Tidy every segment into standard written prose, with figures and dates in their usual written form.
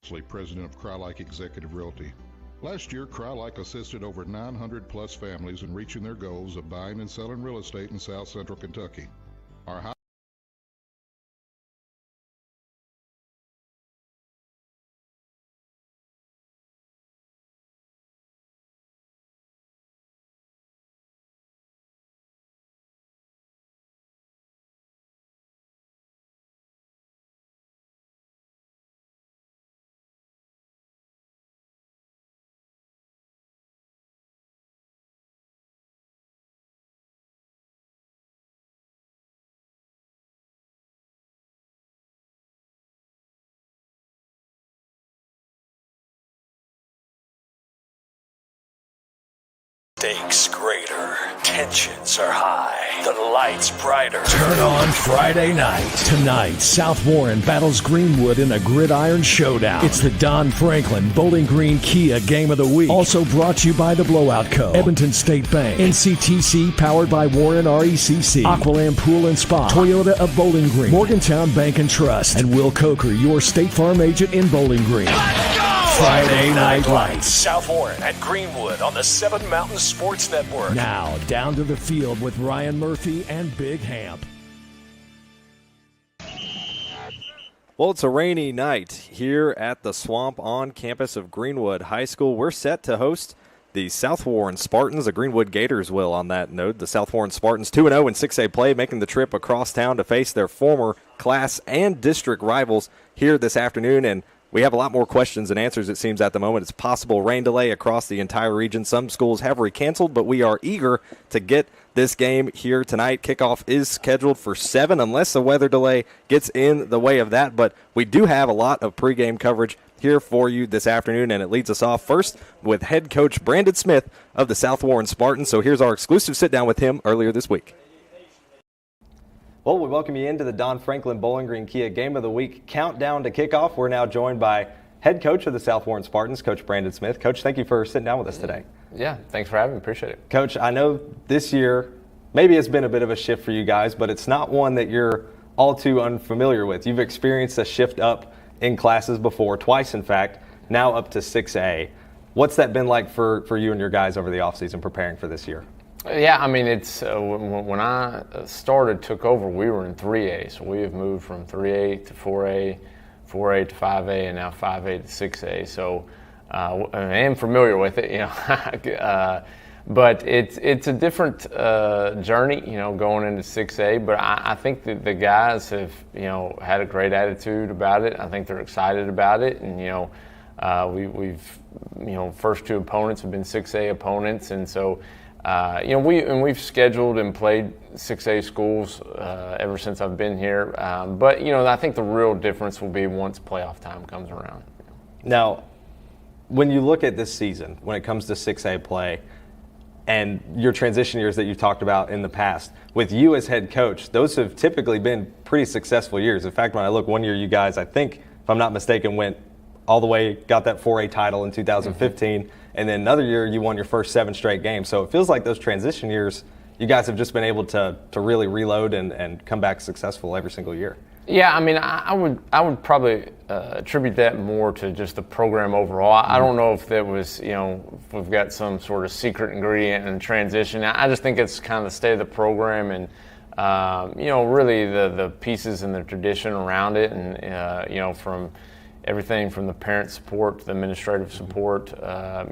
President of Crye-Leike Executive Realty. Last year, Crye-Leike assisted over 900 plus families in reaching their goals of buying and selling real estate in South Central Kentucky. Our high Stakes greater, tensions are high, the lights brighter. Turn on Friday night. Tonight, South Warren battles Greenwood in a gridiron showdown. It's the Don Franklin Bowling Green Kia Game of the Week. Also brought to you by the Blowout Co., Edmonton State Bank, NCTC powered by Warren RECC, Aqualand Pool and Spa, Toyota of Bowling Green, Morgantown Bank and Trust, and Will Coker, your State Farm agent in Bowling Green. Let's go! Friday Night Lights. South Warren at Greenwood on the Seven Mountain Sports Network. Now, down to the field with Ryan Murphy and Big Hamp. Well, it's a rainy night here at the Swamp on campus of Greenwood High School. We're set to host the South Warren Spartans. The Greenwood Gators will on that note. The South Warren Spartans 2-0 in 6A play, making the trip across town to face their former class and district rivals here this afternoon. And we have a lot more questions than answers, it seems, at the moment. It's a possible rain delay across the entire region. Some schools have recanceled, but we are eager to get this game here tonight. Kickoff is scheduled for 7 unless a weather delay gets in the way of that. But we do have a lot of pregame coverage here for you this afternoon, and it leads us off first with head coach Brandon Smith of the South Warren Spartans. So here's our exclusive sit-down with him earlier this week. Well, we welcome you into the Don Franklin Bowling Green Kia Game of the Week countdown to kickoff. We're now joined by head coach of the South Warren Spartans, Coach Brandon Smith. Coach, thank you for sitting down with us today. Yeah, thanks for having me. Appreciate it. Coach, I know this year maybe it's been a bit of a shift for you guys, but it's not one that you're all too unfamiliar with. You've experienced a shift up in classes before, twice in fact, now up to 6A. What's that been like for you and your guys over the offseason preparing for this year? Yeah, I mean, it's when I took over, we were in 3A, so we have moved from 3A to 4A, 4A to 5A, and now 5A to 6A. So I am familiar with it, you know, but it's a different journey, you know, going into 6A. But I think that the guys have, you know, had a great attitude about it. I think they're excited about it, and you know, we've you know, first two opponents have been 6A opponents, and so. You know, we've scheduled and played 6A schools ever since I've been here. But, you know, I think the real difference will be once playoff time comes around. Now, when you look at this season, when it comes to 6A play and your transition years that you've talked about in the past, with you as head coach, those have typically been pretty successful years. In fact, when I look one year, you guys, I think, if I'm not mistaken, went all the way, got that 4A title in 2015. And then another year, you won your first 7 straight games. So it feels like those transition years, you guys have just been able to really reload and come back successful every single year. Yeah, I mean, I would probably attribute that more to just the program overall. I don't know if that was, you know, if we've got some sort of secret ingredient in transition. I just think it's kind of the state of the program and, you know, really the pieces and the tradition around it, and you know, from everything from the parent support to the administrative support,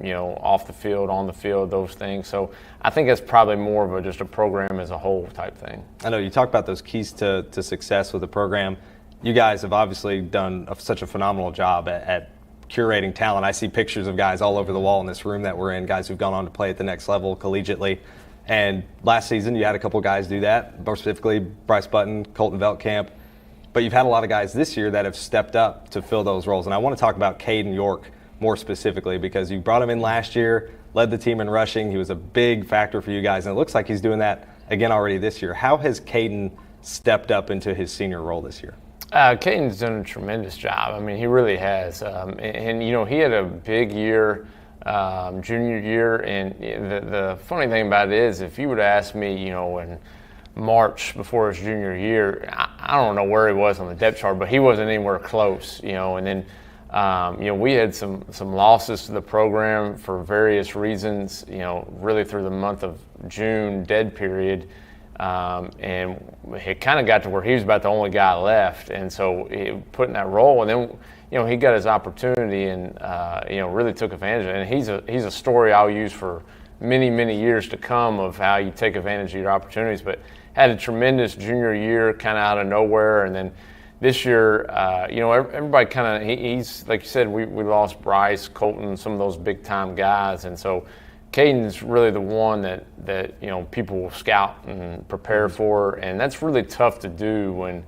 you know, off the field, on the field, those things. So I think it's probably more of just a program as a whole type thing. I know you talk about those keys to success with the program. You guys have obviously done such a phenomenal job at curating talent. I see pictures of guys all over the wall in this room that we're in, guys who've gone on to play at the next level collegiately. And last season you had a couple guys do that, more specifically Bryce Button, Colton Veltkamp. But you've had a lot of guys this year that have stepped up to fill those roles. And I want to talk about Caden York more specifically because you brought him in last year, led the team in rushing. He was a big factor for you guys, and it looks like he's doing that again already this year. How has Caden stepped up into his senior role this year? Caden's done a tremendous job. I mean, he really has. And you know, he had a big year junior year. And the funny thing about it is, if you would ask me, you know, in March before his junior year, I don't know where he was on the depth chart, but he wasn't anywhere close, you know. And then We had some losses to the program for various reasons, really through the month of June, dead period. And it kind of got to where he was about the only guy left. And so he put in that role, and then, he got his opportunity and, really took advantage of it. And he's a story I'll use for many, many years to come of how you take advantage of your opportunities, but had a tremendous junior year kind of out of nowhere. And then this year, everybody kind of, he's, like you said, we lost Bryce, Colton, some of those big time guys. And so Caden's really the one that people will scout and prepare for. And that's really tough to do when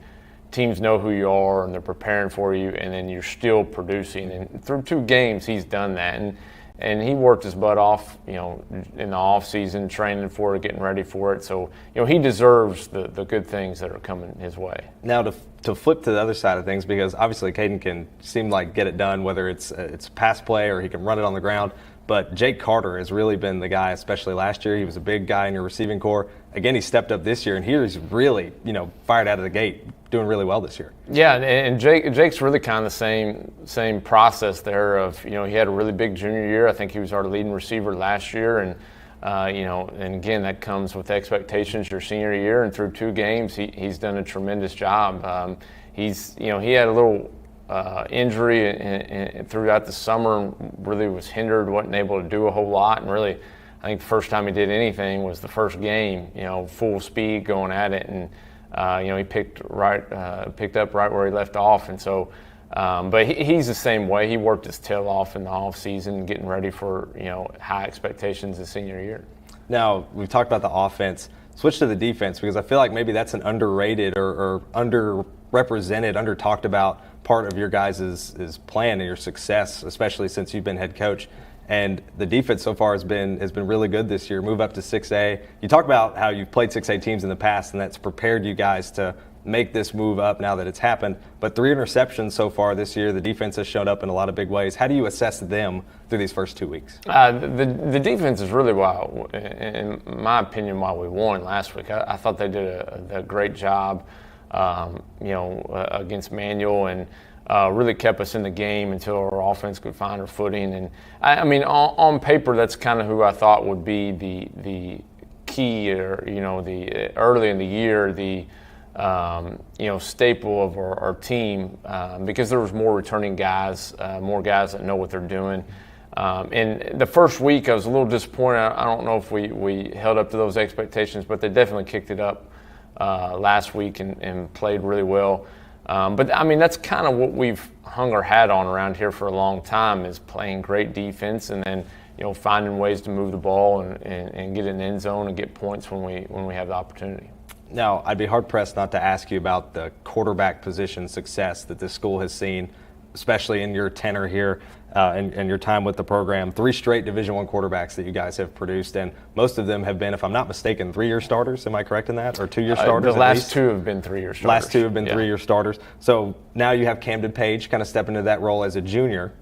teams know who you are and they're preparing for you, and then you're still producing. And through 2 games, he's done that. And he worked his butt off, in the off season, training for it, getting ready for it. So, he deserves the good things that are coming his way. Now to flip to the other side of things, because obviously Caden can seem like get it done, whether it's pass play or he can run it on the ground. But Jake Carter has really been the guy, especially last year. He was a big guy in your receiving core. Again, he stepped up this year, and he's really, fired out of the gate, doing really well this year. Yeah, and Jake's really kind of the same process there of, he had a really big junior year. I think he was our leading receiver last year, and and again, that comes with expectations your senior year, and through 2 games, he's done a tremendous job. He had a little injury throughout the summer, really was hindered, wasn't able to do a whole lot, and really, I think the first time he did anything was the first game, full speed going at it, and he picked up right where he left off, and so, but he's the same way. He worked his tail off in the off season, getting ready for high expectations his senior year. Now we've talked about the offense. Switch to the defense, because I feel like maybe that's an underrated or underrepresented, under-talked about part of your guys' plan and your success, especially since you've been head coach. And the defense so far has been really good this year. Move up to 6A. You talk about how you've played 6A teams in the past, and that's prepared you guys to make this move up now that it's happened. But 3 interceptions so far this year. The defense has shown up in a lot of big ways. How do you assess them through these first 2 weeks? The defense is really in my opinion, why we won last week. I thought they did a great job, against Manual, and really kept us in the game until our offense could find her footing. And on paper, that's kind of who I thought would be the key, or the early in the year, the staple of our team, because there was more returning guys, more guys that know what they're doing. And the first week, I was a little disappointed. I don't know if we held up to those expectations, but they definitely kicked it up last week and played really well. But that's kind of what we've hung our hat on around here for a long time, is playing great defense, and then finding ways to move the ball and get in the end zone and get points when we have the opportunity. Now, I'd be hard-pressed not to ask you about the quarterback position success that this school has seen, especially in your tenure here and your time with the program. 3 straight Division I quarterbacks that you guys have produced, and most of them have been, if I'm not mistaken, 3-year starters. Am I correct in that? Or 2-year starters? The last 2 have been 3-year starters. Last 2 have been 3-year starters. So now you have Camden Page kind of step into that role as a junior.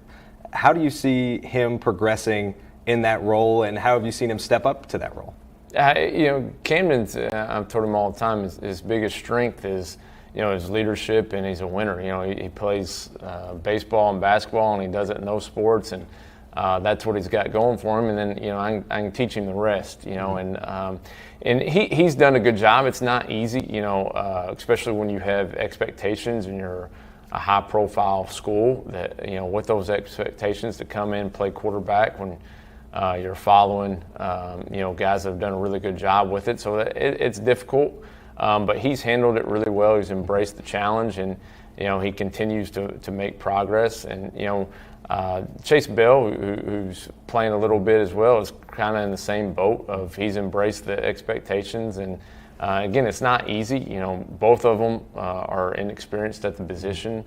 How do you see him progressing in that role, and how have you seen him step up to that role? Camden's, I've told him all the time, his biggest strength is, his leadership, and he's a winner. He plays baseball and basketball, and he does it in those sports, and that's what he's got going for him. And then, I can teach him the rest, and he's done a good job. It's not easy, especially when you have expectations and you're a high-profile school, that, with those expectations to come in, play quarterback when you're following, guys that have done a really good job with it. So it's difficult, but he's handled it really well. He's embraced the challenge, and, he continues to make progress. And, Chase Bell, who's playing a little bit as well, is kind of in the same boat of he's embraced the expectations. And, again, it's not easy. Both of them are inexperienced at the position.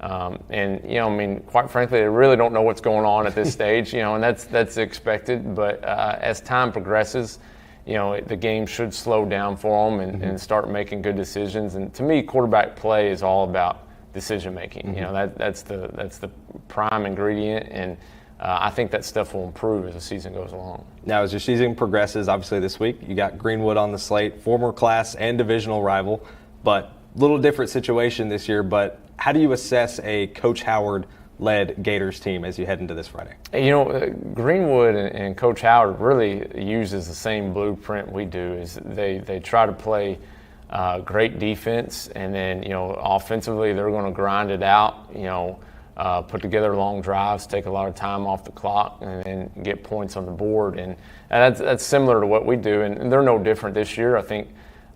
And, quite frankly, they really don't know what's going on at this stage, and that's expected. But as time progresses, the game should slow down for them and start making good decisions. And to me, quarterback play is all about decision making. That's the prime ingredient, and I think that stuff will improve as the season goes along. Now, as your season progresses, obviously this week you got Greenwood on the slate, former class and divisional rival, but little different situation this year. But how do you assess a Coach Howard led Gators team as you head into this Friday? You know, Greenwood and Coach Howard really uses the same blueprint we do. Is they try to play great defense, and then, you know, offensively they're going to grind it out, you know, put together long drives, take a lot of time off the clock, and then get points on the board. And that's similar to what we do, and they're no different this year. I think,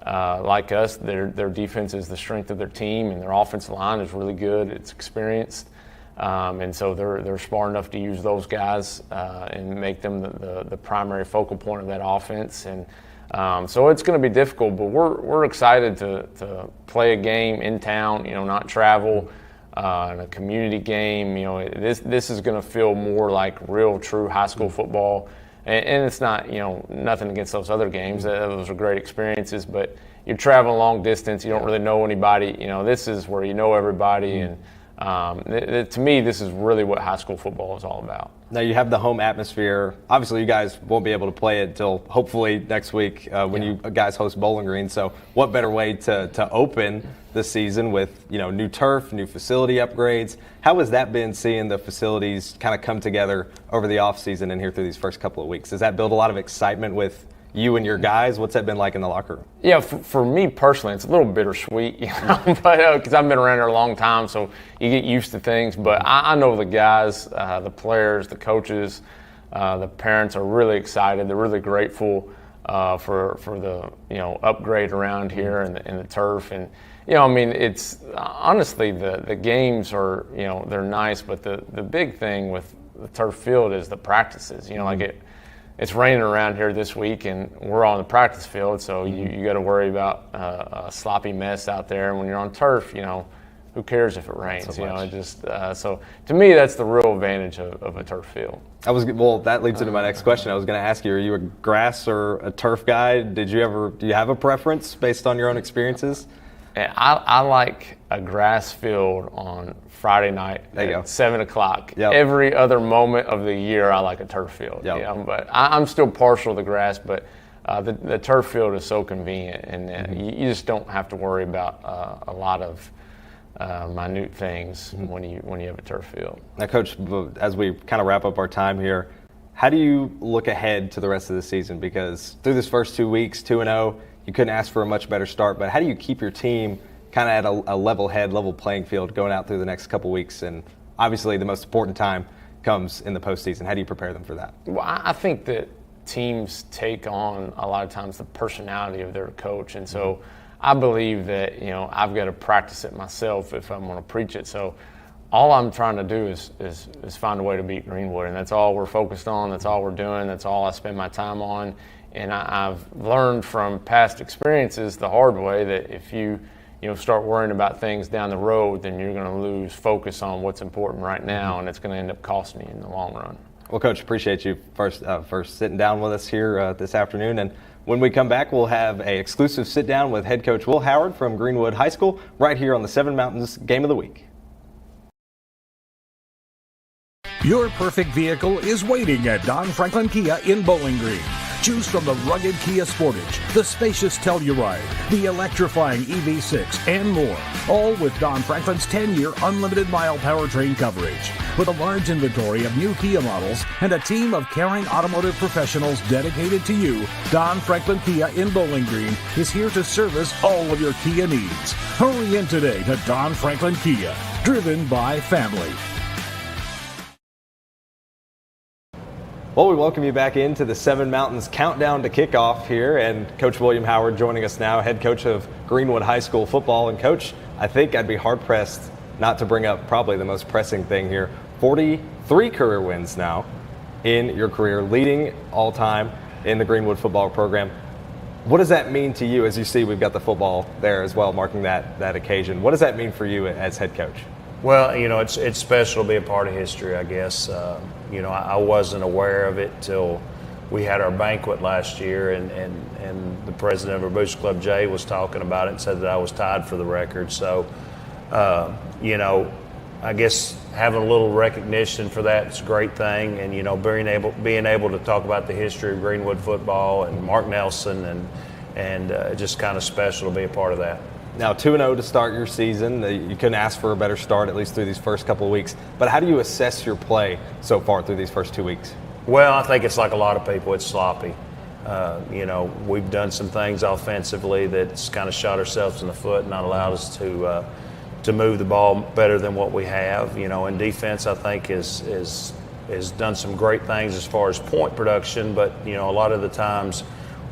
like us, their defense is the strength of their team, and their offensive line is really good. It's experienced. And so they're smart enough to use those guys and make them the primary focal point of that offense. And so it's going to be difficult, but we're excited to play a game in town, you know, not travel, in a community game. You know, this is going to feel more like real, true high school football. And it's not, you know, nothing against those other games. Those are great experiences, but you're traveling long distance. You don't really know anybody. You know, this is where you know everybody. And to me, this is really what high school football is all about. Now you have the home atmosphere. Obviously, you guys won't be able to play it until hopefully next week when you guys host Bowling Green. So what better way to open the season with, you know, new turf, new facility upgrades? How has that been, seeing the facilities kind of come together over the offseason and here through these first couple of weeks? Does that build a lot of excitement with you and your guys? What's that been like in the locker room? Yeah, for me personally, it's a little bittersweet, you know, but because I've been around here a long time, so you get used to things. But I know the guys, the players, the coaches, the parents are really excited. They're really grateful for the, you know, upgrade around here and the turf. And, you know, I mean, it's honestly the games are, you know, they're nice, but the big thing with the turf field is the practices. You know, like it's raining around here this week, and we're on the practice field, so you got to worry about a sloppy mess out there. And when you're on turf, you know, who cares if it rains? You know, it just so to me, that's the real advantage of a turf field. Well, that leads into my next question. I was going to ask you: are you a grass or a turf guy? Do you have a preference based on your own experiences? I like a grass field on Friday night at 7 o'clock. Yep. Every other moment of the year, I like a turf field. Yep. You know? But I'm still partial to the grass, but the turf field is so convenient, and you just don't have to worry about a lot of minute things when you have a turf field. Now, Coach, as we kind of wrap up our time here, how do you look ahead to the rest of the season? Because through this first 2 weeks, 2-0, you couldn't ask for a much better start, but how do you keep your team kind of at a level head, level playing field going out through the next couple weeks? And obviously the most important time comes in the postseason. How do you prepare them for that? Well, I think that teams take on a lot of times the personality of their coach. And so I believe that, you know, I've got to practice it myself if I'm going to preach it. So all I'm trying to do is find a way to beat Greenwood. And that's all we're focused on. That's all we're doing. That's all I spend my time on. And I've learned from past experiences the hard way that if you start worrying about things down the road, then you're going to lose focus on what's important right now, and it's going to end up costing you in the long run. Well, Coach, appreciate you first sitting down with us here this afternoon. And when we come back, we'll have an exclusive sit-down with head coach Will Howard from Greenwood High School right here on the Seven Mountains Game of the Week. Your perfect vehicle is waiting at Don Franklin Kia in Bowling Green. Choose from the rugged Kia Sportage, the spacious Telluride, the electrifying EV6, and more. All with Don Franklin's 10-year unlimited mile powertrain coverage. With a large inventory of new Kia models and a team of caring automotive professionals dedicated to you, Don Franklin Kia in Bowling Green is here to service all of your Kia needs. Hurry in today to Don Franklin Kia, driven by family. Well, we welcome you back into the Seven Mountains Countdown to Kickoff here, and Coach William Howard joining us now, head coach of Greenwood High School football. And Coach, I think I'd be hard-pressed not to bring up probably the most pressing thing here. 43 career wins now in your career, leading all-time in the Greenwood football program. What does that mean to you? As you see, we've got the football there as well, marking that occasion. What does that mean for you as head coach? Well, you know, it's special to be a part of history, I guess. You know, I wasn't aware of it till we had our banquet last year, and the president of our Booster Club, Jay, was talking about it and said that I was tied for the record. So, you know, I guess having a little recognition for that is a great thing, and, you know, being able to talk about the history of Greenwood football and Mark Nelson, and just kind of special to be a part of that. Now 2-0 to start your season. You couldn't ask for a better start, at least through these first couple of weeks. But how do you assess your play so far through these first 2 weeks? Well, I think it's like a lot of people. It's sloppy. We've done some things offensively that's kind of shot ourselves in the foot and not allowed us to move the ball better than what we have. In defense, I think is done some great things as far as point production, but a lot of the times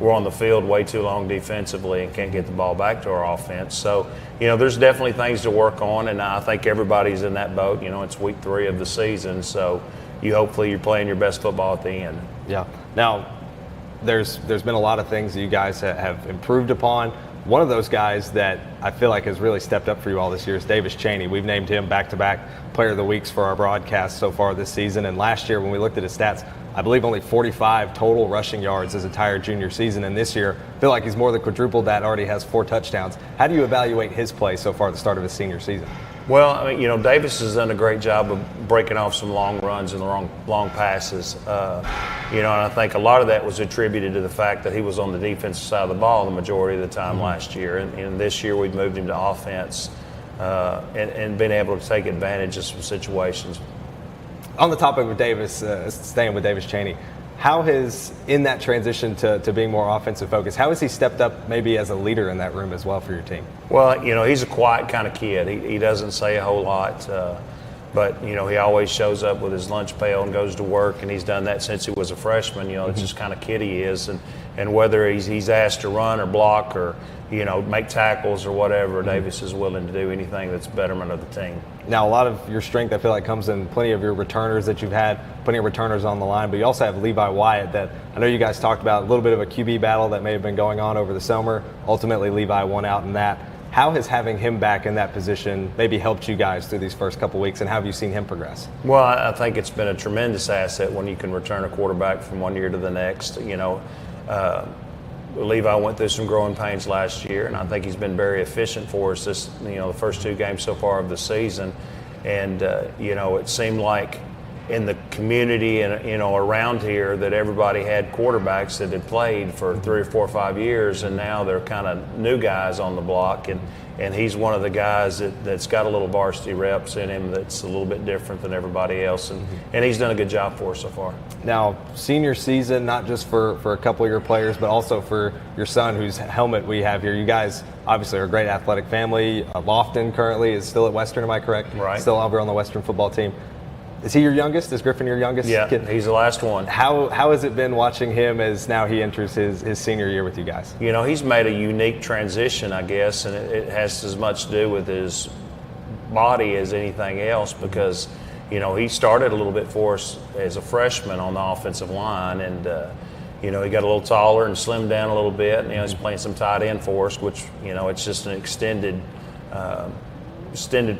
we're on the field way too long defensively and can't get the ball back to our offense. So, there's definitely things to work on, and I think everybody's in that boat. It's week 3 of the season, so hopefully you're playing your best football at the end. Yeah. Now, there's been a lot of things that you guys have improved upon. One of those guys that I feel like has really stepped up for you all this year is Davis Chaney. We've named him back-to-back Player of the Weeks for our broadcast so far this season. And last year when we looked at his stats, I believe only 45 total rushing yards his entire junior season. And this year, I feel like he's more than quadrupled that, already has 4 touchdowns. How do you evaluate his play so far at the start of his senior season? Well, Davis has done a great job of breaking off some long runs and long passes. And I think a lot of that was attributed to the fact that he was on the defensive side of the ball the majority of the time last year. And this year we've moved him to offense and been able to take advantage of some situations. On the topic of Davis, staying with Davis Chaney, how has, in that transition to being more offensive focused, how has he stepped up maybe as a leader in that room as well for your team? Well, he's a quiet kind of kid. He doesn't say a whole lot, but, he always shows up with his lunch pail and goes to work, and he's done that since he was a freshman. It's just kind of kid he is. And whether he's asked to run or block or, make tackles or whatever, Davis is willing to do anything that's betterment of the team. Now, a lot of your strength, I feel like, comes in plenty of your returners that you've had, plenty of returners on the line, but you also have Levi Wyatt that I know you guys talked about, a little bit of a QB battle that may have been going on over the summer. Ultimately, Levi won out in that. How has having him back in that position maybe helped you guys through these first couple weeks, and how have you seen him progress? Well, I think it's been a tremendous asset when you can return a quarterback from one year to the next. Levi went through some growing pains last year, and I think he's been very efficient for us the first 2 games so far of the season. And, it seemed like in the community and, around here that everybody had quarterbacks that had played for 3 or 4 or 5 years, and now they're kind of new guys on the block. And he's one of the guys that's got a little varsity reps in him that's a little bit different than everybody else. And he's done a good job for us so far. Now, senior season, not just for a couple of your players, but also for your son, whose helmet we have here. You guys obviously are a great athletic family. Lofton currently is still at Western, am I correct? Right. Still over on the Western football team. Is he your youngest? Is Griffin your youngest? Yeah, kid? He's the last one. How has it been watching him as now he enters his senior year with you guys? He's made a unique transition, I guess, and it has as much to do with his body as anything else because, he started a little bit for us as a freshman on the offensive line, and, he got a little taller and slimmed down a little bit, and, he's playing some tight end for us, which, it's just an extended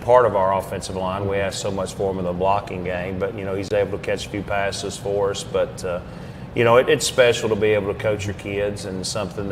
part of our offensive line. We ask so much for him in the blocking game, but he's able to catch a few passes for us. But it's special to be able to coach your kids, and something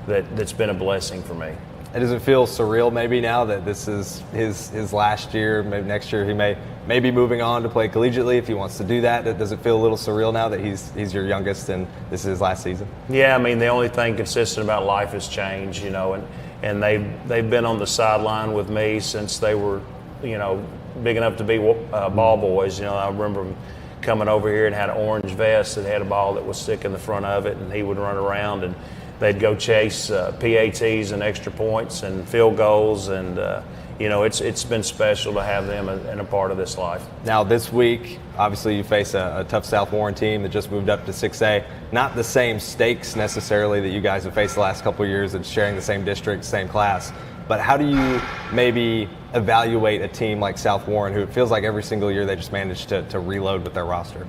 that's been a blessing for me. And does it feel surreal maybe now that this is his last year? Maybe next year he may be moving on to play collegiately if he wants to do that. Does it feel a little surreal now that he's your youngest and this is his last season? Yeah, the only thing consistent about life is change, and they've been on the sideline with me since they were, big enough to be ball boys. I remember them coming over here and had an orange vest that had a ball that was sick in the front of it, and he would run around and they'd go chase PATs and extra points and field goals, and it's been special to have them in a part of this life. Now this week, obviously you face a tough South Warren team that just moved up to 6A. Not the same stakes necessarily that you guys have faced the last couple of years and sharing the same district, same class. But how do you maybe evaluate a team like South Warren, who it feels like every single year they just manage to reload with their roster?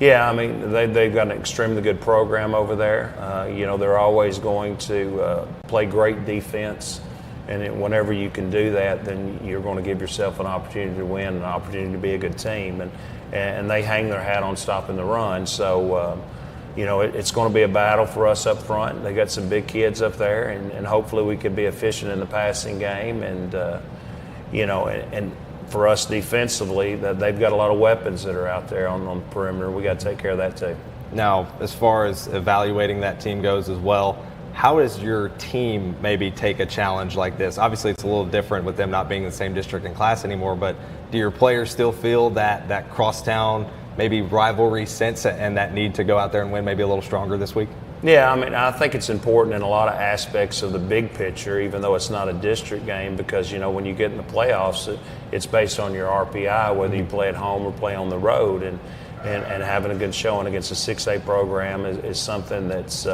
Yeah, they've got an extremely good program over there. They're always going to play great defense, and whenever you can do that, then you're going to give yourself an opportunity to win, an opportunity to be a good team, and they hang their hat on stopping the run. So, it's going to be a battle for us up front. They got some big kids up there, and hopefully we can be efficient in the passing game, and for us defensively, that they've got a lot of weapons that are out there on the perimeter. We got to take care of that too. Now, as far as evaluating that team goes as well, How does your team maybe take a challenge like this? Obviously, it's a little different with them not being in the same district and class anymore, but do your players still feel that crosstown maybe rivalry sense and that need to go out there and win maybe a little stronger this week? Yeah, I mean, I think it's important in a lot of aspects of the big picture, even though it's not a district game, because, when you get in the playoffs, it's based on your RPI, whether you play at home or play on the road, and having a good showing against a 6A program is something that's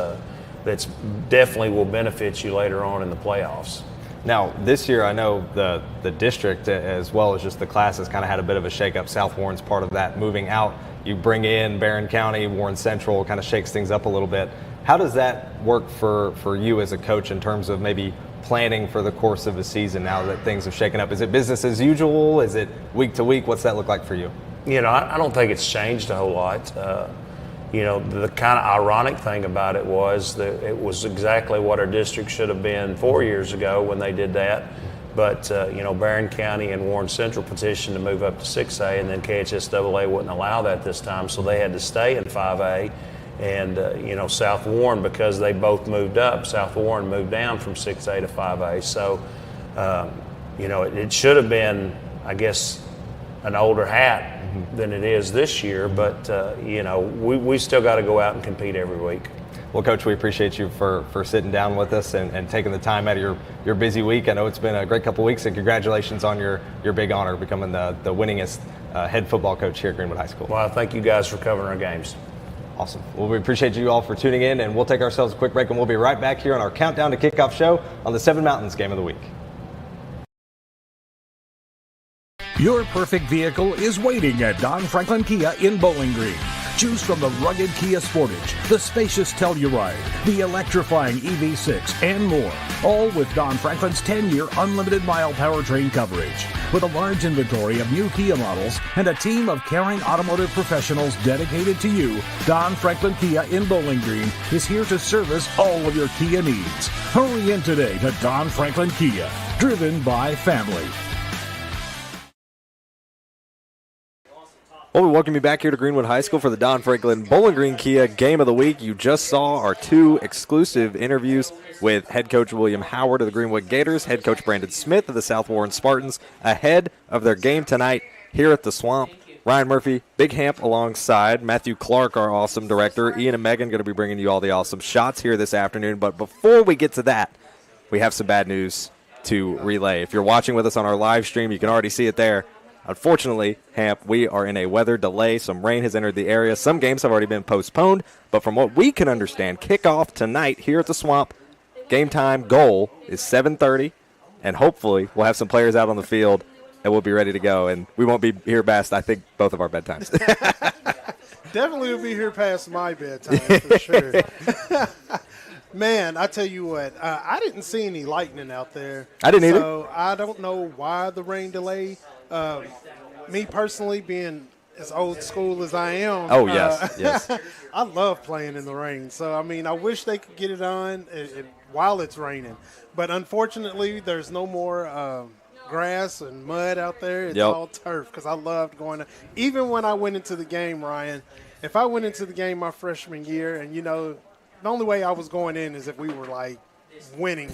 definitely will benefit you later on in the playoffs. Now, this year, I know the district, as well as just the class, has kind of had a bit of a shakeup. South Warren's part of that, moving out. You bring in Barron County, Warren Central, kind of shakes things up a little bit. How does that work for you as a coach in terms of maybe planning for the course of the season now that things have shaken up? Is it business as usual? Is it week to week? What's that look like for you? I don't think it's changed a whole lot. The kind of ironic thing about it was that it was exactly what our district should have been 4 years ago when they did that. But, Barron County and Warren Central petitioned to move up to 6A, and then KHSAA wouldn't allow that this time, so they had to stay in 5A. And, South Warren, because they both moved up, South Warren moved down from 6A to 5A. So, it should have been, I guess, an older hat than it is this year, but we still got to go out and compete every week. Well, Coach, we appreciate you for sitting down with us and taking the time out of your busy week. I know it's been a great couple of weeks, and congratulations on your big honor, becoming the winningest head football coach here at Greenwood High School. Well, I thank you guys for covering our games. Awesome. Well, we appreciate you all for tuning in, and we'll take ourselves a quick break, and we'll be right back here on our Countdown to Kickoff show on the Seven Mountains Game of the Week. Your perfect vehicle is waiting at Don Franklin Kia in Bowling Green. Choose from the rugged Kia Sportage, the spacious Telluride, the electrifying EV6, and more. All with Don Franklin's 10-year unlimited mile powertrain coverage. With a large inventory of new Kia models and a team of caring automotive professionals dedicated to you, Don Franklin Kia in Bowling Green is here to service all of your Kia needs. Hurry in today to Don Franklin Kia, driven by family. Well, we welcome you back here to Greenwood High School for the Don Franklin Bowling Green Kia Game of the Week. You just saw our two exclusive interviews with head coach William Howard of the Greenwood Gators, head coach Brandon Smith of the South Warren Spartans, ahead of their game tonight here at the Swamp. Ryan Murphy, Big Hamp alongside Matthew Clark, our awesome director. Ian and Megan going to be bringing you all the awesome shots here this afternoon. But before we get to that, we have some bad news to relay. If you're watching with us on our live stream, you can already see it there. Unfortunately, Hamp, we are in a weather delay. Some rain has entered the area. Some games have already been postponed. But from what we can understand, kickoff tonight here at the Swamp, game time goal is 7:30. And hopefully we'll have some players out on the field and we'll be ready to go. And we won't be here past, I think, both of our bedtimes. Definitely will be here past my bedtime for sure. Man, I tell you what, I didn't see any lightning out there. I didn't either. So I don't know why the rain delay. Me personally, being as old school as I am. Oh, yes. I love playing in the rain. So, I mean, I wish they could get it on while it's raining. But unfortunately, there's no more grass and mud out there. It's all turf because I loved going. Even when I went into the game, Ryan, if I went into the game my freshman year and, the only way I was going in is if we were, like, winning.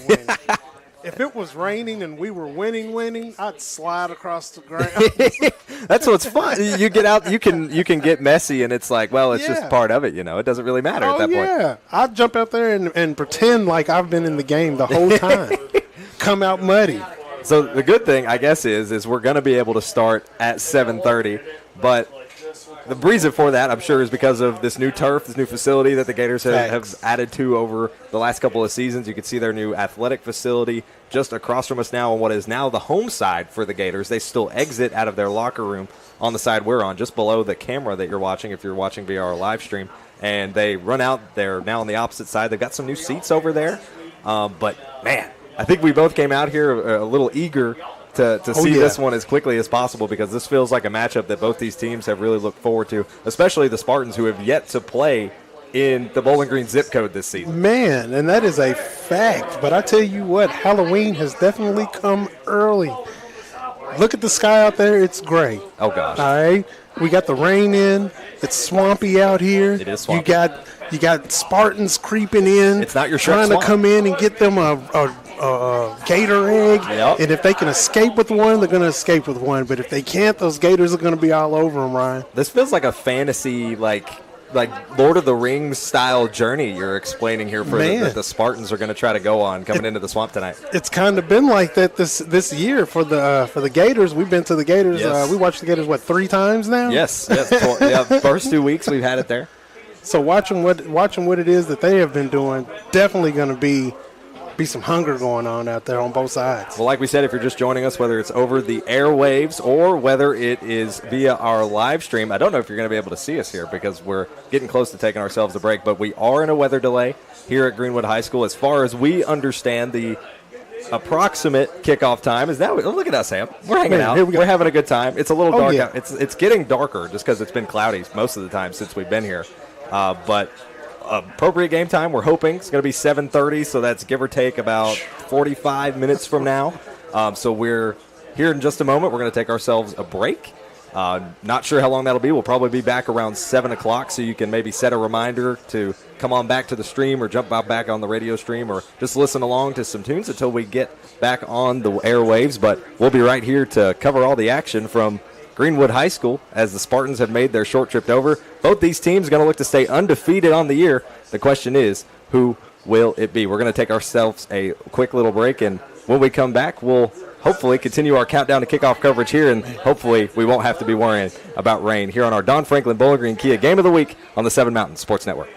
If it was raining and we were winning, I'd slide across the ground. That's what's fun. You get out, you can get messy, and it's like, well, it's just part of it. It doesn't really matter at that point. Yeah, I'd jump out there and pretend like I've been in the game the whole time. Come out muddy. So the good thing, I guess, is we're going to be able to start at 7:30, but the reason for that, I'm sure, is because of this new turf, this new facility that the Gators have added to over the last couple of seasons. You can see their new athletic facility just across from us now on what is now the home side for the Gators. They still exit out of their locker room on the side we're on, just below the camera that you're watching if you're watching via our live stream. And they run out there now on the opposite side. They've got some new seats over there. But, man, I think we both came out here a little eager to see this one as quickly as possible because this feels like a matchup that both these teams have really looked forward to, especially the Spartans, who have yet to play in the Bowling Green zip code this season. Man, and that is a fact. But I tell you what, Halloween has definitely come early. Look at the sky out there. It's gray. Oh, gosh. All right. We got the rain in. It's swampy out here. It is swampy. You got You got Spartans creeping in. It's not your trying to come in and get them a gator egg. Yep. And if they can escape with one, they're going to escape with one. But if they can't, those gators are going to be all over them, Ryan. This feels like a fantasy, like Lord of the Rings style journey you're explaining here for that the Spartans are going to try to go on coming into the swamp tonight. It's kind of been like that this year for the Gators. We've been to the Gators. Yes. We watched the Gators 3 times now. Yes. First 2 weeks we've had it there. So watching what it is that they have been doing, definitely going to be some hunger going on out there on both sides. Well, like we said, if you're just joining us, whether it's over the airwaves or whether it is via our live stream, I don't know if you're going to be able to see us here because we're getting close to taking ourselves a break, but we are in a weather delay here at Greenwood High School. As far as we understand, the approximate kickoff time is now. Look at us, Sam. We're hanging out. We're having a good time. It's a little dark out. It's getting darker just because it's been cloudy most of the time since we've been here. But appropriate game time, we're hoping it's going to be 7:30, so that's give or take about 45 minutes from now. So we're here in just a moment. We're going to take ourselves a break. Not sure how long that'll be. We'll probably be back around 7 o'clock, so you can maybe set a reminder to come on back to the stream or jump back on the radio stream or just listen along to some tunes until we get back on the airwaves. But we'll be right here to cover all the action from Greenwood High School as the Spartans have made their short trip over. Both these teams are going to look to stay undefeated on the year. The question is, who will it be? We're going to take ourselves a quick little break, and when we come back, we'll hopefully continue our countdown to kickoff coverage here, and hopefully we won't have to be worrying about rain here on our Don Franklin Bowling Green Kia Game of the Week on the 7 Mountain Sports Network.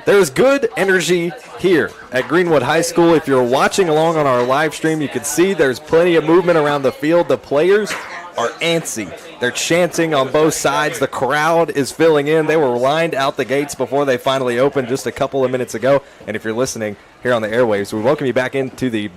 There's good energy here at Greenwood High School. If you're watching along on our live stream, you can see there's plenty of movement around the field. The players are antsy. They're chanting on both sides. The crowd is filling in. They were lined out the gates before they finally opened just a couple of minutes ago. And if you're listening here on the airwaves, we welcome you back into the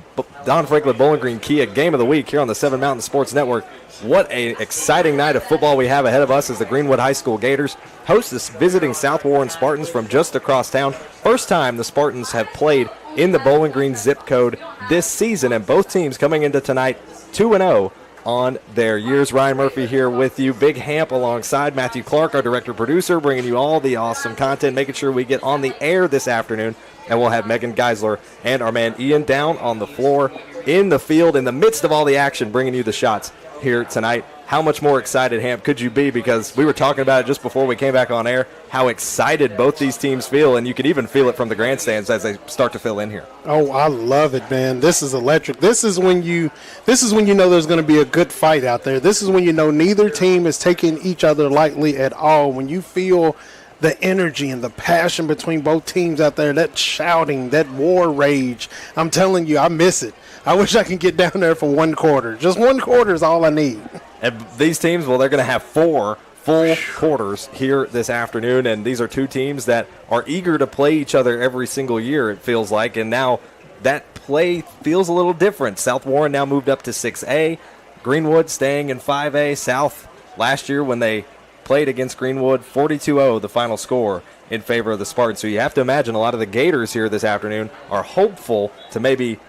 Don Franklin Bowling Green Kia Game of the Week here on the Seven Mountain Sports Network. What an exciting night of football we have ahead of us as the Greenwood High School Gators host the visiting South Warren Spartans from just across town. First time the Spartans have played in the Bowling Green zip code this season, and both teams coming into tonight 2-0 on their years. Ryan Murphy here with you. Big Hamp alongside Matthew Clark, our director-producer, bringing you all the awesome content, making sure we get on the air this afternoon. And we'll have Megan Geisler and our man Ian down on the floor in the field in the midst of all the action, bringing you the shots here tonight. How much more excited, Hamp, could you be? Because we were talking about it just before we came back on air, how excited both these teams feel, and you can even feel it from the grandstands as they start to fill in here. Oh, I love it, man. This is electric. This is when you know there's going to be a good fight out there. This is when you know neither team is taking each other lightly at all. When you feel the energy and the passion between both teams out there, that shouting, that war rage, I'm telling you, I miss it. I wish I could get down there for one quarter. Just one quarter is all I need. And these teams, well, they're going to have 4 full quarters here this afternoon, and these are two teams that are eager to play each other every single year, it feels like, and now that play feels a little different. South Warren now moved up to 6A, Greenwood staying in 5A. South last year when they played against Greenwood, 42-0 the final score in favor of the Spartans. So you have to imagine a lot of the Gators here this afternoon are hopeful to maybe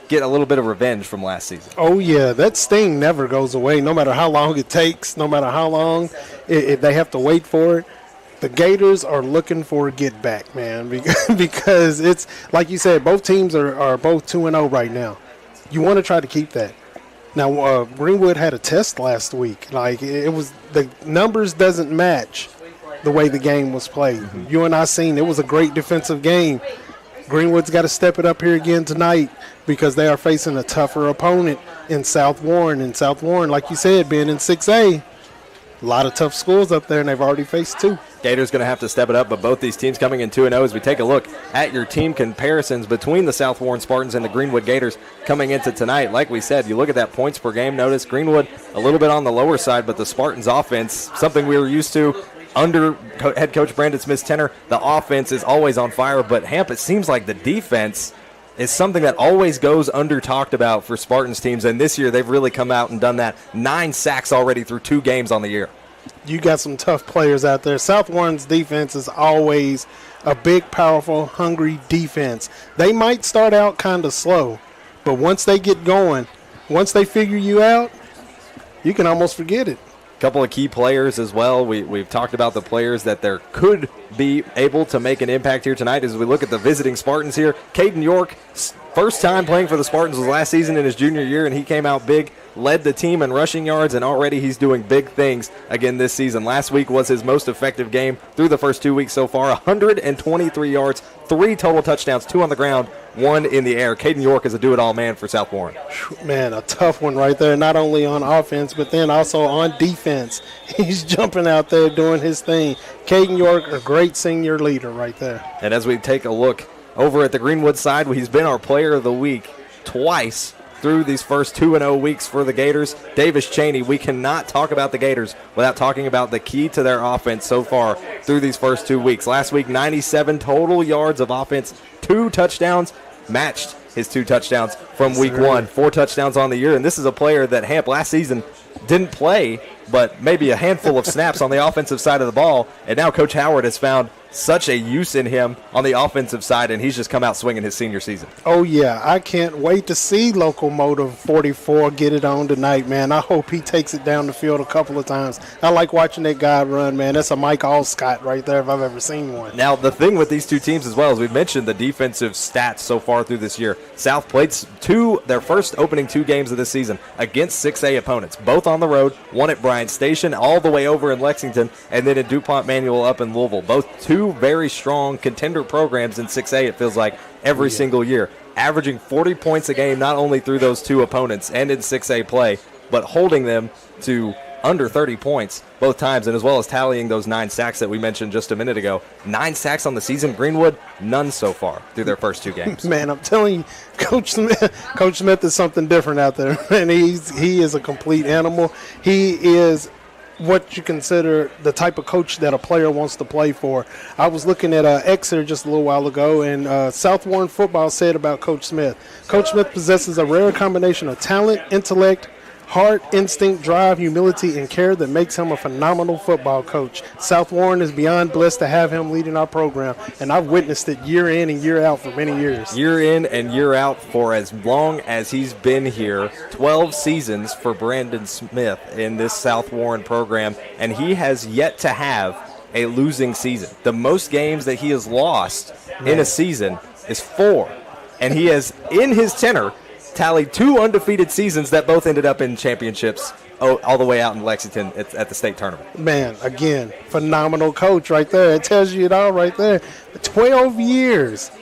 get a little bit of revenge from last season. Oh, yeah. That sting never goes away, no matter how long it takes, no matter how long they have to wait for it. The Gators are looking for a get back, man, because it's, like you said, both teams are both 2-0 right now. You want to try to keep that. Now, Greenwood had a test last week. Like, it was, the numbers doesn't match the way the game was played. Mm-hmm. You and I seen it was a great defensive game. Greenwood's got to step it up here again tonight because they are facing a tougher opponent in South Warren. And South Warren, like you said, being in 6A, a lot of tough schools up there, and they've already faced 2. Gators going to have to step it up, but both these teams coming in 2-0 as we take a look at your team comparisons between the South Warren Spartans and the Greenwood Gators coming into tonight. Like we said, you look at that points per game, notice Greenwood a little bit on the lower side, but the Spartans offense, something we were used to under head coach Brandon Smith's tenure, the offense is always on fire, but Hamp, it seems like the defense is something that always goes under talked about for Spartans teams, and this year they've really come out and done that. 9 sacks already through 2 games on the year. You got some tough players out there. South Warren's defense is always a big, powerful, hungry defense. They might start out kind of slow, but once they get going, once they figure you out, you can almost forget it. Couple of key players as well. We've talked about the players that there could be able to make an impact here tonight as we look at the visiting Spartans here. Caden York, first time playing for the Spartans was last season in his junior year, and he came out big, led the team in rushing yards, and already he's doing big things again this season. Last week was his most effective game through the first 2 weeks so far. 123 yards, 3 total touchdowns, 2 on the ground, 1 in the air. Caden York is a do-it-all man for South Warren. Man, a tough one right there, not only on offense, but then also on defense. He's jumping out there doing his thing. Caden York, a great senior leader right there. And as we take a look over at the Greenwood side, he's been our player of the week twice through these first 2-0 weeks for the Gators. Davis Cheney, we cannot talk about the Gators without talking about the key to their offense so far through these first 2 weeks. Last week, 97 total yards of offense, 2 touchdowns, matched his 2 touchdowns from week 1, 4 touchdowns on the year. And this is a player that Hamp last season didn't play, but maybe a handful of snaps on the offensive side of the ball. And now Coach Howard has found such a use in him on the offensive side, and he's just come out swinging his senior season. Oh, yeah. I can't wait to see Locomotive 44 get it on tonight, man. I hope he takes it down the field a couple of times. I like watching that guy run, man. That's a Mike Allscott right there if I've ever seen one. Now, the thing with these two teams as well is we've mentioned the defensive stats so far through this year. South played their first opening 2 games of this season against 6A opponents, both on the road, one at Bryant Station, all the way over in Lexington, and then at DuPont Manual up in Louisville. Both 2 very strong contender programs in 6A, it feels like, every single year, averaging 40 points a game not only through those 2 opponents and in 6A play, but holding them to under 30 points both times, and as well as tallying those 9 sacks that we mentioned just a minute ago. 9 sacks on the season. Greenwood, none so far through their first 2 games. Man, I'm telling you, Coach Smith is something different out there, and he is a complete animal. He is what you consider the type of coach that a player wants to play for. I was looking at Exeter just a little while ago, and South Warren football said about Coach Smith. Coach Smith possesses a rare combination of talent, intellect, heart, instinct, drive, humility, and care that makes him a phenomenal football coach. South Warren is beyond blessed to have him leading our program, and I've witnessed it year in and year out for many years. Year in and year out for as long as he's been here, 12 seasons for Brandon Smith in this South Warren program, and he has yet to have a losing season. The most games that he has lost in a season is 4, and he has, in his tenure, tallied 2 undefeated seasons that both ended up in championships all the way out in Lexington at the state tournament. Man, again, phenomenal coach right there. It tells you it all right there. 12 years.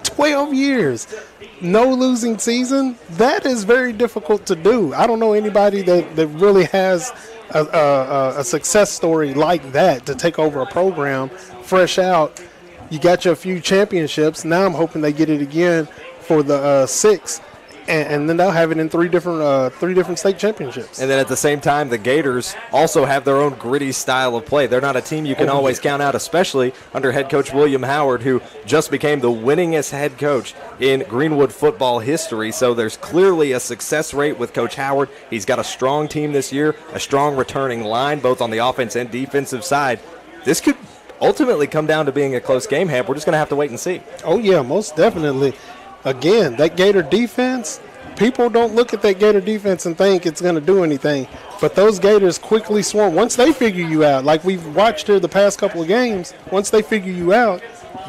12 years. No losing season. That is very difficult to do. I don't know anybody that really has a success story like that to take over a program fresh out. You got your few championships. Now I'm hoping they get it again for the 6. And then they'll have it in 3 different state championships. And then at the same time, the Gators also have their own gritty style of play. They're not a team you can always count out, especially under head coach William Howard, who just became the winningest head coach in Greenwood football history. So there's clearly a success rate with Coach Howard. He's got a strong team this year, a strong returning line, both on the offense and defensive side. This could ultimately come down to being a close game, Hamp. We're just going to have to wait and see. Oh, yeah, most definitely. Again, that Gator defense, people don't look at that Gator defense and think it's going to do anything. But those Gators quickly swarm. Once they figure you out, like we've watched here the past couple of games, once they figure you out,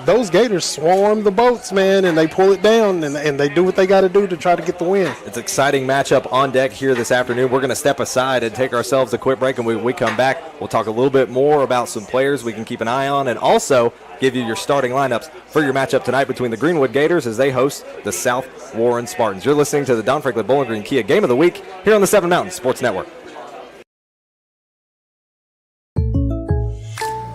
those Gators swarm the boats, man, and they pull it down, and they do what they got to do to try to get the win. It's an exciting matchup on deck here this afternoon. We're going to step aside and take ourselves a quick break, and when we come back, we'll talk a little bit more about some players we can keep an eye on, and also give you your starting lineups for your matchup tonight between the Greenwood Gators as they host the South Warren Spartans. You're listening to the Don Franklin Bowling Green Kia Game of the Week here on the Seven Mountains Sports Network.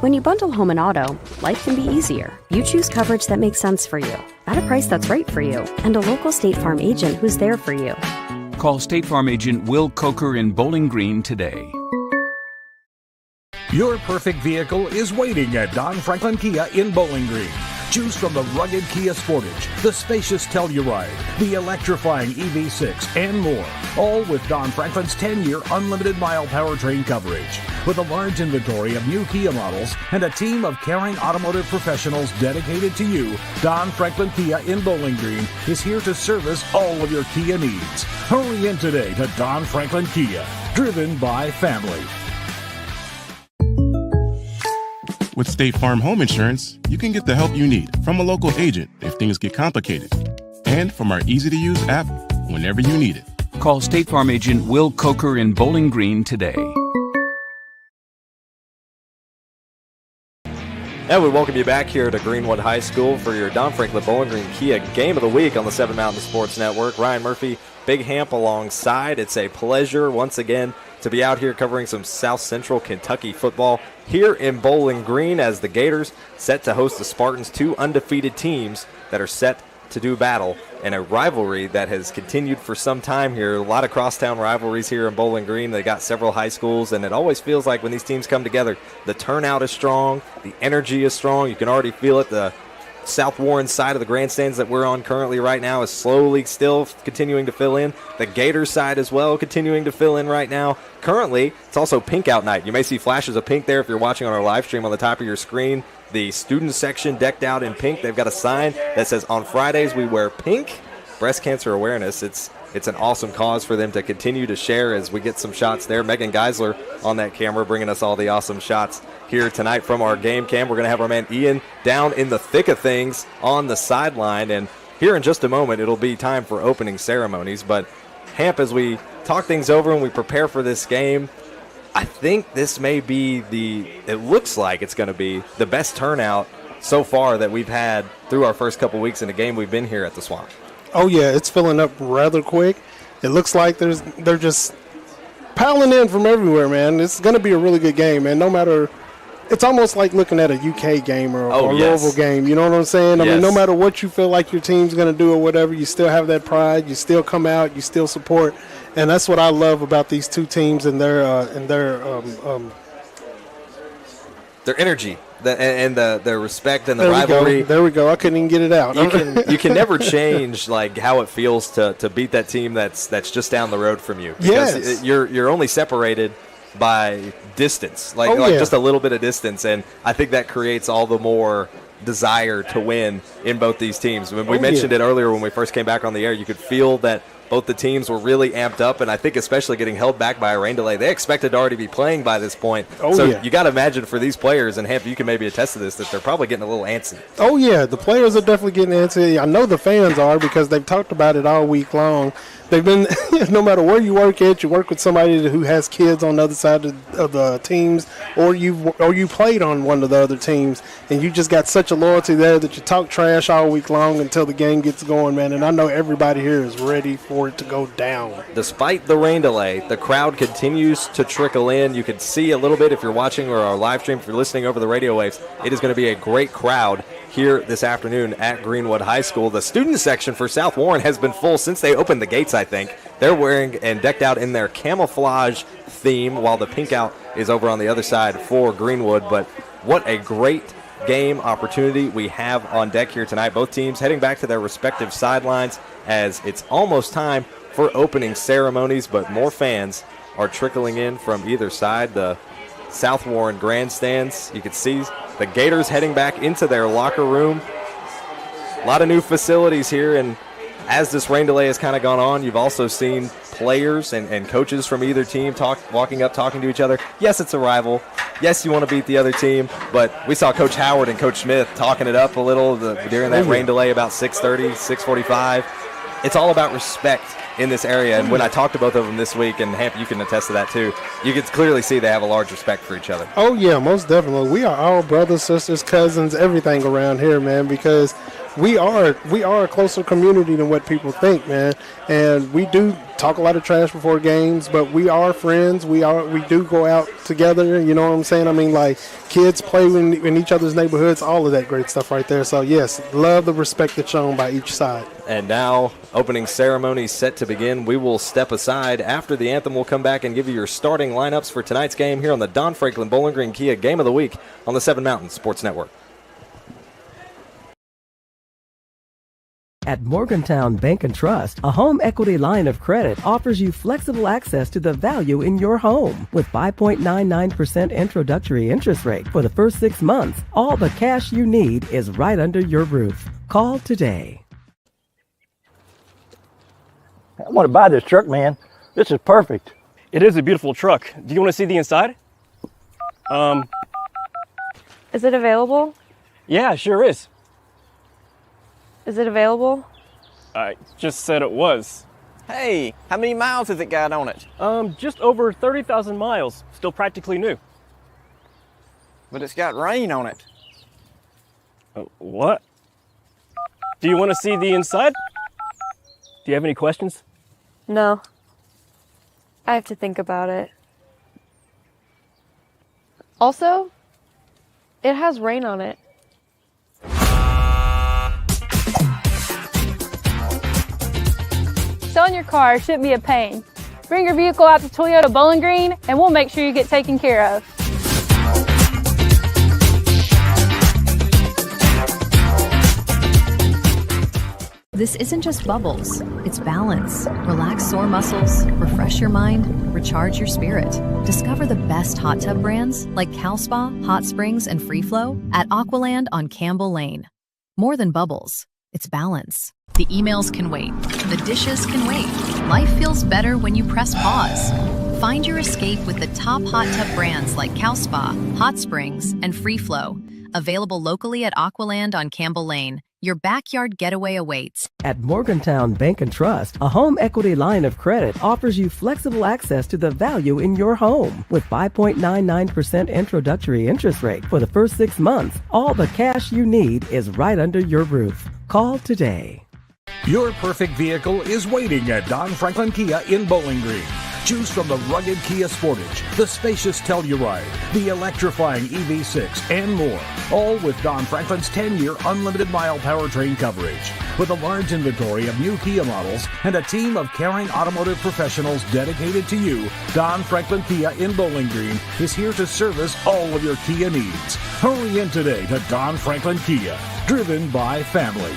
When you bundle home and auto, life can be easier. You choose coverage that makes sense for you, at a price that's right for you, and a local State Farm agent who's there for you. Call State Farm agent Will Coker in Bowling Green today. Your perfect vehicle is waiting at Don Franklin Kia in Bowling Green. Choose from the rugged Kia Sportage, the spacious Telluride, the electrifying EV6, and more. All with Don Franklin's 10-year unlimited mile powertrain coverage. With a large inventory of new Kia models and a team of caring automotive professionals dedicated to you, Don Franklin Kia in Bowling Green is here to service all of your Kia needs. Hurry in today to Don Franklin Kia, driven by family. With State Farm Home Insurance, you can get the help you need from a local agent if things get complicated, and from our easy-to-use app whenever you need it. Call State Farm agent Will Coker in Bowling Green today. And we welcome you back here to Greenwood High School for your Don Franklin Bowling Green Kia Game of the Week on the Seven Mountain Sports Network. Ryan Murphy, Big Hamp alongside. It's a pleasure once again to be out here covering some South Central Kentucky football here in Bowling Green as the Gators set to host the Spartans, 2 undefeated teams that are set to do battle in a rivalry that has continued for some time here. A lot of crosstown rivalries here in Bowling Green. They got several high schools, and it always feels like when these teams come together, the turnout is strong, the energy is strong. You can already feel it. The South Warren side of the grandstands that we're on currently right now is slowly still continuing to fill in. The Gators side as well continuing to fill in right now. Currently, it's also pink out night. You may see flashes of pink there if you're watching on our live stream on the top of your screen. The student section decked out in pink. They've got a sign that says, on Fridays we wear pink. Breast cancer awareness. It's an awesome cause for them to continue to share as we get some shots there. Megan Geisler on that camera bringing us all the awesome shots here tonight from our game cam. We're going to have our man Ian down in the thick of things on the sideline. And here in just a moment, it'll be time for opening ceremonies. But Hamp, as we talk things over and we prepare for this game, I think this may be it looks like it's going to be the best turnout so far that we've had through our first couple weeks in the game we've been here at the Swamp. Oh, yeah, it's filling up rather quick. It looks like they're just piling in from everywhere, man. It's going to be a really good game, man. No matter, it's almost like looking at a UK game or Louisville game. You know what I'm saying? I mean, no matter what you feel like your team's going to do or whatever, you still have that pride. You still come out. You still support, and that's what I love about these two teams and their energy. The respect and the rivalry. There we go. I couldn't even get it out. You can never change like how it feels to beat that team that's just down the road from you. Because you're only separated by distance, like just a little bit of distance, and I think that creates all the more desire to win in both these teams. When we mentioned it earlier when we first came back on the air, you could feel that both the teams were really amped up, and I think especially getting held back by a rain delay, they expected to already be playing by this point. You got to imagine for these players, and Hamp, you can maybe attest to this, that they're probably getting a little antsy. Oh, yeah, the players are definitely getting antsy. I know the fans are because they've talked about it all week long. They've been, no matter where you work at, you work with somebody who has kids on the other side of the teams, or you played on one of the other teams, and you just got such a loyalty there that you talk trash all week long until the game gets going, man. And I know everybody here is ready for it to go down. Despite the rain delay, the crowd continues to trickle in. You can see a little bit if you're watching or our live stream, if you're listening over the radio waves. It is going to be a great crowd here this afternoon at Greenwood High School. The student section for South Warren has been full since they opened the gates, I think. They're wearing and decked out in their camouflage theme, while the pink out is over on the other side for Greenwood. But what a great game opportunity we have on deck here tonight. Both teams heading back to their respective sidelines as it's almost time for opening ceremonies, but more fans are trickling in from either side. The South Warren grandstands, you can see the Gators heading back into their locker room. A lot of new facilities here, and as this rain delay has kind of gone on, you've also seen players and coaches from either team walking up, talking to each other. Yes, it's a rival. Yes, you want to beat the other team, but we saw Coach Howard and Coach Smith talking it up a little during that rain delay about 6:30, 6:45. It's all about respect in this area, and when I talked to both of them this week, and Hamp, you can attest to that too, you can clearly see they have a large respect for each other. Oh yeah, most definitely. We are all brothers, sisters, cousins, everything around here, man, because we are a closer community than what people think, man. And we do talk a lot of trash before games, but we are friends. We do go out together, you know what I'm saying? I mean, like, kids play in each other's neighborhoods, all of that great stuff right there. So yes, love the respect that's shown by each side. And now, opening ceremony set to begin. We will step aside. After the anthem, we'll come back and give you your starting lineups for tonight's game here on the Don Franklin Bowling Green Kia Game of the Week on the Seven Mountains Sports Network. At Morgantown Bank and Trust, a home equity line of credit offers you flexible access to the value in your home. With 5.99% introductory interest rate for the first 6 months, all the cash you need is right under your roof. Call today. I want to buy this truck, man. This is perfect. It is a beautiful truck. Do you want to see the inside? Is it available? Yeah, it sure is. Is it available? I just said it was. Hey, how many miles has it got on it? Just over 30,000 miles. Still practically new. But it's got rain on it. What? Do you want to see the inside? Do you have any questions? No. I have to think about it. Also, it has rain on it. Selling your car shouldn't be a pain. Bring your vehicle out to Toyota Bowling Green and we'll make sure you get taken care of. This isn't just bubbles, it's balance. Relax sore muscles, refresh your mind, recharge your spirit. Discover the best hot tub brands like Cal Spa, Hot Springs, and Free Flow at Aqualand on Campbell Lane. More than bubbles, it's balance. The emails can wait. The dishes can wait. Life feels better when you press pause. Find your escape with the top hot tub brands like Cal Spa, Hot Springs, and Free Flow. Available locally at Aqualand on Campbell Lane. Your backyard getaway awaits. At Morgantown Bank and Trust, a home equity line of credit offers you flexible access to the value in your home. With 5.99% introductory interest rate for the first 6 months, all the cash you need is right under your roof. Call today. Your perfect vehicle is waiting at Don Franklin Kia in Bowling Green. Choose from the rugged Kia Sportage, the spacious Telluride, the electrifying EV6, and more. All with Don Franklin's 10-year unlimited mile powertrain coverage. With a large inventory of new Kia models and a team of caring automotive professionals dedicated to you, Don Franklin Kia in Bowling Green is here to service all of your Kia needs. Hurry in today to Don Franklin Kia, driven by family.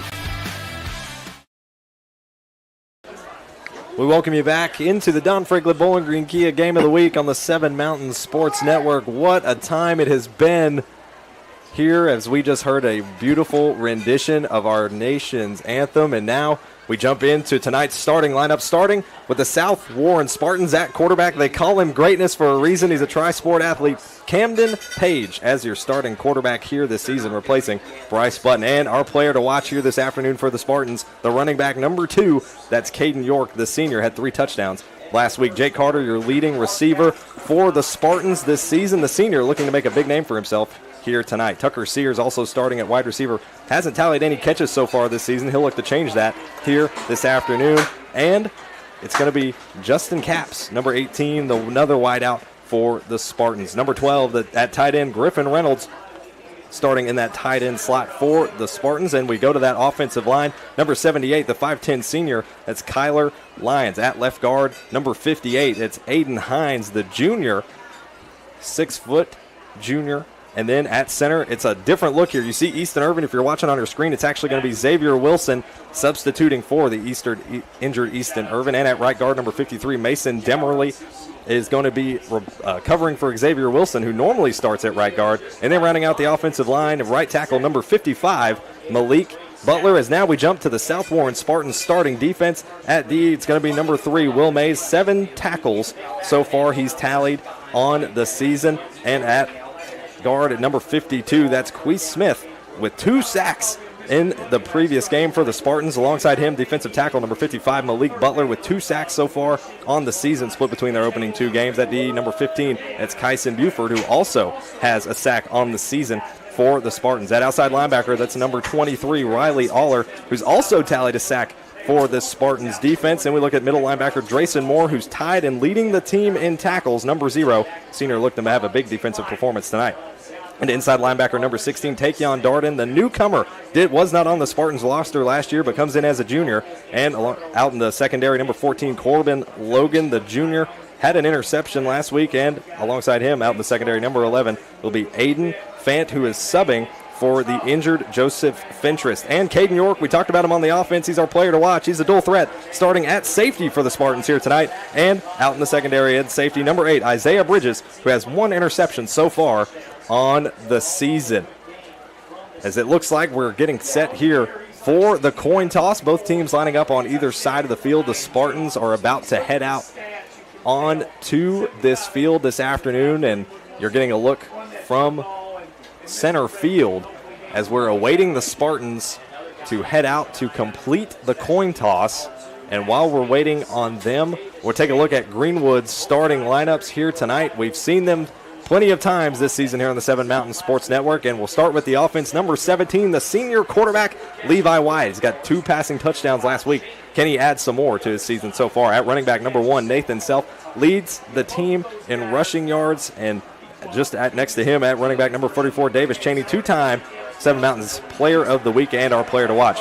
We welcome you back into the Don Franklin Bowling Green Kia Game of the Week on the 7 Mountain Sports Network. What a time it has been here as we just heard a beautiful rendition of our nation's anthem. And now we jump into tonight's starting lineup, starting with the South Warren Spartans at quarterback. They call him greatness for a reason. He's a tri-sport athlete. Camden Page as your starting quarterback here this season, replacing Bryce Button. And our player to watch here this afternoon for the Spartans, the running back number 2, that's Caden York, the senior, had 3 touchdowns last week. Jake Carter, your leading receiver for the Spartans this season, the senior looking to make a big name for himself here tonight. Tucker Sears also starting at wide receiver. Hasn't tallied any catches so far this season. He'll look to change that here this afternoon. And it's going to be Justin Capps, number 18, another wideout for the Spartans. Number 12, at tight end, Griffin Reynolds, starting in that tight end slot for the Spartans. And we go to that offensive line. Number 78, the 5'10 senior, that's Kyler Lyons. At left guard, number 58, it's Aiden Hines, the junior, 6-foot junior. And then at center, it's a different look here. You see Easton Irvin. If you're watching on your screen, it's actually going to be Xavier Wilson substituting for the injured Easton Irvin. And at right guard, number 53, Mason Demerly is going to be covering for Xavier Wilson, who normally starts at right guard. And then rounding out the offensive line, right tackle, number 55, Malik Butler. As now we jump to the South Warren Spartans starting defense. At D, it's going to be number 3, Will Mays, 7 tackles so far he's tallied on the season. And at guard at number 52, that's Quee Smith with 2 sacks in the previous game for the Spartans. Alongside him, defensive tackle number 55, Malik Butler, with 2 sacks so far on the season, split between their opening 2 games. At D, number 15, that's Kyson Buford, who also has a sack on the season for the Spartans. At outside linebacker, that's number 23, Riley Aller, who's also tallied a sack for the Spartans defense. And we look at middle linebacker Drayson Moore, who's tied and leading the team in tackles, number 0. Senior looked to have a big defensive performance tonight. And inside linebacker number 16, Takeon Darden, the newcomer, was not on the Spartans roster last year, but comes in as a junior. And out in the secondary, number 14, Corbin Logan, the junior, had an interception last week. And alongside him, out in the secondary, number 11, will be Aiden Fant, who is subbing for the injured Joseph Fentress. And Caden York, we talked about him on the offense. He's our player to watch. He's a dual threat, starting at safety for the Spartans here tonight. And out in the secondary at safety, number 8, Isaiah Bridges, who has 1 interception so far on the season. As it looks like we're getting set here for the coin toss. Both teams lining up on either side of the field. The Spartans are about to head out on to this field this afternoon, and you're getting a look from center field as we're awaiting the Spartans to head out to complete the coin toss. And while we're waiting on them, we'll take a look at Greenwood's starting lineups here tonight. We've seen them plenty of times this season here on the 7 Mountain Sports Network, and we'll start with the offense. Number 17, the senior quarterback, Levi White. He's got 2 passing touchdowns last week. Can he add some more to his season so far? At running back, number 1, Nathan Self leads the team in rushing yards, and just next to him at running back, number 44, Davis Cheney, 2-time 7 Mountains Player of the Week and our player to watch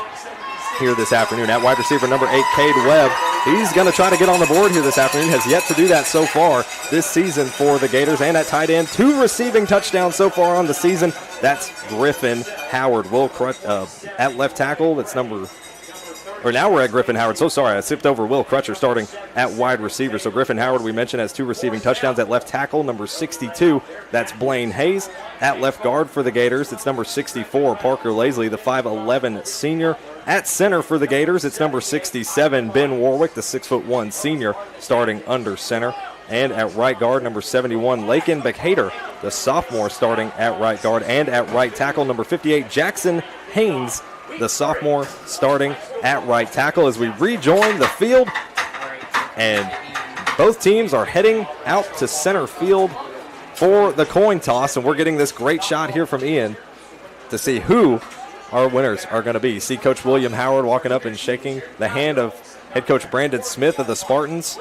here this afternoon. At wide receiver, number 8, Cade Webb. He's going to try to get on the board here this afternoon. Has yet to do that so far this season for the Gators. And at tight end, 2 receiving touchdowns so far on the season. That's Griffin Howard. At left tackle, that's now we're at Griffin Howard. So sorry, I skipped over Will Crutcher starting at wide receiver. So Griffin Howard, we mentioned, has 2 receiving touchdowns. At left tackle, number 62, that's Blaine Hayes. At left guard for the Gators, it's number 64, Parker Lasley, the 5'11 senior. At center for the Gators, it's number 67, Ben Warwick, the 6'1 senior, starting under center. And at right guard, number 71, Lakin Beckhater, the sophomore, starting at right guard. And at right tackle, number 58, Jackson Haynes, the sophomore, starting at right tackle. As we rejoin the field, and both teams are heading out to center field for the coin toss, and we're getting this great shot here from Ian to see who our winners are going to be. See Coach William Howard walking up and shaking the hand of head coach Brandon Smith of the Spartans.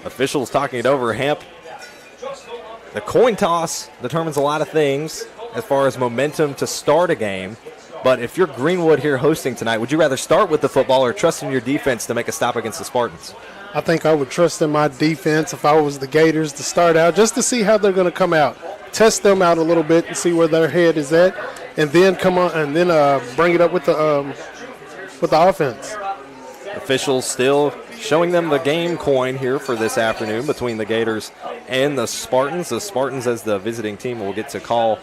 Officials talking it over. Hamp, the coin toss determines a lot of things as far as momentum to start a game. But if you're Greenwood here hosting tonight, would you rather start with the football or trust in your defense to make a stop against the Spartans? I think I would trust in my defense if I was the Gators to start out, just to see how they're going to come out. Test them out a little bit and see where their head is at, and then come on and then bring it up with the offense. Officials still showing them the game coin here for this afternoon between the Gators and the Spartans. The Spartans, as the visiting team, will get to call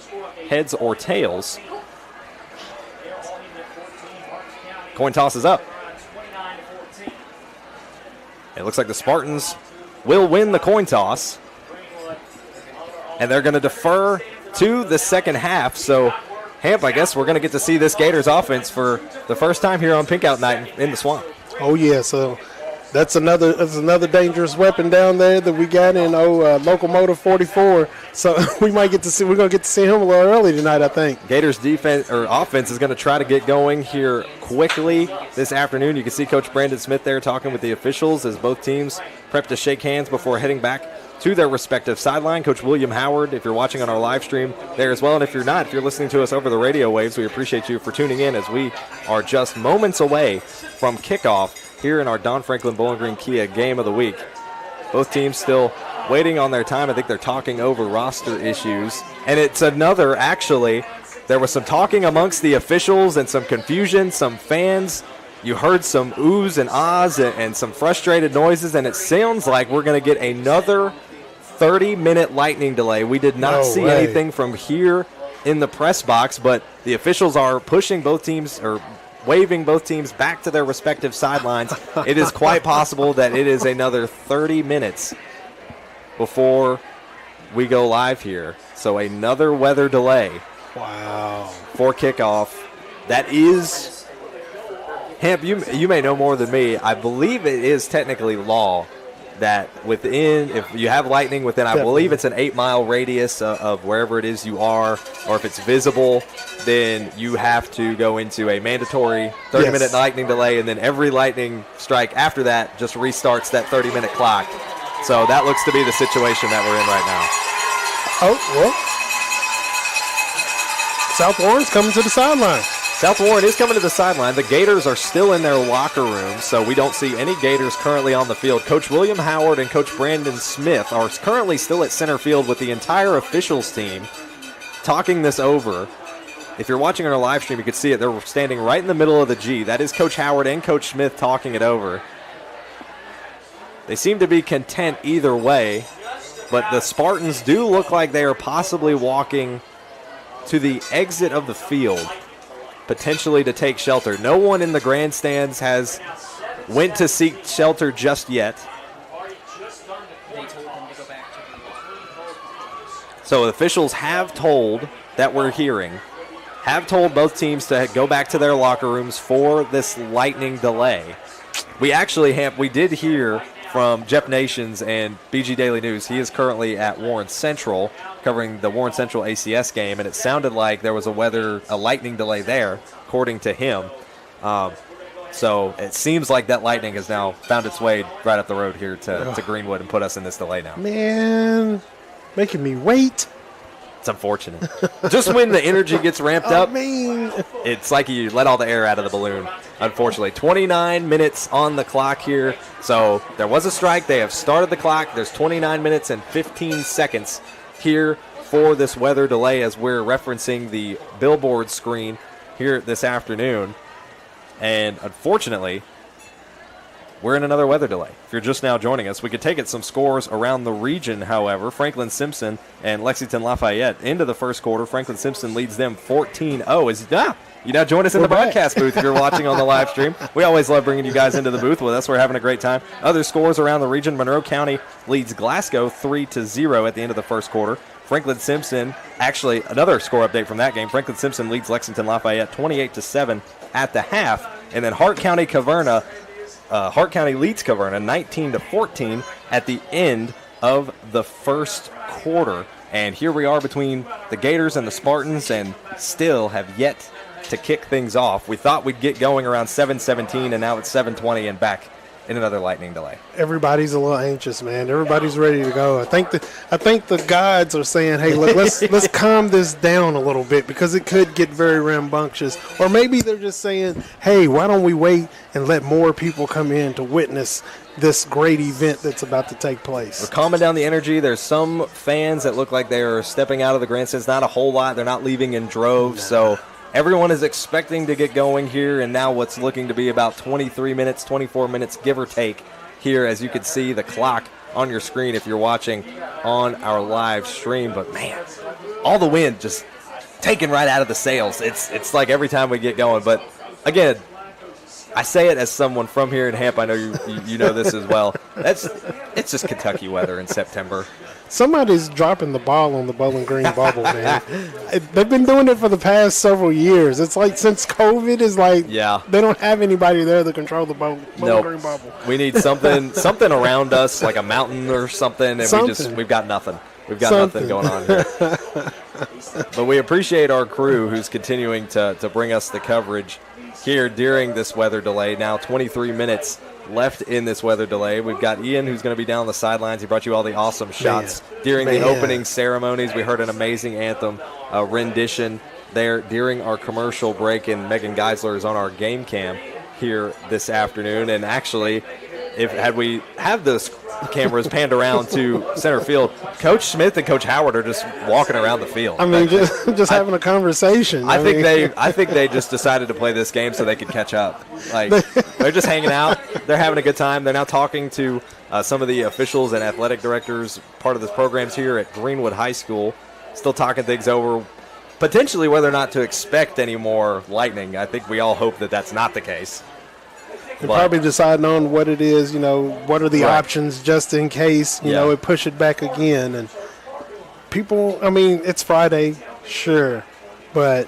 heads or tails. Coin toss is up. It looks like the Spartans will win the coin toss. And they're going to defer to the second half. So, Hamp, I guess we're going to get to see this Gators offense for the first time here on Pink Out Night in the Swamp. Oh, yeah. So that's another dangerous weapon down there that we got in Locomotive 44. So we're going to get to see him a little early tonight, I think. Gators defense or offense is going to try to get going here quickly this afternoon. You can see Coach Brandon Smith there talking with the officials as both teams prep to shake hands before heading back to their respective sideline. Coach William Howard, if you're watching on our live stream there as well, and if you're not, if you're listening to us over the radio waves, we appreciate you for tuning in as we are just moments away from kickoff here in our Don Franklin Bowling Green Kia Game of the Week. Both teams still waiting on their time. I think they're talking over roster issues. And it's another, actually, there was some talking amongst the officials and some confusion, some fans. You heard some oohs and ahs and some frustrated noises, and it sounds like we're going to get another 30-minute lightning delay. We did not see anything from here in the press box, but the officials are pushing both teams or waving both teams back to their respective sidelines. It is quite possible that it is another 30 minutes before we go live here. So another weather delay. Wow. For kickoff. That is, Hamp, you may know more than me. I believe it is technically law that within, if you have lightning within, I believe it's an 8-mile radius of wherever it is you are, or if it's visible, then you have to go into a mandatory 30-minute lightning delay, and then every lightning strike after that just restarts that 30-minute clock. So that looks to be the situation that we're in right now. Oh, well. South Warren's coming to the sideline. South Warren is coming to the sideline. The Gators are still in their locker room, so we don't see any Gators currently on the field. Coach William Howard and Coach Brandon Smith are currently still at center field with the entire officials team talking this over. If you're watching on our live stream, you can see it. They're standing right in the middle of the G. That is Coach Howard and Coach Smith talking it over. They seem to be content either way, but the Spartans do look like they are possibly walking to the exit of the field, potentially to take shelter. No one in the grandstands has went to seek shelter just yet. So officials have told, that we're hearing, have told both teams to go back to their locker rooms for this lightning delay. We actually, we did hear from Jeff Nations and BG Daily News. He is currently at Warren Central covering the Warren Central ACS game, and it sounded like there was a lightning delay there, according to him. So it seems like that lightning has now found its way right up the road here to Greenwood and put us in this delay now. Man, making me wait. It's unfortunate. Just when the energy gets ramped up, it's like you let all the air out of the balloon, unfortunately. 29 minutes on the clock here. So there was a strike. They have started the clock. There's 29 minutes and 15 seconds here for this weather delay as we're referencing the billboard screen here this afternoon. And unfortunately, we're in another weather delay. If you're just now joining us, we could take it some scores around the region, however. Franklin Simpson and Lexington Lafayette into the first quarter. Franklin Simpson leads them 14-0. You now join us in the broadcast booth if you're watching on the live stream. We always love bringing you guys into the booth with us. We're having a great time. Other scores around the region. Monroe County leads Glasgow 3-0 at the end of the first quarter. Franklin Simpson, actually another score update from that game. Franklin Simpson leads Lexington Lafayette 28-7 at the half. And then Hart County leads Caverna 19-14 at the end of the first quarter. And here we are between the Gators and the Spartans, and still have yet to kick things off. We thought we'd get going around 7:17, and now it's 7:20 and back in another lightning delay. Everybody's a little anxious, man. Everybody's ready to go. I think the gods are saying, "Hey, look, let's calm this down a little bit because it could get very rambunctious." Or maybe they're just saying, "Hey, why don't we wait and let more people come in to witness this great event that's about to take place?" We're calming down the energy. There's some fans that look like they are stepping out of the grandstands. Not a whole lot. They're not leaving in droves, so everyone is expecting to get going here, and now what's looking to be about 23 minutes, 24 minutes, give or take, here as you can see the clock on your screen if you're watching on our live stream. But, man, all the wind just taken right out of the sails. It's like every time we get going. But, again, I say it as someone from here in Hamp. I know you know this as well. It's just Kentucky weather in September. Somebody's dropping the ball on the Bowling Green bubble, man. They've been doing it for the past several years. It's like since COVID is like they don't have anybody there to control the Bowling Green bubble. We need something around us, like a mountain or something, and we've got nothing. We've got nothing going on here. But we appreciate our crew who's continuing to bring us the coverage here during this weather delay. Now 23 minutes left in this weather delay. We've got Ian, who's going to be down the sidelines. He brought you all the awesome shots during the opening ceremonies. We heard an amazing anthem rendition there during our commercial break, and Megan Geisler is on our game cam here this afternoon. And actually, had we have those cameras panned around to center field, Coach Smith and Coach Howard are just walking around the field. I mean, just having a conversation. I think they just decided to play this game so they could catch up. Like, they're just hanging out. They're having a good time. They're now talking to some of the officials and athletic directors, part of this programs here at Greenwood High School, still talking things over, potentially whether or not to expect any more lightning. I think we all hope that that's not the case. And probably deciding on what it is, what are the options just in case, it push it back again. And people, I mean, it's Friday, sure, but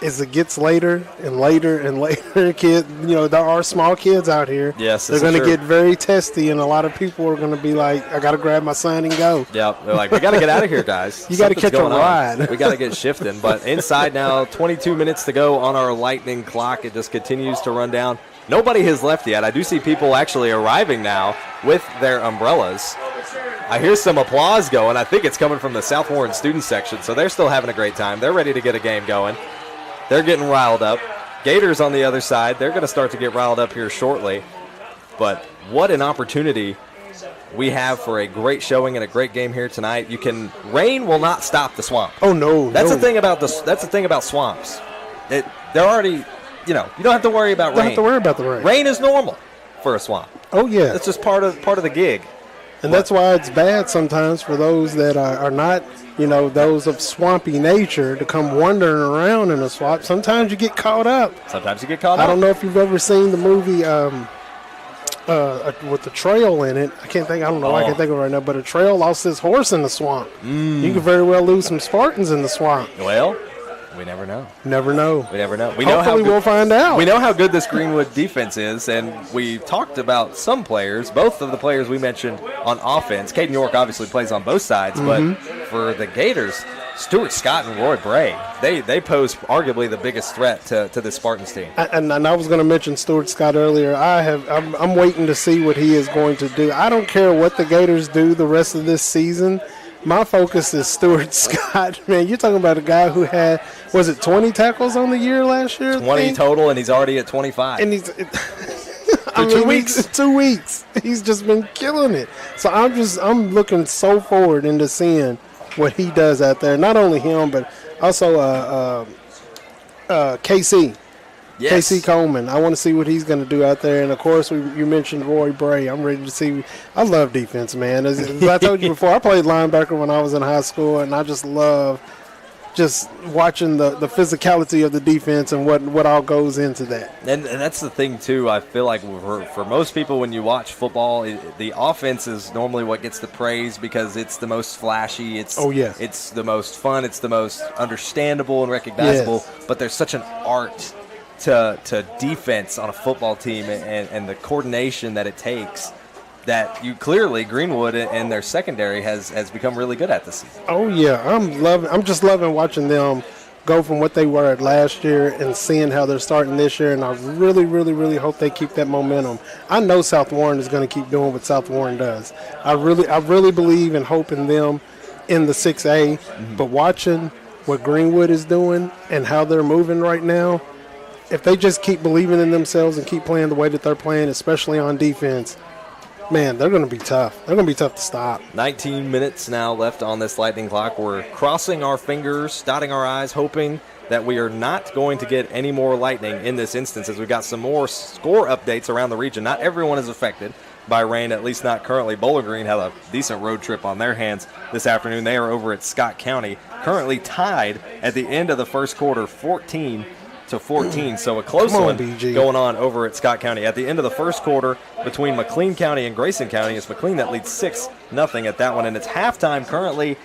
as it gets later and later and later, there are small kids out here. Yes, they're going to get very testy, and a lot of people are going to be like, I got to grab my son and go. Yeah, they're like, we got to get out of here, guys. You got to catch a ride. We got to get shifting. But inside now, 22 minutes to go on our lightning clock. It just continues to run down. Nobody has left yet. I do see people actually arriving now with their umbrellas. I hear some applause going. I think it's coming from the South Warren student section, so they're still having a great time. They're ready to get a game going. They're getting riled up. Gators on the other side, they're going to start to get riled up here shortly. But what an opportunity we have for a great showing and a great game here tonight. Rain will not stop the swamp. Oh no, that's the thing about swamps. They're already. You don't have to worry about rain. Don't have to worry about the rain. Rain is normal for a swamp. Oh, yeah. It's just part of the gig. And that's why it's bad sometimes for those that are not, those of swampy nature to come wandering around in a swamp. Sometimes you get caught up. I don't know if you've ever seen the movie with the trail in it. I can't think of it right now, but a trail lost his horse in the swamp. You could very well lose some Spartans in the swamp. Well, we never know. Never know. We never know. Hopefully we'll find out. We know how good this Greenwood defense is, and we talked about some players, both of the players we mentioned on offense. Caden York obviously plays on both sides, but for the Gators, Stuart Scott and Roy Bray, they pose arguably the biggest threat to this Spartans team. And I was going to mention Stuart Scott earlier. I'm waiting to see what he is going to do. I don't care what the Gators do the rest of this season. My focus is Stuart Scott. Man, you're talking about a guy who had, 20 tackles on the year last year? 20 total, and he's already at 25. And he's 2 weeks. 2 weeks. He's just been killing it. So I'm looking so forward into seeing what he does out there. Not only him, but also KC. Yes. KC Coleman. I want to see what he's going to do out there. And, of course, you mentioned Roy Bray. I'm ready to see. I love defense, man. As I told you before, I played linebacker when I was in high school, and I just love just watching the physicality of the defense and what all goes into that. And that's the thing, too. I feel like for most people, when you watch football, the offense is normally what gets the praise because it's the most flashy. It's the most fun. It's the most understandable and recognizable. Yes. But there's such an art to defense on a football team and the coordination that it takes that you clearly Greenwood and their secondary has become really good at this season. Oh yeah, I'm just loving watching them go from what they were last year and seeing how they're starting this year, and I really, really, really hope they keep that momentum. I know South Warren is going to keep doing what South Warren does. I really believe and hope in them in the 6A, but watching what Greenwood is doing and how they're moving right now, if they just keep believing in themselves and keep playing the way that they're playing, especially on defense, man, they're going to be tough. They're going to be tough to stop. 19 minutes now left on this lightning clock. We're crossing our fingers, dotting our I's, hoping that we are not going to get any more lightning in this instance, as we've got some more score updates around the region. Not everyone is affected by rain, at least not currently. Bowling Green had a decent road trip on their hands this afternoon. They are over at Scott County, currently tied at the end of the first quarter, 14-14. So a close one going on over at Scott County. At the end of the first quarter between McLean County and Grayson County, it's McLean that leads 6-0 at that one. And it's halftime currently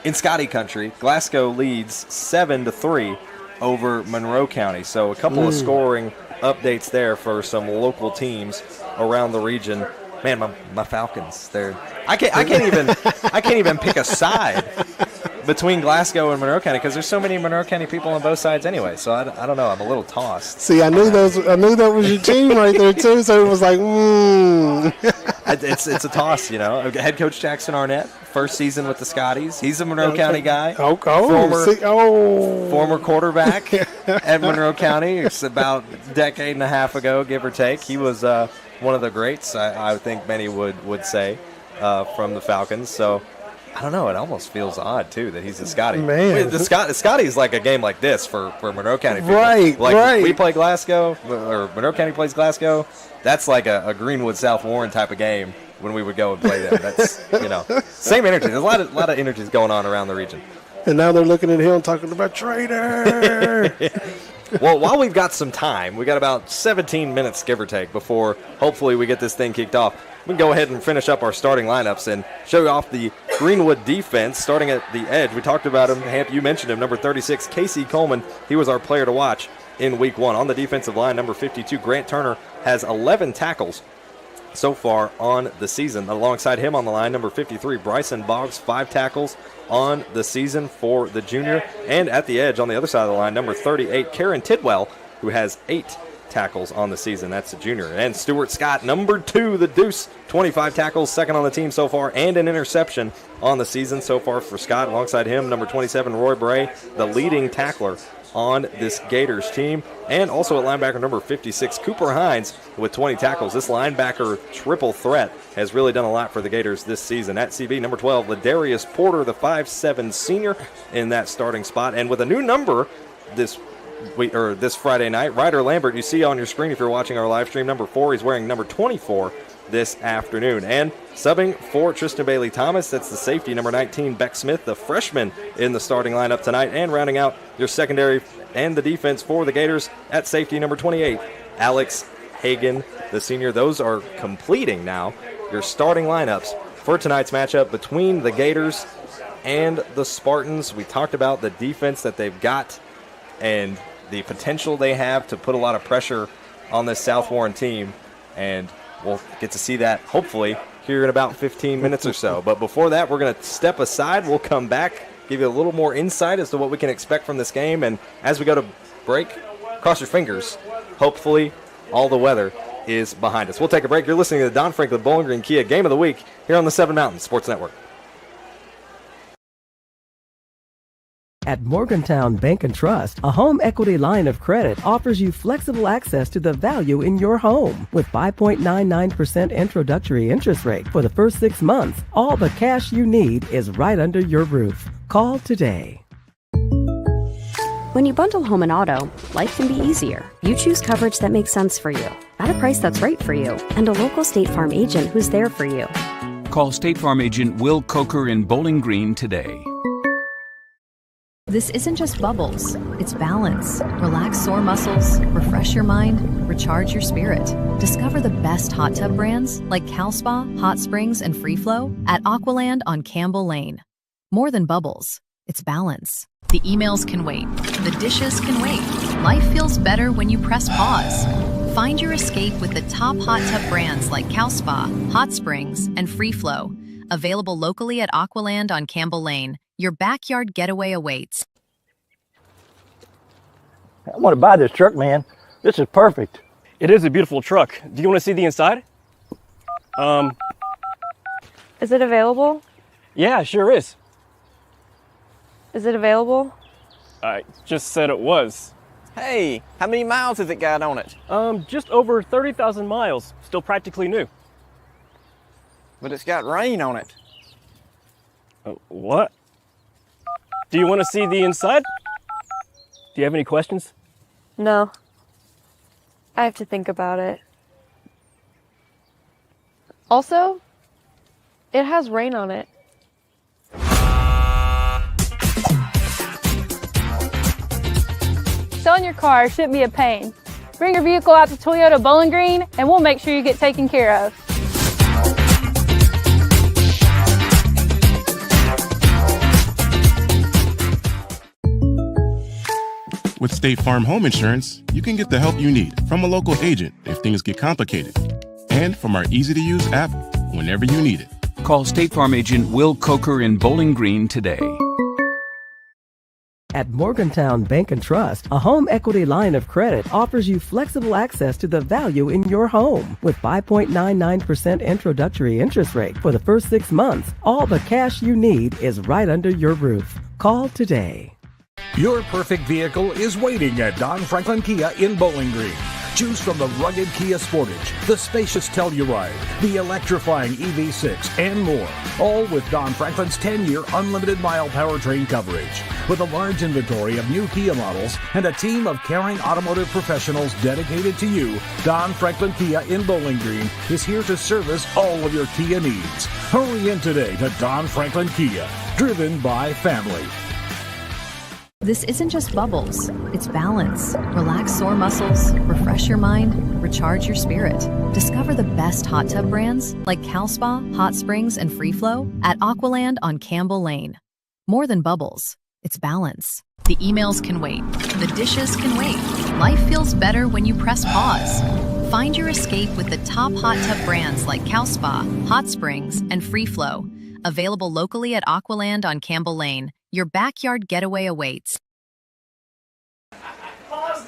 in Scotty Country. Glasgow leads 7-3 over Monroe County. So a couple of scoring updates there for some local teams around the region. Man, my Falcons, I can't even pick a side between Glasgow and Monroe County, because there's so many Monroe County people on both sides anyway. So I don't know. I'm a little tossed. See, I knew that was your team right there too. So it was like, It's a toss, you know. Head coach Jackson Arnett, first season with the Scotties. He's a Monroe County guy. Former quarterback at Monroe County. It's about a decade and a half ago, give or take. He was one of the greats, I think many would say, from the Falcons. So I don't know. It almost feels odd, too, that he's a Scotty. Man. Scotty's like a game like this for Monroe County people. Right. We play Glasgow, or Monroe County plays Glasgow. That's like a Greenwood South Warren type of game when we would go and play them. That's, same energy. There's a lot of energies going on around the region. And now they're looking at him talking about traitor. Well, while we've got some time, we got about 17 minutes, give or take, before hopefully we get this thing kicked off. We can go ahead and finish up our starting lineups and show you off the Greenwood defense, starting at the edge. We talked about him. Hamp, you mentioned him, number 36, Casey Coleman. He was our player to watch in week one. On the defensive line, number 52, Grant Turner, has 11 tackles so far on the season. Alongside him on the line, number 53, Bryson Boggs, 5 tackles on the season for the junior. And at the edge on the other side of the line, number 38, Karen Tidwell, who has 8 tackles on the season. That's the junior. And Stuart Scott, number 2, the Deuce, 25 tackles, second on the team so far, and an interception on the season so far for Scott. Alongside him, number 27, Roy Bray, the leading tackler on this Gators team. And also at linebacker number 56, Cooper Hines with 20 tackles. This linebacker triple threat has really done a lot for the Gators this season. At CB, number 12, Ladarius Porter, the 5'7 senior in that starting spot. And with a new number this Friday night, Ryder Lambert, you see on your screen if you're watching our live stream, number 4, he's wearing number 24 this afternoon. And subbing for Tristan Bailey Thomas, that's the safety, number 19, Beck Smith, the freshman in the starting lineup tonight. And rounding out your secondary and the defense for the Gators at safety, number 28, Alex Hagan, the senior. Those are completing now your starting lineups for tonight's matchup between the Gators and the Spartans. We talked about the defense that they've got and the potential they have to put a lot of pressure on this South Warren team, and we'll get to see that hopefully here in about 15 minutes or so. But before that, we're going to step aside. We'll come back, give you a little more insight as to what we can expect from this game, and as we go to break, cross your fingers, hopefully all the weather is behind us. We'll take a break. You're listening to the Don Franklin Bowling Green Kia Game of the Week here on the Seven Mountains Sports Network. At Morgantown Bank and Trust, a home equity line of credit offers you flexible access to the value in your home. With 5.99% introductory interest rate for the first 6 months, all the cash you need is right under your roof. Call today. When you bundle home and auto, life can be easier. You choose coverage that makes sense for you, at a price that's right for you, and a local State Farm agent who's there for you. Call State Farm agent Will Coker in Bowling Green today. This isn't just bubbles, it's balance. Relax sore muscles, refresh your mind, recharge your spirit. Discover the best hot tub brands like CalSpa, Hot Springs, and Free Flow at Aqualand on Campbell Lane. More than bubbles, it's balance. The emails can wait, the dishes can wait. Life feels better when you press pause. Find your escape with the top hot tub brands like CalSpa, Hot Springs, and Free Flow. Available locally at Aqualand on Campbell Lane. Your backyard getaway awaits. I want to buy this truck, man. This is perfect. It is a beautiful truck. Do you want to see the inside? Is it available? Yeah, sure is. Is it available? I just said it was. Hey, how many miles has it got on it? Just over 30,000 miles. Still practically new. But it's got rain on it. What? Do you want to see the inside? Do you have any questions? No. I have to think about it. Also, it has rain on it. Selling your car shouldn't be a pain. Bring your vehicle out to Toyota Bowling Green and we'll make sure you get taken care of. With State Farm Home Insurance, you can get the help you need from a local agent if things get complicated, and from our easy-to-use app whenever you need it. Call State Farm agent Will Coker in Bowling Green today. At Morgantown Bank and Trust, a home equity line of credit offers you flexible access to the value in your home. With 5.99% introductory interest rate for the first 6 months, all the cash you need is right under your roof. Call today. Your perfect vehicle is waiting at Don Franklin Kia in Bowling Green. Choose from the rugged Kia Sportage, the spacious Telluride, the electrifying EV6, and more. All with Don Franklin's 10-year unlimited mile powertrain coverage. With a large inventory of new Kia models and a team of caring automotive professionals dedicated to you, Don Franklin Kia in Bowling Green is here to service all of your Kia needs. Hurry in today to Don Franklin Kia, driven by family. This isn't just bubbles, it's balance. Relax sore muscles, refresh your mind, recharge your spirit. Discover the best hot tub brands like Cal Spa, Hot Springs, and Free Flow at Aqualand on Campbell Lane. More than bubbles, it's balance. The emails can wait, the dishes can wait. Life feels better when you press pause. Find your escape with the top hot tub brands like Cal Spa, Hot Springs, and Free Flow. Available locally at Aqualand on Campbell Lane. Your backyard getaway awaits.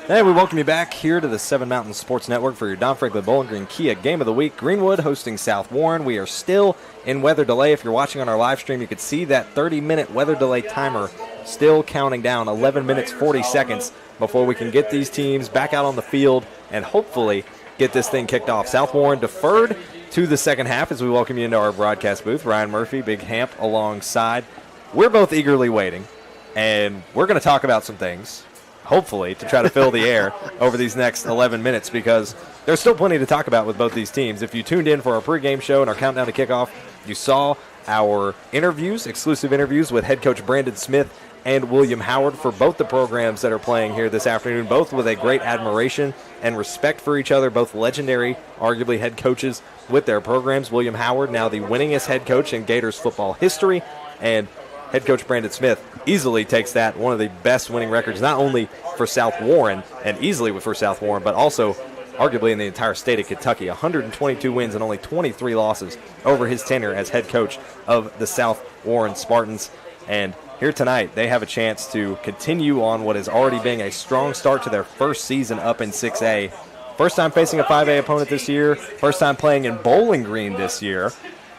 Hey, we welcome you back here to the Seven Mountains Sports Network for your Don Franklin Bowling Green Kia Game of the Week. Greenwood hosting South Warren. We are still in weather delay. If you're watching on our live stream, you can see that 30-minute weather delay timer still counting down 11 minutes, 40 seconds before we can get these teams back out on the field and hopefully get this thing kicked off. South Warren deferred to the second half as we welcome you into our broadcast booth. Ryan Murphy, Big Hamp alongside. We're both eagerly waiting, and we're going to talk about some things, hopefully, to try to fill the air over these next 11 minutes because there's still plenty to talk about with both these teams. If you tuned in for our pregame show and our countdown to kickoff, you saw our interviews, exclusive interviews with head coach Brandon Smith and William Howard for both the programs that are playing here this afternoon, both with a great admiration and respect for each other, both legendary, arguably, head coaches with their programs. William Howard, now the winningest head coach in Gators football history, and head coach Brandon Smith easily takes that, one of the best winning records, not only for South Warren and easily for South Warren, but also arguably in the entire state of Kentucky. 122 wins and only 23 losses over his tenure as head coach of the South Warren Spartans. And here tonight, they have a chance to continue on what is already being a strong start to their first season up in 6A. First time facing a 5A opponent this year, first time playing in Bowling Green this year,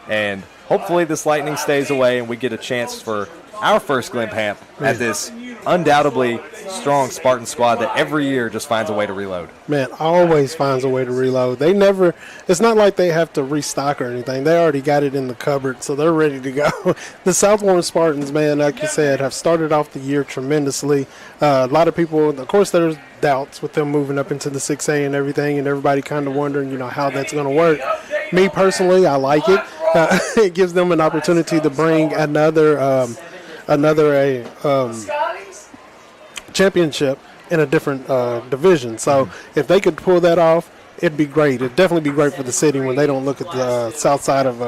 and hopefully this lightning stays away and we get a chance for our first glimpse at this undoubtedly strong Spartan squad that every year just finds a way to reload. Man, always finds a way to reload. They never, it's not like they have to restock or anything. They already got it in the cupboard, so they're ready to go. The South Warren Spartans, man, like you said, have started off the year tremendously. A lot of people, of course, there's doubts with them moving up into the 6A and everything, and everybody kind of wondering, how that's going to work. Me personally, I like it. It gives them an opportunity to bring another championship in a different division. So if they could pull that off, it'd be great. It'd definitely be great for the city when they don't look at the south side of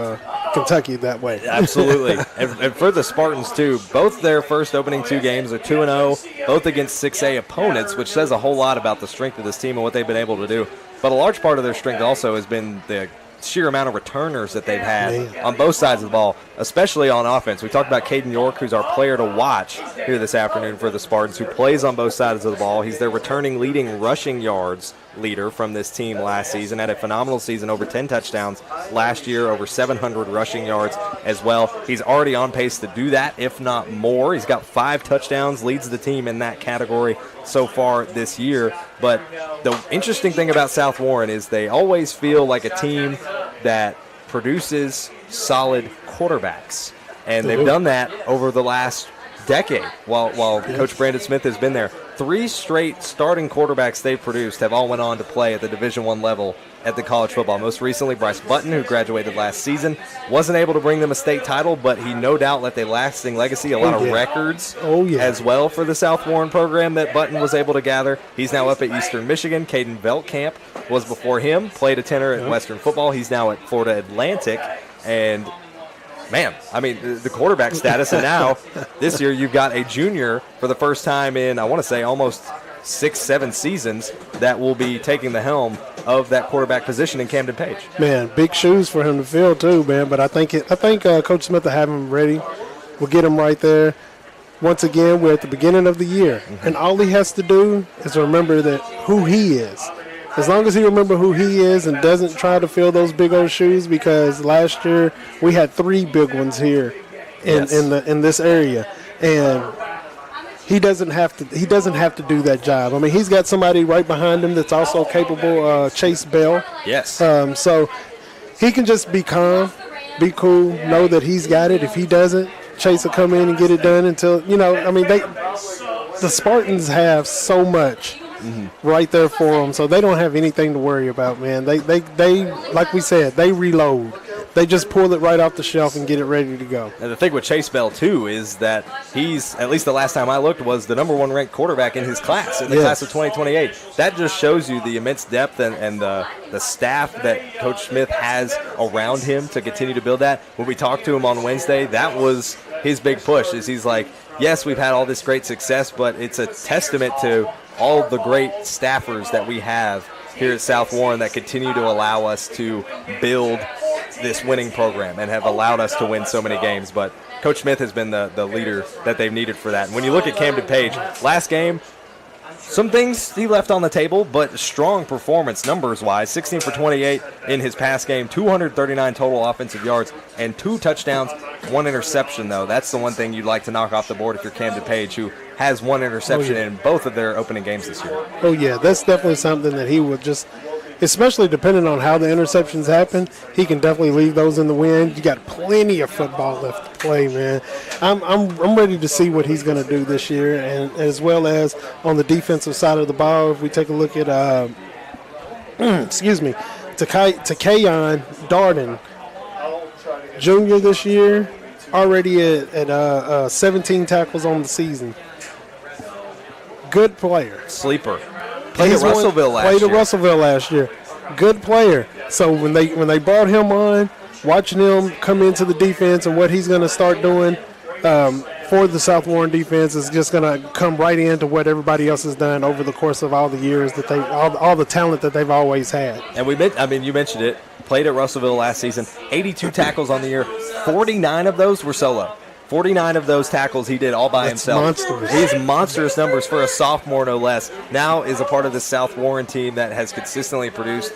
Kentucky that way. Absolutely. and for the Spartans, too, both their first opening 2 games are 2-0, both against 6A opponents, which says a whole lot about the strength of this team and what they've been able to do. But a large part of their strength also has been the sheer amount of returners that they've had on both sides of the ball, especially on offense. We talked about Caden York, who's our player to watch here this afternoon for the Spartans, who plays on both sides of the ball. He's their returning leading rushing yards leader from this team last season. Had a phenomenal season, over 10 touchdowns last year, over 700 rushing yards as well. He's already on pace to do that, if not more. He's got 5 touchdowns, leads the team in that category so far this year. But the interesting thing about South Warren is they always feel like a team that produces solid quarterbacks. And they've done that over the last decade while Coach Brandon Smith has been there. 3 straight starting quarterbacks they've produced have all went on to play at the Division I level at the college football. Most recently, Bryce Button, who graduated last season, wasn't able to bring them a state title, but he no doubt left a lasting legacy, a lot of records as well for the South Warren program that Button was able to gather. He's now up at Eastern Michigan. Caden Veltkamp was before him, played a tenor at Western football. He's now at Florida Atlantic, and man, I mean, the quarterback status, and now this year you've got a junior for the first time in, I want to say, almost 6-7 seasons that will be taking the helm of that quarterback position in Camden Page. Man, big shoes for him to fill too, man. But I think Coach Smith will have him ready. We'll get him right there. Once again, we're at the beginning of the year, and all he has to do is remember that who he is. As long as he remember who he is and doesn't try to fill those big old shoes, because last year we had 3 big ones here in this area, and he doesn't have to do that job. I mean, he's got somebody right behind him that's also capable, Chase Bell. Yes. So he can just be calm, be cool, know that he's got it. If he doesn't, Chase will come in and get it done until, I mean, the Spartans have so much right there for them, so they don't have anything to worry about, man. They like we said, they reload. They just pull it right off the shelf and get it ready to go. And the thing with Chase Bell, too, is that he's, at least the last time I looked, was the number 1 ranked quarterback in his class, in the class of 2028. That just shows you the immense depth and the staff that Coach Smith has around him to continue to build that. When we talked to him on Wednesday, that was his big push, is he's like, yes, we've had all this great success, but it's a testament to all the great staffers that we have here at South Warren that continue to allow us to build this winning program and have allowed us to win so many games. But Coach Smith has been the leader that they've needed for that. And when you look at Camden Page, last game, some things he left on the table, but strong performance numbers-wise. 16 for 28 in his pass game, 239 total offensive yards, and 2 touchdowns, 1 interception, though. That's the one thing you'd like to knock off the board if you're Camden Page, who has 1 interception in both of their opening games this year. Oh, yeah, that's definitely something that he would just, especially depending on how the interceptions happen, he can definitely leave those in the wind. You got plenty of football left to play, man. I'm ready to see what he's going to do this year, and as well as on the defensive side of the ball. If we take a look at, Takayon Darden, junior this year, already at 17 tackles on the season. Good player. Sleeper. Played at Russellville last year. Good player. So when they brought him on, watching him come into the defense and what he's going to start doing for the South Warren defense is just going to come right into what everybody else has done over the course of all the years that all the talent that they've always had. And you mentioned it. Played at Russellville last season. 82 tackles on the year. 49 of those were solo. 49 of those tackles he did all by himself. Monstrous. These monstrous numbers for a sophomore, no less. Now is a part of the South Warren team that has consistently produced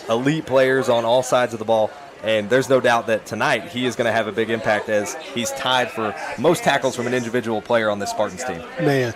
elite players on all sides of the ball. And there's no doubt that tonight he is going to have a big impact, as he's tied for most tackles from an individual player on this Spartans team. Man,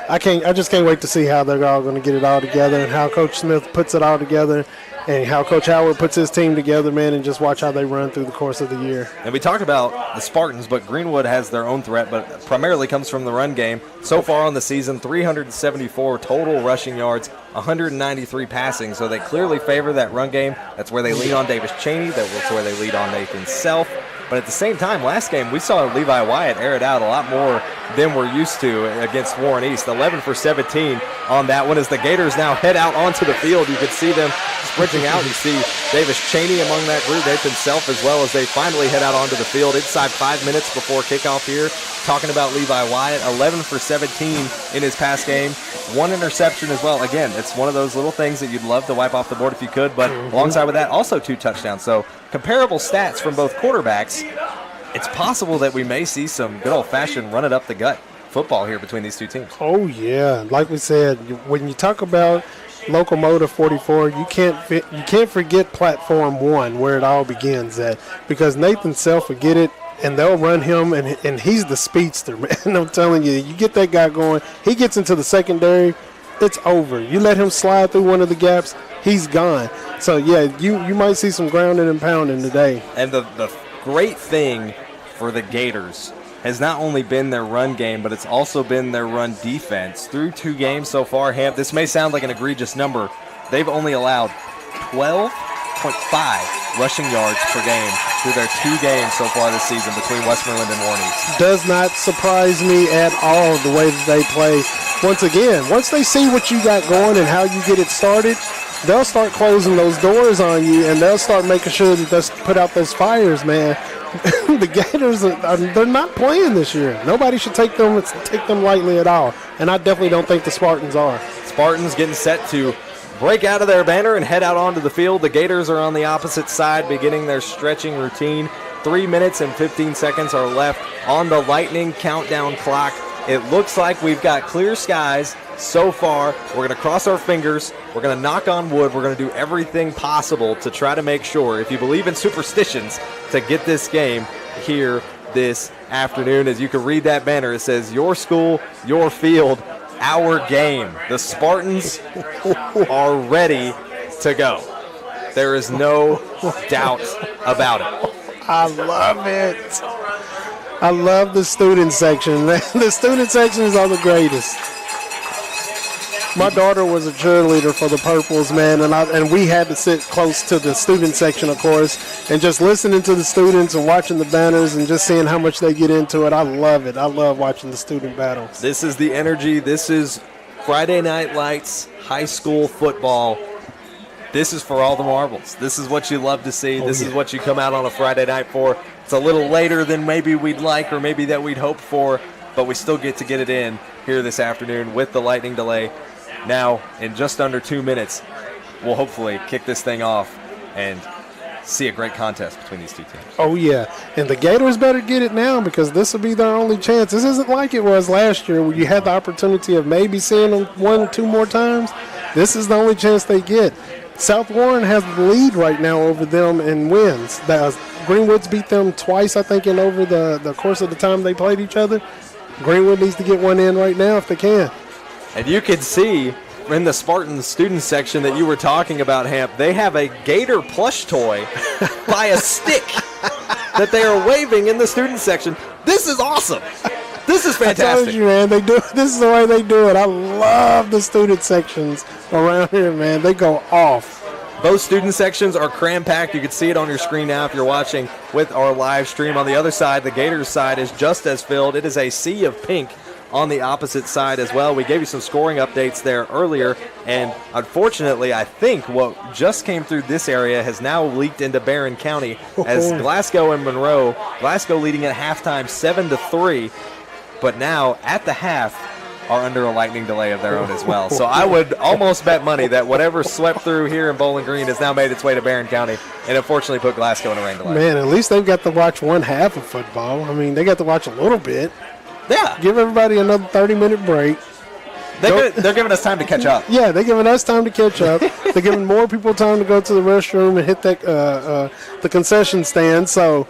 I just can't wait to see how they're all going to get it all together and how Coach Smith puts it all together and how Coach Howard puts his team together, man, and just watch how they run through the course of the year. And we talked about the Spartans, but Greenwood has their own threat, but primarily comes from the run game. So far on the season, 374 total rushing yards, 193 passing, so they clearly favor that run game. That's where they lean on Davis Cheney. That's where they lead on Nathan Self. But at the same time, last game, we saw Levi Wyatt air it out a lot more than we're used to against Warren East. 11 for 17 on that one as the Gators now head out onto the field. You could see them sprinting out. You see Davis Cheney among that group, Nathan Self as well, as they finally head out onto the field inside 5 minutes before kickoff here. Talking about Levi Wyatt, 11 for 17 in his past game. 1 interception as well. Again, it's one of those little things that you'd love to wipe off the board if you could, but alongside with that, also 2 touchdowns. So comparable stats from both quarterbacks. It's possible that we may see some good old-fashioned run-it-up-the-gut football here between these two teams. Oh, yeah. Like we said, when you talk about Locomotive 44, you can't forget Platform 1, where it all begins at, because Nathan Self will get it, and they'll run him, and he's the speedster, man. I'm telling you, you get that guy going, he gets into the secondary, it's over. You let him slide through one of the gaps, he's gone. So, yeah, you might see some grounding and pounding today. And the great thing for the Gators has not only been their run game, but it's also been their run defense. Through 2 games so far, Hamp, this may sound like an egregious number. They've only allowed 12.5 rushing yards per game through their 2 games so far this season between Westmoreland and Warren East. Does not surprise me at all the way that they play. Once again, once they see what you got going and how you get it started, they'll start closing those doors on you, and they'll start making sure that they put out those fires, man. The Gators, they're not playing this year. Nobody should take them lightly at all, and I definitely don't think the Spartans are. Spartans getting set to break out of their banner and head out onto the field. The Gators are on the opposite side beginning their stretching routine. 3 minutes and 15 seconds are left on the Lightning countdown clock. It looks like we've got clear skies so far. We're going to cross our fingers. We're going to knock on wood. We're going to do everything possible to try to make sure, if you believe in superstitions, to get this game here this afternoon. As you can read that banner, it says, "Your school, your field, our game." The Spartans are ready to go. There is no doubt about it. I love it. I love the student section. The student sections are the greatest. My daughter was a cheerleader for the Purples, man, and we had to sit close to the student section, of course, and just listening to the students and watching the banners and just seeing how much they get into it. I love it. I love watching the student battles. This is the energy. This is Friday Night Lights, high school football. This is for all the marbles. This is what you love to see. This is what you come out on a Friday night for. It's a little later than maybe we'd like or maybe that we'd hope for, but we still get to get it in here this afternoon with the lightning delay. Now, in just under 2 minutes, we'll hopefully kick this thing off and see a great contest between these two teams. Oh, yeah. And the Gators better get it now because this will be their only chance. This isn't like it was last year where you had the opportunity of maybe seeing them 1 or 2 more times. This is the only chance they get. South Warren has the lead right now over them in wins. Greenwood's beat them twice, I think, in over the course of the time they played each other. Greenwood needs to get one in right now if they can. And you can see in the Spartans student section that you were talking about, Hamp, they have a Gator plush toy by a stick that they are waving in the student section. This is awesome. This is fantastic. I told you, man, this is the way they do it. I love the student sections around here, man. They go off. Both student sections are cram-packed. You can see it on your screen now if you're watching with our live stream. On the other side, the Gators side is just as filled. It is a sea of pink on the opposite side as well. We gave you some scoring updates there earlier, and unfortunately, I think what just came through this area has now leaked into Barron County as Glasgow and Monroe. Glasgow leading at halftime 7-3, but now at the half are under a lightning delay of their own as well. So I would almost bet money that whatever swept through here in Bowling Green has now made its way to Barron County and unfortunately put Glasgow in a rain delay. Man, at least they've got to watch one half of football. I mean, they got to watch a little bit. Yeah. Give everybody another 30-minute break. They're giving us time to catch up. Yeah, they're giving us time to catch up. They're giving more people time to go to the restroom and hit that the concession stand. So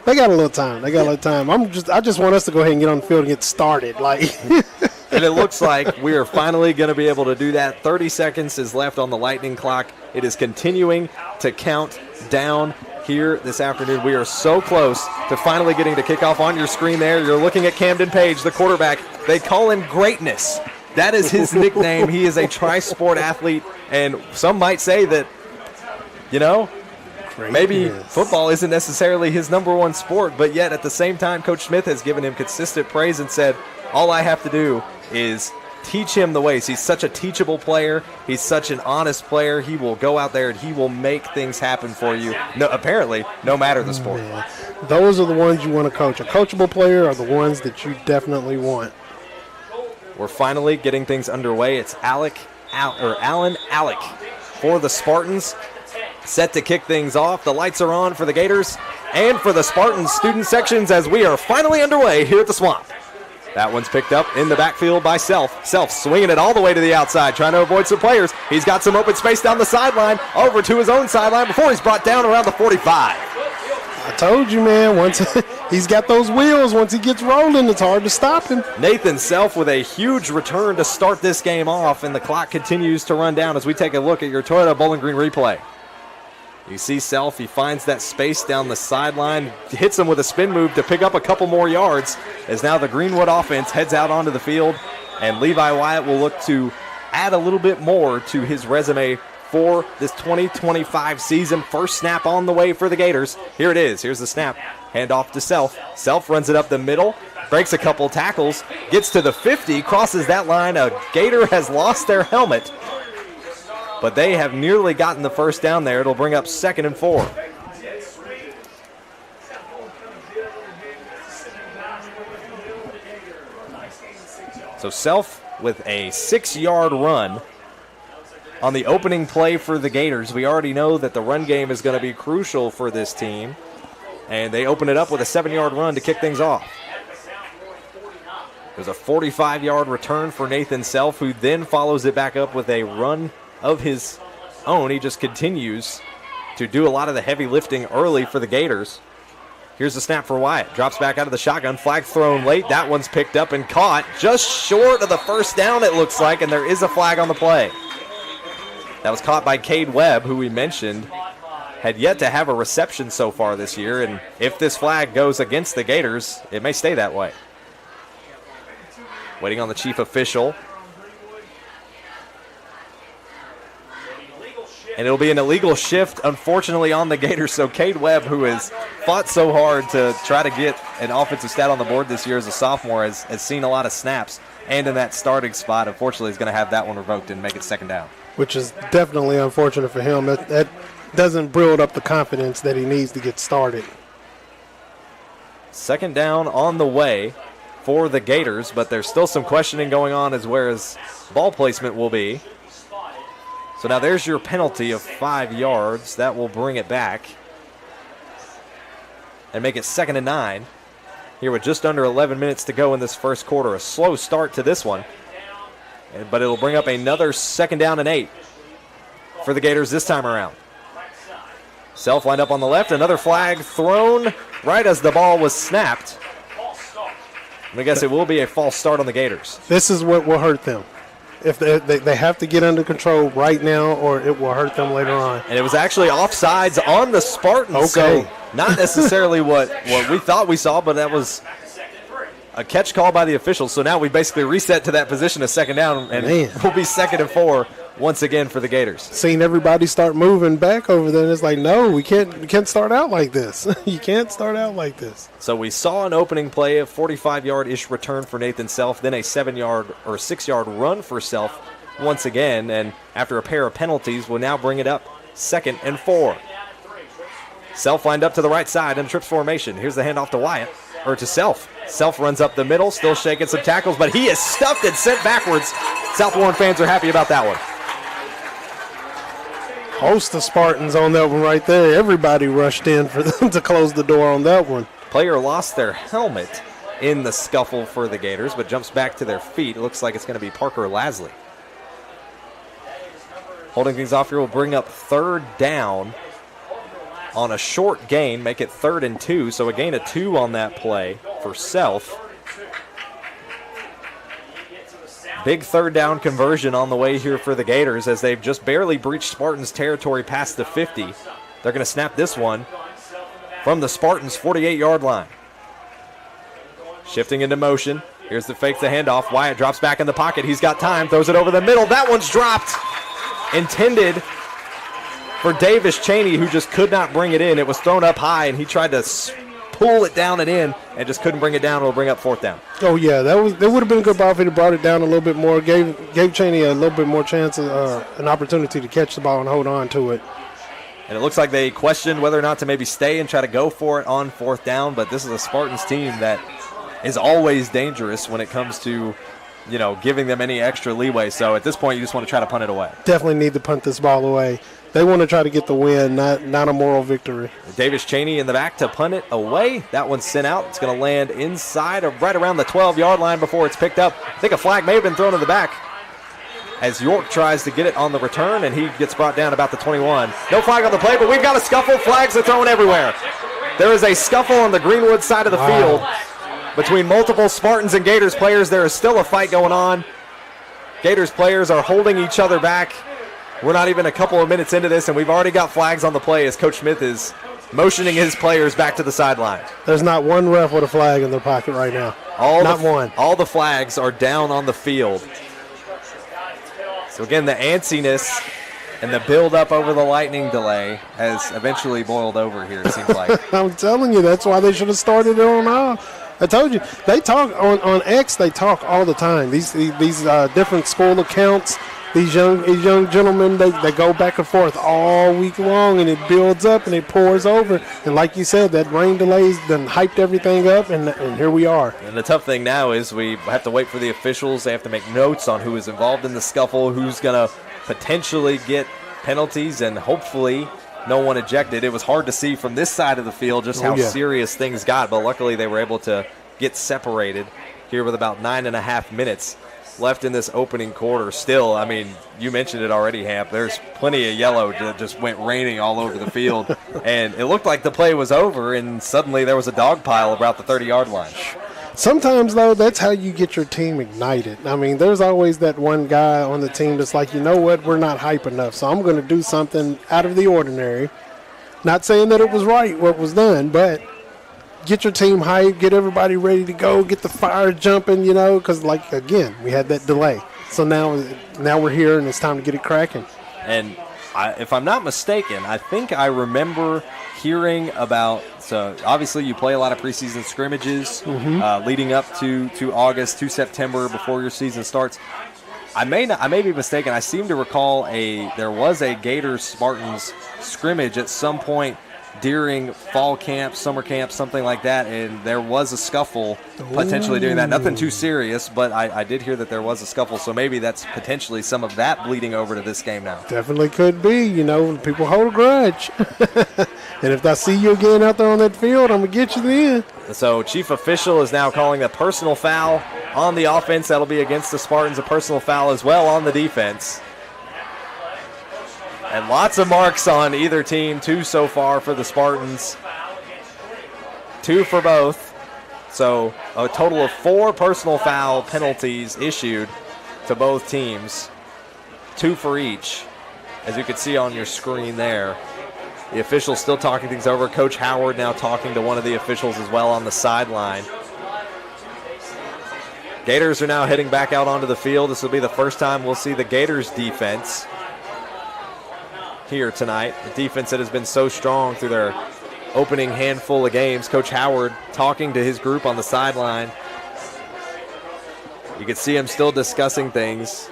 they got a little time. I just want us to go ahead and get on the field and get started. And it looks like we are finally going to be able to do that. 30 seconds is left on the lightning clock. It is continuing to count down here this afternoon. We are so close to finally getting to kick off. On your screen there, you're looking at Camden Page, the quarterback. They call him Greatness. That is his nickname. He is a tri-sport athlete, and some might say that, maybe football isn't necessarily his number one sport, but yet at the same time, Coach Smith has given him consistent praise and said, all I have to do is teach him the ways. He's such a teachable player. He's such an honest player. He will go out there and he will make things happen for you, apparently, no matter the sport. Yeah. Those are the ones you want to coach. A coachable player are the ones that you definitely want. We're finally getting things underway. It's Alan Alec for the Spartans, set to kick things off. The lights are on for the Gators and for the Spartans student sections as we are finally underway here at the Swamp. That one's picked up in the backfield by Self. Self swinging it all the way to the outside, trying to avoid some players. He's got some open space down the sideline, over to his own sideline before he's brought down around the 45. I told you, man, once he's got those wheels, once he gets rolling, it's hard to stop him. Nathan Self with a huge return to start this game off, and the clock continues to run down as we take a look at your Toyota Bowling Green replay. You see Self, he finds that space down the sideline, hits him with a spin move to pick up a couple more yards as now the Greenwood offense heads out onto the field, and Levi Wyatt will look to add a little bit more to his resume for this 2025 season. First snap on the way for the Gators. Here it is. Here's the snap. Hand off to Self. Self runs it up the middle, breaks a couple tackles, gets to the 50, crosses that line. A Gator has lost their helmet, but they have nearly gotten the first down there. It'll bring up 2nd and 4. So Self with a 6-yard run on the opening play for the Gators. We already know that the run game is going to be crucial for this team, and they open it up with a 7-yard run to kick things off. There's a 45-yard return for Nathan Self, who then follows it back up with a run of his own. He just continues to do a lot of the heavy lifting early for the Gators. Here's the snap for Wyatt. Drops back out of the shotgun. Flag thrown late. That one's picked up and caught just short of the first down, it looks like, and there is a flag on the play. That was caught by Cade Webb, who we mentioned had yet to have a reception so far this year, and if this flag goes against the Gators, it may stay that way. Waiting on the chief official. And it'll be an illegal shift, unfortunately, on the Gators. So Cade Webb, who has fought so hard to try to get an offensive stat on the board this year as a sophomore, has seen a lot of snaps. And in that starting spot, unfortunately, is going to have that one revoked and make it 2nd down. Which is definitely unfortunate for him. That doesn't build up the confidence that he needs to get started. 2nd down on the way for the Gators, but there's still some questioning going on as where his ball placement will be. So now there's your penalty of 5 yards. That will bring it back and make it 2nd and 9. Here with just under 11 minutes to go in this first quarter. A slow start to this one, but it'll bring up another 2nd down and 8 for the Gators this time around. Self lined up on the left. Another flag thrown right as the ball was snapped. I guess it will be a false start on the Gators. This is what will hurt them. If they have to get under control right now, or it will hurt them later on. And it was actually offsides on the Spartans. Okay. So not necessarily what we thought we saw, but that was a catch call by the officials. So now we basically reset to that position of 2nd down, and we'll be 2nd and 4 once again for the Gators. Seeing everybody start moving back over there, and it's like, no, we can't start out like this. You can't start out like this. So we saw an opening play, a 45-yard-ish return for Nathan Self, then a 7-yard or 6-yard run for Self once again, and after a pair of penalties, we'll now bring it up 2nd and 4. Self lined up to the right side in trips formation. Here's the handoff to Wyatt, or to Self. Self runs up the middle, still shaking some tackles, but he is stuffed and sent backwards. South Warren fans are happy about that one. Host of Spartans on that one right there. Everybody rushed in for them to close the door on that one. Player lost their helmet in the scuffle for the Gators, but jumps back to their feet. It looks like it's going to be Parker Lasley. Holding things off here will bring up 3rd down on a short gain, make it 3rd and 2. So a gain of 2 on that play for Self. Big 3rd down conversion on the way here for the Gators as they've just barely breached Spartans territory past the 50. They're going to snap this one from the Spartans' 48-yard line. Shifting into motion. Here's the fake, the handoff. Wyatt drops back in the pocket. He's got time, throws it over the middle. That one's dropped. Intended for Davis Cheney, who just could not bring it in. It was thrown up high, and he tried to pull it down and in and just couldn't bring it down. It'll bring up 4th down. Oh, yeah, that would have been a good ball if he had brought it down a little bit more, gave Cheney a little bit more chance, an opportunity to catch the ball and hold on to it. And it looks like they questioned whether or not to maybe stay and try to go for it on 4th down, but this is a Spartans team that is always dangerous when it comes to, giving them any extra leeway. So at this point, you just want to try to punt it away. Definitely need to punt this ball away. They want to try to get the win, not a moral victory. Davis Cheney in the back to punt it away. That one's sent out. It's going to land inside of right around the 12-yard line before it's picked up. I think a flag may have been thrown in the back as York tries to get it on the return, and he gets brought down about the 21. No flag on the play, but we've got a scuffle. Flags are thrown everywhere. There is a scuffle on the Greenwood side of the field between multiple Spartans and Gators players. There is still a fight going on. Gators players are holding each other back. We're not even a couple of minutes into this, and we've already got flags on the play as Coach Smith is motioning his players back to the sideline. There's not one ref with a flag in their pocket right now. Not one. All the flags are down on the field. So, again, the antsiness and the build-up over the lightning delay has eventually boiled over here, it seems like. I'm telling you, that's why they should have started it on off. I told you, they talk on X, they talk all the time. These different school accounts, these young gentlemen, they go back and forth all week long, and it builds up and it pours over. And like you said, that rain delays done hyped everything up, and here we are. And the tough thing now is we have to wait for the officials. They have to make notes on who is involved in the scuffle, who's going to potentially get penalties, and hopefully no one ejected. It was hard to see from this side of the field just how serious things got, but luckily they were able to get separated here with about 9.5 minutes left in this opening quarter. Still, I mean, you mentioned it already, Hamp. There's plenty of yellow that just went raining all over the field, and it looked like the play was over, and suddenly there was a dog pile about the 30-yard line. Sometimes, though, that's how you get your team ignited. I mean, there's always that one guy on the team that's like, you know what, we're not hype enough, so I'm going to do something out of the ordinary. Not saying that it was right what was done, but get your team hyped, get everybody ready to go, get the fire jumping, because, like, again, we had that delay. So now we're here, and it's time to get it cracking. And if I'm not mistaken, I think I remember hearing about, so obviously you play a lot of preseason scrimmages leading up to August, to September before your season starts. I may be mistaken. I seem to recall there was a Gators Spartans scrimmage at some point during fall camp, summer camp, something like that, and there was a scuffle potentially during that. Nothing too serious, but I did hear that there was a scuffle, so maybe that's potentially some of that bleeding over to this game now. Definitely could be. People hold a grudge. And if I see you again out there on that field, I'm going to get you then. So chief official is now calling a personal foul on the offense. That'll be against the Spartans, a personal foul as well on the defense. And lots of marks on either team, 2 so far for the Spartans, 2 for both. So a total of 4 personal foul penalties issued to both teams, 2 for each, as you can see on your screen there. The officials still talking things over. Coach Howard now talking to one of the officials as well on the sideline. Gators are now heading back out onto the field. This will be the first time we'll see the Gators defense here tonight. The defense that has been so strong through their opening handful of games. Coach Howard talking to his group on the sideline. You can see him still discussing things.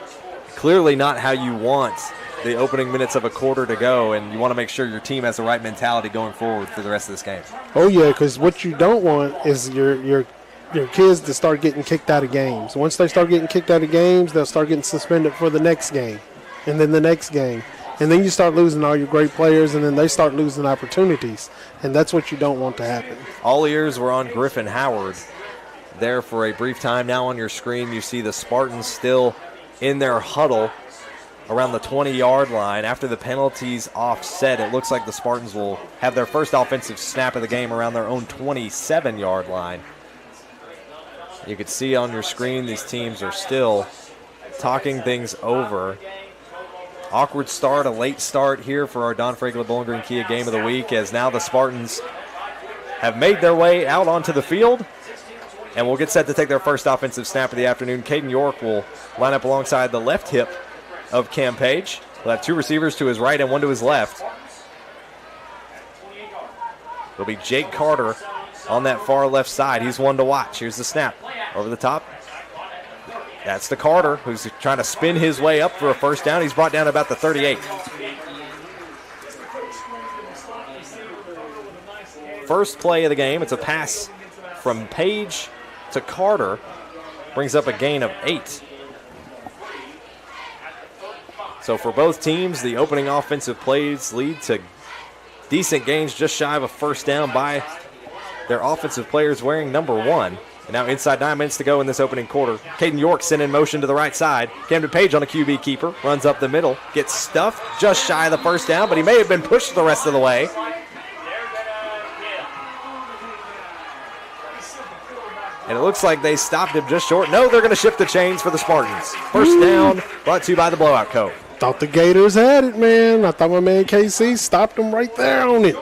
Clearly not how you want the opening minutes of a quarter to go, and you want to make sure your team has the right mentality going forward for the rest of this game. Oh, yeah, because what you don't want is your kids to start getting kicked out of games. Once they start getting kicked out of games, they'll start getting suspended for the next game, and then the next game. And then you start losing all your great players, and then they start losing opportunities. And that's what you don't want to happen. All ears were on Griffin Howard there for a brief time. Now on your screen, you see the Spartans still in their huddle around the 20-yard line. After the penalties offset, it looks like the Spartans will have their first offensive snap of the game around their own 27-yard line. You can see on your screen these teams are still talking things over. Awkward start, a late start here for our Don Franklin Bowling Green Kia Game of the Week, as now the Spartans have made their way out onto the field and will get set to take their first offensive snap of the afternoon. Caden York will line up alongside the left hip of Cam Page. He'll have two receivers to his right and one to his left. It'll be Jake Carter on that far left side. He's one to watch. Here's the snap. Over the top. That's the Carter, who's trying to spin his way up for a first down. He's brought down about the 38. First play of the game. It's a pass from Page to Carter. Brings up a gain of 8. So for both teams, the opening offensive plays lead to decent gains, just shy of a first down by their offensive players wearing number 1. And now inside 9 minutes to go in this opening quarter. Caden York sent in motion to the right side. Camden Page on a QB keeper. Runs up the middle. Gets stuffed just shy of the first down, but he may have been pushed the rest of the way. And it looks like they stopped him just short. No, they're going to shift the chains for the Spartans. First down brought to you by the Blowout Co. Thought the Gators had it, man. I thought my man KC stopped him right there on it.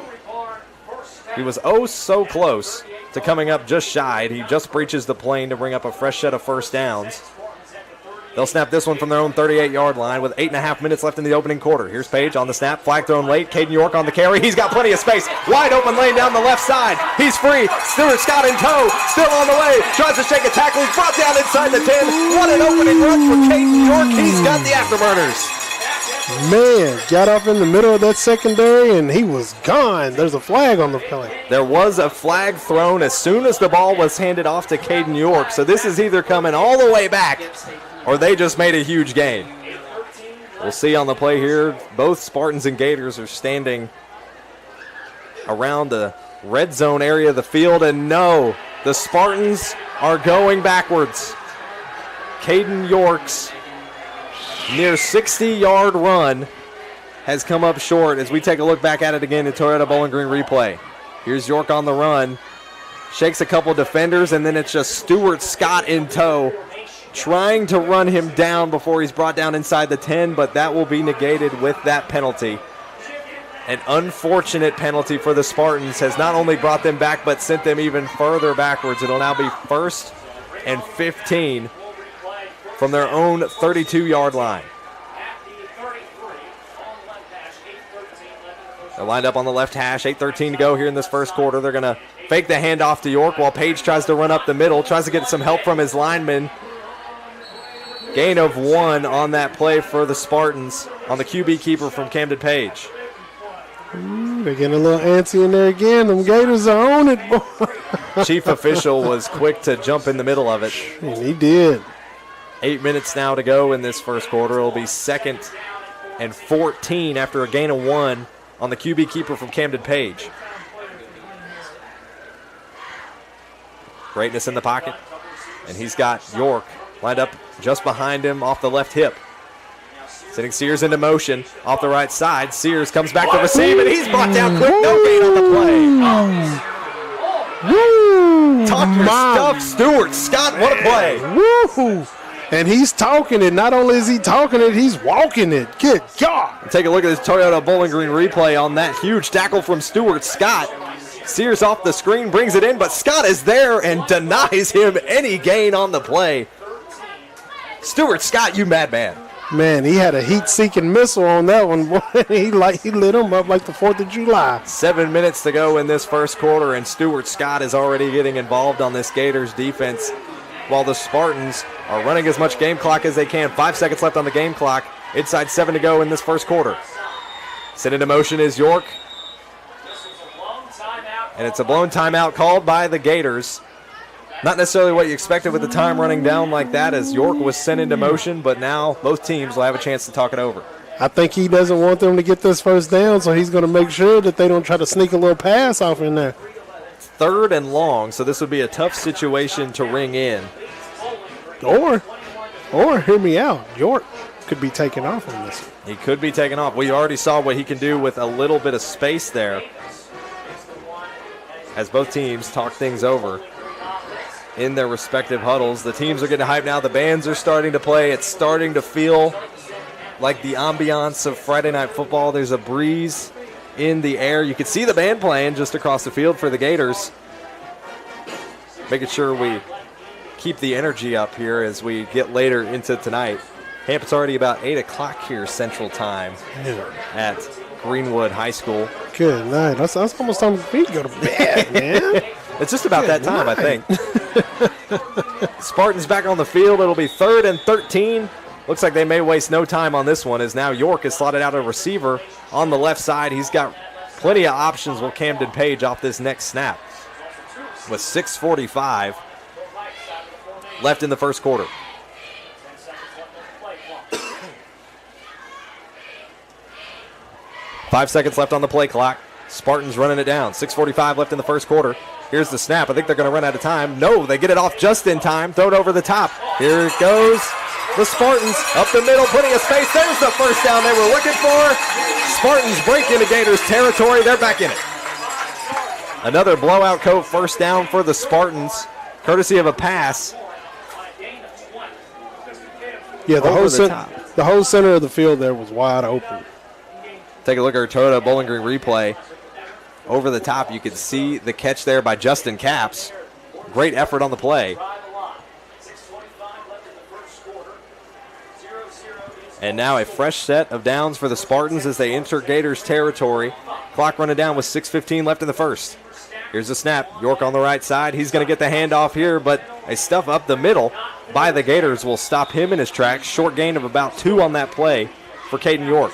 He was so close to coming up just shy. He just breaches the plane to bring up a fresh set of first downs. They'll snap this one from their own 38-yard line with 8.5 minutes left in the opening quarter. Here's Page on the snap. Flag thrown late. Caden York on the carry. He's got plenty of space. Wide open lane down the left side. He's free. Stuart Scott in tow. Still on the way. Tries to shake a tackle. He's brought down inside the 10. What an opening run for Caden York. He's got the afterburners. Man, got off in the middle of that secondary, and he was gone. There's a flag on the play. There was a flag thrown as soon as the ball was handed off to Caden York. So this is either coming all the way back or they just made a huge gain. We'll see on the play here. Both Spartans and Gators are standing around the red zone area of the field, and no, the Spartans are going backwards. Caden York's near 60-yard run has come up short as we take a look back at it again in Toyota Bowling Green replay. Here's York on the run. Shakes a couple defenders, and then it's just Stuart Scott in tow, trying to run him down before he's brought down inside the 10, but that will be negated with that penalty. An unfortunate penalty for the Spartans has not only brought them back, but sent them even further backwards. It'll now be 1st and 15 from their own 32-yard line. They're lined up on the left hash, 8:13 to go here in this first quarter. They're going to fake the handoff to York while Page tries to run up the middle, tries to get some help from his lineman. Gain of 1 on that play for the Spartans on the QB keeper from Camden Page. They're getting a little antsy in there again. Them Gators are on it, boy. Chief official was quick to jump in the middle of it. And he did. 8 minutes now to go in this first quarter. It'll be 2nd and 14 after a gain of 1 on the QB keeper from Camden Page. Greatness in the pocket. And he's got York lined up just behind him off the left hip. Sending Sears into motion off the right side. Sears comes back to receive, and he's brought down quick. No gain on the play. Talk your stuff, Stuart Scott. What a play. Woo! And he's talking it. Not only is he talking it, he's walking it. Good God. Take a look at this Toyota Bowling Green replay on that huge tackle from Stuart Scott. Sears off the screen, brings it in, but Scott is there and denies him any gain on the play. Stuart Scott, you madman. Man, he had a heat-seeking missile on that one, boy. He lit him up like the 4th of July. 7 minutes to go in this first quarter, and Stuart Scott is already getting involved on this Gators defense while the Spartans are running as much game clock as they can. 5 seconds left on the game clock. Inside 7 to go in this first quarter. Sent into motion is York. And it's a blown timeout called by the Gators. Not necessarily what you expected with the time running down like that as York was sent into motion, but now both teams will have a chance to talk it over. I think he doesn't want them to get this first down, so he's going to make sure that they don't try to sneak a little pass off in there. 3rd and long, so this would be a tough situation to ring in. Or hear me out, York could be taken off on this. He could be taken off. We already saw what he can do with a little bit of space there as both teams talk things over in their respective huddles. The teams are getting hyped now. The bands are starting to play. It's starting to feel like the ambiance of Friday Night Football. There's a breeze in the air. You can see the band playing just across the field for the Gators. Making sure we keep the energy up here as we get later into tonight. Camp, it's already about 8 o'clock here Central Time at Greenwood High School. Good night. That's almost time for me to go to bed, man. It's just about that time, I think. Spartans back on the field. It'll be 3rd and 13. Looks like they may waste no time on this one, as now York is slotted out a receiver on the left side. He's got plenty of options with Camden Page off this next snap. With 6:45 left in the first quarter. Five seconds left on the play clock. Spartans running it down. 6:45 left in the first quarter. Here's the snap. I think they're going to run out of time. No, they get it off just in time. Throw it over the top. Here it goes. The Spartans up the middle, plenty of space. There's the first down they were looking for. Spartans break into Gators territory. They're back in it. Another blowout coat first down for the Spartans, courtesy of a pass. Yeah, the whole center of the field there was wide open. Take a look at our Toyota Bowling Green replay. Over the top, you can see the catch there by Justin Capps. Great effort on the play. And now a fresh set of downs for the Spartans as they enter Gators territory. Clock running down with 6:15 left in the first. Here's the snap. York on the right side. He's going to get the handoff here, but a stuff up the middle by the Gators will stop him in his tracks. Short gain of about 2 on that play for Caden York.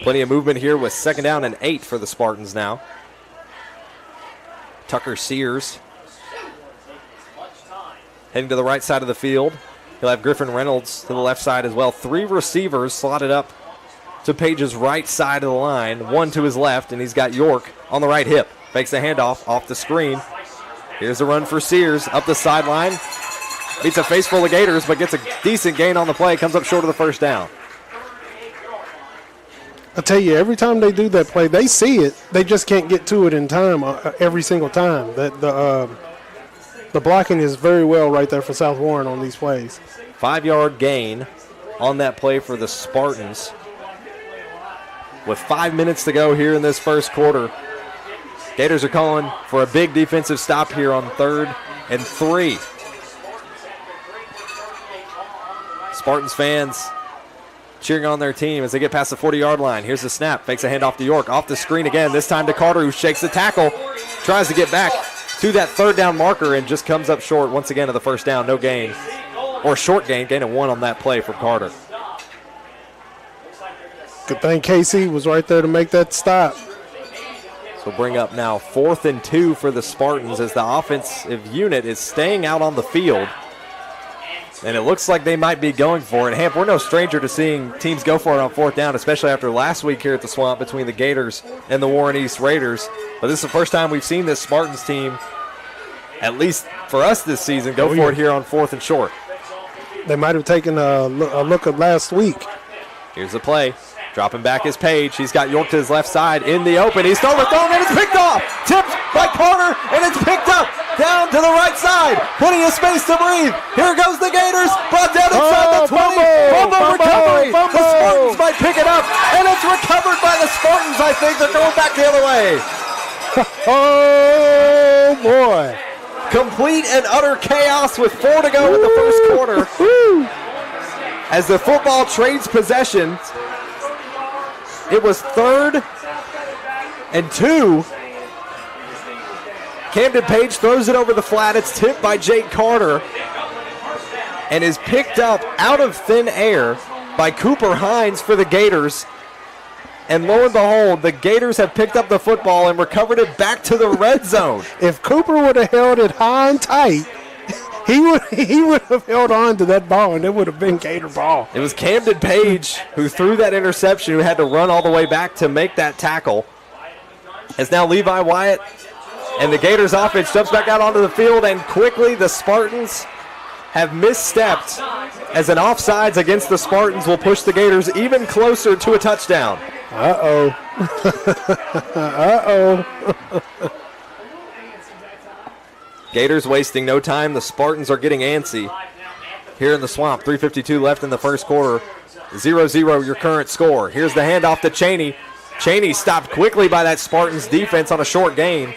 Plenty of movement here with 2nd down and 8 for the Spartans now. Tucker Sears heading to the right side of the field. He'll have Griffin Reynolds to the left side as well. 3 receivers slotted up to Page's right side of the line. 1 to his left, and he's got York on the right hip. Fakes the handoff off the screen. Here's a run for Sears up the sideline. Beats a face full of Gators, but gets a decent gain on the play. Comes up short of the first down. I tell you, every time they do that play, they see it. They just can't get to it in time every single time. The blocking is very well right there for South Warren on these plays. 5-yard gain on that play for the Spartans. With 5 minutes to go here in this first quarter, Gators are calling for a big defensive stop here on 3rd and 3. Spartans fans cheering on their team as they get past the 40-yard line. Here's the snap. Fakes a handoff to York. Off the screen again. This time to Carter, who shakes the tackle. Tries to get back to that 3rd down marker and just comes up short once again of the first down. No gain. Or short gain. Gain of 1 on that play for Carter. Good thing KC was right there to make that stop. So bring up now 4th and 2 for the Spartans as the offensive unit is staying out on the field. And it looks like they might be going for it. Hamp, we're no stranger to seeing teams go for it on 4th down, especially after last week here at the Swamp between the Gators and the Warren East Raiders. But this is the first time we've seen this Spartans team, at least for us this season, go for it here on 4th and short. They might have taken a look at last week. Here's the play. Dropping back is Page. He's got York to his left side in the open. He's thrown and it's picked off. Tipped by Carter, and it's picked up down to the right side. Plenty of space to breathe. Here goes the Gators. Brought down inside the 20. Fumble recovery. The Spartans might pick it up, and it's recovered by the Spartans. I think they're going back the other way. Oh, boy. Complete and utter chaos with 4 to go in the first quarter. As the football trades possession, it was 3rd and 2. Camden Page throws it over the flat. It's tipped by Jake Carter and is picked up out of thin air by Cooper Hines for the Gators. And lo and behold, the Gators have picked up the football and recovered it back to the red zone. If Cooper would have held it high and tight, he would have held on to that ball, and it would have been Gator ball. It was Camden Page who threw that interception, who had to run all the way back to make that tackle. As now Levi Wyatt and the Gators offense jumps back out onto the field, and quickly the Spartans have misstepped as an offsides against the Spartans will push the Gators even closer to a touchdown. Uh-oh. Uh-oh. Gators wasting no time. The Spartans are getting antsy. here in the Swamp. 3:52 left in the first quarter. 0-0 your current score. Here's the handoff to Cheney. Cheney stopped quickly by that Spartans defense on a short gain.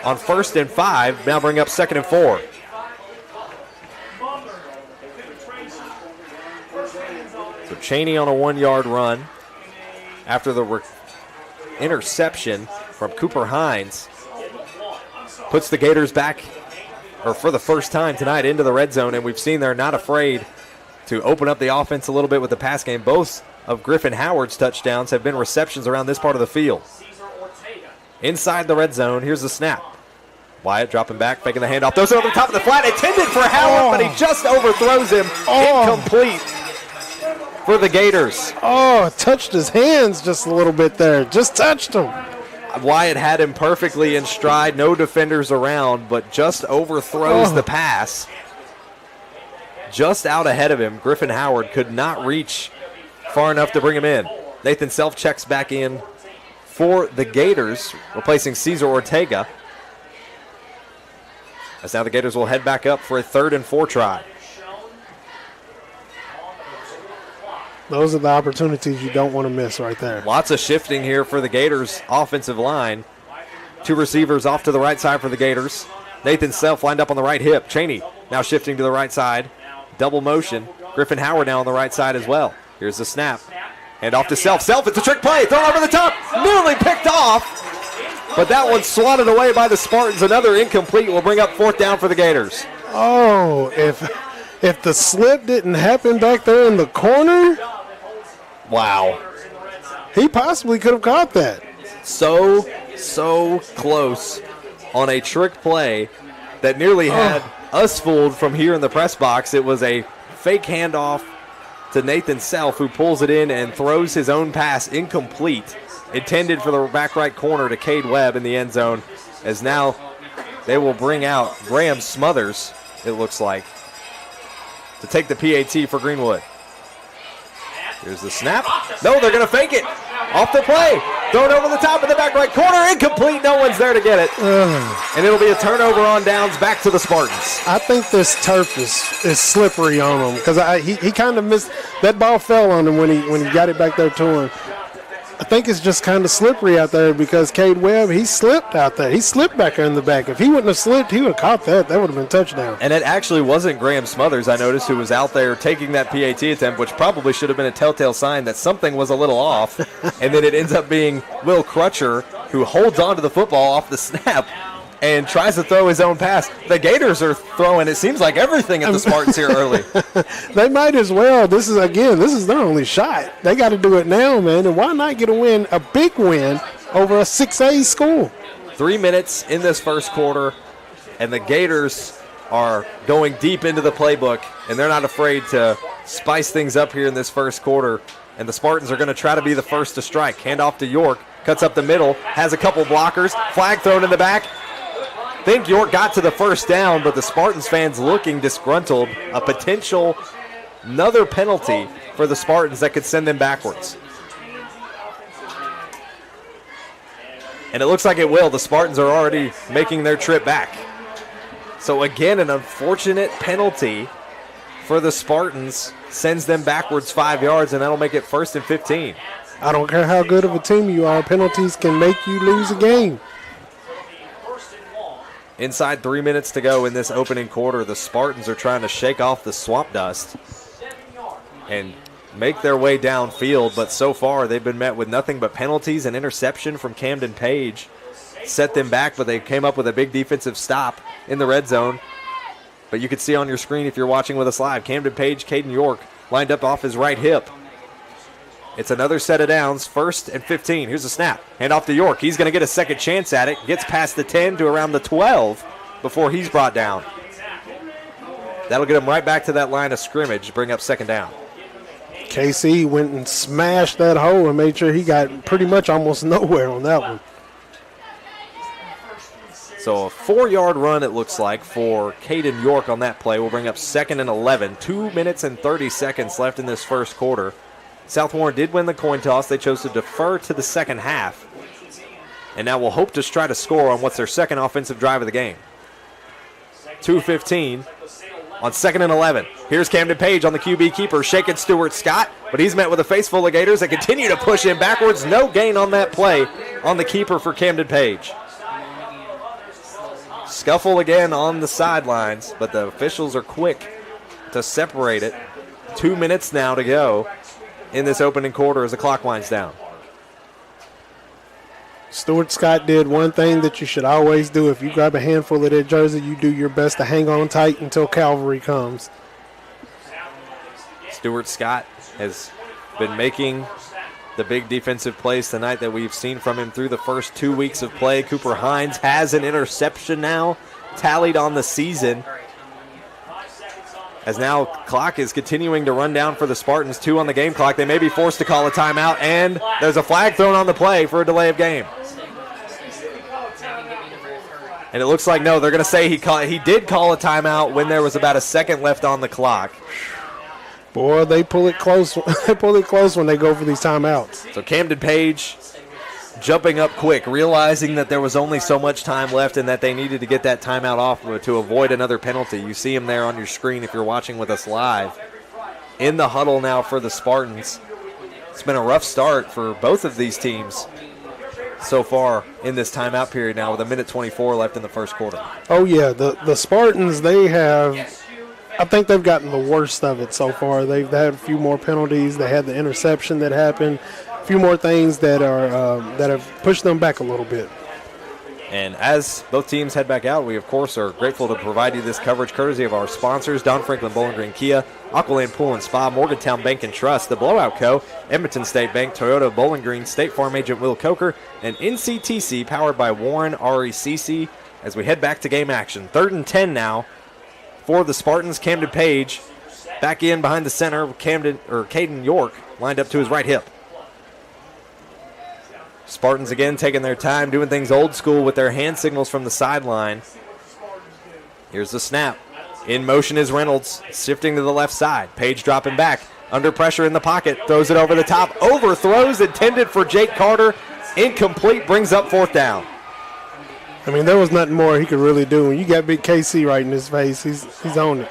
On 1st and 5, now bring up 2nd and 4. So Cheney on a 1-yard run after the interception from Cooper Hines puts the Gators back, or for the first time tonight, into the red zone, and we've seen they're not afraid to open up the offense a little bit with the pass game. Both of Griffin Howard's touchdowns have been receptions around this part of the field. Inside the red zone, here's the snap. Wyatt dropping back, faking the handoff, throws it over the top of the flat, intended for Howard, but he just overthrows him. Incomplete for the Gators. Touched his hands just a little bit there. Just touched him. Wyatt had him perfectly in stride, no defenders around, but just overthrows the pass. Just out ahead of him, Griffin Howard could not reach far enough to bring him in. Nathan Self checks back in for the Gators, replacing Cesar Ortega. As now the Gators will head back up for a 3rd and 4 try. Those are the opportunities you don't want to miss right there. Lots of shifting here for the Gators offensive line. 2 receivers off to the right side for the Gators. Nathan Self lined up on the right hip. Cheney now shifting to the right side. Double motion. Griffin Howard now on the right side as well. Here's the snap. Hand off to Self. Self, it's a trick play. Thrown over the top. Nearly picked off. But that one's swatted away by the Spartans. Another incomplete will bring up 4th down for the Gators. If the slip didn't happen back there in the corner. Wow. He possibly could have caught that. So close on a trick play that nearly had us fooled from here in the press box. It was a fake handoff to Nathan Self, who pulls it in and throws his own pass incomplete, intended for the back right corner to Cade Webb in the end zone, as now they will bring out Graham Smothers, it looks like, to take the PAT for Greenwood. Here's the snap. No, they're going to fake it. Off the play. Thrown over the top of the back right corner. Incomplete. No one's there to get it. And it'll be a turnover on downs back to the Spartans. I think this turf is slippery on him because he kind of missed. That ball fell on him when he got it back there to him. I think it's just kind of slippery out there because Cade Webb, he slipped out there. He slipped back there in the back. If he wouldn't have slipped, he would have caught that. That would have been a touchdown. And it actually wasn't Graham Smothers, I noticed, who was out there taking that PAT attempt, which probably should have been a telltale sign that something was a little off. And then it ends up being Will Crutcher, who holds on to the football off the snap and tries to throw his own pass. The Gators are throwing, it seems like, everything at the Spartans here early. They might as well. This is their only shot. They got to do it now, man. And why not get a big win over a 6A school? 3 minutes in this first quarter, and the Gators are going deep into the playbook, and they're not afraid to spice things up here in this first quarter. And the Spartans are going to try to be the first to strike. Hand off to York, cuts up the middle, has a couple blockers, flag thrown in the back. I think York got to the first down, but the Spartans fans looking disgruntled. A potential another penalty for the Spartans that could send them backwards. And it looks like it will. The Spartans are already making their trip back. So again, an unfortunate penalty for the Spartans sends them backwards 5 yards, and that'll make it 1st and 15. I don't care how good of a team you are. Penalties can make you lose a game. Inside 3 minutes to go in this opening quarter, the Spartans are trying to shake off the swamp dust and make their way downfield, but so far they've been met with nothing but penalties and interception from Camden Page. Set them back, but they came up with a big defensive stop in the red zone. But you can see on your screen if you're watching with us live, Camden Page, Caden York lined up off his right hip. It's another set of downs, 1st and 15. Here's a snap. Hand off to York. He's going to get a second chance at it. Gets past the 10 to around the 12 before he's brought down. That'll get him right back to that line of scrimmage, bring up 2nd down. KC went and smashed that hole and made sure he got pretty much almost nowhere on that one. So a 4-yard run, it looks like, for Caden York on that play. We'll bring up 2nd and 11. 2 minutes and 30 seconds left in this first quarter. South Warren did win the coin toss. They chose to defer to the second half. And now we'll hope to try to score on what's their second offensive drive of the game. 2:15 on 2nd and 11. Here's Camden Page on the QB keeper, shaking Stuart Scott, but he's met with a face full of Gators that continue to push him backwards. No gain on that play on the keeper for Camden Page. Scuffle again on the sidelines, but the officials are quick to separate it. 2 minutes now to go in this opening quarter as the clock winds down. Stuart Scott did one thing that you should always do. If you grab a handful of that jersey, you do your best to hang on tight until cavalry comes. Stuart Scott has been making the big defensive plays tonight that we've seen from him through the first 2 weeks of play. Cooper Hines has an interception now tallied on the season. As now clock is continuing to run down for the Spartans. 2 on the game clock. They may be forced to call a timeout, and there's a flag thrown on the play for a delay of game. And it looks like, no, they're going to say he did call a timeout when there was about a second left on the clock. Boy, they pull it close. They pull it close when they go for these timeouts. So Camden Page jumping up quick, realizing that there was only so much time left and that they needed to get that timeout off to avoid another penalty. You see him there on your screen if you're watching with us live. In the huddle now for the Spartans. It's been a rough start for both of these teams so far in this timeout period now with 1:24 left in the first quarter. Oh, yeah. The Spartans, they have, I think they've gotten the worst of it so far. They've had a few more penalties. They had the interception that happened. A few more things that have pushed them back a little bit. And as both teams head back out, we, of course, are grateful to provide you this coverage courtesy of our sponsors, Don Franklin Bowling Green Kia, Aqualand Pool and Spa, Morgantown Bank and Trust, The Blowout Co., Edmonton State Bank, Toyota Bowling Green, State Farm Agent Will Coker, and NCTC, powered by Warren RECC, as we head back to game action. 3rd and 10 now for the Spartans. Camden Page back in behind the center, Caden York lined up to his right hip. Spartans again taking their time, doing things old school with their hand signals from the sideline. Here's the snap. In motion is Reynolds, shifting to the left side. Page dropping back, under pressure in the pocket, throws it over the top, overthrows, intended for Jake Carter. Incomplete, brings up 4th down. I mean, there was nothing more he could really do. When you got Big KC right in his face, he's on it.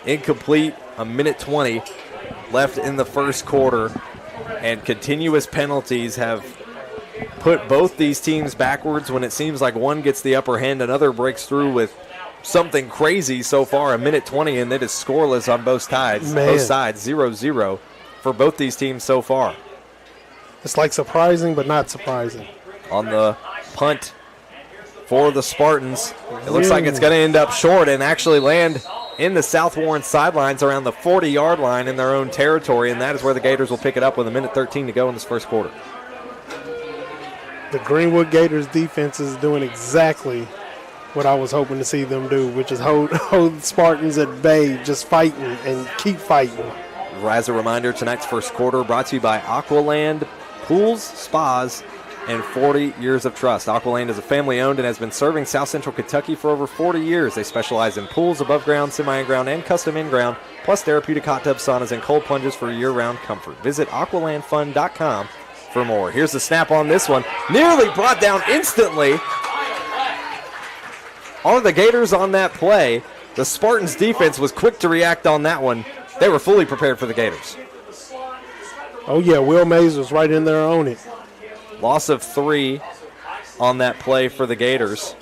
Incomplete, 1:20 left in the first quarter, and continuous penalties have put both these teams backwards. When it seems like one gets the upper hand, another breaks through with something crazy so far. 1:20, and it is scoreless on both sides. Man. Both sides, 0-0 for both these teams so far. It's like surprising, but not surprising. On the punt for the Spartans, it looks like it's going to end up short and actually land in the South Warren sidelines around the 40-yard line in their own territory, and that is where the Gators will pick it up with 1:13 to go in this first quarter. The Greenwood Gators defense is doing exactly what I was hoping to see them do, which is hold the Spartans at bay, just fighting and keep fighting. As a reminder, tonight's first quarter brought to you by Aqualand Pools, Spas, and 40 Years of Trust. Aqualand is a family-owned and has been serving South Central Kentucky for over 40 years. They specialize in pools, above ground, semi-in-ground, and custom in-ground, plus therapeutic hot tub saunas and cold plunges for year-round comfort. Visit aqualandfun.com for more. Here's the snap on this one. Nearly brought down instantly. Are the Gators on that play? The Spartans defense was quick to react on that one. They were fully prepared for the Gators. Oh, yeah, Will Mays was right in there on it. Loss of 3 on that play for the Gators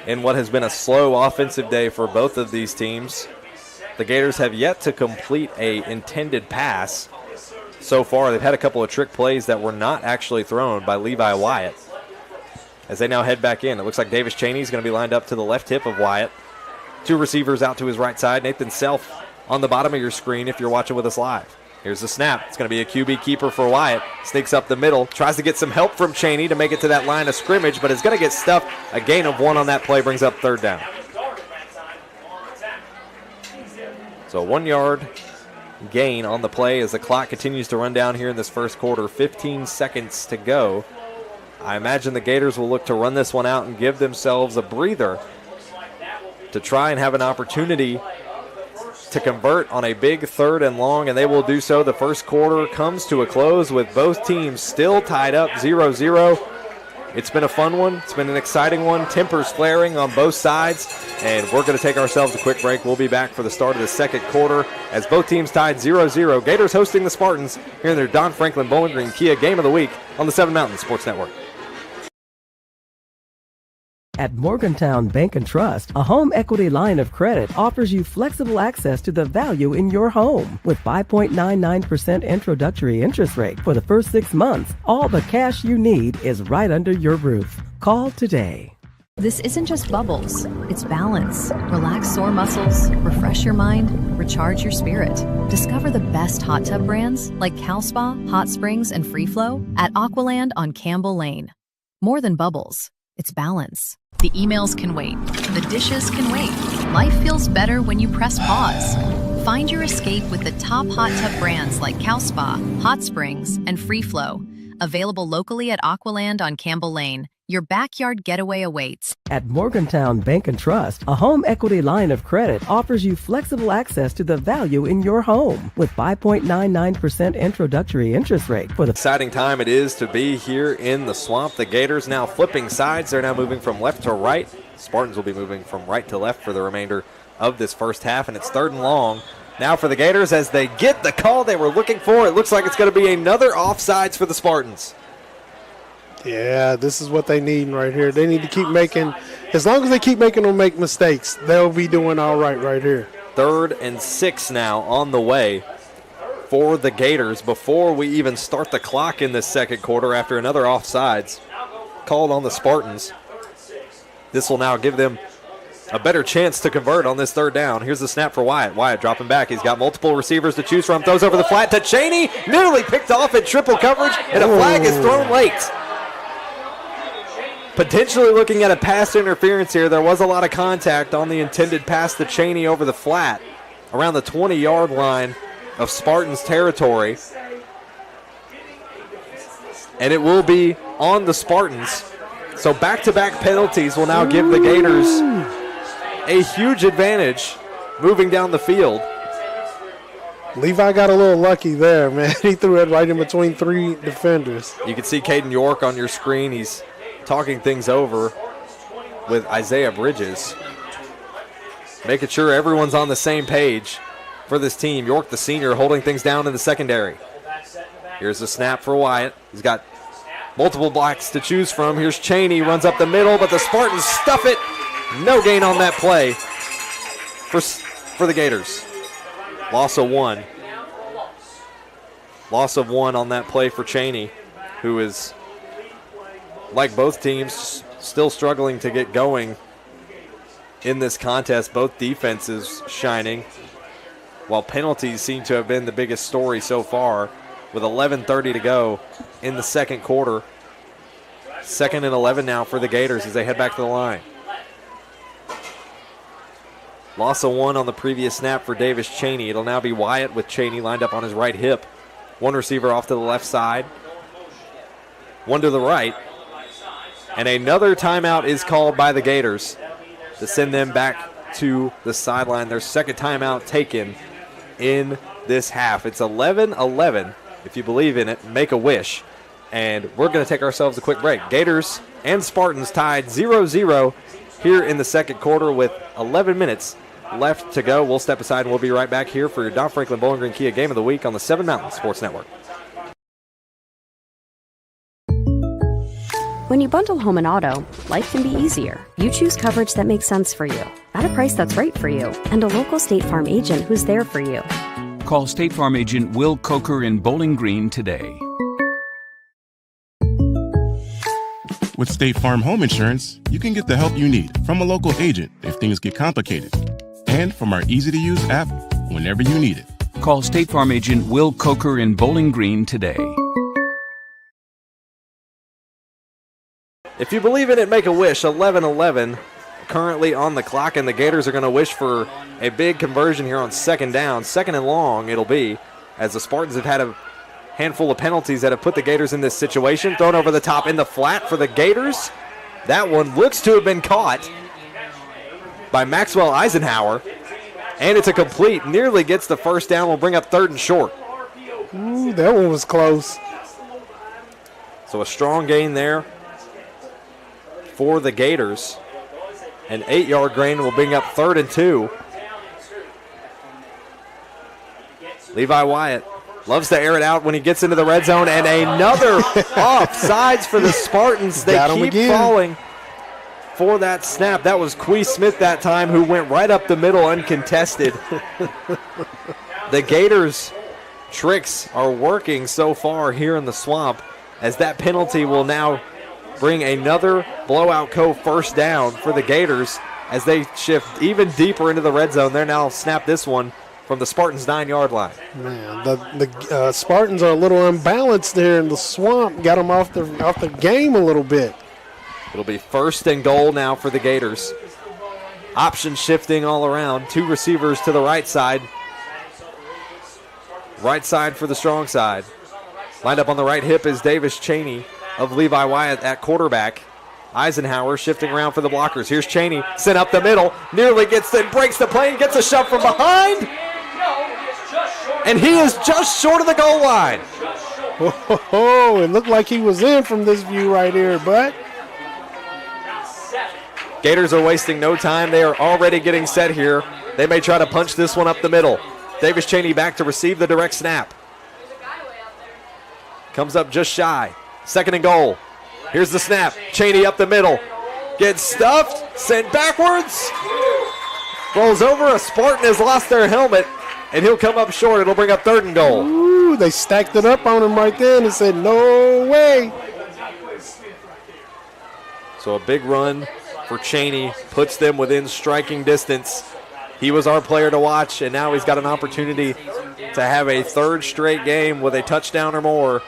in what has been a slow offensive day for both of these teams. The Gators have yet to complete a intended pass so far. They've had a couple of trick plays that were not actually thrown by Levi Wyatt. As they now head back in, it looks like Davis Cheney is going to be lined up to the left hip of Wyatt. 2 receivers out to his right side. Nathan Self on the bottom of your screen if you're watching with us live. Here's the snap. It's going to be a QB keeper for Wyatt. Sneaks up the middle. Tries to get some help from Cheney to make it to that line of scrimmage, but is going to get stuffed. A gain of 1 on that play brings up 3rd down. So 1 yard gain on the play as the clock continues to run down here in this first quarter. 15 seconds to go. I imagine the Gators will look to run this one out and give themselves a breather to try and have an opportunity to convert on a big 3rd and long, and they will do so. The first quarter comes to a close with both teams still tied up 0-0. It's been a fun one. It's been an exciting one. Tempers flaring on both sides, and we're going to take ourselves a quick break. We'll be back for the start of the second quarter as both teams tied 0-0. Gators hosting the Spartans here in their Don Franklin Bowling Green Kia Game of the Week on the 7 Mountain Sports Network. At Morgantown Bank and Trust, a home equity line of credit offers you flexible access to the value in your home. With 5.99% introductory interest rate for the first 6 months, all the cash you need is right under your roof. Call today. This isn't just bubbles, it's balance. Relax sore muscles, refresh your mind, recharge your spirit. Discover the best hot tub brands like Cal Spa, Hot Springs, and Free Flow at Aqualand on Campbell Lane. More than bubbles, it's balance. The emails can wait. The dishes can wait. Life feels better when you press pause. Find your escape with the top hot tub brands like Cal Spa, Hot Springs, and Free Flow. Available locally at Aqualand on Campbell Lane. Your backyard getaway awaits. At Morgantown Bank and Trust, a home equity line of credit offers you flexible access to the value in your home with 5.99% introductory interest rate for the exciting time it is to be here in the Swamp. The Gators now flipping sides. They're now moving from left to right. Spartans will be moving from right to left for the remainder of this first half, and it's 3rd and long. Now for the Gators as they get the call they were looking for. It looks like it's going to be another offsides for the Spartans. Yeah, this is what they need right here. They need to keep making, as long as they keep making them make mistakes, they'll be doing all right here. 3rd and 6 now on the way for the Gators before we even start the clock in this second quarter after another offsides called on the Spartans. This will now give them a better chance to convert on this 3rd down. Here's the snap for Wyatt. Wyatt dropping back. He's got multiple receivers to choose from. Throws over the flat to Cheney. Nearly picked off in triple coverage, and a flag is thrown late. Potentially looking at a pass interference here. There was a lot of contact on the intended pass to Cheney over the flat around the 20-yard line of Spartans territory. And it will be on the Spartans. So back-to-back penalties will now give the Gators a huge advantage moving down the field. Levi got a little lucky there, man. He threw it right in between 3 defenders. You can see Caden York on your screen. He's talking things over with Isaiah Bridges, making sure everyone's on the same page for this team. York, the senior, holding things down in the secondary. Here's the snap for Wyatt. He's got multiple blocks to choose from. Here's Cheney, runs up the middle, but the Spartans stuff it. No gain on that play for the Gators. Loss of 1. Loss of 1 on that play for Cheney, who is, like both teams, still struggling to get going in this contest. Both defenses shining, while penalties seem to have been the biggest story so far with 11:30 to go in the second quarter. 2nd and 11 now for the Gators as they head back to the line. Loss of 1 on the previous snap for Davis Cheney. It'll now be Wyatt with Cheney lined up on his right hip. 1 receiver off to the left side, 1 to the right. And another timeout is called by the Gators to send them back to the sideline. Their 2nd timeout taken in this half. It's 11-11. If you believe in it, make a wish. And we're going to take ourselves a quick break. Gators and Spartans tied 0-0 here in the second quarter with 11 minutes left to go. We'll step aside and we'll be right back here for your Don Franklin Bowling Green Kia Game of the Week on the 7 Mountain Sports Network. When you bundle home and auto, life can be easier. You choose coverage that makes sense for you, at a price that's right for you, and a local State Farm agent who's there for you. Call State Farm agent Will Coker in Bowling Green today. With State Farm Home Insurance, you can get the help you need from a local agent if things get complicated, and from our easy-to-use app whenever you need it. Call State Farm agent Will Coker in Bowling Green today. If you believe in it, make a wish. 11-11 currently on the clock, and the Gators are going to wish for a big conversion here on 2nd down. 2nd and long it'll be, as the Spartans have had a handful of penalties that have put the Gators in this situation. Thrown over the top in the flat for the Gators. That one looks to have been caught by Maxwell Eisenhower, and it's a complete. Nearly gets the 1st down. Will bring up 3rd and short. Ooh, that one was close. So a strong gain there for the Gators. An 8-yard gain will bring up 3rd and 2. Levi Wyatt loves to air it out when he gets into the red zone, and another offsides for the Spartans. They keep falling for that snap. That was Quee Smith that time, who went right up the middle uncontested. The Gators' tricks are working so far here in the Swamp, as that penalty will now bring another blowout first down for the Gators as they shift even deeper into the red zone. They're now snap this one from the Spartans' 9-yard line. Man, the Spartans are a little unbalanced there in the Swamp. Got them off the game a little bit. It'll be 1st and goal now for the Gators. Option shifting all around. 2 receivers to the right side. Right side for the strong side. Lined up on the right hip is Davis Cheney of Levi Wyatt at quarterback. Eisenhower shifting around for the blockers. Here's Cheney, sent up the middle, nearly gets it, breaks the plane, gets a shove from behind, and he is just short of the goal line. Oh, it looked like he was in from this view right here, but Gators are wasting no time. They are already getting set here. They may try to punch this one up the middle. Davis Cheney back to receive the direct snap. Comes up just shy. 2nd and goal. Here's the snap. Cheney up the middle. Gets stuffed. Sent backwards. Rolls over. A Spartan has lost their helmet, and he'll come up short. It'll bring up 3rd and goal. Ooh, they stacked it up on him right there and said, no way. So a big run for Cheney puts them within striking distance. He was our player to watch, and now he's got an opportunity to have a 3rd straight game with a touchdown or more.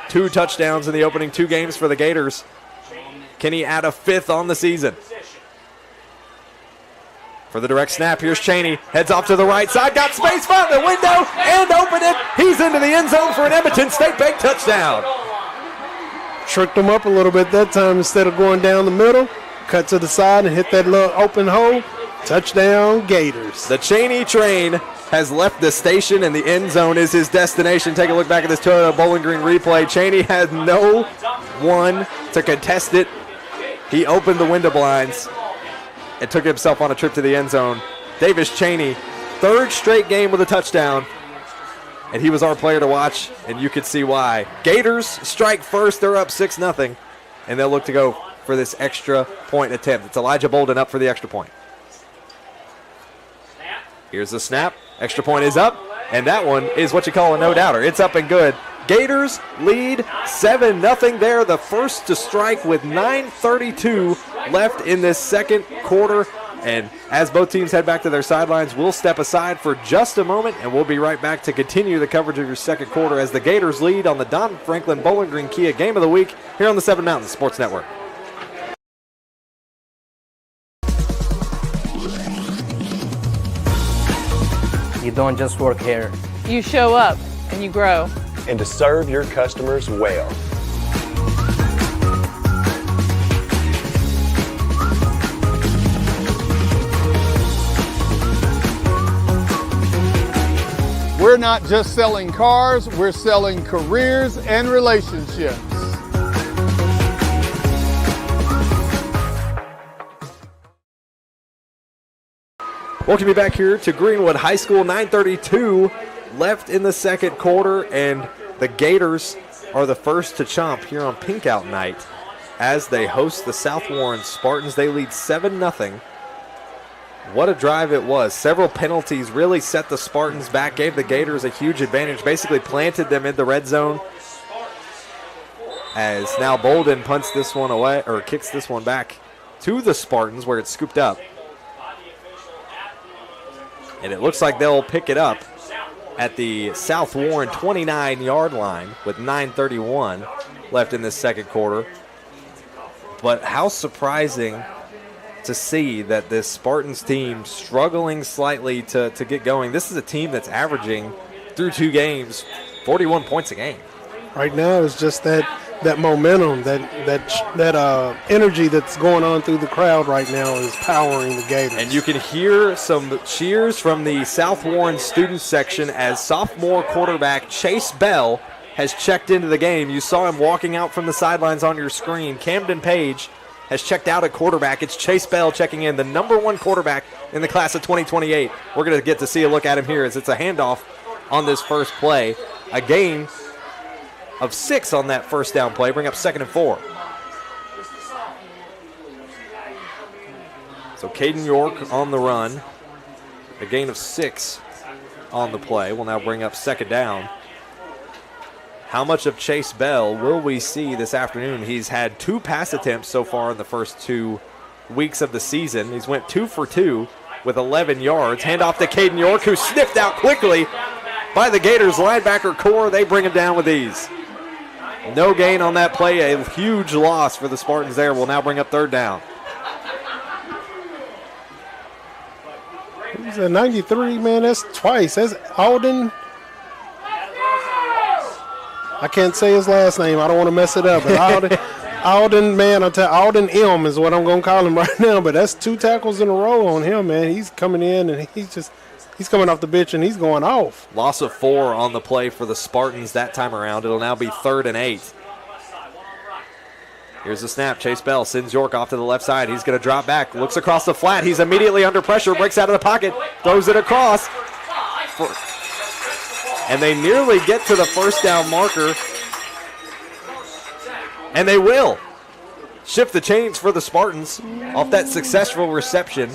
2 touchdowns in the opening 2 games for the Gators. Can he add a 5th on the season? For the direct snap, here's Cheney. Heads off to the right side. Got space, found the window, and opened it. He's into the end zone for an Edmonton State Bank touchdown. Tricked him up a little bit that time. Instead of going down the middle, cut to the side and hit that little open hole. Touchdown, Gators. The Cheney train has left the station, and the end zone is his destination. Take a look back at this Toyota Bowling Green replay. Cheney had no one to contest it. He opened the window blinds and took himself on a trip to the end zone. Davis Cheney, 3rd straight game with a touchdown, and he was our player to watch, and you could see why. Gators strike first. They're up 6-0, and they'll look to go for this extra point attempt. It's Elijah Bolden up for the extra point. Here's the snap. Extra point is up, and that one is what you call a no-doubter. It's up and good. Gators lead 7-0. They're the first to strike with 9:32 left in this 2nd quarter. And as both teams head back to their sidelines, we'll step aside for just a moment, and we'll be right back to continue the coverage of your 2nd quarter as the Gators lead on the Don Franklin Bowling Green Kia Game of the Week here on the 7 Mountains Sports Network. You don't just work here. You show up and you grow. And to serve your customers well. We're not just selling cars, we're selling careers and relationships. Welcome you back here to Greenwood High School. 9:32 left in the 2nd quarter, and the Gators are the first to chomp here on Pink Out Night as they host the South Warren Spartans. They lead 7-0. What a drive it was. Several penalties really set the Spartans back, gave the Gators a huge advantage, basically planted them in the red zone. As now Bolden punts this one away, or kicks this one back to the Spartans where it's scooped up. And it looks like they'll pick it up at the South Warren 29-yard line with 9:31 left in this 2nd quarter. But how surprising to see that this Spartans team struggling slightly to get going. This is a team that's averaging through 2 games 41 points a game. Right now it's just that momentum, that energy that's going on through the crowd right now is powering the Gators. And you can hear some cheers from the South Warren student section as sophomore quarterback Chase Bell has checked into the game. You saw him walking out from the sidelines on your screen. Camden Page has checked out at quarterback. It's Chase Bell checking in, the number 1 quarterback in the class of 2028. We're going to get to see a look at him here as it's a handoff on this first play. A gain of 6 on that first down play. Bring up 2nd and 4. So Caden York on the run. A gain of 6 on the play. Will now bring up 2nd down. How much of Chase Bell will we see this afternoon? He's had 2 pass attempts so far in the first 2 weeks of the season. He's went 2 for 2 with 11 yards. Handoff to Caden York, who sniffed out quickly by the Gators linebacker core. They bring him down with ease. No gain on that play. A huge loss for the Spartans there. Will now bring up 3rd down. He's a 93, man. That's twice. That's Alden. I can't say his last name. I don't want to mess it up. But Alden, man, Alden M is what I'm going to call him right now. But that's 2 tackles in a row on him, man. He's coming in, and he's coming off the bench, and he's going off. Loss of 4 on the play for the Spartans that time around. It'll now be 3rd and 8. Here's the snap. Chase Bell sends York off to the left side. He's going to drop back. Looks across the flat. He's immediately under pressure. Breaks out of the pocket. Throws it across. And they nearly get to the first down marker. And they will shift the chains for the Spartans off that successful reception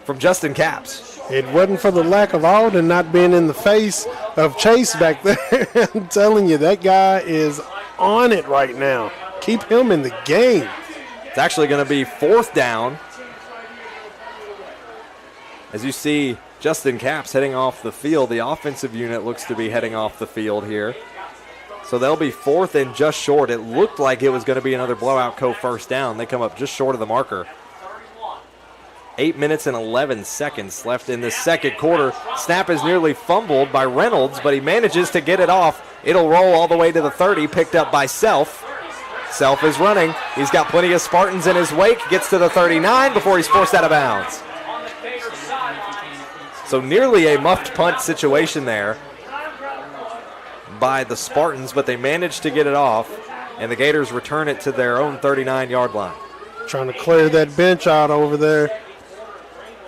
from Justin Capps. It wasn't for the lack of Alden not being in the face of Chase back there. I'm telling you, that guy is on it right now. Keep him in the game. It's actually going to be 4th down. As you see Justin Capps heading off the field. The offensive unit looks to be heading off the field here. So they'll be 4th and just short. It looked like it was going to be another blowout first down. They come up just short of the marker. 8 minutes and 11 seconds left in the second quarter. Snap is nearly fumbled by Reynolds, but he manages to get it off. It'll roll all the way to the 30, picked up by Self. Self is running. He's got plenty of Spartans in his wake. Gets to the 39 before he's forced out of bounds. So nearly a muffed punt situation there by the Spartans, but they managed to get it off, and the Gators return it to their own 39-yard line. Trying to clear that bench out over there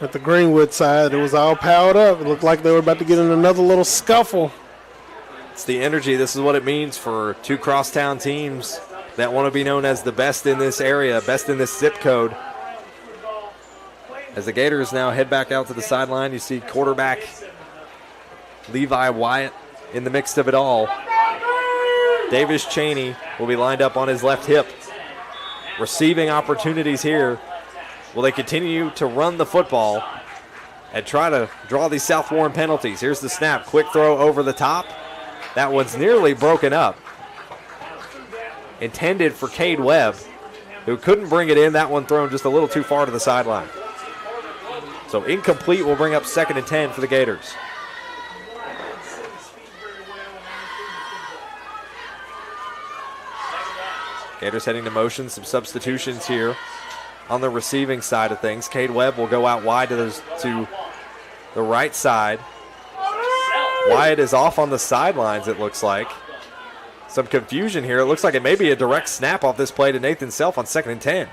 at the Greenwood side. It was all piled up. It looked like they were about to get in another little scuffle. It's the energy. This is what it means for 2 crosstown teams that want to be known as the best in this area, best in this zip code. As the Gators now head back out to the sideline, you see quarterback Levi Wyatt in the mix of it all. Davis Cheney will be lined up on his left hip. Receiving opportunities here. Will they continue to run the football and try to draw these South Warren penalties? Here's the snap. Quick throw over the top. That one's nearly broken up. Intended for Cade Webb, who couldn't bring it in. That one thrown just a little too far to the sideline. So incomplete will bring up 2nd and 10 for the Gators. Gators heading to motion, some substitutions here on the receiving side of things. Cade Webb will go out wide to the right side. Wyatt is off on the sidelines, it looks like. Some confusion here. It looks like it may be a direct snap off this play to Nathan Self on 2nd and 10.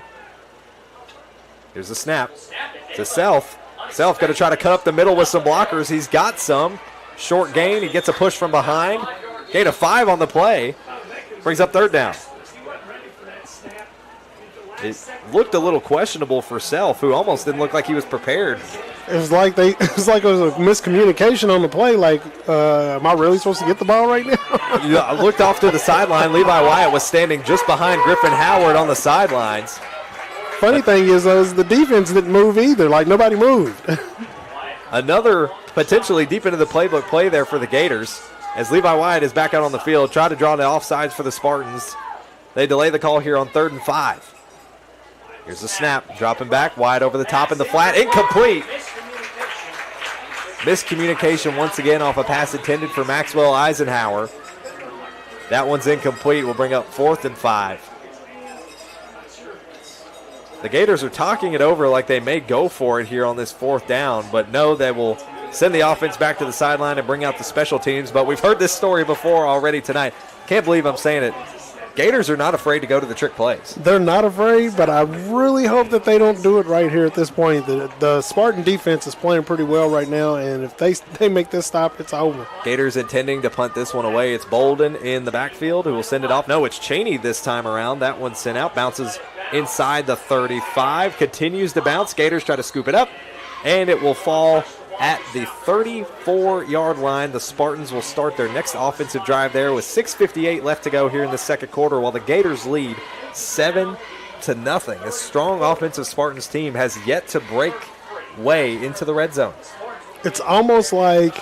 Here's the snap to Self. Self going to try to cut up the middle with some blockers. He's got some. Short gain. He gets a push from behind. Gain of 5 on the play. Brings up 3rd down. It looked a little questionable for Self, who almost didn't look like he was prepared. It was like it was a miscommunication on the play. Like, am I really supposed to get the ball right now? I looked off to the sideline. Levi Wyatt was standing just behind Griffin Howard on the sidelines. Funny thing is the defense didn't move either. Like, nobody moved. Another potentially deep into the playbook play there for the Gators, as Levi Wyatt is back out on the field, trying to draw the offsides for the Spartans. They delay the call here on 3rd and 5. Here's the snap, dropping back, wide over the top in the flat, incomplete. Miscommunication once again off a pass intended for Maxwell Eisenhower. That one's incomplete, will bring up 4th and 5. The Gators are talking it over like they may go for it here on this 4th down, but no, they will send the offense back to the sideline and bring out the special teams. But we've heard this story before already tonight. Can't believe I'm saying it. Gators are not afraid to go to the trick plays. They're not afraid, but I really hope that they don't do it right here at this point. The Spartan defense is playing pretty well right now, and if they make this stop, it's over. Gators intending to punt this one away. It's Bolden in the backfield who will send it off. No, it's Cheney this time around. That one sent out, bounces inside the 35, continues to bounce. Gators try to scoop it up, and it will fall at the 34-yard line. The Spartans will start their next offensive drive there with 6:58 left to go here in the second quarter, while the Gators lead 7-0. A strong offensive Spartans team has yet to break way into the red zone. It's almost like,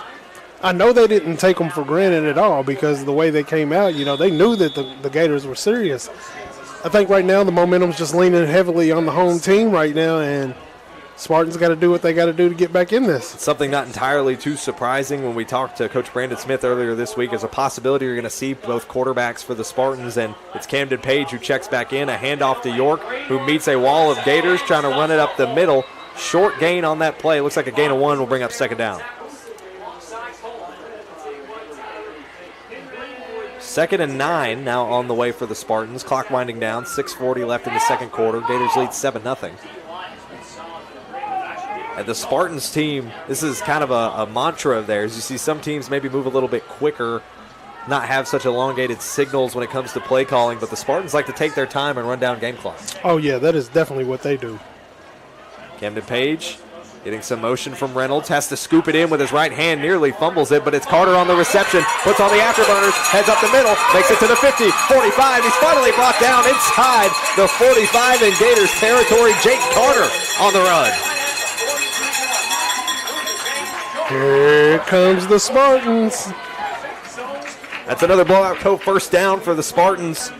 I know they didn't take them for granted at all because of the way they came out. You know, they knew that the Gators were serious. I think right now the momentum's just leaning heavily on the home team right now, and Spartans got to do what they got to do to get back in this. It's something not entirely too surprising when we talked to Coach Brandon Smith earlier this week. As a possibility, you're going to see both quarterbacks for the Spartans, and it's Camden Page who checks back in. A handoff to York, who meets a wall of Gators trying to run it up the middle. Short gain on that play. Looks like a gain of 1 will bring up second down. Second and 9 now on the way for the Spartans. Clock winding down, 6:40 left in the second quarter. Gators lead 7-0. And the Spartans team, this is kind of a mantra of theirs. You see some teams maybe move a little bit quicker, not have such elongated signals when it comes to play calling, but the Spartans like to take their time and run down game clock. Oh, yeah, that is definitely what they do. Camden Page getting some motion from Reynolds, has to scoop it in with his right hand, nearly fumbles it, but it's Carter on the reception, puts on the afterburners, heads up the middle, makes it to the 50, 45. He's finally brought down inside the 45 in Gators territory. Jake Carter on the run. Here comes the Spartans. That's another blowout first down for the Spartans,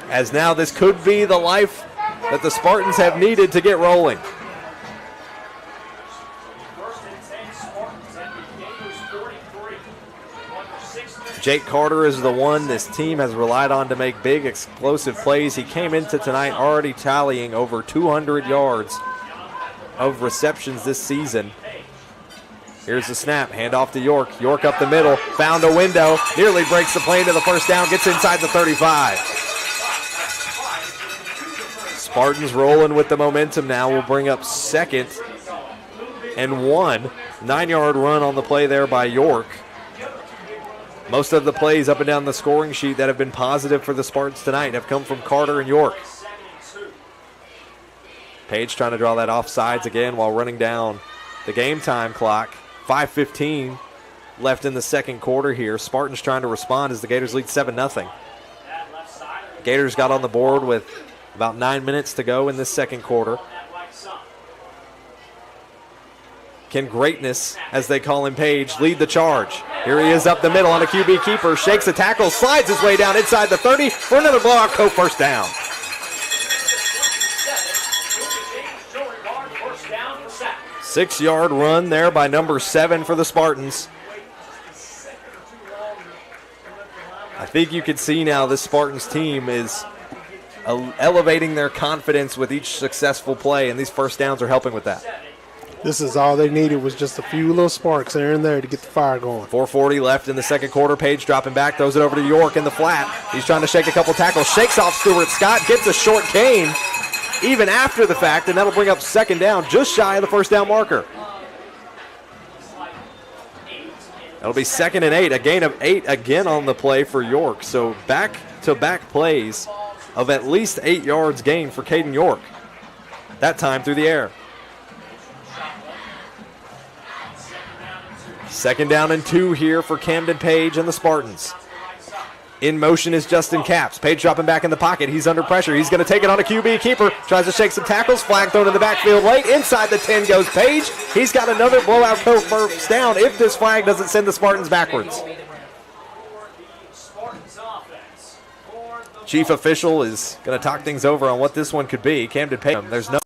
as now this could be the life that the Spartans have needed to get rolling. Jake Carter is the one this team has relied on to make big explosive plays. He came into tonight already tallying over 200 yards of receptions this season. Here's the snap, handoff to York. York up the middle, found a window, nearly breaks the plane to the first down, gets inside the 35. Spartans rolling with the momentum now will bring up second and 1. 9-yard run on the play there by York. Most of the plays up and down the scoring sheet that have been positive for the Spartans tonight have come from Carter and York. Page trying to draw that offsides again while running down the game time clock. 5:15 left in the second quarter here. Spartans trying to respond as the Gators lead 7-0. Gators got on the board with about 9 minutes to go in this second quarter. Can greatness, as they call him, Page, lead the charge? Here he is up the middle on a QB keeper, shakes a tackle, slides his way down inside the 30 for another blowout first down. Six-yard run there by number 7 for the Spartans. I think you can see now this Spartans team is elevating their confidence with each successful play, and these first downs are helping with that. This is all they needed, was just a few little sparks there and there to get the fire going. 4:40 left in the second quarter. Page dropping back, throws it over to York in the flat. He's trying to shake a couple tackles, shakes off Stuart Scott, gets a short gain even after the fact, and that'll bring up second down just shy of the first down marker. That'll be 2nd and 8, a gain of 8 again on the play for York. So back-to-back plays of at least 8 yards gained for Caden York, that time through the air. 2nd down and 2 here for Camden Page and the Spartans. In motion is Justin Capps. Page dropping back in the pocket. He's under pressure. He's going to take it on a QB keeper. Tries to shake some tackles. Flag thrown in the backfield late. Inside the 10 goes Page. He's got another blowout first down if this flag doesn't send the Spartans backwards. Chief official is going to talk things over on what this one could be. Camden Page. There's no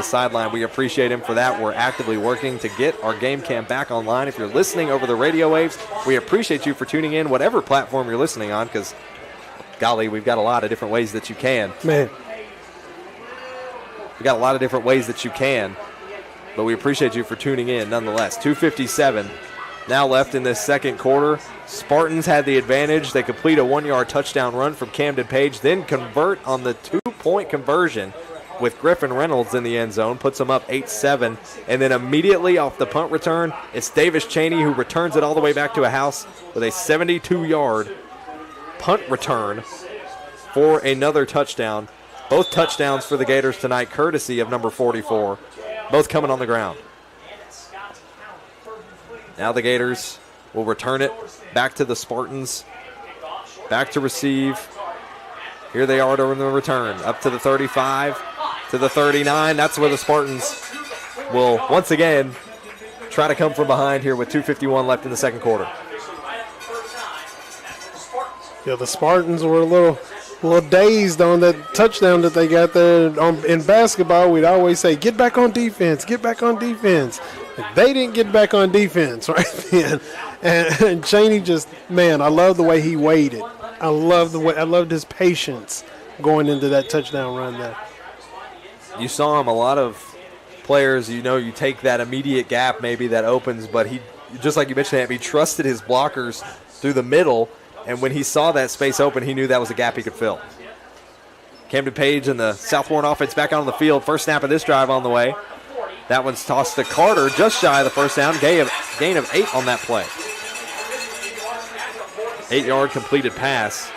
the sideline. We appreciate him for that. We're actively working to get our game cam back online. If you're listening over the radio waves, we appreciate you for tuning in, whatever platform you're listening on, because, golly, we've got a lot of different ways that you can. Man. We've got a lot of different ways that you can, but we appreciate you for tuning in nonetheless. 2:57 now left in this second quarter. Spartans had the advantage. They complete a 1-yard touchdown run from Camden Page, then convert on the 2-point conversion with Griffin Reynolds in the end zone, puts them up 8-7. And then immediately off the punt return, it's Davis Cheney who returns it all the way back to a house with a 72-yard punt return for another touchdown. Both touchdowns for the Gators tonight, courtesy of number 44, both coming on the ground. Now the Gators will return it back to the Spartans, back to receive. Here they are during the return, up to the 35, to the 39. That's where the Spartans will once again try to come from behind here with 2:51 left in the second quarter. Yeah, the Spartans were a little dazed on that touchdown that they got there. In basketball, we'd always say, get back on defense, get back on defense. They didn't get back on defense right then. And Cheney just, man, I love the way he waited. I loved his patience going into that touchdown run there. You saw him, a lot of players, you take that immediate gap maybe that opens, but he, just like you mentioned, he trusted his blockers through the middle, and when he saw that space open, he knew that was a gap he could fill. Camden Page and the South Warren offense back on the field. First snap of this drive on the way. That one's tossed to Carter, just shy of the first down. Gain of 8 on that play. 8-yard completed pass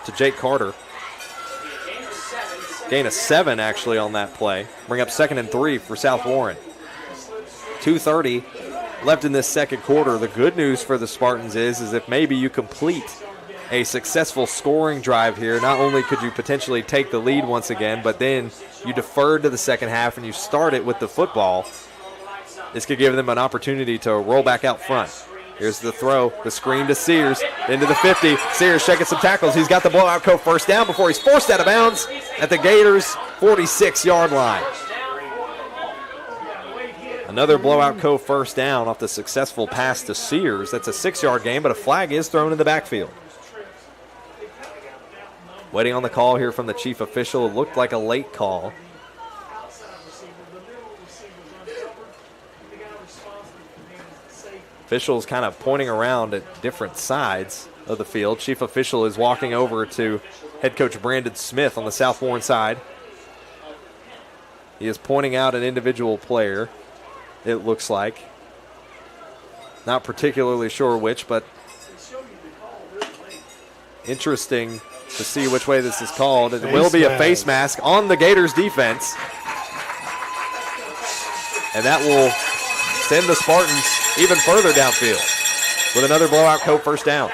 to Jake Carter. Gain of 7 actually on that play. Bring up 2nd and 3 for South Warren. 2:30 left in this second quarter. The good news for the Spartans is if maybe you complete a successful scoring drive here, not only could you potentially take the lead once again, but then you deferred to the second half and you start it with the football. This could give them an opportunity to roll back out front. Here's the throw, the screen to Sears, into the 50. Sears shaking some tackles. He's got the blowout coat first down before he's forced out of bounds at the Gators' 46-yard line. Another blowout co first down off the successful pass to Sears. That's a 6-yard gain, but a flag is thrown in the backfield. Waiting on the call here from the chief official. It looked like a late call. Officials kind of pointing around at different sides of the field. Chief official is walking over to head coach Brandon Smith on the South Warren side. He is pointing out an individual player, it looks like. Not particularly sure which, but interesting to see which way this is called. It will be a face mask on the Gators defense. And that will send the Spartans even further downfield with another blowout coat first down.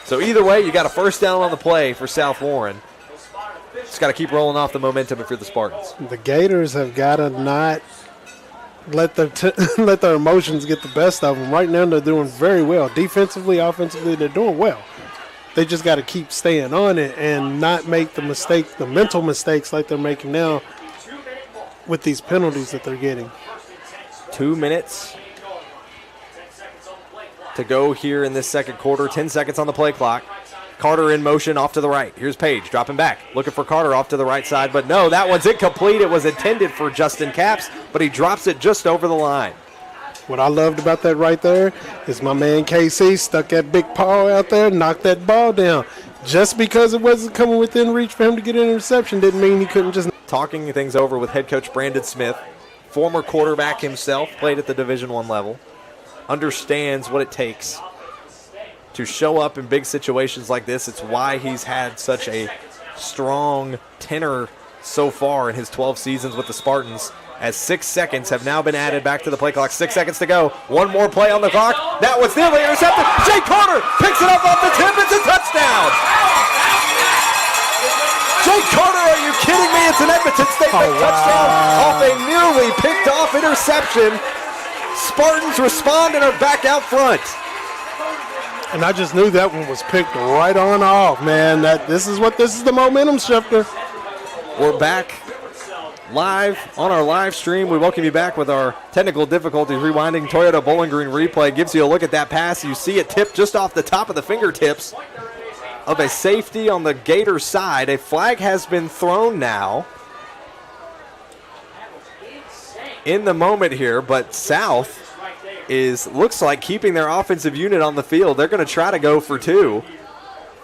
So either way, you got a first down on the play for South Warren. Just got to keep rolling off the momentum if you're the Spartans. The Gators have got to not let their emotions get the best of them. Right now, they're doing very well. Defensively, offensively, they're doing well. They just got to keep staying on it and not make the mental mistakes like they're making now with these penalties that they're getting. 2 minutes to go here in this second quarter. 10 seconds on the play clock. Carter in motion off to the right. Here's Page dropping back, looking for Carter off to the right side, but no, that one's incomplete. It was intended for Justin Capps, but he drops it just over the line. What I loved about that right there is my man KC stuck that big paw out there, knocked that ball down. Just because it wasn't coming within reach for him to get an interception didn't mean he couldn't just. Talking things over with head coach Brandon Smith, former quarterback himself, played at the Division I level, understands what it takes to show up in big situations like this. It's why he's had such a strong tenor so far in his 12 seasons with the Spartans, as 6 seconds have now been added back to the play clock. 6 seconds to go. One more play on the clock. That was nearly intercepted. Jake Carter picks it up off the tip. It's a touchdown. Jake Carter, are you kidding me? It's an Edmonton State touchdown off a nearly picked off interception. Spartans respond and are back out front. And I just knew that one was picked right on off, man. This is the momentum shifter. We're back live on our live stream. We welcome you back with our technical difficulties. Rewinding Toyota Bowling Green replay gives you a look at that pass. You see it tip just off the top of the fingertips of a safety on the Gators side. A flag has been thrown now in the moment here, but South looks like keeping their offensive unit on the field. They're going to try to go for two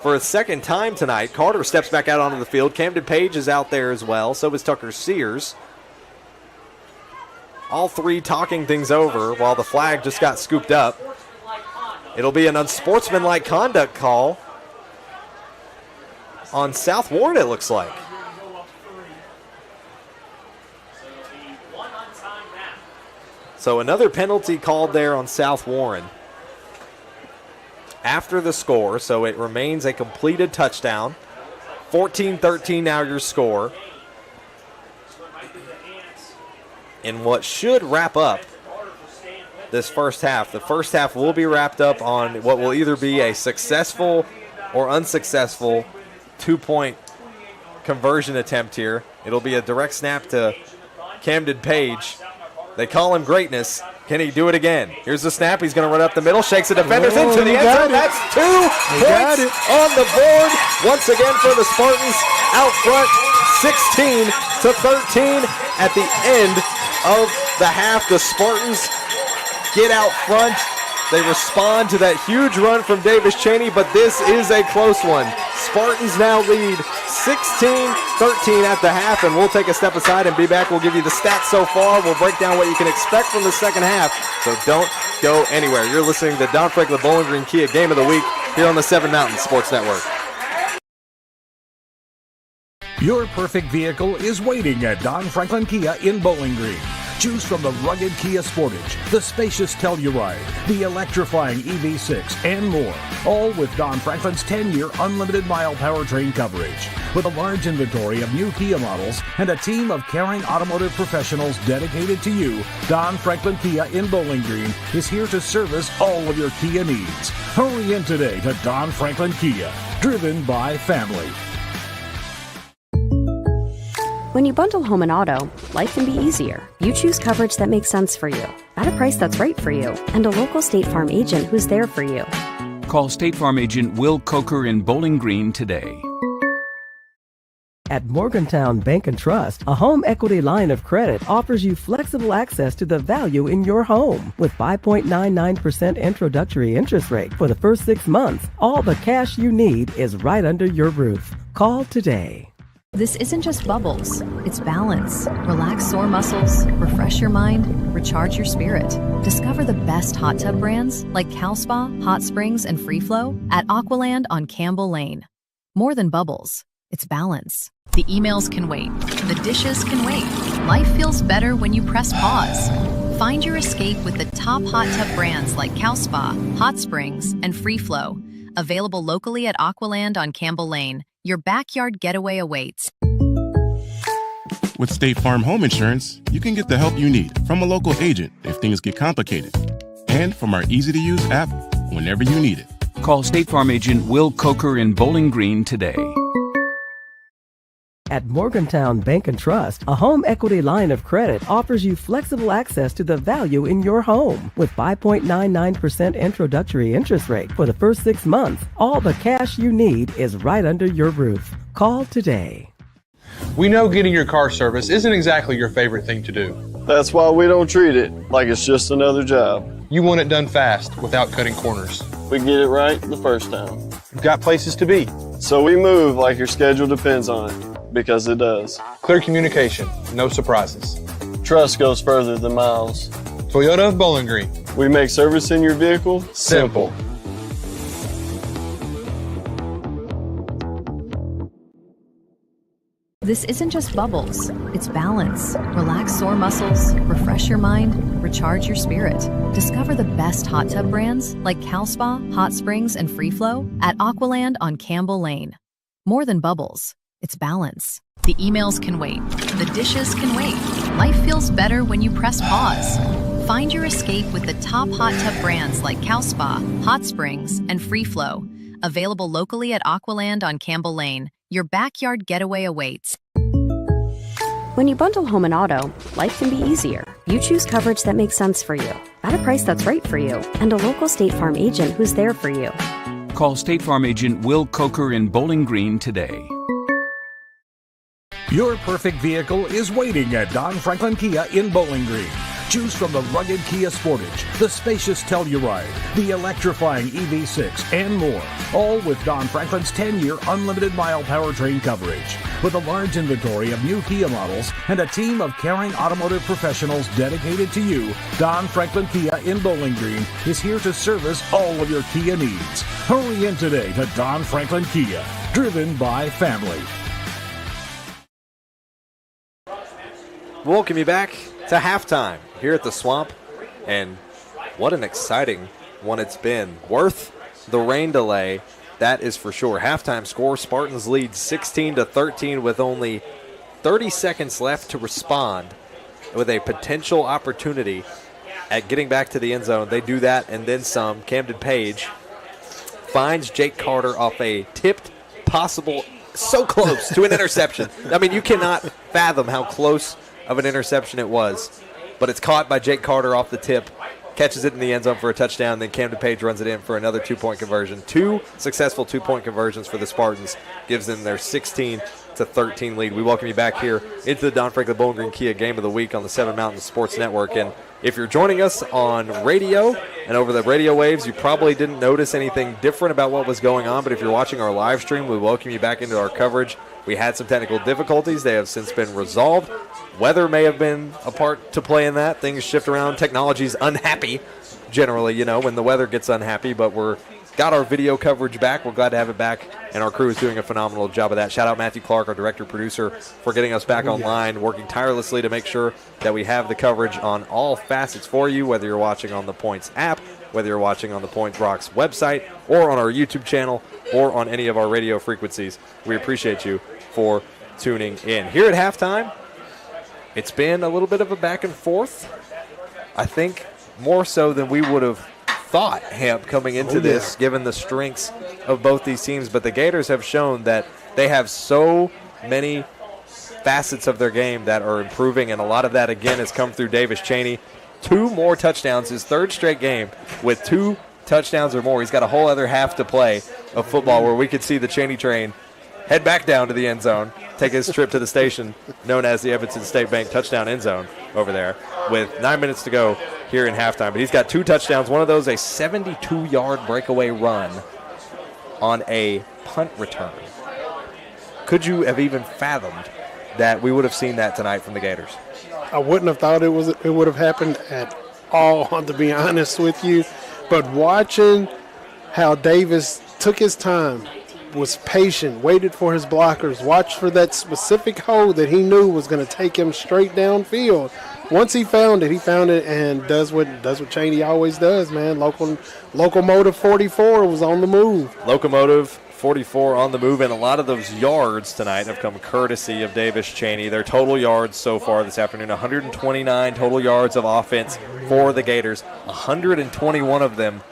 for a second time tonight. Carter steps back out onto the field. Camden Page is out there as well. So is Tucker Sears. All three talking things over while the flag just got scooped up. It'll be an unsportsmanlike conduct call on South Warren, it looks like. So another penalty called there on South Warren after the score, so it remains a completed touchdown. 14-13 now your score. In what should wrap up this first half. The first half will be wrapped up on what will either be a successful or unsuccessful two-point conversion attempt here. It'll be a direct snap to Camden Page. They call him greatness. Can he do it again? Here's the snap. He's going to run up the middle, shakes the defenders into the end zone. That's 2 points on the board. Once again for the Spartans out front, 16-13 at the end of the half. The Spartans get out front. They respond to that huge run from Davis Cheney, but this is a close one. Spartans now lead 16-13 at the half, and we'll take a step aside and be back. We'll give you the stats so far. We'll break down what you can expect from the second half, so don't go anywhere. You're listening to Don Franklin Bowling Green Kia Game of the Week here on the Seven Mountains Sports Network. Your perfect vehicle is waiting at Don Franklin Kia in Bowling Green. Choose from the rugged Kia Sportage, the spacious Telluride, the electrifying EV6, and more. All with Don Franklin's 10-year unlimited mile powertrain coverage. With a large inventory of new Kia models and a team of caring automotive professionals dedicated to you, Don Franklin Kia in Bowling Green is here to service all of your Kia needs. Hurry in today to Don Franklin Kia, driven by family. When you bundle home and auto, life can be easier. You choose coverage that makes sense for you, at a price that's right for you, and a local State Farm agent who's there for you. Call State Farm agent Will Coker in Bowling Green today. At Morgantown Bank and Trust, a home equity line of credit offers you flexible access to the value in your home. With 5.99% introductory interest rate for the first 6 months, all the cash you need is right under your roof. Call today. This isn't just bubbles, it's balance. Relax sore muscles, refresh your mind, recharge your spirit. Discover the best hot tub brands like Cal Spa, Hot Springs, and Free Flow at Aqualand on Campbell Lane. More than bubbles, it's balance. The emails can wait, the dishes can wait. Life feels better when you press pause. Find your escape with the top hot tub brands like Cal Spa, Hot Springs, and Free Flow. Available locally at Aqualand on Campbell Lane. Your backyard getaway awaits. With State Farm Home Insurance, you can get the help you need from a local agent if things get complicated. And from our easy-to-use app whenever you need it. Call State Farm agent Will Coker in Bowling Green today. At Morgantown Bank and Trust, a home equity line of credit offers you flexible access to the value in your home. With 5.99% introductory interest rate for the first 6 months, all the cash you need is right under your roof. Call today. We know getting your car serviced isn't exactly your favorite thing to do. That's why we don't treat it like it's just another job. You want it done fast without cutting corners. We get it right the first time. You've got places to be. So we move like your schedule depends on it. Because it does. Clear communication, no surprises. Trust goes further than miles. Toyota of Bowling Green. We make servicing your vehicle simple. This isn't just bubbles, it's balance. Relax sore muscles, refresh your mind, recharge your spirit. Discover the best hot tub brands like Cal Spa, Hot Springs, and Free Flow at Aqualand on Campbell Lane. More than bubbles, it's balance. The emails can wait, the dishes can wait. Life feels better when you press pause. Find your escape with the top hot tub brands like Cal Spa, Hot Springs, and Free Flow. Available locally at Aqualand on Campbell Lane. Your backyard getaway awaits. When you bundle home and auto, life can be easier. You choose coverage that makes sense for you, at a price that's right for you, and a local State Farm agent who's there for you. Call State Farm agent Will Coker in Bowling Green today. Your perfect vehicle is waiting at Don Franklin Kia in Bowling Green. Choose from the rugged Kia Sportage, the spacious Telluride, the electrifying EV6, and more. All with Don Franklin's 10-year unlimited mile powertrain coverage. With a large inventory of new Kia models and a team of caring automotive professionals dedicated to you, Don Franklin Kia in Bowling Green is here to service all of your Kia needs. Hurry in today to Don Franklin Kia, driven by family. Welcome you back to halftime here at the Swamp, and what an exciting one it's been. Worth the rain delay, that is for sure. Halftime score, Spartans lead 16-13 with only 30 seconds left to respond with a potential opportunity at getting back to the end zone. They do that and then some. Camden Page finds Jake Carter off a tipped possible, so close to an interception. I mean, you cannot fathom how close of an interception it was, but it's caught by Jake Carter off the tip, catches it in the end zone for a touchdown, then Camden Page runs it in for another two-point conversion. 2 successful two-point conversions for the Spartans, gives them their 16-13 lead. We welcome you back here into the Don Franklin Bowling Green Kia Game of the Week on the 7 Mountain Sports Network. And if you're joining us on radio and over the radio waves, you probably didn't notice anything different about what was going on, but if you're watching our live stream, we welcome you back into our coverage. We had some technical difficulties. They have since been resolved. Weather may have been a part to play in that. Things shift around. Technology's unhappy generally, you know, when the weather gets unhappy, but we're got our video coverage back. We're glad to have it back, and our crew is doing a phenomenal job of that. Shout out Matthew Clark, our director-producer, for getting us back online, working tirelessly to make sure that we have the coverage on all facets for you, whether you're watching on the Points app, whether you're watching on the Points Rocks website, or on our YouTube channel, or on any of our radio frequencies. We appreciate you for tuning in. Here at halftime, it's been a little bit of a back and forth. I think more so than we would have thought, Hamp, coming into this, given the strengths of both these teams. But the Gators have shown that they have so many facets of their game that are improving, and a lot of that, again, has come through Davis Chaney. 2 more touchdowns, his 3rd straight game with 2 touchdowns or more. He's got a whole other half to play of football where we could see the Chaney train head back down to the end zone, take his trip to the station known as the Evanston State Bank touchdown end zone over there with 9 minutes to go here in halftime. But he's got 2 touchdowns, one of those a 72-yard breakaway run on a punt return. Could you have even fathomed that we would have seen that tonight from the Gators? I wouldn't have thought it would have happened at all, to be honest with you. But watching how Davis took his time, was patient, waited for his blockers, watched for that specific hole that he knew was going to take him straight downfield. Once he found it, and does what Chaney always does, man. Locomotive 44 was on the move. Locomotive 44 on the move, and a lot of those yards tonight have come courtesy of Davis Chaney. Their total yards so far this afternoon, 129 total yards of offense for the Gators, 121 of them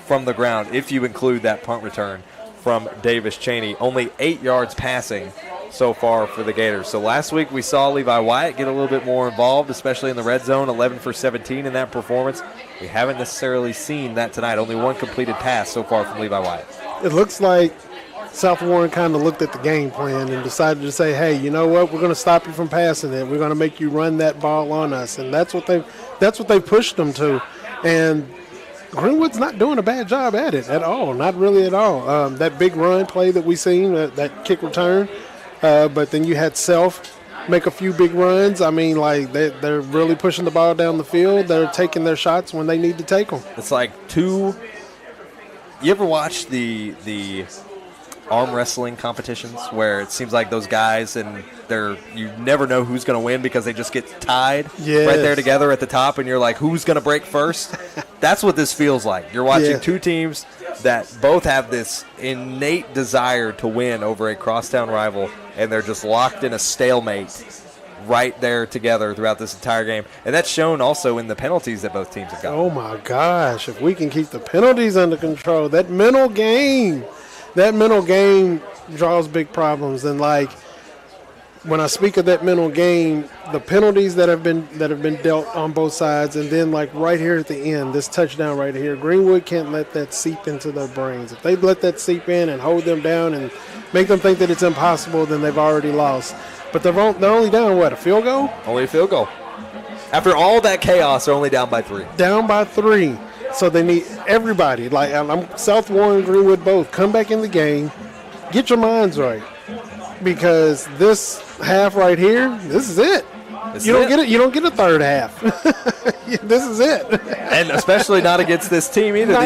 from the ground, if you include that punt return from Davis Chaney. Only 8 yards passing so far for the Gators. So last week we saw Levi Wyatt get a little bit more involved, especially in the red zone, 11 for 17 in that performance. We haven't necessarily seen that tonight. Only 1 completed pass so far from Levi Wyatt. It looks like South Warren kind of looked at the game plan and decided to say, hey, you know what, we're going to stop you from passing it. We're going to make you run that ball on us. And that's what they pushed them to. And Greenwood's not doing a bad job at it at all, not really at all. That big run play that we seen, that kick return, but then you had Self make a few big runs. I mean, like they're really pushing the ball down the field. They're taking their shots when they need to take them. It's like you ever watch the arm wrestling competitions where it seems like those guys and you never know who's going to win because they just get tied right there together at the top, and you're like, who's going to break first? That's what this feels like. You're watching 2 teams that both have this innate desire to win over a crosstown rival, and they're just locked in a stalemate right there together throughout this entire game. And that's shown also in the penalties that both teams have got. Oh, my gosh. If we can keep the penalties under control, that mental game draws big problems. And, like, when I speak of that mental game, the penalties that have been dealt on both sides, and then like right here at the end, this touchdown right here, Greenwood can't let that seep into their brains. If they let that seep in and hold them down and make them think that it's impossible, then they've already lost. But they're only down, what, a field goal? Only a field goal. After all that chaos, they're only down by 3. Down by 3. So they need everybody, like I'm South Warren, Greenwood both, come back in the game, get your minds right. Because this half right here, this is it. You don't get a third half. This is it. And especially not against this team either.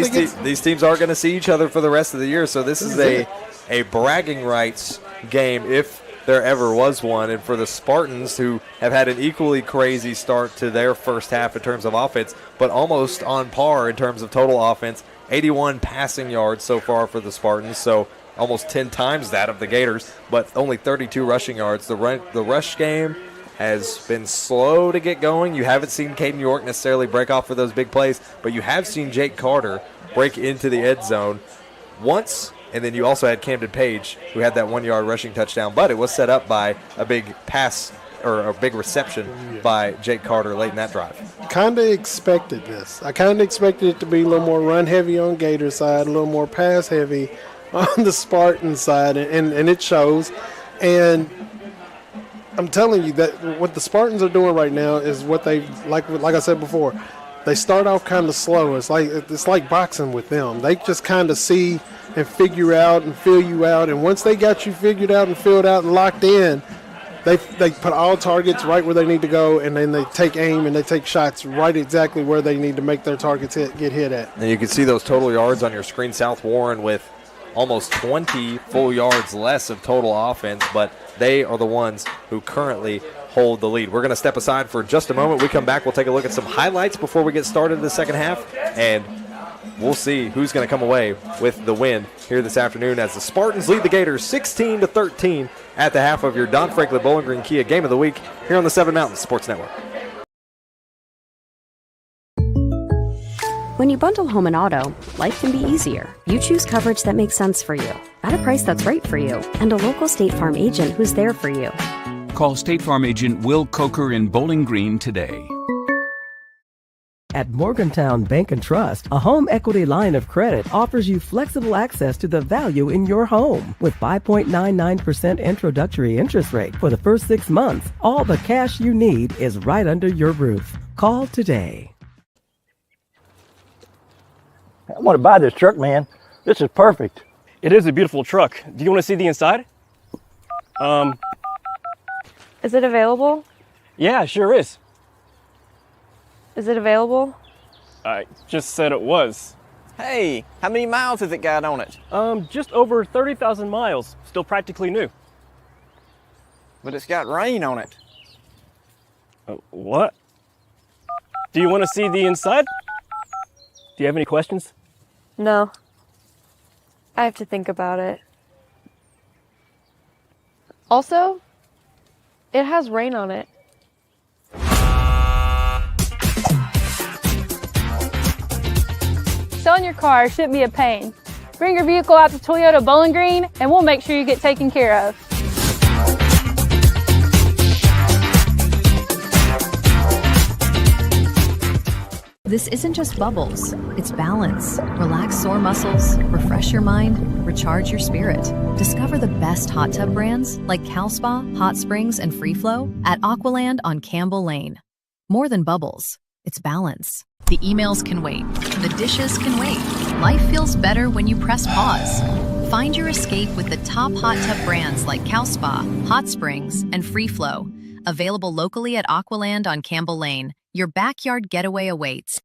These teams aren't going to see each other for the rest of the year. So this is a bragging rights game if there ever was one. And for the Spartans, who have had an equally crazy start to their first half in terms of offense, but almost on par in terms of total offense, 81 passing yards so far for the Spartans. So almost 10 times that of the Gators, but only 32 rushing yards. The rush game has been slow to get going. You haven't seen Caden York necessarily break off for those big plays, but you have seen Jake Carter break into the end zone once, and then you also had Camden Page, who had that 1-yard rushing touchdown, but it was set up by a big pass or a big reception by Jake Carter late in that drive. Kind of expected this. I kind of expected it to be a little more run-heavy on Gator side, a little more pass-heavy on the Spartan side, and it shows. And I'm telling you that what the Spartans are doing right now is what they like I said before. They start off kind of slow. It's like boxing with them. They just kind of see and figure out and feel you out. And once they got you figured out and filled out and locked in, they put all targets right where they need to go, and then they take aim and they take shots right exactly where they need to make their targets get hit at. And you can see those total yards on your screen. South Warren with almost 20 full yards less of total offense, but they are the ones who currently hold the lead. We're going to step aside for just a moment. We come back, we'll take a look at some highlights before we get started in the second half, and we'll see who's going to come away with the win here this afternoon as the Spartans lead the Gators 16-13 at the half of your Don Franklin Bowling Green Kia Game of the Week here on the Seven Mountains Sports Network. When you bundle home and auto, life can be easier. You choose coverage that makes sense for you, at a price that's right for you, and a local State Farm agent who's there for you. Call State Farm agent Will Coker in Bowling Green today. At Morgantown Bank and Trust, a home equity line of credit offers you flexible access to the value in your home. With 5.99% introductory interest rate for the first 6 months, all the cash you need is right under your roof. Call today. I want to buy this truck, man. This is perfect. It is a beautiful truck. Do you want to see the inside? Is it available? Yeah, sure is. Is it available? I just said it was. Hey, how many miles has it got on it? Just over 30,000 miles. Still practically new. But it's got rain on it. What? Do you want to see the inside? Do you have any questions? No. I have to think about it. Also, it has rain on it. Selling your car shouldn't be a pain. Bring your vehicle out to Toyota Bowling Green and we'll make sure you get taken care of. This isn't just bubbles, it's balance. Relax sore muscles, refresh your mind, recharge your spirit. Discover the best hot tub brands like Cal Spa, Hot Springs, and Free Flow at Aqualand on Campbell Lane. More than bubbles, it's balance. The emails can wait, the dishes can wait. Life feels better when you press pause. Find your escape with the top hot tub brands like Cal Spa, Hot Springs, and Free Flow. Available locally at Aqualand on Campbell Lane. Your backyard getaway awaits.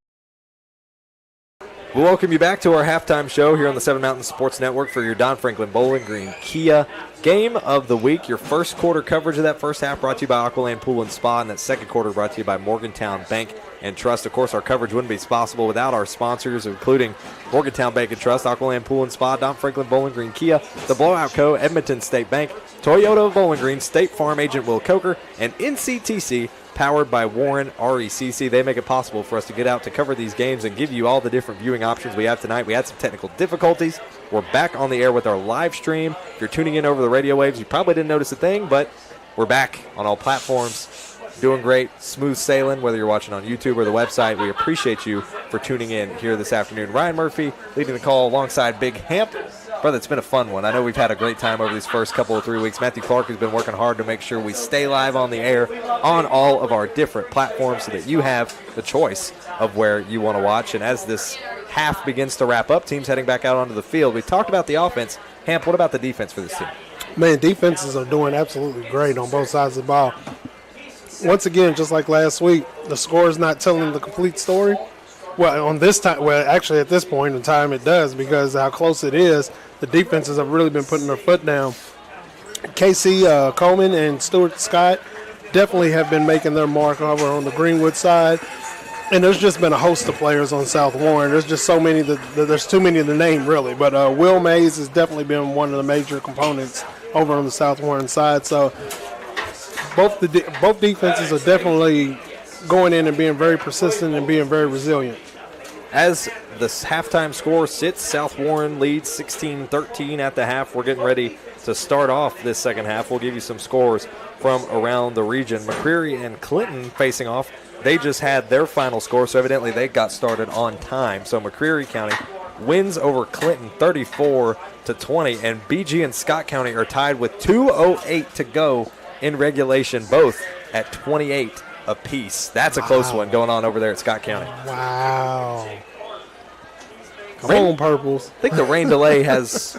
We'll welcome you back to our halftime show here on the Seven Mountains Sports Network for your Don Franklin Bowling Green Kia Game of the Week. Your first quarter coverage of that first half brought to you by Aqualand Pool and Spa, and that second quarter brought to you by Morgantown Bank and Trust. Of course, our coverage wouldn't be possible without our sponsors, including Morgantown Bank and Trust, Aqualand Pool and Spa, Don Franklin Bowling Green Kia, The Blowout Co., Edmonton State Bank, Toyota of Bowling Green, State Farm agent Will Coker, and NCTC, powered by Warren RECC. They make it possible for us to get out to cover these games and give you all the different viewing options we have tonight. We had some technical difficulties. We're back on the air with our live stream. If you're tuning in over the radio waves, you probably didn't notice a thing, but We're back on all platforms. Doing great, smooth sailing, whether you're watching on YouTube or the website. We appreciate you for tuning in here this afternoon. Ryan Murphy leading the call alongside Big Hamp. Brother, it's been a fun one. I know we've had a great time over these first couple of 3 weeks. Matthew Clark has been working hard to make sure we stay live on the air on all of our different platforms so that you have the choice of where you want to watch. And as this half begins to wrap up, teams heading back out onto the field. We've talked about the offense. Hamp, what about the defense for this team? Man, defenses are doing absolutely great on both sides of the ball. Once again, just like last week, the score is not telling the complete story. Well, on this time, well, actually at this point in time it does, because how close it is, the defenses have really been putting their foot down. Casey Coleman and Stuart Scott definitely have been making their mark over on the Greenwood side. And there's just been a host of players on South Warren. There's just so many, there's too many to name, really. But Will Mays has definitely been one of the major components over on the South Warren side. So both defenses are definitely going in and being very persistent and being very resilient. As the halftime score sits, South Warren leads 16-13 at the half. We're getting ready to start off this second half. We'll give you some scores from around the region. McCreary and Clinton facing off. They just had their final score, so evidently they got started on time. So McCreary County wins over Clinton 34-20, and BG and Scott County are tied with 2:08 to go in regulation, both at 28 apiece. That's a close one going on over there at Scott County. Wow. Come on, Purples. I think the rain delay has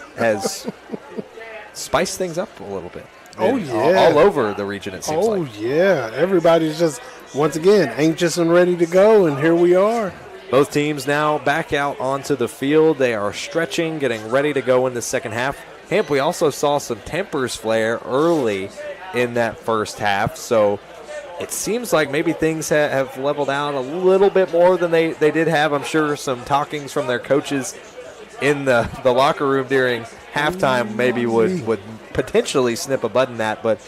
spiced things up a little bit. Oh, yeah. All over the region, it seems like. Oh, yeah. Everybody's just, once again, anxious and ready to go, and here we are. Both teams now back out onto the field. They are stretching, getting ready to go in the second half. Hamp, we also saw some tempers flare early in that first half, so it seems like maybe things have leveled out a little bit more than they did have. I'm sure some talkings from their coaches in the locker room during halftime maybe would potentially snip a button that. But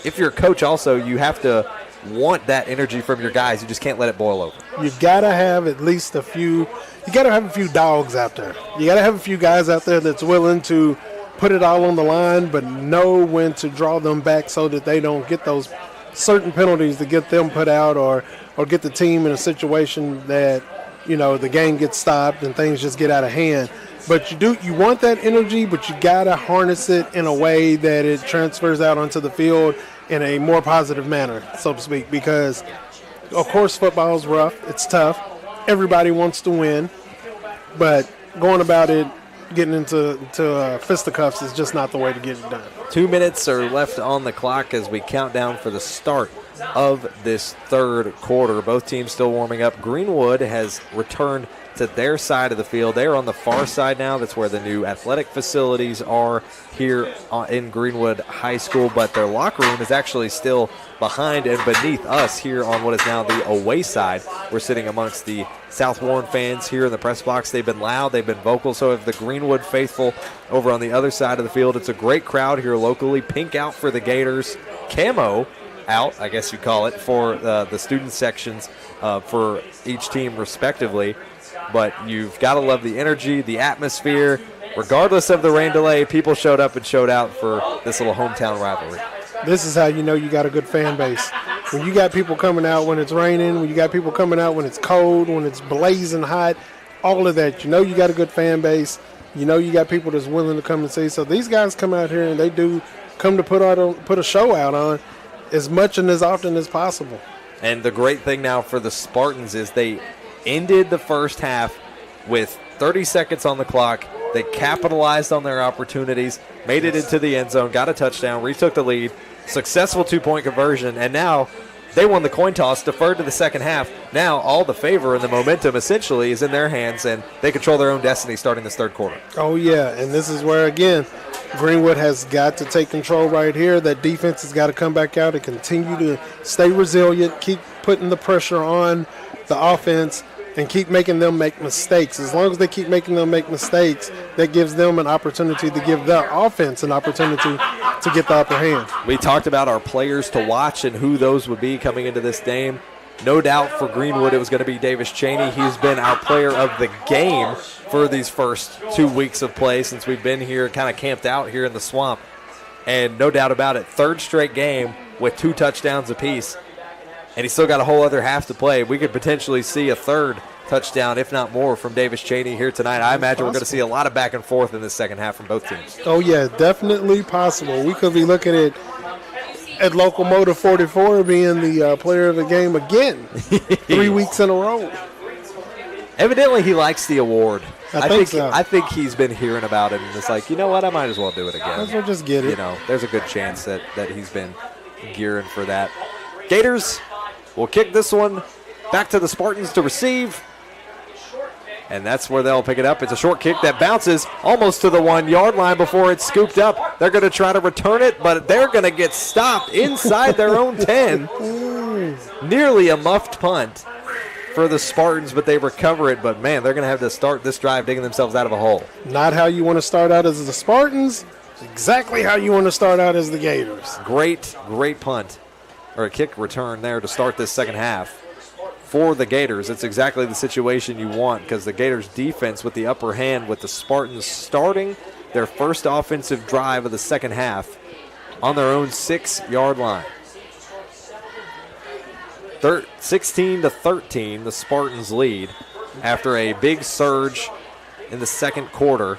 if you're a coach also, you have to want that energy from your guys. You just can't let it boil over. You got to have at least a few – you got to have a few dogs out there. You got to have a few guys out there that's willing to put it all on the line but know when to draw them back so that they don't get those – certain penalties to get them put out or get the team in a situation that, you know, the game gets stopped and things just get out of hand. But you want that energy, but you got to harness it in a way that it transfers out onto the field in a more positive manner, so to speak, because, of course, football is rough. It's tough. Everybody wants to win, but going about it, getting into fisticuffs is just not the way to get it done. 2 minutes are left on the clock as we count down for the start of this third quarter. Both teams still warming up. Greenwood has returned to their side of the field. They are on the far side now. That's where the new athletic facilities are here in Greenwood High School, but their locker room is actually still behind and beneath us here on what is now the away side. We're sitting amongst the South Warren fans here in the press box. They've been loud, they've been vocal, so have the Greenwood faithful over on the other side of the field. It's a great crowd here locally. Pink out for the Gators, camo out, I guess you call it, for the student sections for each team respectively. But you've got to love the energy, the atmosphere. Regardless of the rain delay, people showed up and showed out for this little hometown rivalry. This is how you know you got a good fan base. When you got people coming out when it's raining, when you got people coming out when it's cold, when it's blazing hot, all of that, you know you got a good fan base. You know you got people that's willing to come and see. So these guys come out here and they do come to put a show out on as much and as often as possible. And the great thing now for the Spartans is they ended the first half with 30 seconds on the clock. They capitalized on their opportunities, made it into the end zone, got a touchdown, retook the lead, successful two-point conversion, and now they won the coin toss, deferred to the second half. Now all the favor and the momentum essentially is in their hands, and they control their own destiny starting this third quarter. Oh, yeah, and this is where, again, Greenwood has got to take control right here. That defense has got to come back out and continue to stay resilient, keep putting the pressure on the offense, and keep making them make mistakes. As long as they keep making them make mistakes, that gives them an opportunity to give their offense an opportunity to get the upper hand. We talked about our players to watch and who those would be coming into this game. No doubt for Greenwood it was going to be Davis Cheney. He's been our player of the game for these first 2 weeks of play since we've been here, kind of camped out here in the swamp. And no doubt about it, third straight game with 2 touchdowns apiece. And he's still got a whole other half to play. We could potentially see a third touchdown, if not more, from Davis Cheney here tonight. I imagine we're going to see a lot of back and forth in the second half from both teams. Oh, yeah, definitely possible. We could be looking at Locomotive 44 being the player of the game again 3 weeks in a row. Evidently, he likes the award. I think so. I think he's been hearing about it, and it's like, you know what, I might as well do it again. Might as well just get it. You know, there's a good chance that he's been gearing for that. Gators will kick this one back to the Spartans to receive. And that's where they'll pick it up. It's a short kick that bounces almost to the 1-yard line before it's scooped up. They're going to try to return it, but they're going to get stopped inside their own 10. Nearly a muffed punt for the Spartans, but they recover it. But, man, they're going to have to start this drive digging themselves out of a hole. Not how you want to start out as the Spartans. Exactly how you want to start out as the Gators. Great punt, or a kick return there to start this second half. For the Gators, it's exactly the situation you want because the Gators defense with the upper hand with the Spartans starting their first offensive drive of the second half on their own 6-yard line. 16-13, the Spartans lead after a big surge in the second quarter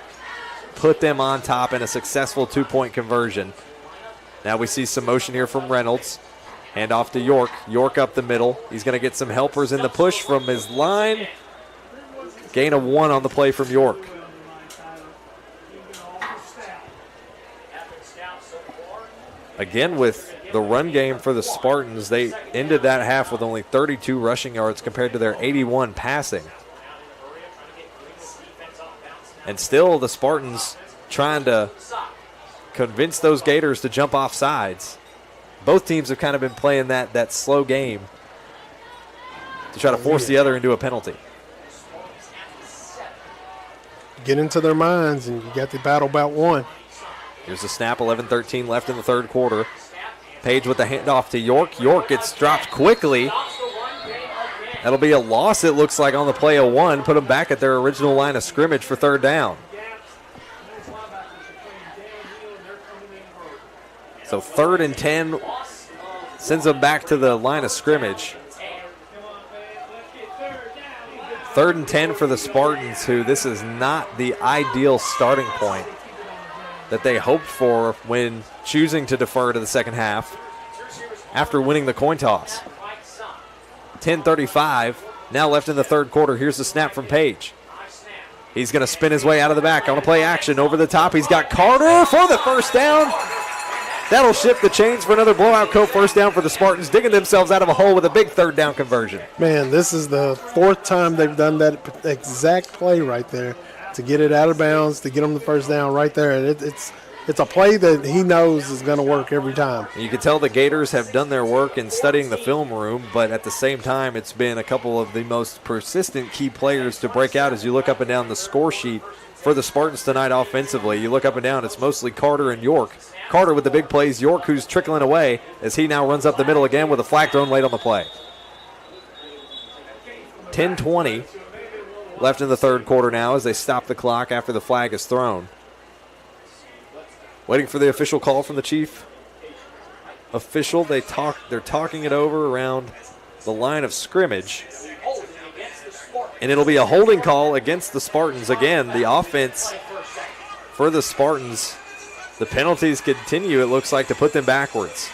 put them on top in a successful 2-point conversion. Now we see some motion here from Reynolds. Hand off to York. York up the middle. He's going to get some helpers in the push from his line. Gain of 1 on the play from York. Again, with the run game for the Spartans, they ended that half with only 32 rushing yards compared to their 81 passing. And still the Spartans trying to convince those Gators to jump off sides. Both teams have kind of been playing that slow game to try to force the other into a penalty. Get into their minds, and you got the battle about one. Here's the snap, 11-13 left in the third quarter. Page with the handoff to York. York gets dropped quickly. That'll be a loss, it looks like, on the play of 1. Put them back at their original line of scrimmage for third down. So 3rd and 10 sends them back to the line of scrimmage. 3rd and 10 for the Spartans, who this is not the ideal starting point that they hoped for when choosing to defer to the second half after winning the coin toss. 10:35 now left in the third quarter. Here's the snap from Page. He's going to spin his way out of the back on a play action over the top. He's got Carter for the first down. That'll shift the chains for another blowout first down for the Spartans, digging themselves out of a hole with a big third down conversion. Man, this is the 4th time they've done that exact play right there to get it out of bounds, to get them the first down right there. It's a play that he knows is going to work every time. You can tell the Gators have done their work in studying the film room, but at the same time, it's been a couple of the most persistent key players to break out as you look up and down the score sheet for the Spartans tonight offensively. You look up and down, it's mostly Carter and York. Carter with the big plays, York who's trickling away as he now runs up the middle again with a flag thrown late on the play. 10:20 left in the third quarter now as they stop the clock after the flag is thrown. Waiting for the official call from the chief official. They're talking it over around the line of scrimmage. And it'll be a holding call against the Spartans. Again, the offense for the Spartans. The penalties continue, it looks like, to put them backwards.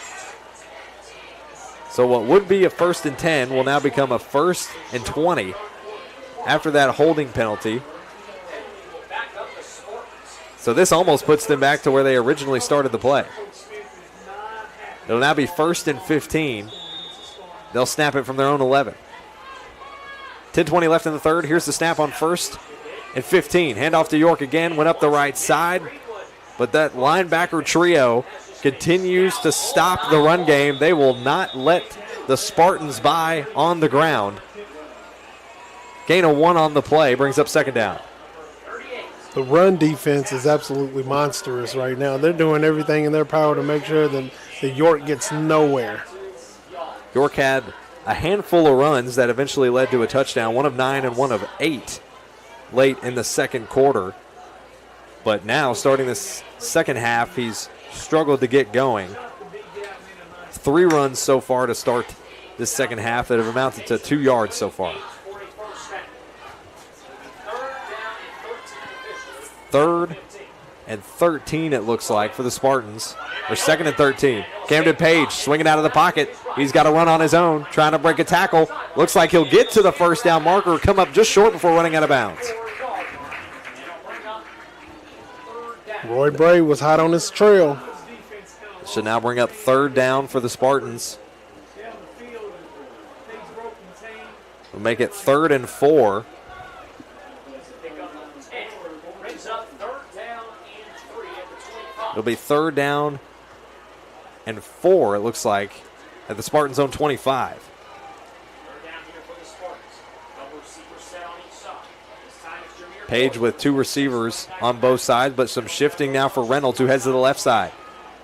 So what would be a 1st and 10 will now become a 1st and 20 after that holding penalty. So this almost puts them back to where they originally started the play. It'll now be 1st and 15. They'll snap it from their own 11. 10:20 left in the third. Here's the snap on 1st and 15. Handoff to York again, went up the right side. But that linebacker trio continues to stop the run game. They will not let the Spartans by on the ground. Gain of 1 on the play, brings up second down. The run defense is absolutely monstrous right now. They're doing everything in their power to make sure that York gets nowhere. York had a handful of runs that eventually led to a touchdown, 1 of 9 and 1 of 8 late in the second quarter. But now, starting this second half, he's struggled to get going. 3 runs so far to start this second half that have amounted to 2 yards so far. 3rd and 13 it looks like for the Spartans. Or 2nd and 13. Camden Page swinging out of the pocket. He's got to run on his own, trying to break a tackle. Looks like he'll get to the first down marker, come up just short before running out of bounds. Roy Bray was hot on his trail. Should now bring up 3rd down for the Spartans. We'll make it 3rd and 4. It'll be 3rd down and 4, it looks like, at the Spartans' own 25. Page with 2 receivers on both sides, but some shifting now for Reynolds, who heads to the left side.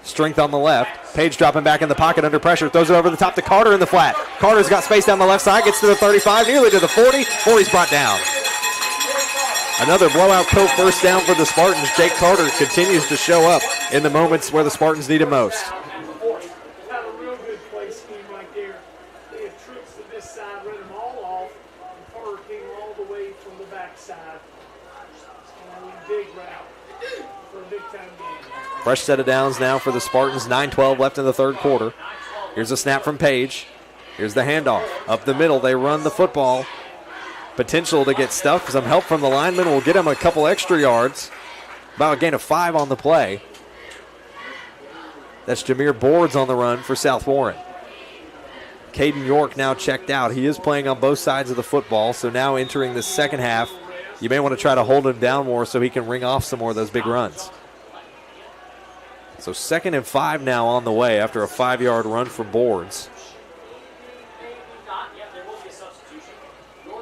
Strength on the left. Page dropping back in the pocket under pressure. Throws it over the top to Carter in the flat. Carter's got space down the left side. Gets to the 35, nearly to the 40. 40's brought down. Another blowout Cope first down for the Spartans. Jake Carter continues to show up in the moments where the Spartans need him most. Fresh set of downs now for the Spartans. 9-12 left in the 3rd quarter. Here's a snap from Page. Here's the handoff. Up the middle, they run the football. Potential to get stuffed. Some help from the lineman will get him a couple extra yards. About a gain of 5 on the play. That's Jameer Boards on the run for South Warren. Caden York now checked out. He is playing on both sides of the football, so now entering the second half, you may want to try to hold him down more so he can ring off some more of those big runs. So 2nd and 5 now on the way after a 5-yard run for Boards.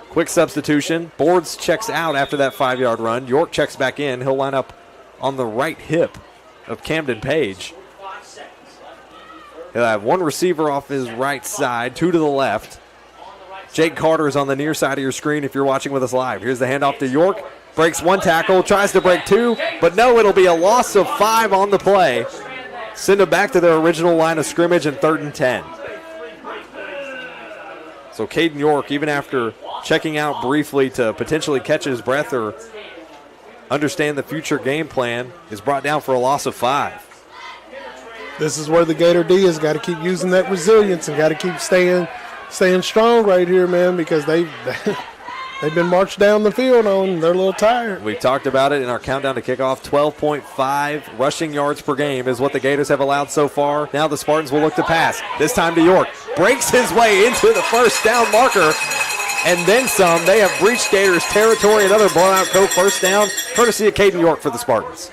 Quick substitution. Boards checks out after that 5-yard run. York checks back in. He'll line up on the right hip of Camden Page. He'll have 1 receiver off his right side, 2 to the left. Jake Carter is on the near side of your screen if you're watching with us live. Here's the handoff to York. Breaks 1 tackle, tries to break 2, but no, it'll be a loss of 5 on the play. Send them back to their original line of scrimmage in 3rd and 10. So Caden York, even after checking out briefly to potentially catch his breath or understand the future game plan, is brought down for a loss of 5. This is where the Gator D has got to keep using that resilience and got to keep staying strong right here, man, because they've been marched down the field on. They're a little tired. We talked about it in our countdown to kickoff. 12.5 rushing yards per game is what the Gators have allowed so far. Now the Spartans will look to pass. This time to York. Breaks his way into the first down marker. And then some. They have breached Gators territory. Another blowout Cope first down, courtesy of Caden York for the Spartans.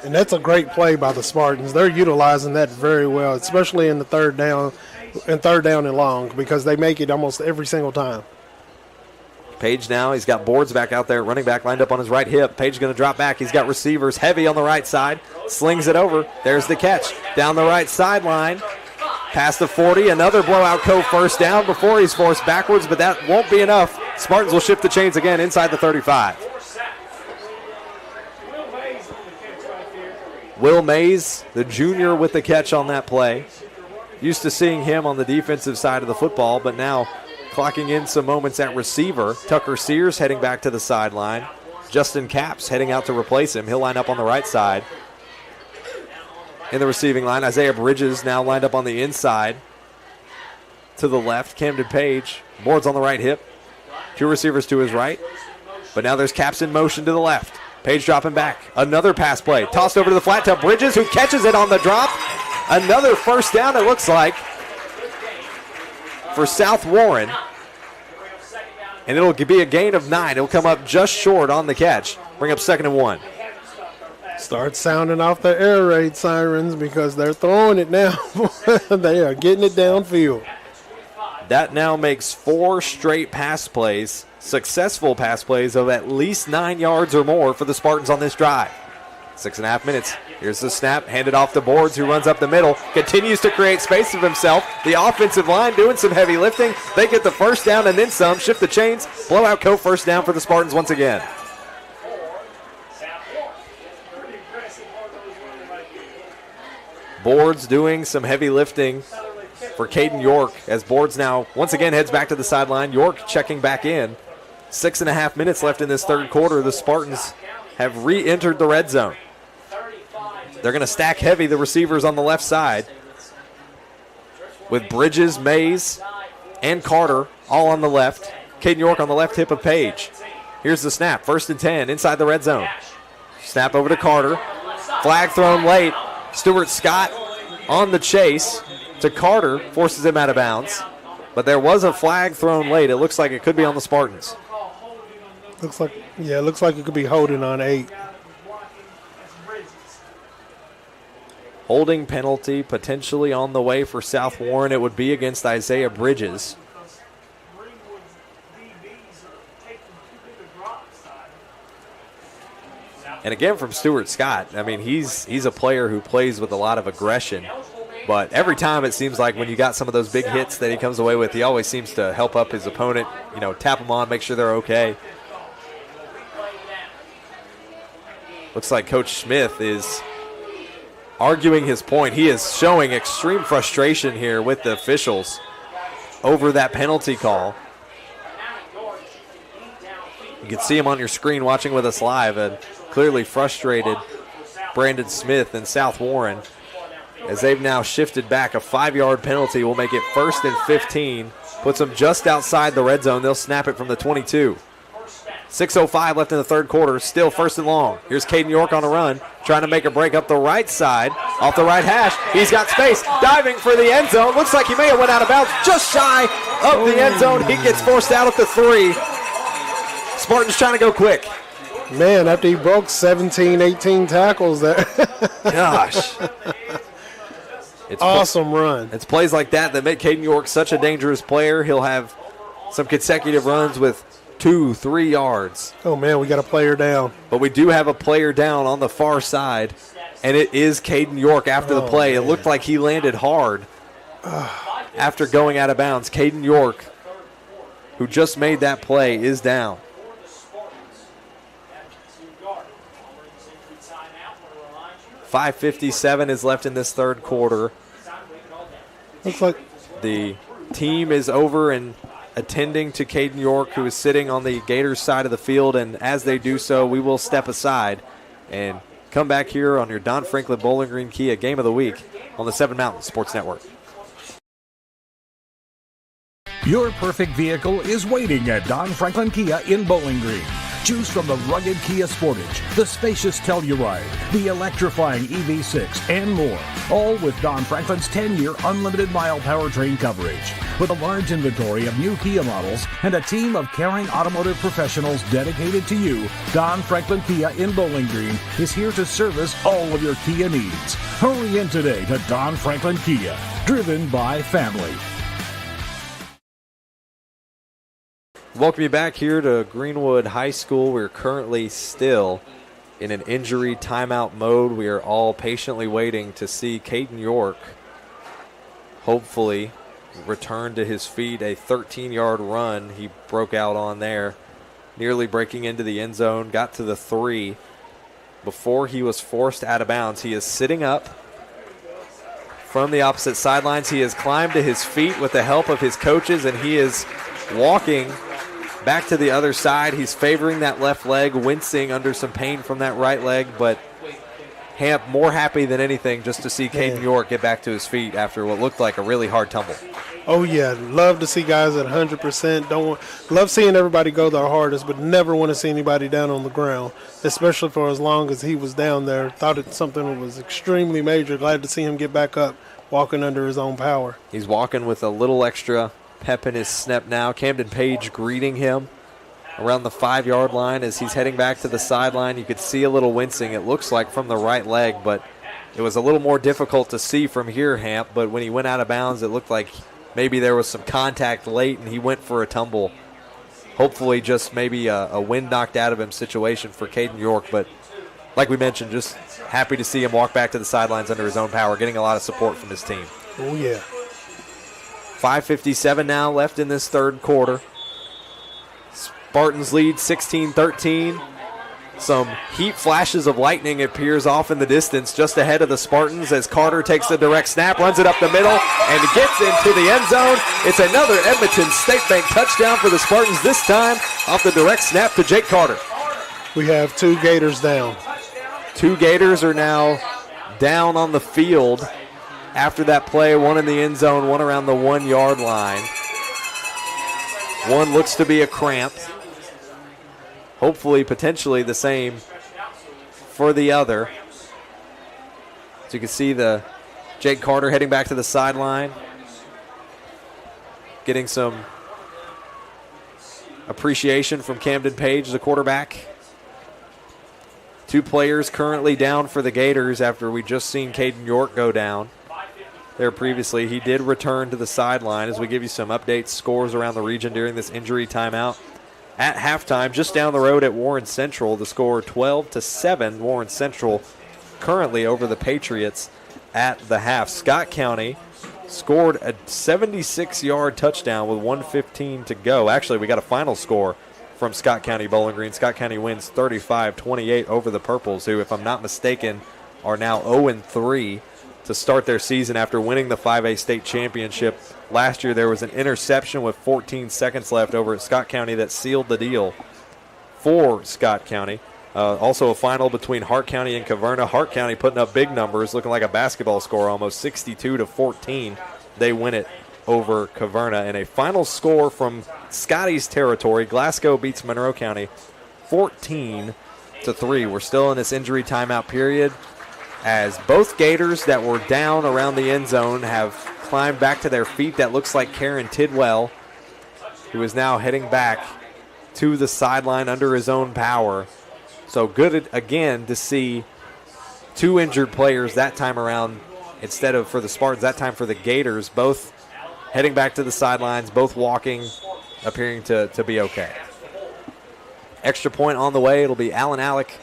And that's a great play by the Spartans. They're utilizing that very well, especially in the 3rd down and long, because they make it almost every single time. Page now, he's got Boards back out there, running back lined up on his right hip. Page going to drop back. He's got receivers heavy on the right side. Slings it over. There's the catch. Down the right sideline. Past the 40. Another blowout Cope first down before he's forced backwards, but that won't be enough. Spartans will shift the chains again inside the 35. Will Mays, the junior, with the catch on that play. Used to seeing him on the defensive side of the football, but now clocking in some moments at receiver. Tucker Sears heading back to the sideline. Justin Capps heading out to replace him. He'll line up on the right side. In the receiving line, Isaiah Bridges now lined up on the inside. To the left, Camden Page. Boards on the right hip. 2 receivers to his right. But now there's Capps in motion to the left. Page dropping back. Another pass play. Tossed over to the flat to Bridges, who catches it on the drop. Another first down, it looks like, for South Warren. And it'll be a gain of 9. It'll come up just short on the catch. Bring up 2nd and 1. Start sounding off the air raid sirens because they're throwing it now. They are getting it downfield. That now makes 4 straight pass plays, successful pass plays of at least 9 yards or more for the Spartans on this drive. 6.5 minutes. Here's the snap, handed off to Boards, who runs up the middle, continues to create space of himself. The offensive line doing some heavy lifting. They get the first down and then some, shift the chains, blowout Cope first down for the Spartans once again. Boards doing some heavy lifting for Caden York as Boards now once again heads back to the sideline. York checking back in. 6.5 minutes left in this third quarter. The Spartans have re-entered the red zone. They're going to stack heavy, the receivers on the left side, with Bridges, Mays, and Carter all on the left. Caden York on the left hip of Page. Here's the snap. 1st and 10 inside the red zone. Snap over to Carter. Flag thrown late. Stuart Scott on the chase to Carter. Forces him out of bounds. But there was a flag thrown late. It looks like it could be on the Spartans. Looks like it could be holding on 8. Holding penalty potentially on the way for South Warren. It would be against Isaiah Bridges. And again from Stuart Scott. I mean, he's a player who plays with a lot of aggression. But every time it seems like when you got some of those big hits that he comes away with, he always seems to help up his opponent, tap them on, make sure they're okay. Looks like Coach Smith is arguing his point. He is showing extreme frustration here with the officials over that penalty call. You can see him on your screen watching with us live. A clearly frustrated Brandon Smith and South Warren as they've now shifted back. A 5-yard penalty will make it 1st and 15. Puts them just outside the red zone. They'll snap it from the 22. 6:05 left in the third quarter. Still 1st and long. Here's Caden York on a run, trying to make a break up the right side, off the right hash. He's got space, diving for the end zone. Looks like he may have went out of bounds, just shy of the end zone. He gets forced out at the 3. Spartans trying to go quick. Man, after he broke 17, 18 tackles there. Gosh. It's awesome run. It's plays like that that make Caden York such a dangerous player. He'll have some consecutive runs with 2-3 yards. Oh, man, we got a player down. But we do have a player down on the far side, and it is Caden York after the play. Man. It looked like he landed hard after going out of bounds. Caden York, who just made that play, is down. .557 is left in this third quarter. Looks like the team is over and attending to Caden York, who is sitting on the Gators side of the field, and as they do so, we will step aside and come back here on your Don Franklin Bowling Green Kia Game of the Week on the 7 Mountain Sports Network. Your perfect vehicle is waiting at Don Franklin Kia in Bowling Green. Choose from the rugged Kia Sportage, the spacious Telluride, the electrifying EV6, and more. All with Don Franklin's 10-year unlimited mile powertrain coverage. With a large inventory of new Kia models and a team of caring automotive professionals dedicated to you, Don Franklin Kia in Bowling Green is here to service all of your Kia needs. Hurry in today to Don Franklin Kia, driven by family. Welcome you back here to Greenwood High School. We're currently still in an injury timeout mode. We are all patiently waiting to see Caden York hopefully return to his feet. A 13-yard run he broke out on there, nearly breaking into the end zone, got to the 3 before he was forced out of bounds. He is sitting up from the opposite sidelines. He has climbed to his feet with the help of his coaches, and he is walking back to the other side. He's favoring that left leg, wincing under some pain from that right leg, but Hamp more happy than anything just to see Caden York get back to his feet after what looked like a really hard tumble. Oh, yeah. Love to see guys at 100%. Love seeing everybody go their hardest, but never want to see anybody down on the ground, especially for as long as he was down there. Thought it something that was extremely major. Glad to see him get back up, walking under his own power. He's walking with a little extra pep in his step now. Camden Page greeting him around the 5-yard line as he's heading back to the sideline. You could see a little wincing, it looks like, from the right leg, but it was a little more difficult to see from here, Hamp. But when he went out of bounds, it looked like maybe there was some contact late and he went for a tumble. Hopefully just maybe a wind knocked out of him situation for Caden York. But like we mentioned, just happy to see him walk back to the sidelines under his own power, getting a lot of support from his team. Oh, yeah. 5:57 now left in this third quarter. Spartans lead 16-13. Some heat flashes of lightning appears off in the distance just ahead of the Spartans as Carter takes the direct snap, runs it up the middle, and gets into the end zone. It's another Edmonton State Bank touchdown for the Spartans, this time off the direct snap to Jake Carter. We have 2 Gators down. 2 Gators are now down on the field after that play, one in the end zone, one around the 1-yard line. One looks to be a cramp. Hopefully, potentially the same for the other. So you can see the Jake Carter heading back to the sideline, getting some appreciation from Camden Page, the quarterback. 2 players currently down for the Gators after we just seen Caden York go down there previously. He did return to the sideline as we give you some updates, scores around the region during this injury timeout. At halftime, just down the road at Warren Central, the score 12-7. Warren Central currently over the Patriots at the half. Scott County scored a 76-yard touchdown with 1:15 to go. Actually, we got a final score from Scott County Bowling Green. Scott County wins 35-28 over the Purples, who, if I'm not mistaken, are now 0-3 to start their season after winning the 5A state championship. Last year there was an interception with 14 seconds left over at Scott County that sealed the deal for Scott County. Also a final between Hart County and Caverna. Hart County putting up big numbers, looking like a basketball score, almost 62-14. They win it over Caverna. And a final score from Scotty's territory. Glasgow beats Monroe County 14-3. We're still in this injury timeout period as both Gators that were down around the end zone have climbed back to their feet. That looks like Karen Tidwell, who is now heading back to the sideline under his own power. So good again to see 2 injured players that time around instead of for the Spartans, that time for the Gators, both heading back to the sidelines, both walking, appearing to be okay. Extra point on the way. It'll be Allen Alec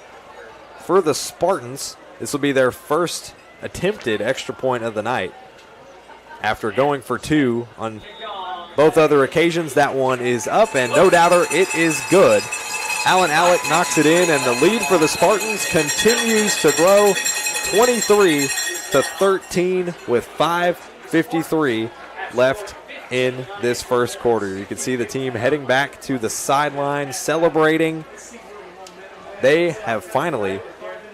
for the Spartans. This will be their first attempted extra point of the night. After going for 2 on both other occasions, that one is up, and no doubter, it is good. Allen Alec knocks it in, and the lead for the Spartans continues to grow, 23-13 with 5:53 left in this first quarter. You can see the team heading back to the sideline, celebrating. They have finally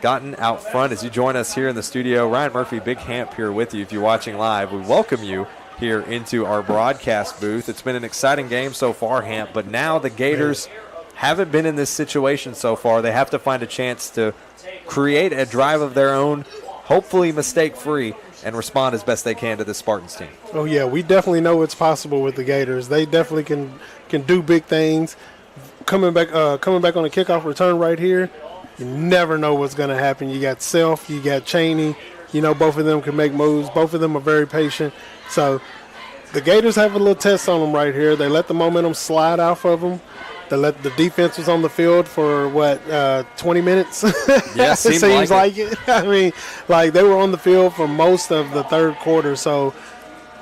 gotten out front. As you join us here in the studio, Ryan Murphy, Big Hamp here with you. If you're watching live, we welcome you here into our broadcast booth. It's been an exciting game so far, Hamp, but now the Gators haven't been in this situation so far. They have to find a chance to create a drive of their own, hopefully mistake-free, and respond as best they can to this Spartans team. Oh, yeah, we definitely know it's possible with the Gators. They definitely can do big things. Coming back on a kickoff return right here, you never know what's going to happen. You got Self, you got Cheney. You know, both of them can make moves. Both of them are very patient. So the Gators have a little test on them right here. They let the momentum slide off of them. They let the defense was on the field for, 20 minutes? Yeah, it seems like it. I mean, like they were on the field for most of the third quarter. So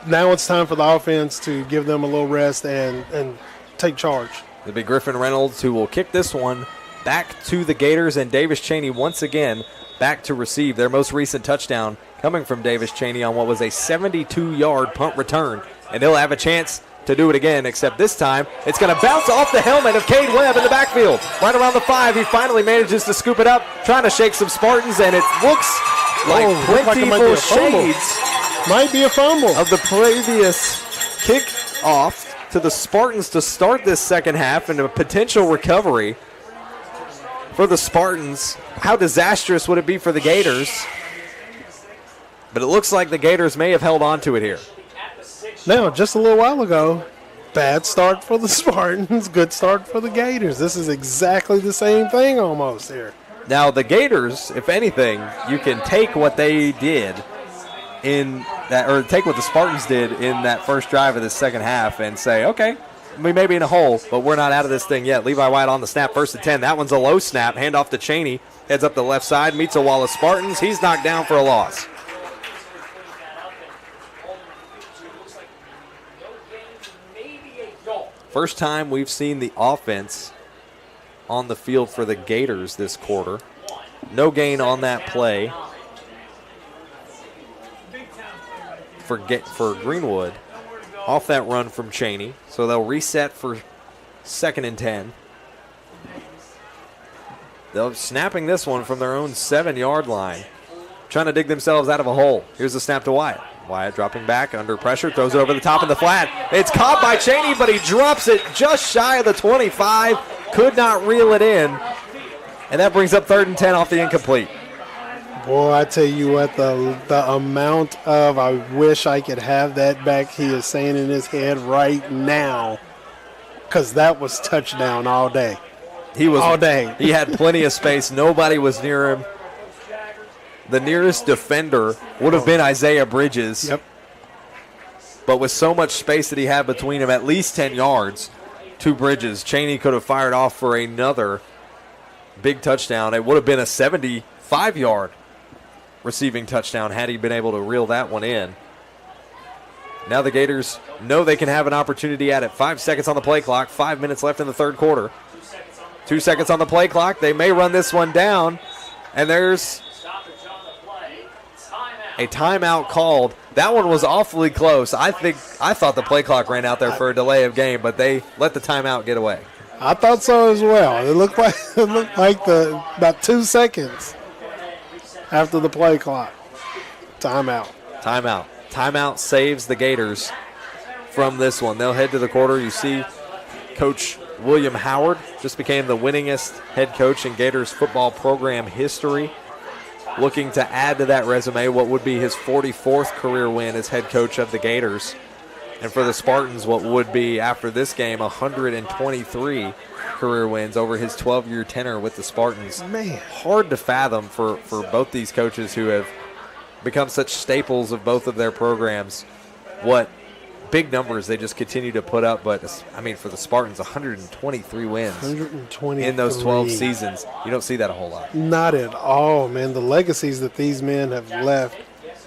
now it's time for the offense to give them a little rest and take charge. It'll be Griffin Reynolds who will kick this one back to the Gators, and Davis Cheney once again back to receive. Their most recent touchdown coming from Davis Cheney on what was a 72-yard punt return. And they'll have a chance to do it again, except this time it's going to bounce off the helmet of Cade Webb in the backfield. Right around the 5, he finally manages to scoop it up, trying to shake some Spartans, and it looks like plentiful shades. Might be a fumble. Of the previous kick off to the Spartans to start this second half, and a potential recovery for the Spartans. How disastrous would it be for the Gators? But it looks like the Gators may have held on to it here. Now, just a little while ago, bad start for the Spartans, good start for the Gators. This is exactly the same thing almost here. Now, the Gators, if anything, you can take what they did in that, or take what the Spartans did in that first drive of the second half and say, okay, we may be in a hole, but we're not out of this thing yet. Levi White on the snap, 1st and 10. That one's a low snap. Hand off to Cheney. Heads up the left side, meets a wall of Spartans. He's knocked down for a loss. First time we've seen the offense on the field for the Gators this quarter. No gain on that play for Greenwood off that run from Cheney. So they'll reset for 2nd and 10. They're snapping this one from their own 7-yard line, trying to dig themselves out of a hole. Here's the snap to Wyatt. Wyatt dropping back under pressure, throws it over the top of the flat. It's caught by Cheney, but he drops it just shy of the 25. Could not reel it in. And that brings up 3rd and 10 off the incomplete. Boy, I tell you what, the amount of I wish I could have that back he is saying in his head right now, because that was touchdown all day. All day. He had plenty of space. Nobody was near him. The nearest defender would have been Isaiah Bridges. Yep. But with so much space that he had between him, at least 10 yards to Bridges, Cheney could have fired off for another big touchdown. It would have been a 75-yard receiving touchdown had he been able to reel that one in. Now the Gators know they can have an opportunity at it. 5 seconds on the play clock, 5 minutes left in the third quarter. 2 seconds on the play clock. They may run this one down, and there's a timeout called. That one was awfully close. I thought the play clock ran out there for a delay of game, but they let the timeout get away. I thought so as well. It looked like about 2 seconds after the play clock. Timeout. Timeout saves the Gators from this one. They'll head to the quarter. You see Coach William Howard just became the winningest head coach in Gators football program history, looking to add to that resume what would be his 44th career win as head coach of the Gators. And for the Spartans, what would be, after this game, 123 career wins over his 12-year tenure with the Spartans. Man. Hard to fathom for both these coaches who have become such staples of both of their programs, what big numbers they just continue to put up. But, I mean, for the Spartans, 123 wins 123 in those 12 seasons. You don't see that a whole lot. Not at all, man. The legacies that these men have left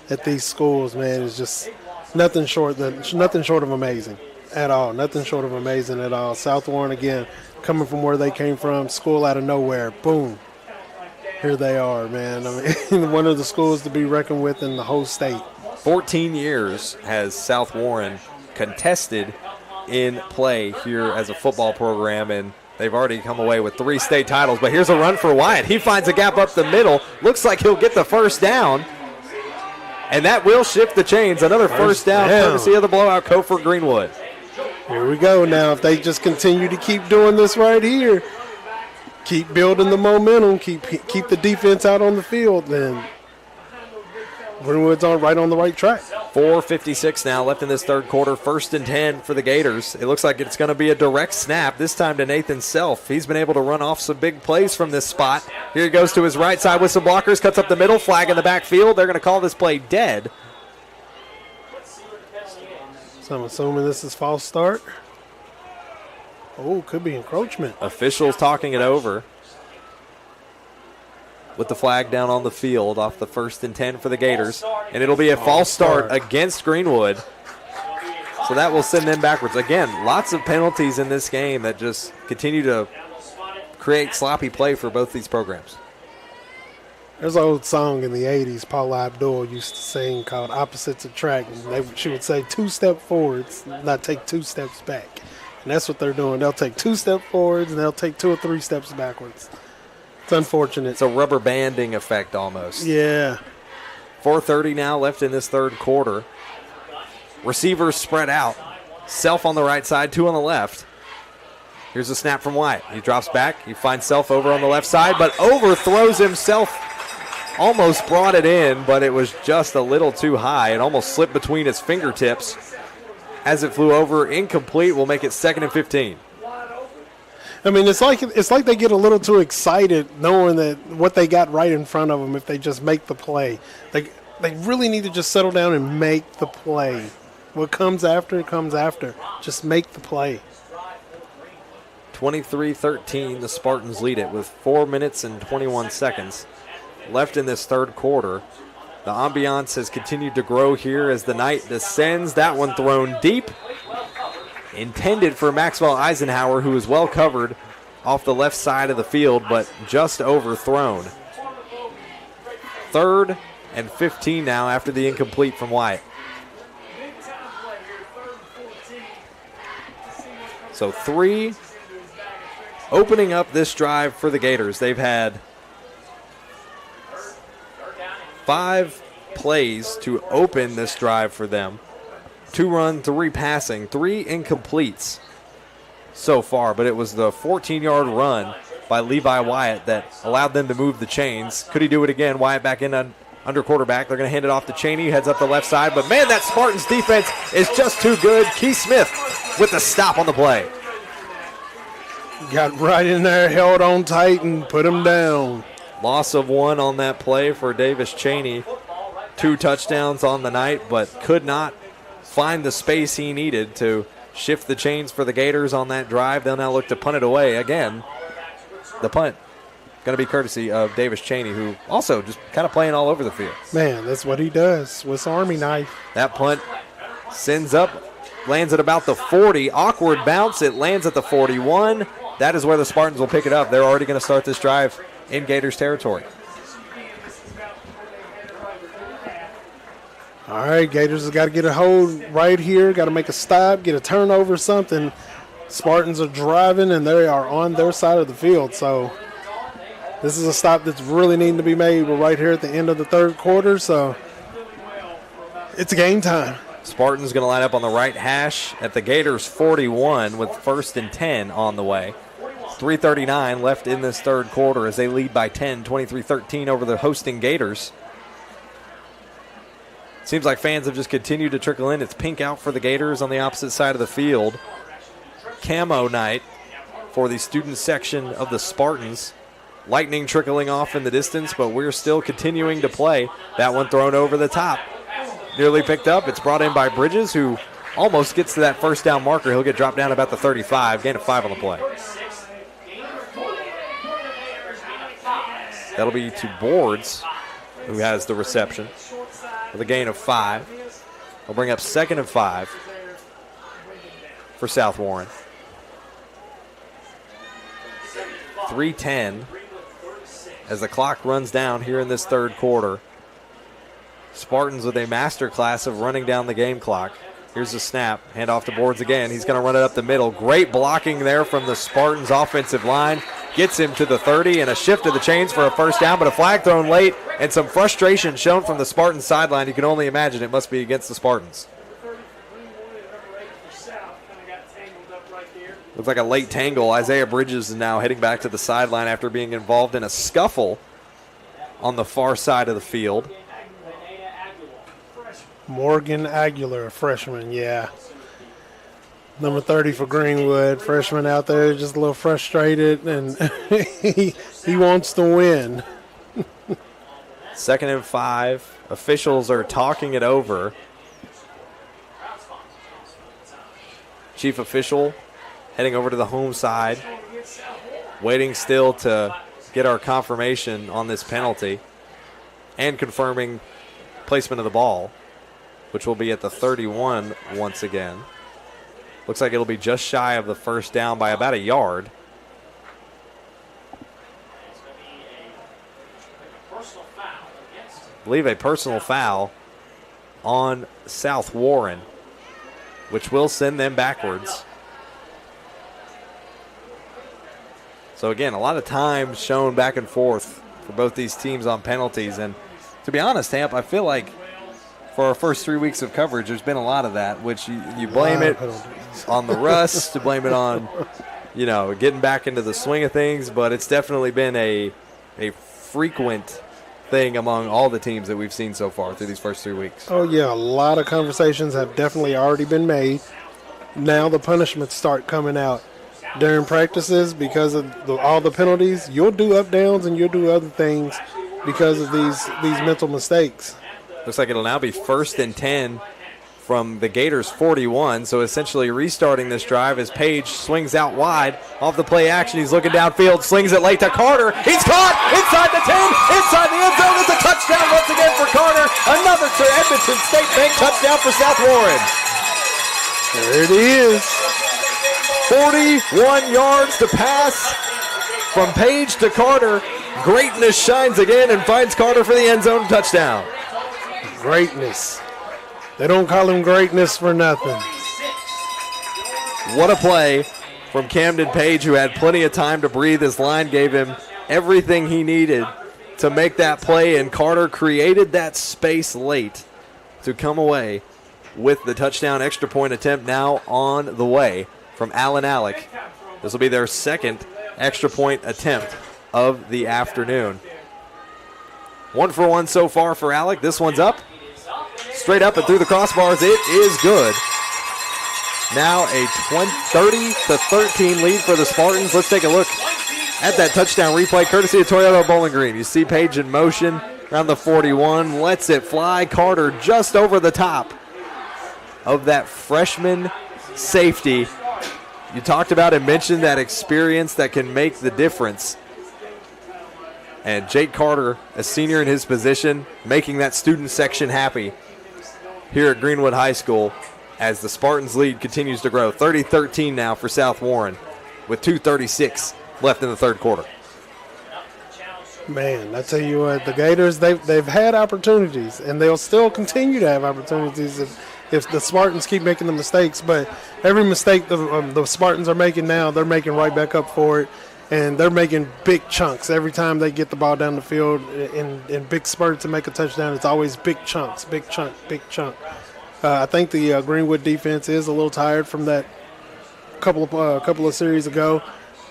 at these schools, man, is just nothing short of amazing at all. Nothing short of amazing at all. South Warren, again, coming from where they came from, school out of nowhere, boom. Here they are, man. I mean, one of the schools to be reckoned with in the whole state. 14 years has South Warren contested in play here as a football program, and they've already come away with 3 state titles. But here's a run for Wyatt. He finds a gap up the middle. Looks like he'll get the first down, and that will shift the chains. Another first down courtesy of the blowout coat for Greenwood. Here we go now. If they just continue to keep doing this right here, keep building the momentum, keep the defense out on the field, then Greenwood's right on the right track. 4:56 now left in this third quarter. 1st and 10 for the Gators. It looks like it's going to be a direct snap, this time to Nathan Self. He's been able to run off some big plays from this spot. Here he goes to his right side with some blockers, cuts up the middle, flag in the backfield. They're going to call this play dead. So I'm assuming this is false start. Oh, could be encroachment. Officials talking it over with the flag down on the field off the 1st and 10 for the Gators. And it'll be a false start against Greenwood. So that will send them backwards. Again, lots of penalties in this game that just continue to create sloppy play for both these programs. There's an old song in the 80s Paula Abdul used to sing called Opposites Attract. And she would say 2 step forwards, not take 2 steps back. And that's what they're doing. They'll take 2 steps forwards and they'll take 2 or 3 steps backwards. It's unfortunate. It's a rubber banding effect almost. Yeah. 4:30 now left in this third quarter. Receivers spread out. Self on the right side, 2 on the left. Here's a snap from Wyatt. He drops back. He finds Self over on the left side, but overthrows himself. Almost brought it in, but it was just a little too high. It almost slipped between his fingertips as it flew over. Incomplete. Will make it 2nd and 15. I mean, it's like they get a little too excited knowing that what they got right in front of them if they just make the play. They really need to just settle down and make the play. What comes after comes after. Just make the play. 23-13, the Spartans lead it with 4 minutes and 21 seconds left in this third quarter. The ambiance has continued to grow here as the night descends. That one thrown deep. Intended for Maxwell Eisenhower, who is well covered off the left side of the field, but just overthrown. 3rd and 15 now after the incomplete from Wyatt. So 3 opening up this drive for the Gators. They've had 5 plays to open this drive for them. 2 run, 3 passing, 3 incompletes so far, but it was the 14-yard run by Levi Wyatt that allowed them to move the chains. Could he do it again? Wyatt back in under quarterback. They're going to hand it off to Cheney, heads up the left side, but man, that Spartans defense is just too good. Keith Smith with the stop on the play. Got right in there, held on tight, and put him down. Loss of 1 on that play for Davis Cheney. 2 touchdowns on the night, but could not find the space he needed to shift the chains for the Gators on that drive. They'll now look to punt it away again. The punt going to be courtesy of Davis Cheney, who also just kind of playing all over the field. Man, that's what he does. Swiss Army knife. That punt sends up, lands at about the 40. Awkward bounce. It lands at the 41. That is where the Spartans will pick it up. They're already going to start this drive in Gators territory. All right, Gators has got to get a hold right here, got to make a stop, get a turnover, something. Spartans are driving, and they are on their side of the field. So this is a stop that's really needing to be made. We're right here at the end of the 3rd quarter, so it's game time. Spartans going to line up on the right hash at the Gators 41 with 1st and 10 on the way. 3:39 left in this 3rd quarter as they lead by 10, 23-13 over the hosting Gators. Seems like fans have just continued to trickle in. It's pink out for the Gators on the opposite side of the field. Camo night for the student section of the Spartans. Lightning trickling off in the distance, but we're still continuing to play. That one thrown over the top. Nearly picked up. It's brought in by Bridges, who almost gets to that 1st down marker. He'll get dropped down about the 35. Gain of 5 on the play. That'll be to Boards, who has the reception, with a gain of 5. We'll bring up 2nd and 5 for South Warren. 3:10 as the clock runs down here in this 3rd quarter. Spartans with a master class of running down the game clock. Here's the snap. Hand off to Boards again. He's going to run it up the middle. Great blocking there from the Spartans offensive line. Gets him to the 30 and a shift of the chains for a 1st down, but a flag thrown late and some frustration shown from the Spartans sideline. You can only imagine it must be against the Spartans. Looks like a late tangle. Isaiah Bridges is now heading back to the sideline after being involved in a scuffle on the far side of the field. Morgan Aguilar, freshman, yeah. Number 30 for Greenwood, freshman out there, just a little frustrated, and he wants to win. 2nd and 5. Officials are talking it over. Chief official heading over to the home side, waiting still to get our confirmation on this penalty and confirming placement of the ball, which will be at the 31 once again. Looks like it'll be just shy of the 1st down by about a yard. I believe a personal foul on South Warren, which will send them backwards. So again, a lot of time shown back and forth for both these teams on penalties. And to be honest, Hamp, I feel like for our first 3 weeks of coverage, there's been a lot of that, which you blame it on the rust, to blame it on, getting back into the swing of things. But it's definitely been a frequent thing among all the teams that we've seen so far through these first 3 weeks. Oh, yeah, a lot of conversations have definitely already been made. Now the punishments start coming out during practices because of all the penalties. You'll do up downs and you'll do other things because of these mental mistakes. Looks like it'll now be 1st and 10 from the Gators 41. So essentially restarting this drive as Page swings out wide off the play action. He's looking downfield, slings it late to Carter. He's caught inside the 10, inside the end zone. It's a touchdown once again for Carter. Another Edmonton State Bank touchdown for South Warren. There it is. 41 yards to pass from Page to Carter. Greatness shines again and finds Carter for the end zone touchdown. Greatness. They don't call him greatness for nothing. What a play from Camden Page, who had plenty of time to breathe. His line gave him everything he needed to make that play, and Carter created that space late to come away with the touchdown. Extra point attempt now on the way from Allen Alec. This will be their second extra point attempt of the afternoon. 1 for 1 so far for Alec. This one's up. Straight up and through the crossbars. It is good. Now a 30-13 lead for the Spartans. Let's take a look at that touchdown replay courtesy of Toyota Bowling Green. You see Page in motion around the 41. Lets it fly. Carter just over the top of that freshman safety. You talked about and mentioned that experience that can make the difference. And Jake Carter, a senior in his position, making that student section happy here at Greenwood High School as the Spartans' lead continues to grow. 30-13 now for South Warren with 2:36 left in the third quarter. Man, I tell you what, the Gators, they've had opportunities, and they'll still continue to have opportunities if the Spartans keep making the mistakes. But every mistake the Spartans are making now, they're making right back up for it. And they're making big chunks every time they get the ball down the field in big spurts to make a touchdown. It's always big chunks, big chunk, big chunk. I think the Greenwood defense is a little tired from that couple of series ago.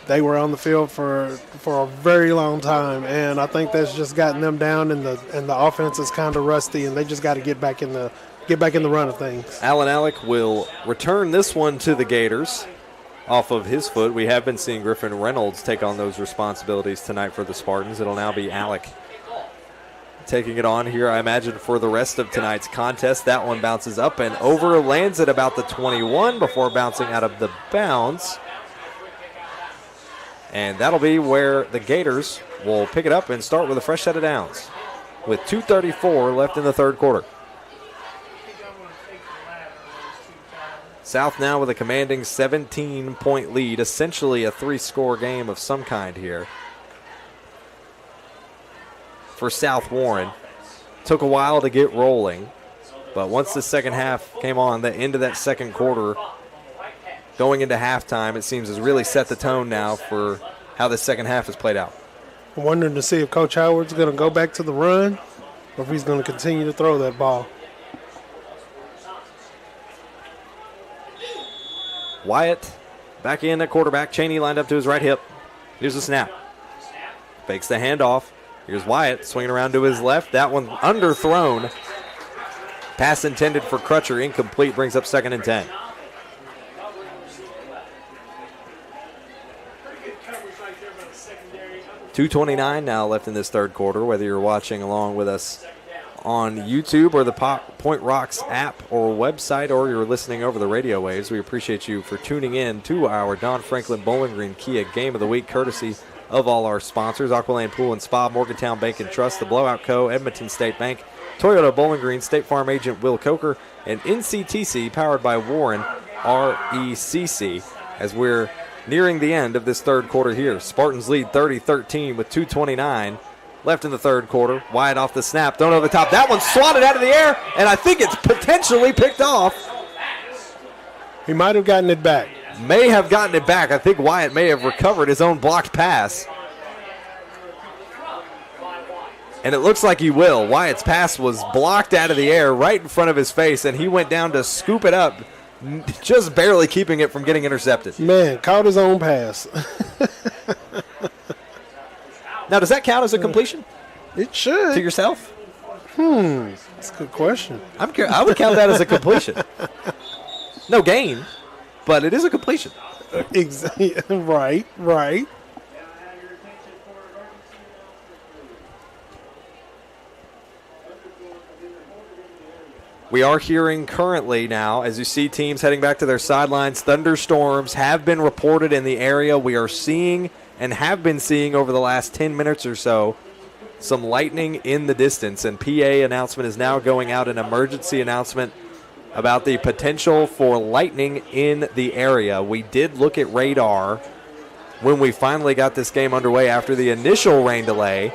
They were on the field for a very long time, and I think that's just gotten them down. And the offense is kind of rusty, and they just got to get back in the run of things. Allen Alec will return this one to the Gators. Off of his foot. We have been seeing Griffin Reynolds take on those responsibilities tonight for the Spartans. It'll now be Alec taking it on here, I imagine, for the rest of tonight's contest. That one bounces up and over, lands at about the 21 before bouncing out of the bounds. And that'll be where the Gators will pick it up and start with a fresh set of downs with 2:34 left in the third quarter. South now with a commanding 17-point lead, essentially a 3-score game of some kind here for South Warren. Took a while to get rolling, but once the second half came on, the end of that second quarter, going into halftime, it seems has really set the tone now for how the second half has played out. I'm wondering to see if Coach Howard's going to go back to the run or if he's going to continue to throw that ball. Wyatt back in at quarterback. Cheney lined up to his right hip. Here's the snap. Fakes the handoff. Here's Wyatt swinging around to his left. That one underthrown. Pass intended for Crutcher. Incomplete. Brings up 2nd and 10. .229 now left in this third quarter. Whether you're watching along with us on YouTube or the Point Rocks app or website, or you're listening over the radio waves, we appreciate you for tuning in to our Don Franklin Bowling Green Kia Game of the Week, courtesy of all our sponsors: Aqualand Pool and Spa, Morgantown Bank and Trust, The Blowout Co., Edmonton State Bank, Toyota Bowling Green, State Farm agent Will Coker, and NCTC, powered by Warren RECC, as we're nearing the end of this third quarter here. Spartans lead 30-13 with 2:29 left in the third quarter. Wyatt off the snap, thrown over the top. That one's swatted out of the air, and I think it's potentially picked off. He might have gotten it back. May have gotten it back. I think Wyatt may have recovered his own blocked pass. And it looks like he will. Wyatt's pass was blocked out of the air right in front of his face, and he went down to scoop it up, just barely keeping it from getting intercepted. Man, caught his own pass. Now, does that count as a completion? It should. To yourself? That's a good question. I would count that as a completion. No gain, but it is a completion. Right. We are hearing currently now, as you see teams heading back to their sidelines, thunderstorms have been reported in the area. We are seeing and have been seeing over the last 10 minutes or so some lightning in the distance, and PA announcement is now going out, an emergency announcement about the potential for lightning in the area. We did look at radar when we finally got this game underway after the initial rain delay.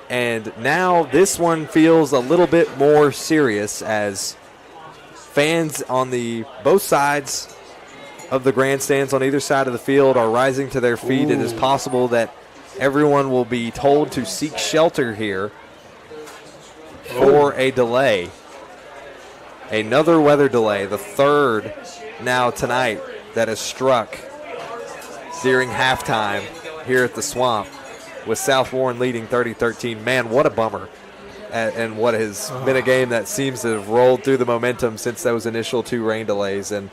And now this one feels a little bit more serious as fans on both sides of the grandstands on either side of the field are rising to their feet. It is possible that everyone will be told to seek shelter here for a delay. Another weather delay, the third now tonight that has struck during halftime here at the Swamp, with South Warren leading 30-13. Man, what a bummer. And what has been a game that seems to have rolled through the momentum since those initial 2 rain delays. And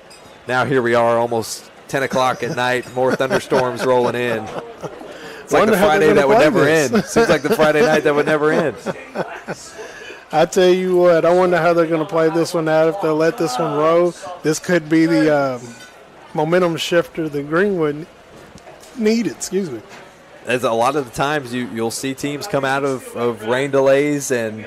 now here we are, almost 10 o'clock at night, more thunderstorms rolling in. It's like the Friday that would never end. Seems like the Friday night that would never end. I tell you what, I wonder how they're going to play this one out. If they'll let this one roll, this could be the momentum shifter that Greenwood needed. Excuse me. As a lot of the times you'll see teams come out of rain delays and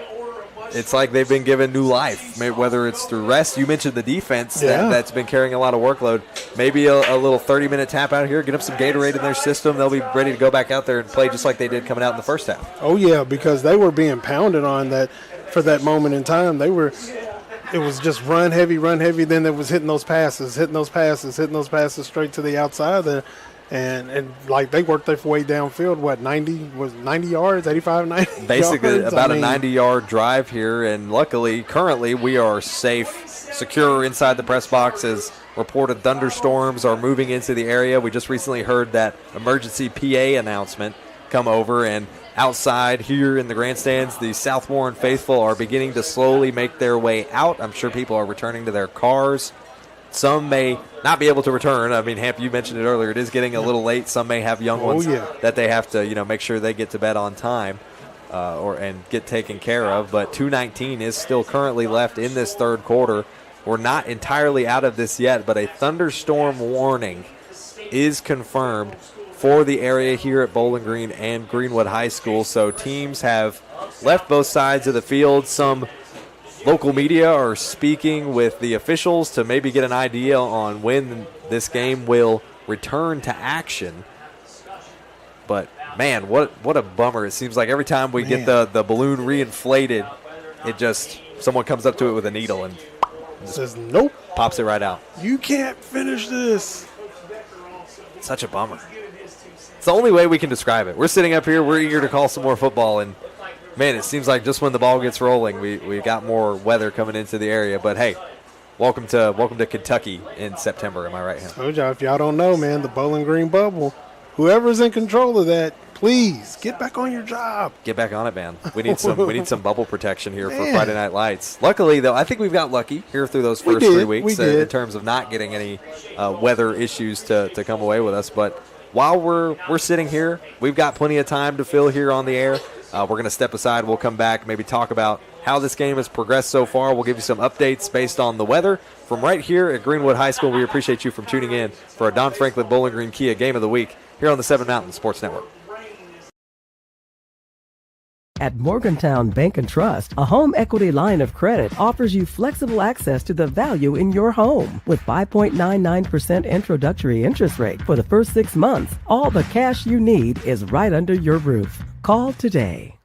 it's like they've been given new life, maybe whether it's through rest. You mentioned the defense that's been carrying a lot of workload. Maybe a little 30-minute tap out here, get them some Gatorade in their system. They'll be ready to go back out there and play just like they did coming out in the first half. Oh, yeah, because they were being pounded on that for that moment in time. It was just run heavy, then it was hitting those passes straight to the outside there. And like they worked their way downfield, 90 yards, 85, 90 Basically yards? about a 90-yard drive here, and luckily, currently, we are safe, secure inside the press box as reported thunderstorms are moving into the area. We just recently heard that emergency PA announcement come over, and outside here in the grandstands, the South Warren faithful are beginning to slowly make their way out. I'm sure people are returning to their cars. Some may not be able to return. I mean, Hamp, you mentioned it earlier. It is getting a little late. Some may have young ones that they have to, make sure they get to bed on time and get taken care of. But 2:19 is still currently left in this third quarter. We're not entirely out of this yet, but a thunderstorm warning is confirmed for the area here at Bowling Green and Greenwood High School. So teams have left both sides of the field. Some local media are speaking with the officials to maybe get an idea on when this game will return to action. But, man, what a bummer. It seems like every time we get the balloon reinflated, someone comes up to it with a needle and says, nope. Pops it right out. You can't finish this. Such a bummer. It's the only way we can describe it. We're sitting up here. We're eager to call some more football, and man, it seems like just when the ball gets rolling, we got more weather coming into the area. But hey, welcome to Kentucky in September. Am I right, Ham? Told y'all, if y'all don't know, man, the Bowling Green bubble. Whoever's in control of that, please get back on your job. Get back on it, man. We need some bubble protection here for Friday Night Lights. Luckily, though, I think we've got lucky here through those first 3 weeks in terms of not getting any weather issues to come away with us. But while we're sitting here, we've got plenty of time to fill here on the air. We're going to step aside. We'll come back, maybe talk about how this game has progressed so far. We'll give you some updates based on the weather from right here at Greenwood High School. We appreciate you from tuning in for a Don Franklin Bowling Green Kia Game of the Week here on the 7 Mountain Sports Network. At Morgantown Bank and Trust, a home equity line of credit offers you flexible access to the value in your home. With 5.99% introductory interest rate for the first 6 months, all the cash you need is right under your roof. Call today.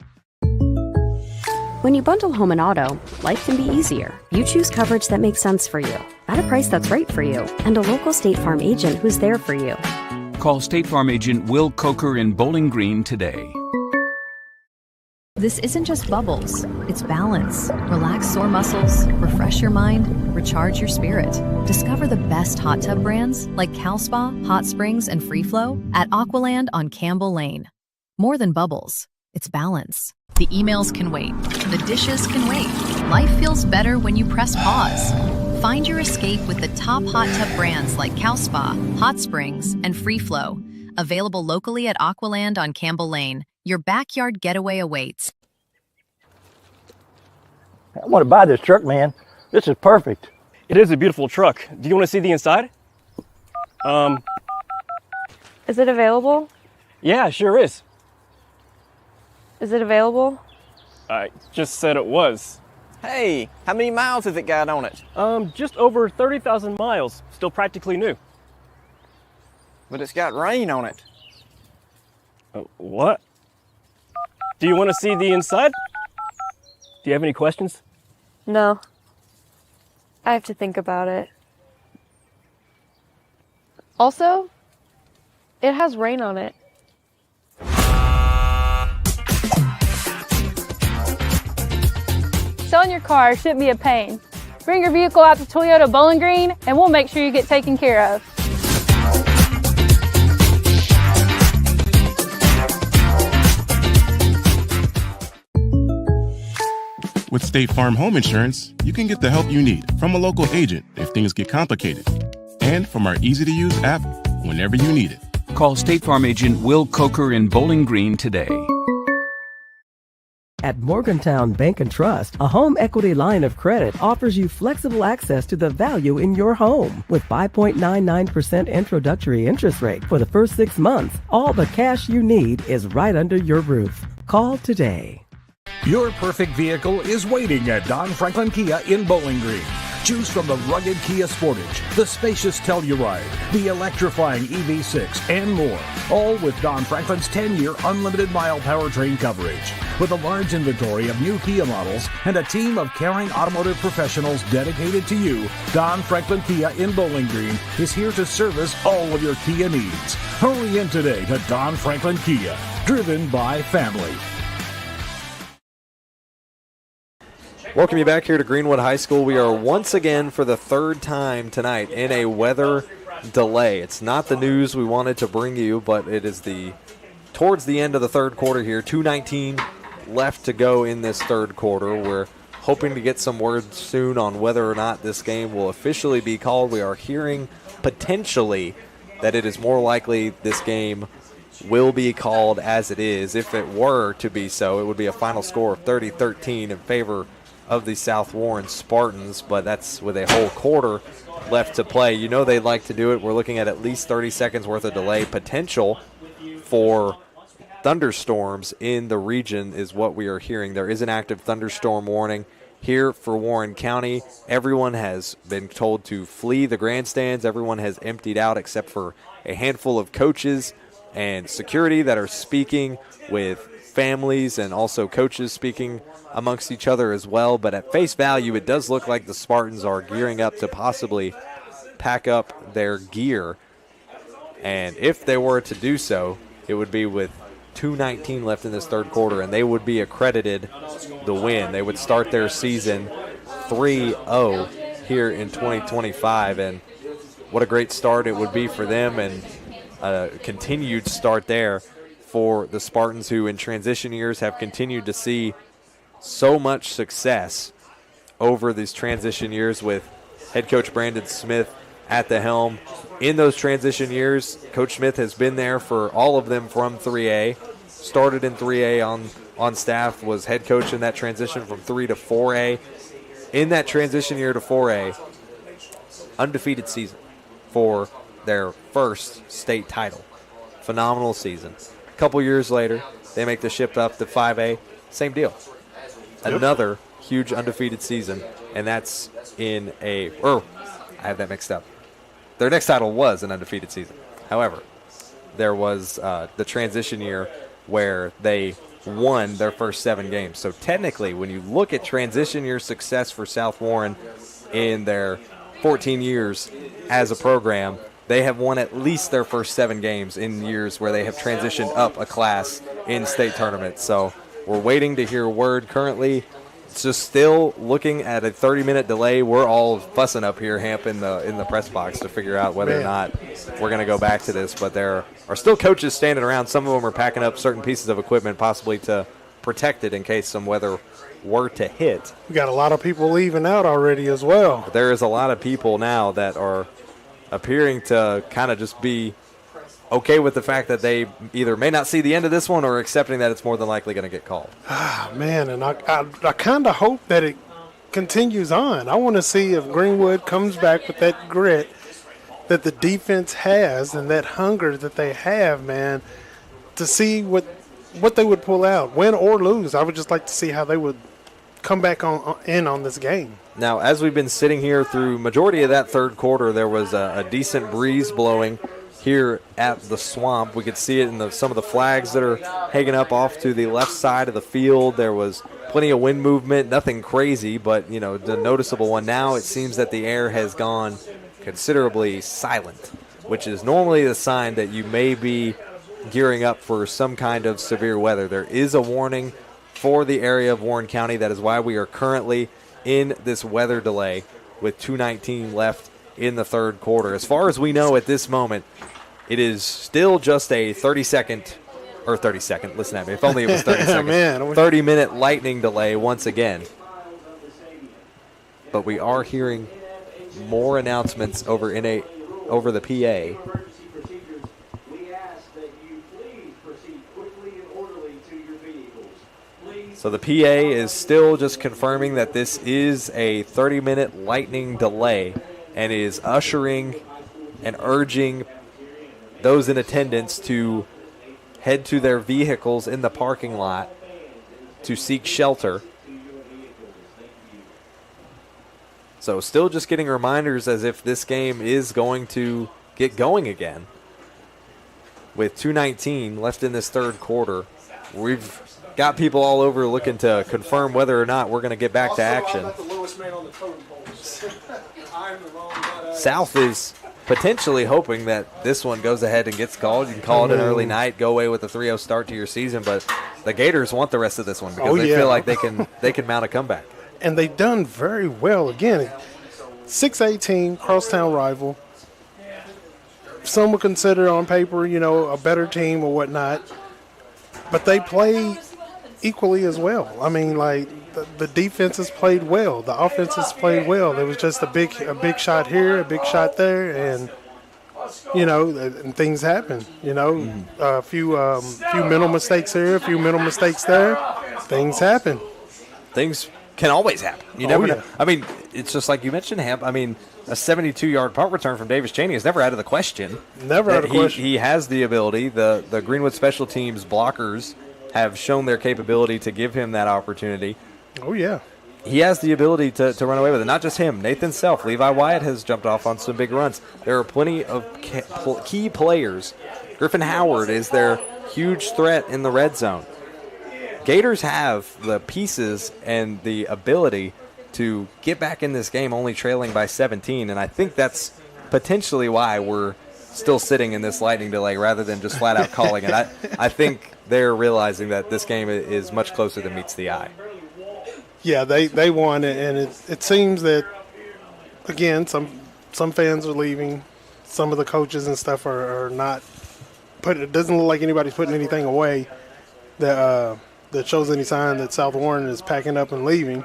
When you bundle home and auto, life can be easier. You choose coverage that makes sense for you, at a price that's right for you, and a local State Farm agent who's there for you. Call State Farm agent Will Coker in Bowling Green today. This isn't just bubbles, it's balance. Relax sore muscles, refresh your mind, recharge your spirit. Discover the best hot tub brands like Cal Spa, Hot Springs, and Free Flow at Aqualand on Campbell Lane. More than bubbles, it's balance. The emails can wait, the dishes can wait. Life feels better when you press pause. Find your escape with the top hot tub brands like Cal Spa, Hot Springs, and Free Flow. Available locally at Aqualand on Campbell Lane. Your backyard getaway awaits. I want to buy this truck, man. This is perfect. It is a beautiful truck. Do you want to see the inside? Is it available? Yeah, sure is. Is it available? I just said it was. Hey, how many miles has it got on it? Just over 30,000 miles. Still practically new. but it's got rain on it. What? Do you want to see the inside? Do you have any questions? No. I have to think about it. Also, it has rain on it. Selling your car shouldn't be a pain. Bring your vehicle out to Toyota Bowling Green and we'll make sure you get taken care of. With State Farm Home Insurance, you can get the help you need from a local agent if things get complicated, and from our easy-to-use app whenever you need it. Call State Farm agent Will Coker in Bowling Green today. At Morgantown Bank and Trust, a home equity line of credit offers you flexible access to the value in your home. With 5.99% introductory interest rate for the first 6 months, all the cash you need is right under your roof. Call today. Your perfect vehicle is waiting at Don Franklin Kia in Bowling Green. Choose from the rugged Kia Sportage, the spacious Telluride, the electrifying EV6, and more. All with Don Franklin's 10-year unlimited mile powertrain coverage. With a large inventory of new Kia models and a team of caring automotive professionals dedicated to you, Don Franklin Kia in Bowling Green is here to service all of your Kia needs. Hurry in today to Don Franklin Kia, driven by family. Welcome you back here to Greenwood High School. We are once again for the third time tonight in a weather delay. It's not the news we wanted to bring you, but it is towards the end of the third quarter here. 2:19 left to go in this third quarter. We're hoping to get some word soon on whether or not this game will officially be called. We are hearing potentially that it is more likely this game will be called as it is. If it were to be so, it would be a final score of 30-13 in favor of the South Warren Spartans, but that's with a whole quarter left to play. You know they'd like to do it. We're looking at least 30 seconds worth of delay. Potential for thunderstorms in the region is what we are hearing. There is an active thunderstorm warning here for Warren County. Everyone has been told to flee the grandstands. Everyone has emptied out except for a handful of coaches and security that are speaking with families and also coaches speaking amongst each other as well. But at face value, it does look like the Spartans are gearing up to possibly pack up their gear. And if they were to do so, it would be with 2:19 left in this third quarter, and they would be accredited the win. They would start their season 3-0 here in 2025, and what a great start it would be for them, and a continued start there for the Spartans, who in transition years have continued to see so much success over these transition years with head coach Brandon Smith at the helm. In those transition years, Coach Smith has been there for all of them from 3A. Started in 3A on staff, was head coach in that transition from 3 to 4A. In that transition year to 4A, undefeated season for their first state title. Phenomenal season. A couple years later, they make the shift up to 5A. Same deal. Another huge undefeated season, and that's in I have that mixed up. Their next title was an undefeated season. However, there was the transition year where they won their first 7 games. So technically, when you look at transition year success for South Warren in their 14 years as a program, they have won at least their first 7 games in years where they have transitioned up a class in state tournaments. So we're waiting to hear word. Currently, it's just still looking at a 30-minute delay. We're all fussing up here, Hamp, in the press box to figure out whether or not we're going to go back to this. But there are still coaches standing around. Some of them are packing up certain pieces of equipment, possibly to protect it in case some weather were to hit. We got a lot of people leaving out already as well. But there is a lot of people now that are appearing to kind of just be okay with the fact that they either may not see the end of this one or accepting that it's more than likely going to get called. Man, and I kind of hope that it continues on. I want to see if Greenwood comes back with that grit that the defense has and that hunger that they have, man, to see what they would pull out, win or lose. I would just like to see how they would come back on this game. Now, as we've been sitting here through majority of that third quarter, there was a decent breeze blowing here at the Swamp. We could see it in some of the flags that are hanging up off to the left side of the field. There was plenty of wind movement, nothing crazy, but, the noticeable one. Now it seems that the air has gone considerably silent, which is normally the sign that you may be gearing up for some kind of severe weather. There is a warning for the area of Warren County. That is why we are currently in this weather delay with 2:19 left in the third quarter. As far as we know at this moment, it is still just a 30-second, listen at me, if only it was 30 seconds, 30-minute lightning delay once again. But we are hearing more announcements over the PA. So the PA is still just confirming that this is a 30-minute lightning delay and is ushering and urging those in attendance to head to their vehicles in the parking lot to seek shelter. So still just getting reminders as if this game is going to get going again. With 2:19 left in this third quarter, we've got people all over looking to confirm whether or not we're going to get back to action. South is potentially hoping that this one goes ahead and gets called. You can call it an early night, go away with a 3-0 start to your season, but the Gators want the rest of this one because they feel like they can mount a comeback. And they've done very well. Again, 6A team, crosstown rival. Some would consider on paper, a better team or whatnot, but they play equally as well. I mean, like the defenses played well, the offenses played well. There was just a big shot here, a big shot there, and and things happen. A few mental mistakes here, a few mental mistakes there. Things happen. Things can always happen. You never know. I mean, it's just like you mentioned, Hamp. I mean, a 72-yard punt return from Davis Chaney is never out of the question. Never out of the question. He has the ability. The Greenwood special teams blockers have shown their capability to give him that opportunity. Oh, yeah. He has the ability to run away with it. Not just him. Nathan Self, Levi Wyatt has jumped off on some big runs. There are plenty of key players. Griffin Howard is their huge threat in the red zone. Gators have the pieces and the ability to get back in this game only trailing by 17, and I think that's potentially why we're still sitting in this lightning delay rather than just flat out calling it. I think they're realizing that this game is much closer than meets the eye. Yeah, they won it, and it seems that, again, some fans are leaving. Some of the coaches and stuff are not putting. It doesn't look like anybody's putting anything away that shows any sign that South Warren is packing up and leaving.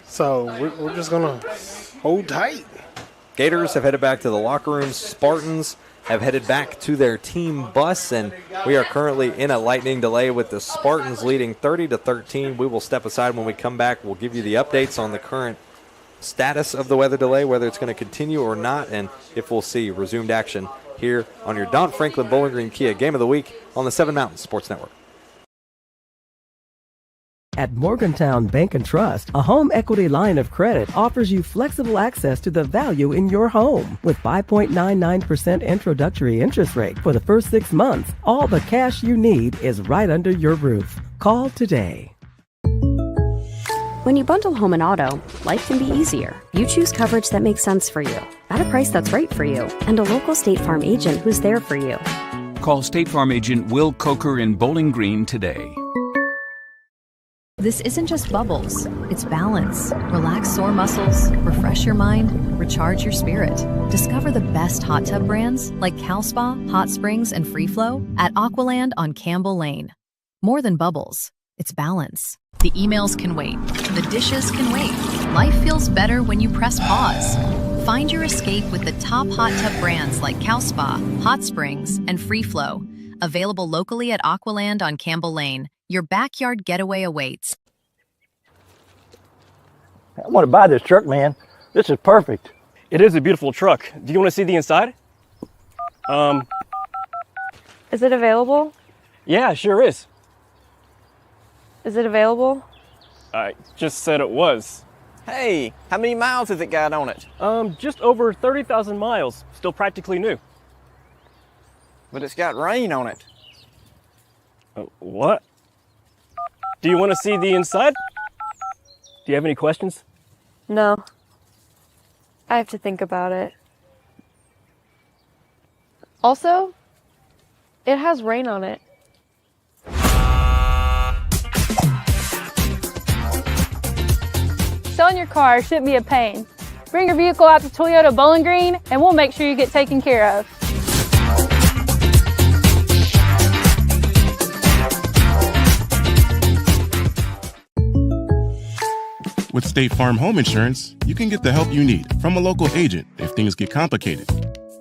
So we're just going to hold tight. Gators have headed back to the locker room. Spartans have headed back to their team bus, and we are currently in a lightning delay with the Spartans leading 30-13. We will step aside when we come back. We'll give you the updates on the current status of the weather delay, whether it's going to continue or not, and if we'll see resumed action here on your Don Franklin Bowling Green Kia Game of the Week on the Seven Mountains Sports Network. At Morgantown Bank and Trust, a home equity line of credit offers you flexible access to the value in your home. With 5.99% introductory interest rate for the first 6 months, all the cash you need is right under your roof. Call today. When you bundle home and auto, life can be easier. You choose coverage that makes sense for you, at a price that's right for you, and a local State Farm agent who's there for you. Call State Farm agent Will Coker in Bowling Green today. This isn't just bubbles, it's balance. Relax sore muscles, refresh your mind, recharge your spirit. Discover the best hot tub brands like Cal Spa, Hot Springs, and Free Flow at Aqualand on Campbell Lane. More than bubbles, it's balance. The emails can wait, the dishes can wait. Life feels better when you press pause. Find your escape with the top hot tub brands like Cal Spa, Hot Springs, and Free Flow. Available locally at Aqualand on Campbell Lane. Your backyard getaway awaits. I want to buy this truck, man. This is perfect. It is a beautiful truck. Do you want to see the inside? Is it available? Yeah, sure is. Is it available? I just said it was. Hey, how many miles has it got on it? Just over 30,000 miles. Still practically new. but it's got rain on it. What? Do you want to see the inside? Do you have any questions? No. I have to think about it. Also, it has rain on it. Selling your car shouldn't be a pain. Bring your vehicle out to Toyota Bowling Green and we'll make sure you get taken care of. With State Farm Home Insurance, you can get the help you need from a local agent if things get complicated,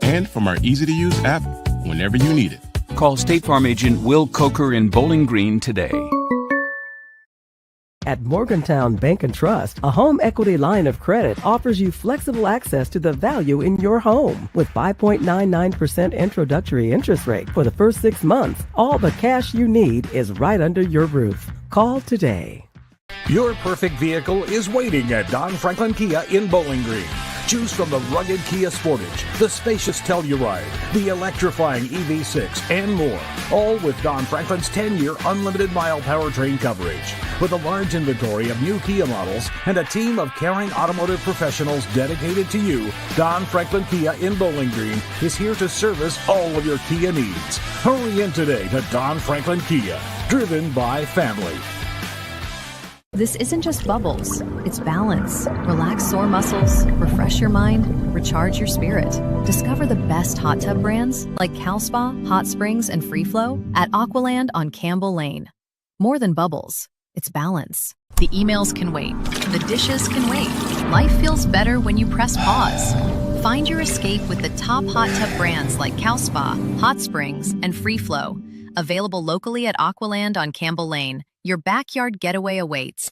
and from our easy-to-use app whenever you need it. Call State Farm agent Will Coker in Bowling Green today. At Morgantown Bank and Trust, a home equity line of credit offers you flexible access to the value in your home. With 5.99% introductory interest rate for the first 6 months, all the cash you need is right under your roof. Call today. Your perfect vehicle is waiting at Don Franklin Kia in Bowling Green. Choose from the rugged Kia Sportage, the spacious Telluride, the electrifying EV6, and more. All with Don Franklin's 10-year unlimited mile powertrain coverage. With a large inventory of new Kia models and a team of caring automotive professionals dedicated to you, Don Franklin Kia in Bowling Green is here to service all of your Kia needs. Hurry in today to Don Franklin Kia, driven by family. This isn't just bubbles, it's balance. Relax sore muscles, refresh your mind, recharge your spirit. Discover the best hot tub brands like Cal Spa, Hot Springs, and Free Flow at Aqualand on Campbell Lane. More than bubbles, it's balance. The emails can wait, the dishes can wait. Life feels better when you press pause. Find your escape with the top hot tub brands like Cal Spa, Hot Springs, and Free Flow. Available locally at Aqualand on Campbell Lane. Your backyard getaway awaits.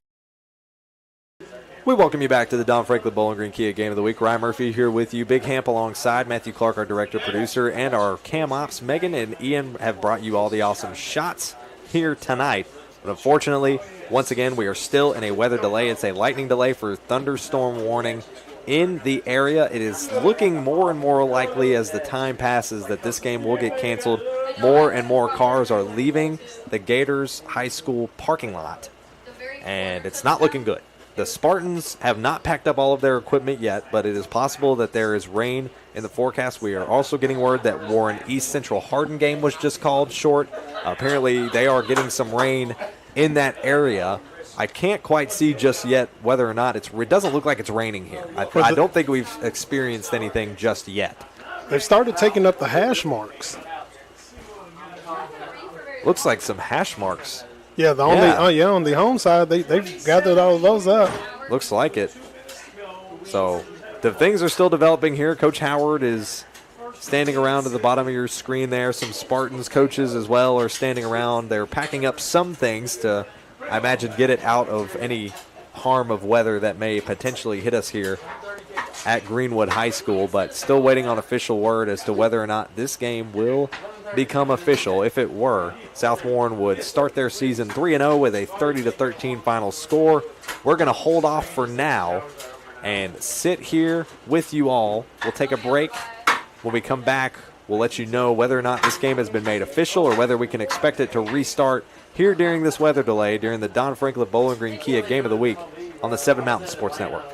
We welcome you back to the Don Franklin Bowling Green Kia Game of the Week. Ryan Murphy here with you. Big Hamp alongside Matthew Clark, our director, producer, and our cam ops. Megan and Ian have brought you all the awesome shots here tonight. But unfortunately, once again, we are still in a weather delay. It's a lightning delay for thunderstorm warning in the area. It is looking more and more likely as the time passes that this game will get canceled. More and more cars are leaving the Gators High School parking lot, and it's not looking good. The Spartans have not packed up all of their equipment yet, but it is possible that there is rain in the forecast. We are also getting word that Warren East Central Hardin game was just called short. Apparently, they are getting some rain in that area. I can't quite see just yet whether or not it doesn't look like it's raining here. I don't think we've experienced anything just yet. They've started taking up the hash marks. Looks like some hash marks. Yeah, on the home side, they've gathered all of those up. Looks like it. So the things are still developing here. Coach Howard is standing around at the bottom of your screen there. Some Spartans coaches as well are standing around. They're packing up some things to, I imagine, get it out of any harm of weather that may potentially hit us here at Greenwood High School, but still waiting on official word as to whether or not this game will become official. If it were, South Warren would start their season 3-0 with a 30-13 final score. We're going to hold off for now and sit here with you all. We'll take a break. When we come back, we'll let you know whether or not this game has been made official or whether we can expect it to restart here during this weather delay during the Don Franklin Bowling Green Kia Game of the Week on the 7 Mountain Sports Network.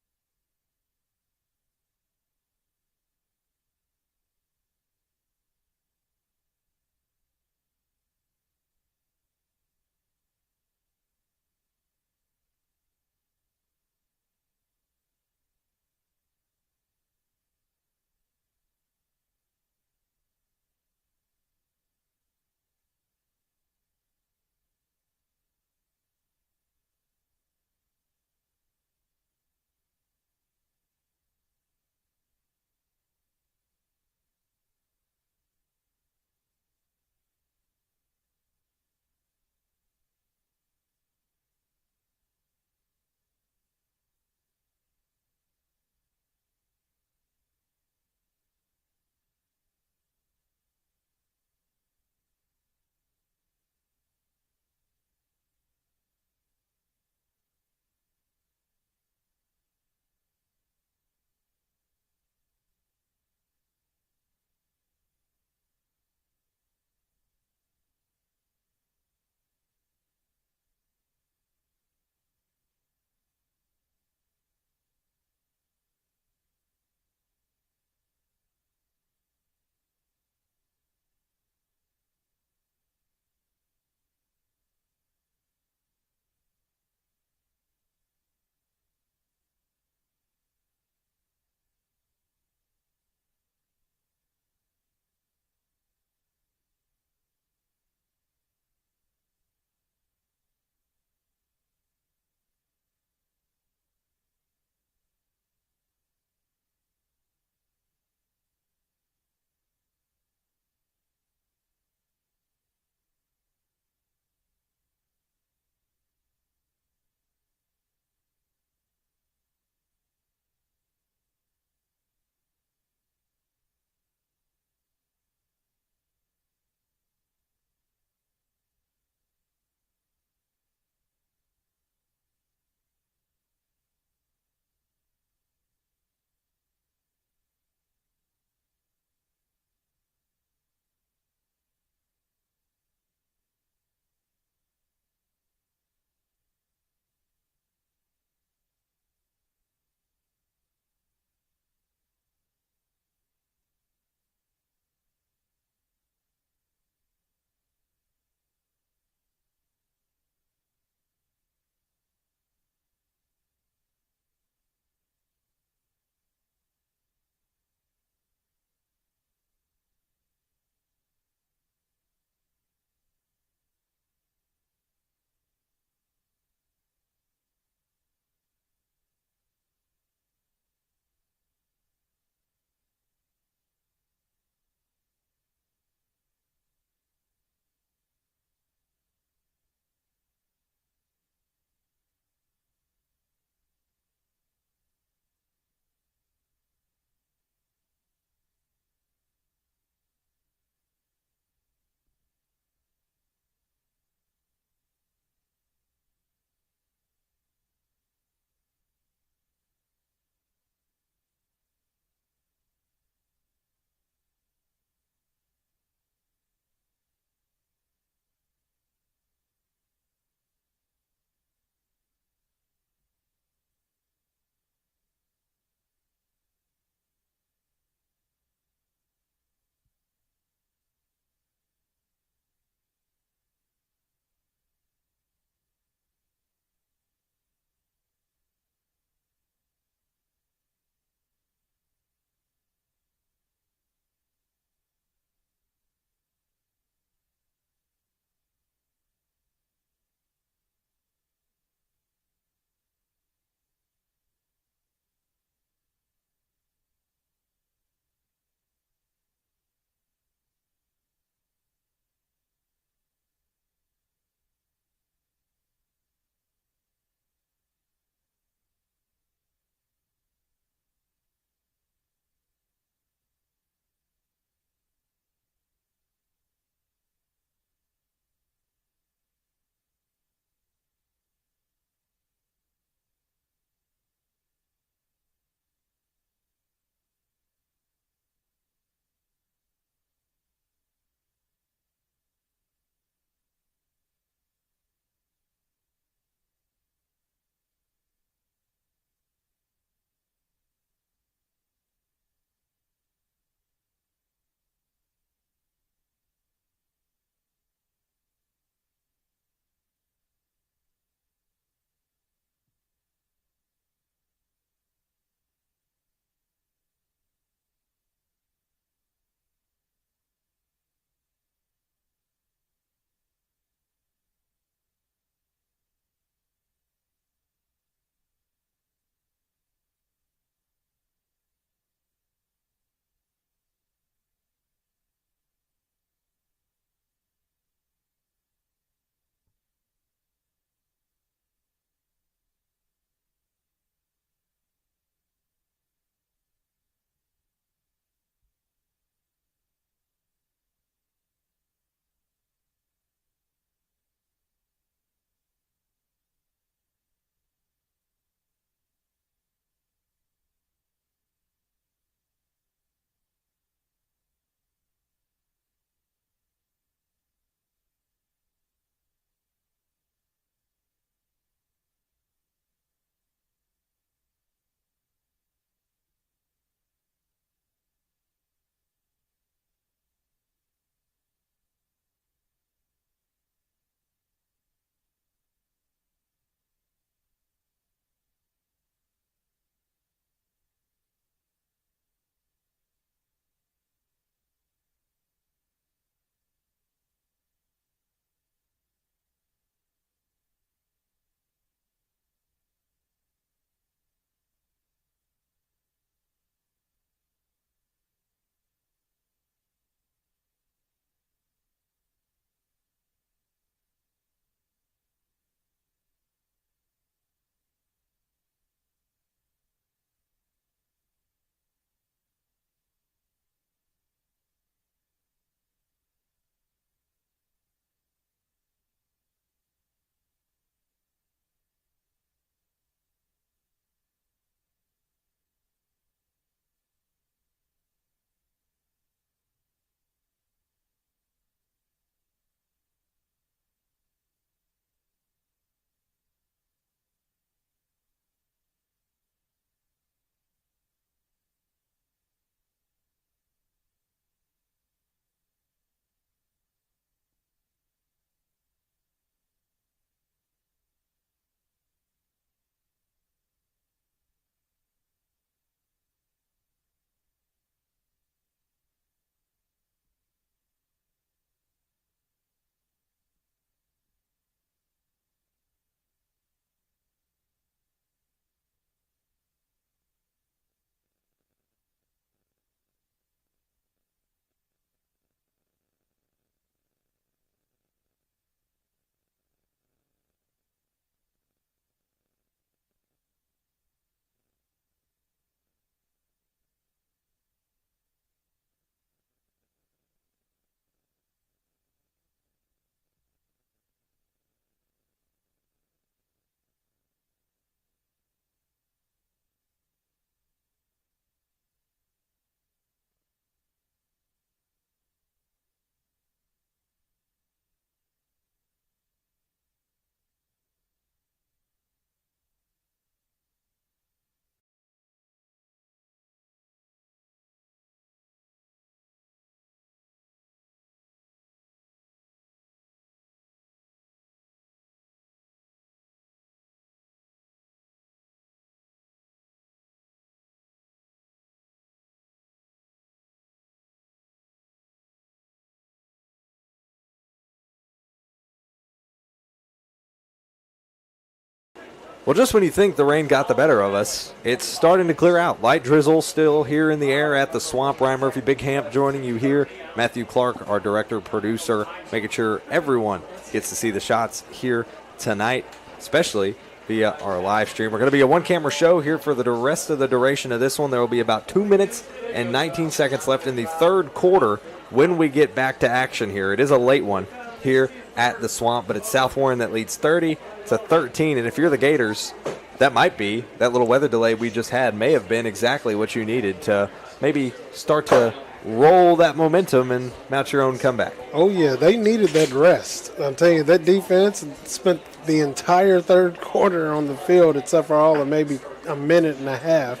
Well, just when you think the rain got the better of us, it's starting to clear out. Light drizzle still here in the air at the Swamp. Ryan Murphy, Big Hamp joining you here. Matthew Clark, our director, producer, making sure everyone gets to see the shots here tonight, especially via our live stream. We're going to be a one-camera show here for the rest of the duration of this one. There will be about 2 minutes and 19 seconds left in the third quarter when we get back to action here. It is a late one here at the Swamp, but it's South Warren that leads 30-13. And if you're the Gators, that little weather delay we just had may have been exactly what you needed to maybe start to roll that momentum and mount your own comeback. Oh, yeah, they needed that rest. I'm telling you, that defense spent the entire third quarter on the field except for all of maybe a minute and a half.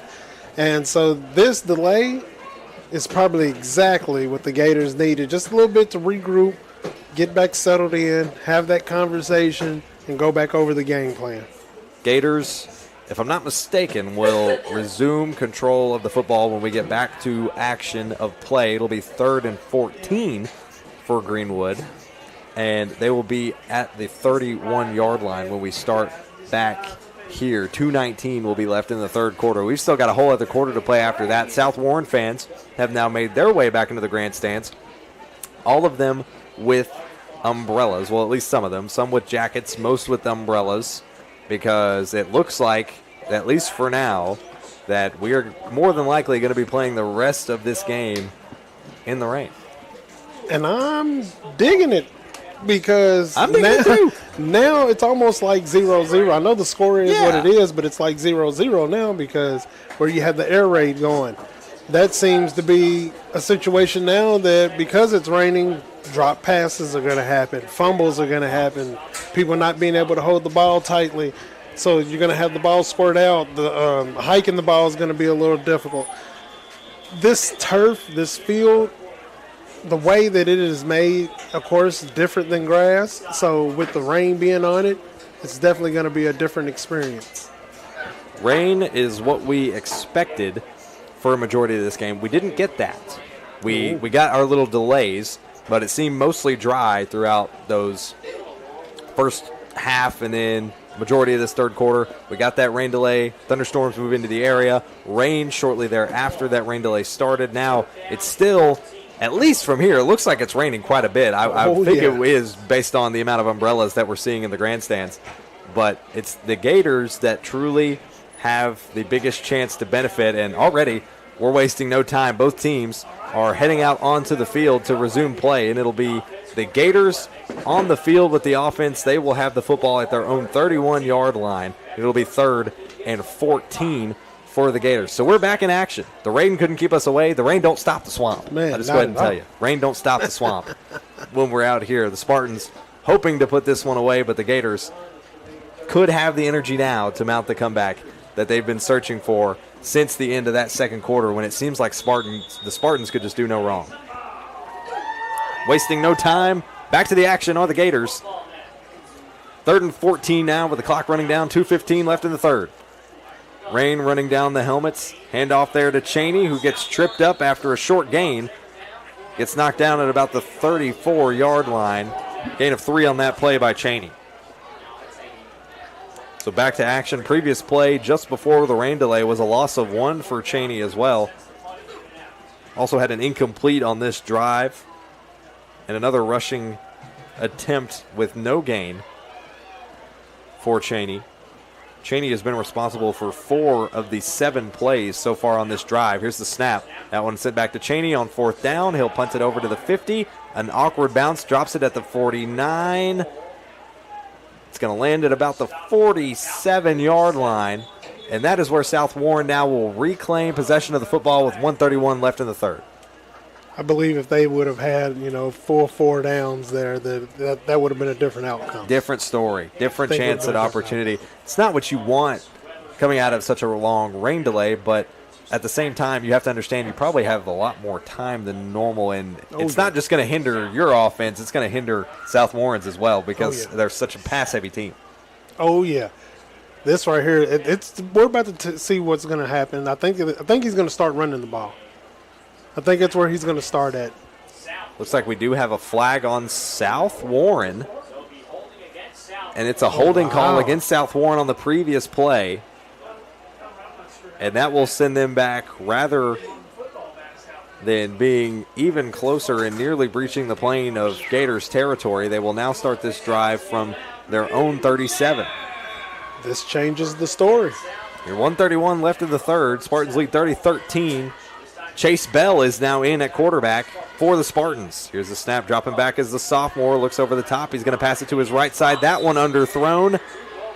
And so this delay is probably exactly what the Gators needed, just a little bit to regroup, get back settled in, have that conversation, and go back over the game plan. Gators, if I'm not mistaken, will resume control of the football when we get back to action of play. It'll be 3rd and 14 for Greenwood, and they will be at the 31-yard line when we start back here. 2:19 will be left in the third quarter. We've still got a whole other quarter to play after that. South Warren fans have now made their way back into the grandstands, all of them with umbrellas. Well, at least some of them. Some with jackets, most with umbrellas, because it looks like, at least for now, that we are more than likely going to be playing the rest of this game in the rain. And I'm digging it because now it's almost like 0-0. I know the score is what it is, but it's like 0-0 now because where you have the air raid going. That seems to be a situation now that because it's raining, drop passes are going to happen, fumbles are going to happen, people not being able to hold the ball tightly. So you're going to have the ball squirt out. The hiking the ball is going to be a little difficult. This turf, this field, the way that it is made, of course, is different than grass. So with the rain being on it, it's definitely going to be a different experience. Rain is what we expected for a majority of this game. We didn't get that. We got our little delays, but it seemed mostly dry throughout those first half and then majority of this third quarter. We got that rain delay. Thunderstorms move into the area. Rain shortly thereafter that rain delay started. Now it's still, at least from here, it looks like it's raining quite a bit. I think it is based on the amount of umbrellas that we're seeing in the grandstands. But it's the Gators that truly have the biggest chance to benefit, and already we're wasting no time. Both teams are heading out onto the field to resume play, and it'll be the Gators on the field with the offense. They will have the football at their own 31-yard line. It'll be 3rd and 14 for the Gators. So we're back in action. The rain couldn't keep us away. The rain don't stop the Swamp. Man, I'll just go ahead and tell you. Rain don't stop the Swamp when we're out here. The Spartans hoping to put this one away, but the Gators could have the energy now to mount the comeback that they've been searching for since the end of that second quarter, when it seems like the Spartans could just do no wrong. Wasting no time. Back to the action are the Gators. 3rd and 14 now with the clock running down. 2:15 left in the third. Rain running down the helmets. Handoff there to Cheney, who gets tripped up after a short gain. Gets knocked down at about the 34-yard line. Gain of 3 on that play by Cheney. So back to action. Previous play just before the rain delay was a loss of 1 for Cheney as well. Also had an incomplete on this drive. And another rushing attempt with no gain for Cheney. Cheney has been responsible for 4 of the 7 plays so far on this drive. Here's the snap. That one sent back to Cheney on 4th down. He'll punt it over to the 50. An awkward bounce, drops it at the 49. It's going to land at about the 47-yard line. And that is where South Warren now will reclaim possession of the football with 1:31 left in the third. I believe if they would have had, 4 downs there, that would have been a different outcome. Different story, different chance at opportunity. It's not what you want coming out of such a long rain delay, but at the same time, you have to understand you probably have a lot more time than normal, and it's not just going to hinder your offense, it's going to hinder South Warren's as well because they're such a pass-heavy team. Oh, yeah. This right here, we're about to see what's going to happen. I think he's going to start running the ball. I think that's where he's going to start at. Looks like we do have a flag on South Warren. And it's a holding call against South Warren on the previous play. And that will send them back rather than being even closer and nearly breaching the plane of Gators territory. They will now start this drive from their own 37. This changes the story. Your 1:31 left in the third. Spartans lead 30-13. Chase Bell is now in at quarterback for the Spartans. Here's the snap, dropping back as the sophomore looks over the top. He's going to pass it to his right side. That one underthrown,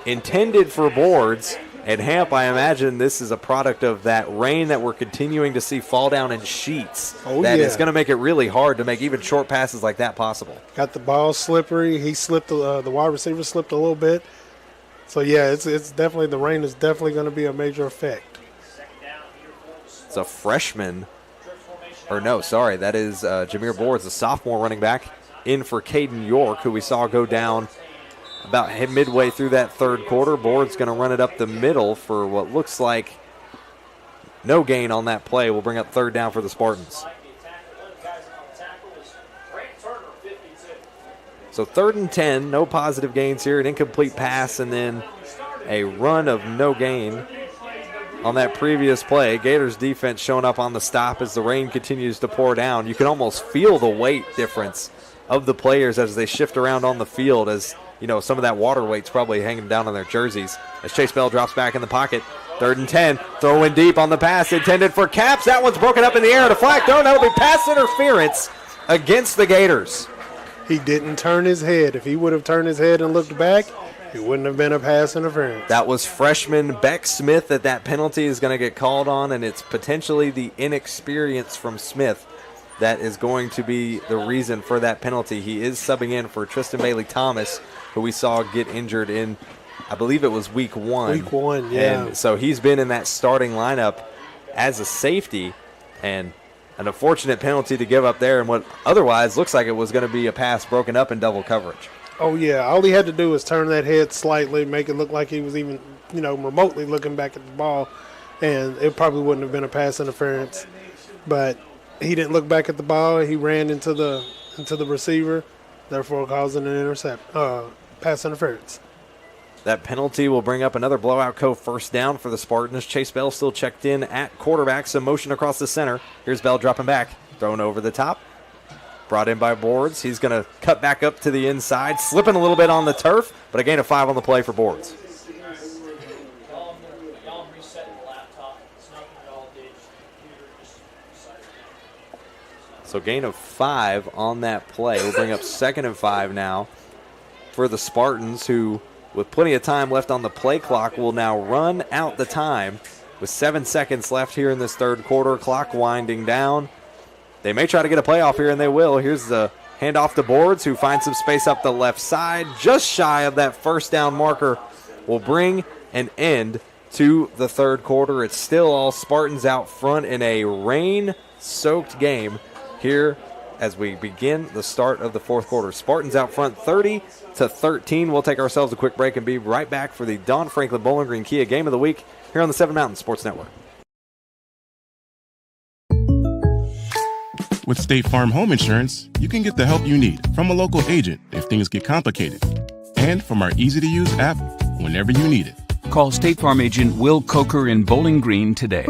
intended for boards. And Hamp, I imagine this is a product of that rain that we're continuing to see fall down in sheets. That is going to make it really hard to make even short passes like that possible. Got the ball slippery. He slipped. The wide receiver slipped a little bit. So yeah, it's definitely, the rain is definitely going to be a major effect. It's a freshman, or no, sorry, that is Jameer Boards, a sophomore running back, in for Caden York, who we saw go down about midway through that third quarter. Board's going to run it up the middle for what looks like no gain on that play. We'll bring up third down for the Spartans. So 3rd and 10, no positive gains here, an incomplete pass, and then a run of no gain on that previous play. Gators defense showing up on the stop as the rain continues to pour down. You can almost feel the weight difference of the players as they shift around on the field, as you know, some of that water weight's probably hanging down on their jerseys. As Chase Bell drops back in the pocket, 3rd and 10, throwing deep on the pass intended for Caps. That one's broken up in the air. The flag thrown. That'll be pass interference against the Gators. He didn't turn his head. If he would have turned his head and looked back, it wouldn't have been a pass interference. That was freshman Beck Smith that penalty is going to get called on, and it's potentially the inexperience from Smith that is going to be the reason for that penalty. He is subbing in for Tristan Bailey Thomas, who we saw get injured in, I believe it was week 1. Week 1, yeah. And so he's been in that starting lineup as a safety, and an unfortunate penalty to give up there, and what otherwise looks like it was going to be a pass broken up in double coverage. Oh, yeah. All he had to do was turn that head slightly, make it look like he was even, remotely looking back at the ball, and it probably wouldn't have been a pass interference. But he didn't look back at the ball. He ran into the receiver, therefore causing an pass interference. That penalty will bring up another blowout first down for the Spartans. Chase Bell still checked in at quarterback, some motion across the center. Here's Bell dropping back, thrown over the top. Brought in by Boards. He's going to cut back up to the inside, slipping a little bit on the turf, but a gain of 5 on the play for Boards. So gain of 5 on that play. We'll bring up 2nd and 5 now for the Spartans, who, with plenty of time left on the play clock, will now run out the time with 7 seconds left here in this third quarter. Clock winding down. They may try to get a playoff here, and they will. Here's the handoff to Boards, who finds some space up the left side. Just shy of that first down marker will bring an end to the third quarter. It's still all Spartans out front in a rain-soaked game here as we begin the start of the fourth quarter. Spartans out front 30-13. We'll take ourselves a quick break and be right back for the Don Franklin Bowling Green Kia Game of the Week here on the Seven Mountain Sports Network. With State Farm Home Insurance, you can get the help you need from a local agent if things get complicated, and from our easy-to-use app whenever you need it. Call State Farm agent Will Coker in Bowling Green today.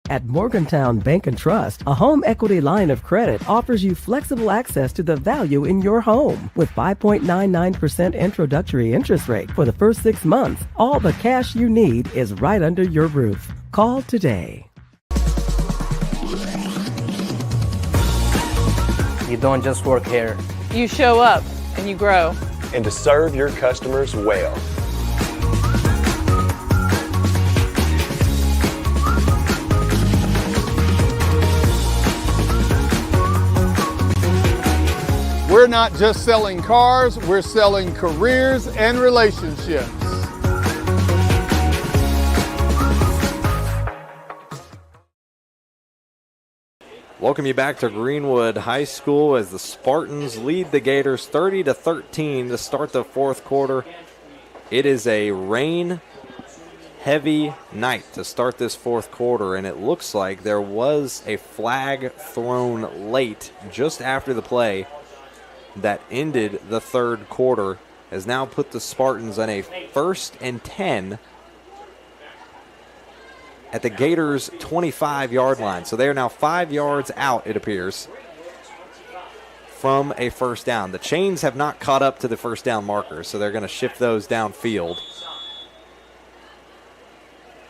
At Morgantown Bank and Trust, a home equity line of credit offers you flexible access to the value in your home. With 5.99% introductory interest rate for the first 6 months, all the cash you need is right under your roof. Call today. You don't just work here. You show up and you grow. And to serve your customers well. We're not just selling cars, we're selling careers and relationships. Welcome you back to Greenwood High School as the Spartans lead the Gators 30-13 to start the fourth quarter. It is a rain-heavy night to start this fourth quarter, and it looks like there was a flag thrown late just after the play that ended the third quarter has now put the Spartans on a 1st and 10 at the Gators' 25-yard line. So they are now 5 yards out, it appears, from a first down. The chains have not caught up to the first down markers, so they're going to shift those downfield.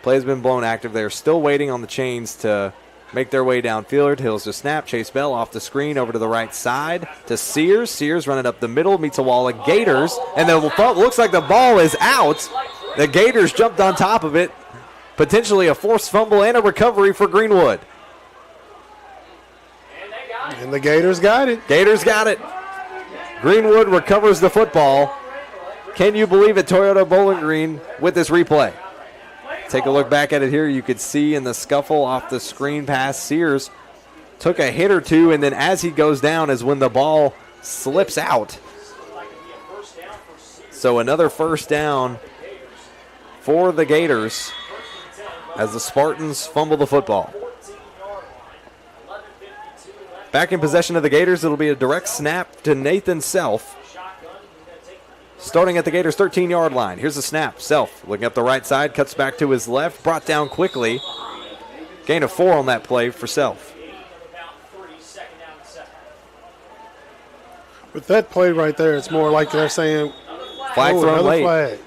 Play has been blown active. They're still waiting on the chains to make their way downfield. Hills to snap. Chase Bell off the screen over to the right side to Sears. Sears running up the middle, meets a wall of Gators, and then looks like the ball is out. The Gators jumped on top of it. Potentially a forced fumble and a recovery for Greenwood. And the Gators got it. Gators got it. Greenwood recovers the football. Can you believe it, Toyota Bowling Green, with this replay? Take a look back at it here. You could see in the scuffle off the screen pass, Sears took a hit or two, and then as he goes down is when the ball slips out. So another first down for the Gators as the Spartans fumble the football. Back in possession of the Gators, it'll be a direct snap to Nathan Self. Starting at the Gators' 13-yard line. Here's the snap. Self looking up the right side, cuts back to his left, brought down quickly. Gain of 4 on that play for Self. With that play right there, it's more like they're saying, flag thrown late. Flag.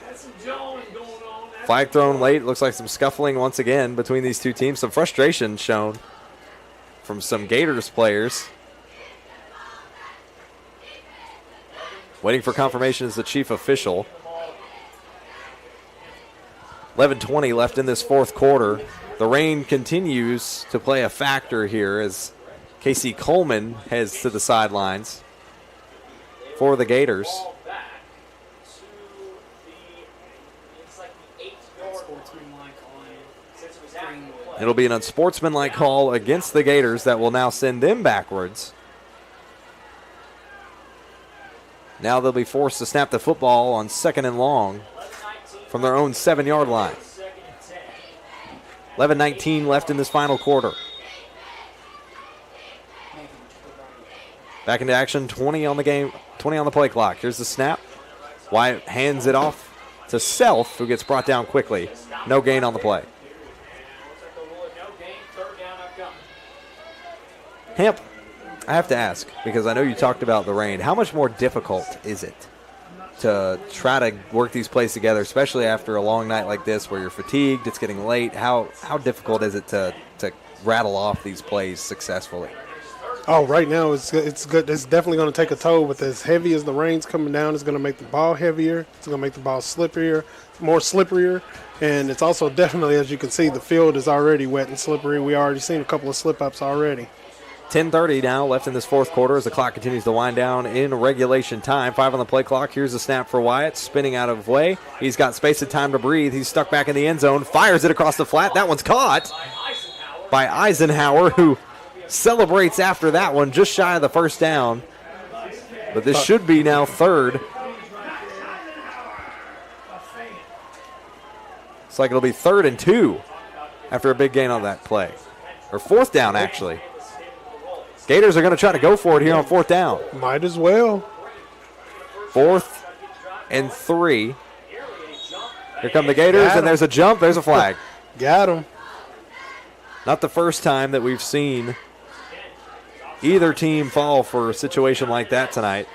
Flag thrown late. Looks like some scuffling once again between these two teams. Some frustration shown from some Gators players. Waiting for confirmation is the chief official. 11:20 left in this fourth quarter. The rain continues to play a factor here as Casey Coleman heads to the sidelines for the Gators. It'll be an unsportsmanlike call against the Gators that will now send them backwards. Now they'll be forced to snap the football on 2nd and long from their own 7-yard line. 11:19 left in this final quarter. Back into action, 20 on the game, 20 on the play clock. Here's the snap. Wyatt hands it off to Self, who gets brought down quickly. No gain on the play. Hamp, I have to ask, because I know you talked about the rain, how much more difficult is it to try to work these plays together, especially after a long night like this where you're fatigued, it's getting late? How difficult is it to rattle off these plays successfully? Oh, right now it's good. It's definitely going to take a toll. With as heavy as the rain's coming down, it's going to make the ball heavier. It's going to make the ball more slipperier. And it's also definitely, as you can see, the field is already wet and slippery. We already seen a couple of slip-ups already. 10:30 now left in this fourth quarter as the clock continues to wind down in regulation time. 5 on the play clock. Here's the snap for Wyatt, spinning out of way. He's got space and time to breathe. He's stuck back in the end zone, fires it across the flat. That one's caught by Eisenhower, who celebrates after that one, just shy of the first down. But this should be now third. Looks like it'll be 3rd and 2 after a big gain on that play. Or 4th down, actually. Gators are going to try to go for it here on 4th down. Might as well. 4th and 3. Here come the Gators, and there's a jump. There's a flag. Got him. Not the first time that we've seen either team fall for a situation like that tonight.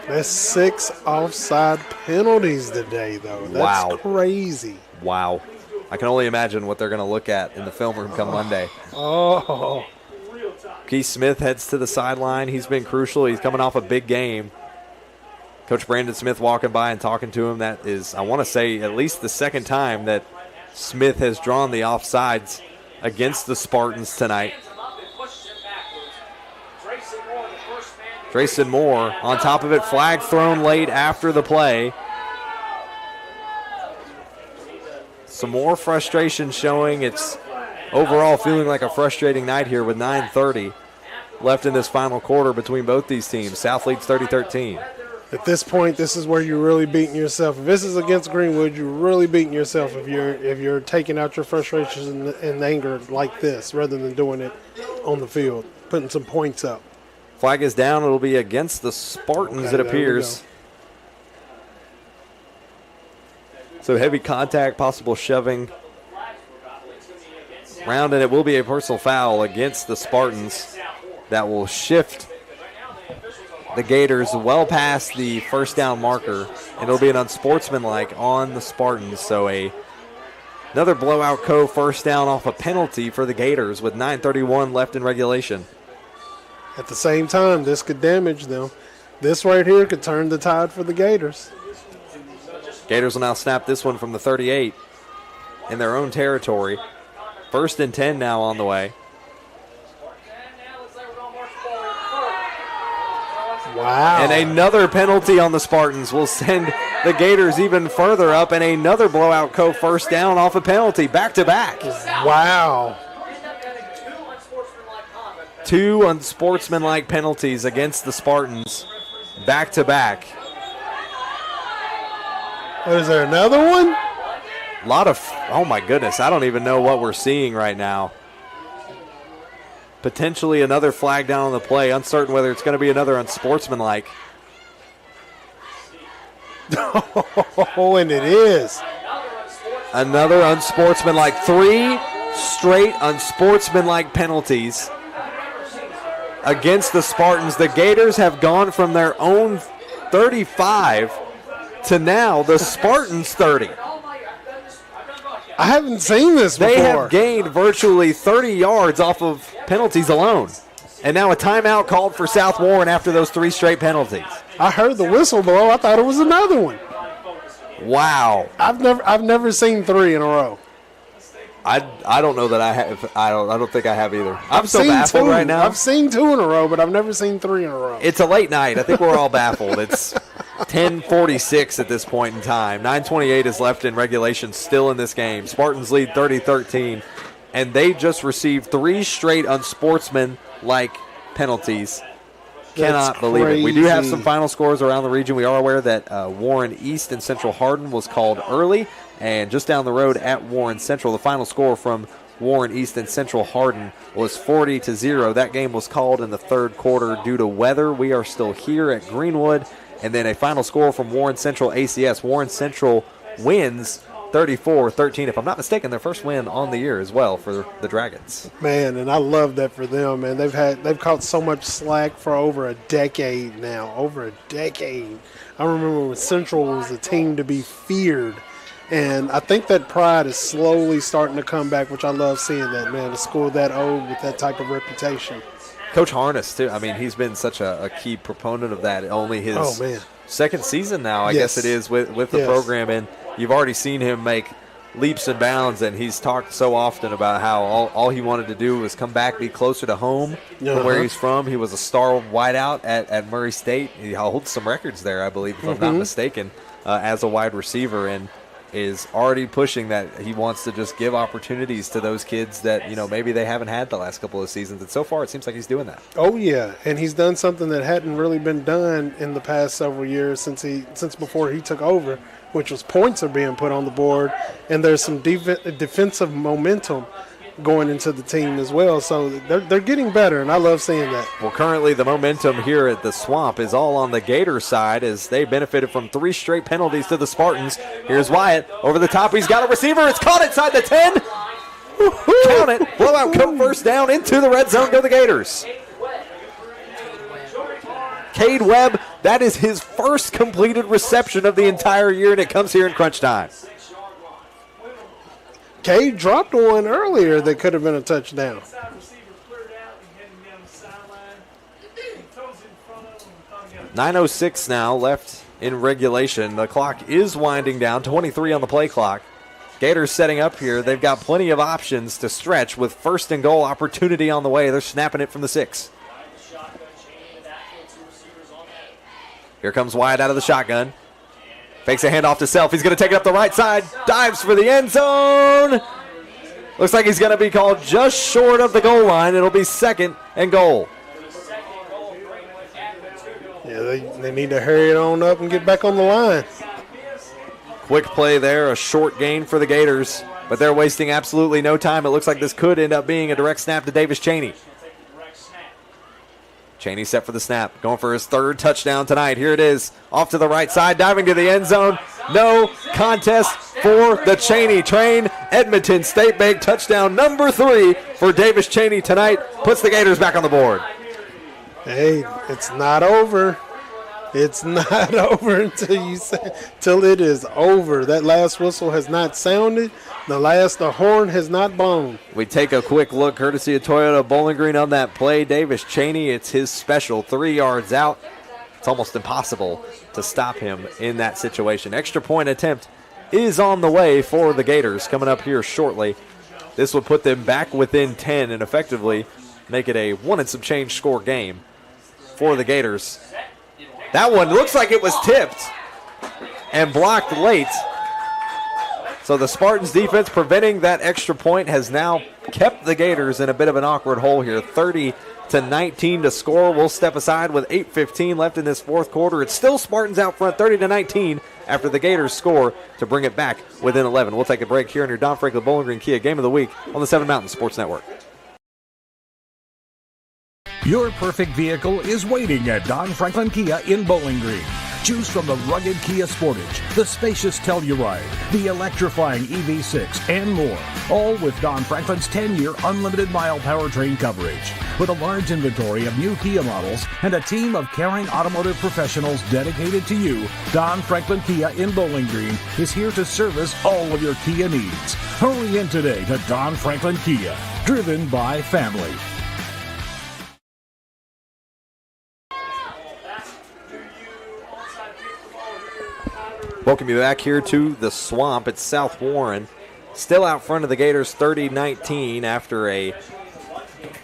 That's 6 offside penalties today, though. That's crazy. Wow. I can only imagine what they're going to look at in the film room come Monday. Oh. Keith Smith heads to the sideline. He's been crucial. He's coming off a big game. Coach Brandon Smith walking by and talking to him. That is, I want to say, at least the second time that Smith has drawn the offsides against the Spartans tonight. Drayson Moore on top of it. Flag thrown late after the play. Some more frustration showing. It's overall feeling like a frustrating night here with 9:30 left in this final quarter between both these teams. South leads 30-13. At this point, this is where you're really beating yourself. If this is against Greenwood, you're really beating yourself if you're taking out your frustrations and anger like this rather than doing it on the field, putting some points up. Flag is down. It'll be against the Spartans, it appears. So heavy contact, possible shoving round, and it will be a personal foul against the Spartans that will shift the Gators well past the first down marker, and it'll be an unsportsmanlike on the Spartans. So another blowout first down off a penalty for the Gators with 9:31 left in regulation. At the same time, this could damage them. This right here could turn the tide for the Gators. Gators will now snap this one from the 38 in their own territory. 1st and 10 now on the way. Wow. And another penalty on the Spartans will send the Gators even further up, and another blowout first down off a penalty, back-to-back. Wow. 2 unsportsmanlike penalties against the Spartans, back-to-back. Is there another one? A lot of, oh my goodness, I don't even know what we're seeing right now. Potentially another flag down on the play. Uncertain whether it's going to be another unsportsmanlike. Oh, and it is. Another unsportsmanlike. 3 straight unsportsmanlike penalties against the Spartans. The Gators have gone from their own 35 to now the Spartans 30. I haven't seen this before. They have gained virtually 30 yards off of penalties alone. And now a timeout called for South Warren after those 3 straight penalties. I heard the whistle blow. I thought it was another one. Wow. I've never seen 3 in a row. I don't know that I have. I don't think I have either. I'm so baffled right now. I've seen 2 in a row, but I've never seen 3 in a row. It's a late night. I think we're all baffled. It's 10:46 at this point in time. 9:28 is left in regulation, still in this game. Spartans lead 30-13, and they just received 3 straight unsportsmanlike penalties. Cannot believe it. We do have some final scores around the region. We are aware that Warren East and Central Hardin was called early, and just down the road at Warren Central, the final score from Warren East and Central Hardin was 40-0. That game was called in the 3rd quarter due to weather. We are still here at Greenwood. And then a final score from Warren Central ACS. Warren Central wins 34-13. If I'm not mistaken, their first win on the year as well for the Dragons. Man, and I love that for them, man. They've caught so much slack for over a decade now. Over a decade. I remember when Central was a team to be feared. And I think that pride is slowly starting to come back, which I love seeing that, man. A school that old with that type of reputation. Coach Harness, too. I mean, he's been such a key proponent of that. Only his second season now, I guess it is, with the program. And you've already seen him make leaps and bounds, and he's talked so often about how all he wanted to do was come back, be closer to home from where he's from. He was a star wideout at Murray State. He holds some records there, I believe, if I'm not mistaken, as a wide receiver. And is already pushing that he wants to just give opportunities to those kids that, maybe they haven't had the last couple of seasons. And so far, it seems like he's doing that. Oh, yeah. And he's done something that hadn't really been done in the past several years since before he took over, which was points are being put on the board. And there's some defensive momentum going into the team as well. So they're getting better, and I love seeing that. Well, currently the momentum here at the Swamp is all on the Gator side as they benefited from 3 straight penalties to the Spartans. Here's Wyatt over the top. He's got a receiver. It's caught inside the 10. Count it. Blowout first down into the red zone. Go the Gators. Cade Webb, that is his first completed reception of the entire year, and it comes here in crunch time. Cade dropped one earlier that could have been a touchdown. .906 now left in regulation. The clock is winding down, 23 on the play clock. Gators setting up here. They've got plenty of options to stretch with 1st and goal opportunity on the way. They're snapping it from the 6. Here comes Wyatt out of the shotgun. Fakes a handoff to Self. He's going to take it up the right side. Dives for the end zone. Looks like he's going to be called just short of the goal line. It'll be 2nd and goal. Yeah, they need to hurry it on up and get back on the line. Quick play there, a short gain for the Gators, but they're wasting absolutely no time. It looks like this could end up being a direct snap to Davis Cheney. Cheney set for the snap, going for his third touchdown tonight. Here it is, off to the right side, diving to the end zone. No contest for the Cheney train. Edmonton State Bank touchdown number 3 for Davis Cheney tonight. Puts the Gators back on the board. Hey, it's not over. It's not over until it is over. That last whistle has not sounded. The horn has not blown. We take a quick look, courtesy of Toyota Bowling Green, on that play. Davis Cheney, it's his special, 3 yards out. It's almost impossible to stop him in that situation. Extra point attempt is on the way for the Gators coming up here shortly. This would put them back within 10 and effectively make it a 1 and some change score game for the Gators. That one looks like it was tipped and blocked late. So the Spartans defense preventing that extra point has now kept the Gators in a bit of an awkward hole here. 30-19 to score. We'll step aside with 8:15 left in this fourth quarter. It's still Spartans out front 30-19 after the Gators score to bring it back within 11. We'll take a break here on your Don Franklin Bowling Green Kia Game of the Week on the 7 Mountain Sports Network. Your perfect vehicle is waiting at Don Franklin Kia in Bowling Green. Choose from the rugged Kia Sportage, the spacious Telluride, the electrifying EV6, and more. All with Don Franklin's 10-year unlimited mile powertrain coverage. With a large inventory of new Kia models and a team of caring automotive professionals dedicated to you, Don Franklin Kia in Bowling Green is here to service all of your Kia needs. Hurry in today to Don Franklin Kia, driven by family. Welcome you back here to the Swamp at South Warren. Still out front of the Gators 30-19 after a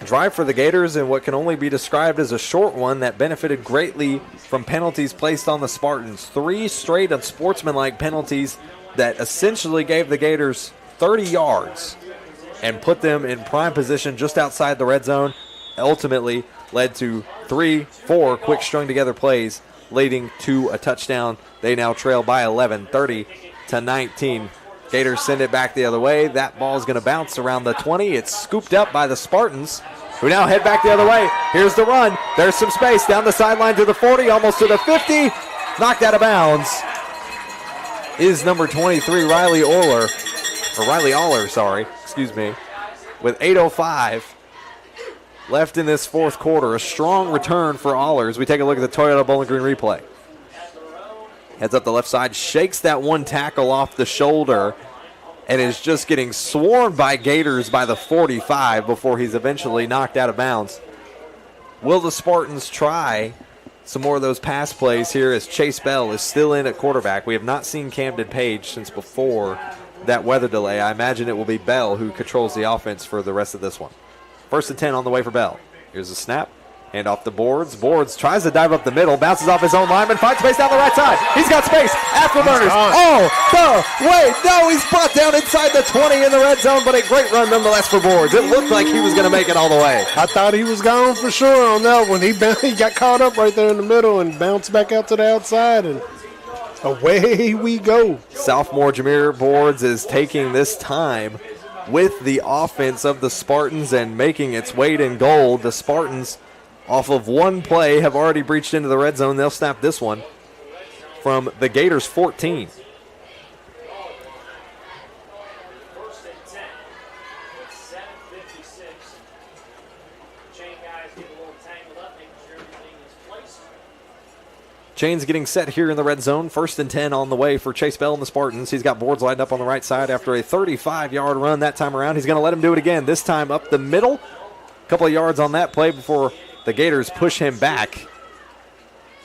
drive for the Gators in what can only be described as a short one that benefited greatly from penalties placed on the Spartans. 3 straight unsportsmanlike penalties that essentially gave the Gators 30 yards and put them in prime position just outside the red zone. Ultimately led to 3-4 quick strung together plays leading to a touchdown. They now trail by 11, 30-19. Gators send it back the other way. That ball is going to bounce around the 20. It's scooped up by the Spartans, who now head back the other way. Here's the run. There's some space down the sideline to the 40, almost to the 50. Knocked out of bounds is number 23, Riley Aller, with 8:05 left in this fourth quarter. A strong return for Aller as we take a look at the Toyota Bowling Green replay. Heads up the left side, shakes that one tackle off the shoulder, and is just getting swarmed by Gators by the 45 before he's eventually knocked out of bounds. Will the Spartans try some more of those pass plays here as Chase Bell is still in at quarterback? We have not seen Camden Page since before that weather delay. I imagine it will be Bell who controls the offense for the rest of this one. 1st and 10 on the way for Bell. Here's a snap. Hand off to Boards. Boards tries to dive up the middle, bounces off his own lineman, finds space down the right side. He's got space. Afterburners. No, he's brought down inside the 20 in the red zone, but a great run nonetheless for Boards. It looked like he was going to make it all the way. I thought he was gone for sure on that one. He got caught up right there in the middle and bounced back out to the outside, and away we go. Sophomore Jameer Boards is taking this time with the offense of the Spartans and making its weight in gold. The Spartans, off of one play, have already breached into the red zone. They'll snap this one from the Gators 14. Chains getting set here in the red zone. 1st and 10 on the way for Chase Bell and the Spartans. He's got Boards lined up on the right side after a 35-yard run that time around. He's going to let him do it again, this time up the middle. A couple of yards on that play before the Gators push him back.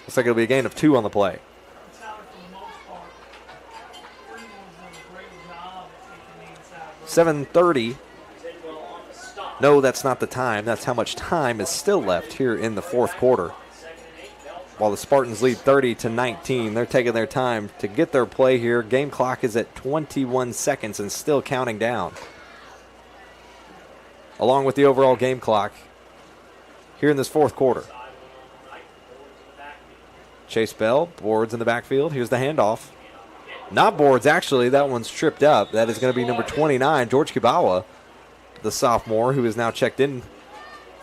Looks like it'll be a gain of 2 on the play. .730. No, that's not the time. That's how much time is still left here in the fourth quarter. While the Spartans lead 30-19, they're taking their time to get their play here. Game clock is at 21 seconds and still counting down. Along with the overall game clock here in this fourth quarter. Chase Bell, Boards in the backfield. Here's the handoff. Not Boards, actually. That one's tripped up. That is going to be number 29, George Kibawa, the sophomore, who is now checked in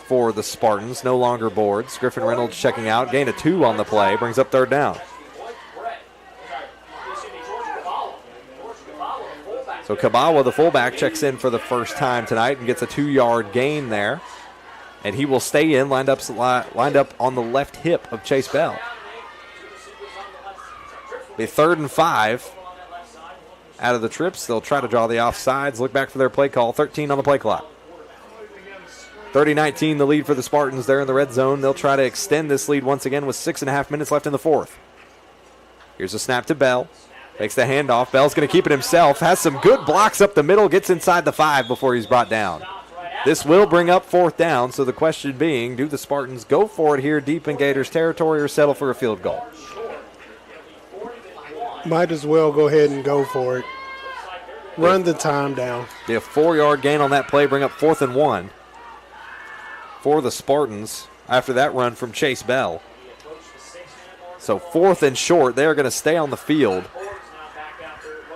for the Spartans. No longer Boards. Griffin Reynolds checking out. Gain of 2 on the play. Brings up third down. So Kibawa, the fullback, checks in for the first time tonight and gets a 2-yard gain there. And he will stay in, lined up on the left hip of Chase Bell. Be 3rd and 5 out of the trips. They'll try to draw the offsides. Look back for their play call. 13 on the play clock. 30-19 the lead for the Spartans there in the red zone. They'll try to extend this lead once again with 6.5 minutes left in the fourth. Here's a snap to Bell. Takes the handoff. Bell's going to keep it himself. Has some good blocks up the middle. Gets inside the 5 before he's brought down. This will bring up 4th down. So the question being, do the Spartans go for it here deep in Gators territory or settle for a field goal? Might as well go ahead and go for it. Run the time down. Be a 4-yard gain on that play. Bring up 4th and 1 for the Spartans after that run from Chase Bell. So 4th and short. They're going to stay on the field.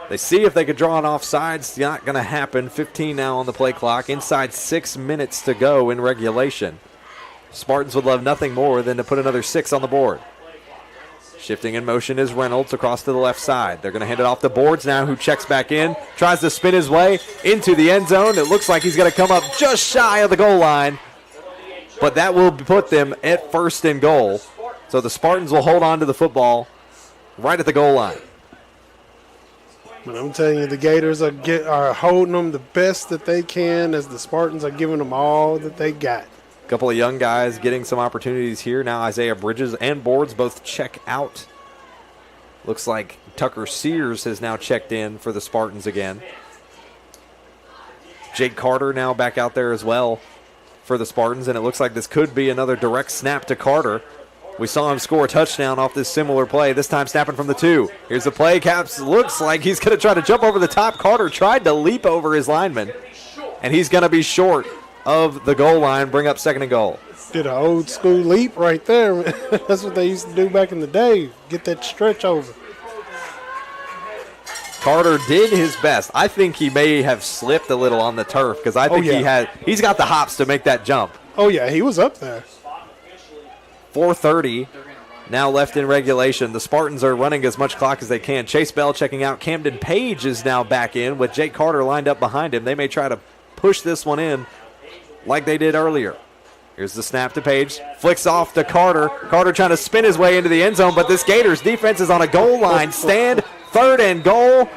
They see if they could draw an offsides. Not going to happen. 15 now on the play clock. Inside 6 minutes to go in regulation. Spartans would love nothing more than to put another 6 on the board. Shifting in motion is Reynolds across to the left side. They're going to hand it off to Boards now, who checks back in. Tries to spin his way into the end zone. It looks like he's going to come up just shy of the goal line. But that will put them at 1st and goal. So the Spartans will hold on to the football right at the goal line. But I'm telling you, the Gators are holding them the best that they can as the Spartans are giving them all that they got. A couple of young guys getting some opportunities here. Now Isaiah Bridges and Boards both check out. Looks like Tucker Sears has now checked in for the Spartans again. Jake Carter now back out there as well for the Spartans, and it looks like this could be another direct snap to Carter. We saw him score a touchdown off this similar play, this time snapping from the 2. Here's the play. Caps looks like he's going to try to jump over the top. Carter tried to leap over his lineman, and he's going to be short of the goal line. Bring up 2nd and goal. Did an old school leap right there. That's what they used to do back in the day. Get that stretch over. Carter did his best. I think he may have slipped a little on the turf because I think he's got the hops to make that jump. Oh, yeah, he was up there. 4:30 now left in regulation. The Spartans are running as much clock as they can. Chase Bell checking out. Camden Page is now back in with Jake Carter lined up behind him. They may try to push this one in like they did earlier. Here's the snap to Page. Flicks off to Carter. Carter trying to spin his way into the end zone, but this Gators defense is on a goal line stand. 3rd and goal.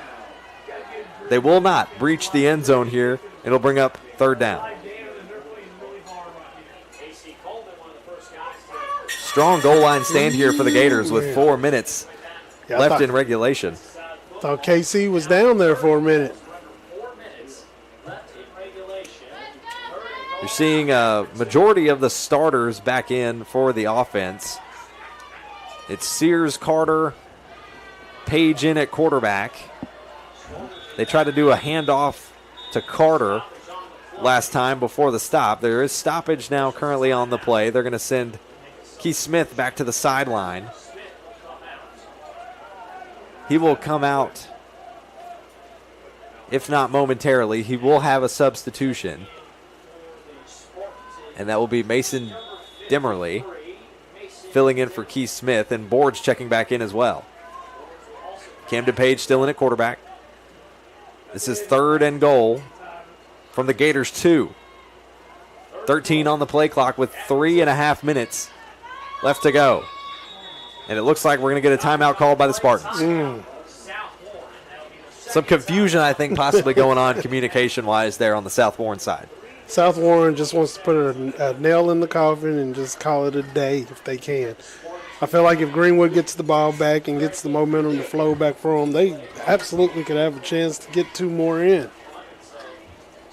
They will not breach the end zone here. It'll bring up 3rd down. Strong goal line stand here for the Gators with 4 minutes left in regulation. Thought KC was down there for a minute. You're seeing a majority of the starters back in for the offense. It's Sears, Carter, Page in at quarterback. They tried to do a handoff to Carter last time before the stop. There is stoppage now currently on the play. They're going to send Keith Smith back to the sideline. He will come out, if not momentarily. He will have a substitution. And that will be Mason Dimmerly filling in for Keith Smith, and Boards checking back in as well. Camden Page still in at quarterback. This is 3rd and goal from the Gators 2. 13 on the play clock with 3.5 minutes left to go. And it looks like we're going to get a timeout called by the Spartans. Some confusion, I think, possibly going on communication-wise there on the South Warren side. South Warren just wants to put a nail in the coffin and just call it a day if they can. I feel like if Greenwood gets the ball back and gets the momentum to flow back for them, they absolutely could have a chance to get 2 more in.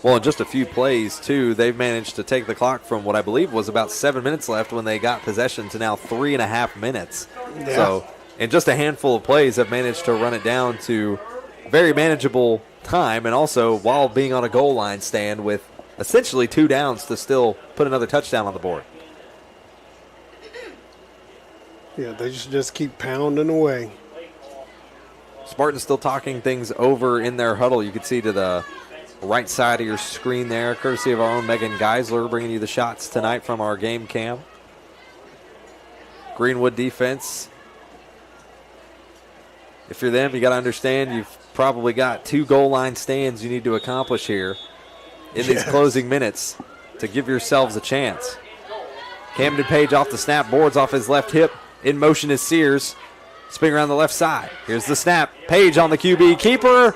Well, in just a few plays, too, they've managed to take the clock from what I believe was about 7 minutes left when they got possession to now 3.5 minutes. Yeah. So in just a handful of plays, have managed to run it down to very manageable time, and also while being on a goal line stand with essentially 2 downs to still put another touchdown on the board. Yeah, they just keep pounding away. Spartans still talking things over in their huddle. You can see to the right side of your screen there, courtesy of our own Megan Geisler, bringing you the shots tonight from our game cam. Greenwood defense. If you're them, you got to understand you've probably got 2 goal line stands you need to accomplish here in these closing minutes to give yourselves a chance. Camden Page off the snap, boards off his left hip. In motion is Sears. Spinning around the left side. Here's the snap. Page on the QB keeper.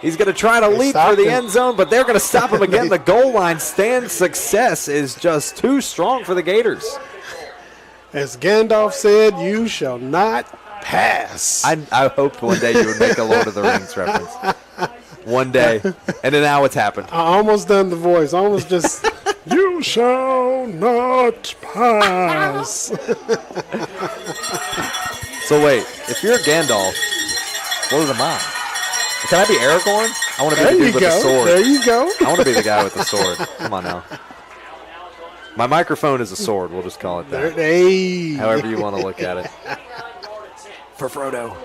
He's going to try to leap for the end zone, but they're going to stop him again. The goal line stand success is just too strong for the Gators. As Gandalf said, you shall not pass. I hoped one day you would make a Lord of the Rings reference. One day. And then now it's happened. I almost done the voice. Almost just, you shall not pass. So wait, if you're Gandalf, what am I? Can I be Aragorn? I want to be the dude with the sword. There you go. I want to be the guy with the sword. Come on now. My microphone is a sword. We'll just call it that. Hey. However you want to look at it. For Frodo.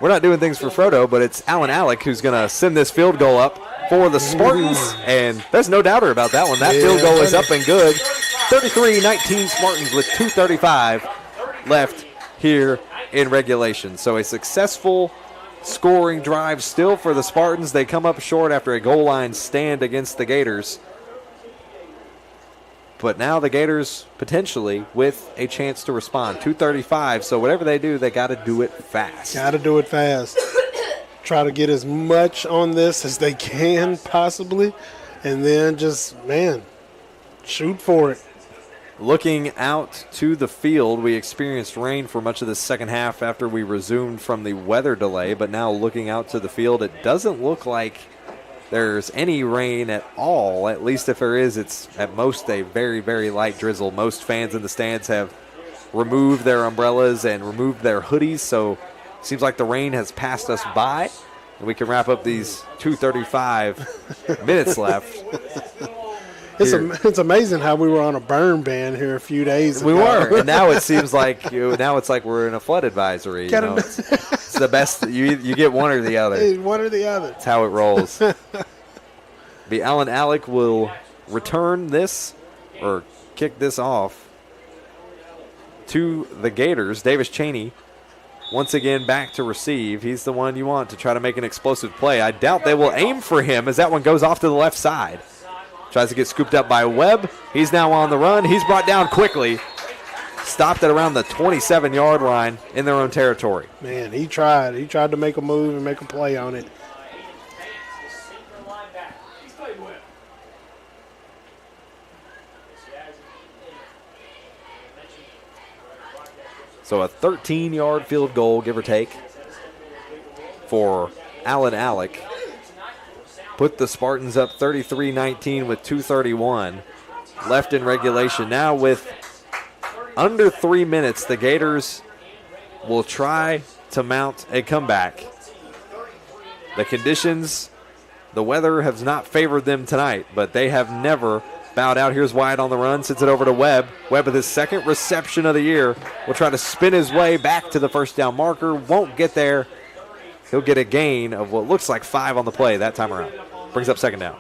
We're not doing things for Frodo, but it's Alan Alec who's going to send this field goal up for the Spartans. And there's no doubter about that one. That field goal is up and good. 33-19 Spartans with 2:35 left here in regulation. So a successful scoring drive still for the Spartans. They come up short after a goal line stand against the Gators. But now the Gators potentially with a chance to respond. 2:35, so whatever they do, they got to do it fast. Got to do it fast. Try to get as much on this as they can possibly, and then just, shoot for it. Looking out to the field, we experienced rain for much of the second half after we resumed from the weather delay, but now looking out to the field, it doesn't look like there's any rain at all. At least if there is, it's at most a very, very light drizzle. Most fans in the stands have removed their umbrellas and removed their hoodies, so it seems like the rain has passed us by, and we can wrap up these 2:35 minutes left. It's amazing how we were on a burn ban here a few days ago. We were, and now it seems like we're in a flood advisory. It's the best. You get one or the other. One or the other. That's how it rolls. The Alan Alec will return this or kick this off to the Gators. Davis Cheney once again back to receive. He's the one you want to try to make an explosive play. I doubt they will aim for him as that one goes off to the left side. Tries to get scooped up by Webb. He's now on the run. He's brought down quickly. Stopped at around the 27-yard line in their own territory. Man, he tried. He tried to make a move and make a play on it. So a 13-yard field goal, give or take, for Alan Alec. Put the Spartans up 33-19 with 2:31 left in regulation. Now with under 3 minutes, the Gators will try to mount a comeback. The conditions, the weather has not favored them tonight, but they have never bowed out. Here's Wyatt on the run, sends it over to Webb. Webb with his second reception of the year will try to spin his way back to the first down marker. Won't get there. He'll get a gain of what looks like 5 on the play that time around. Brings up second down.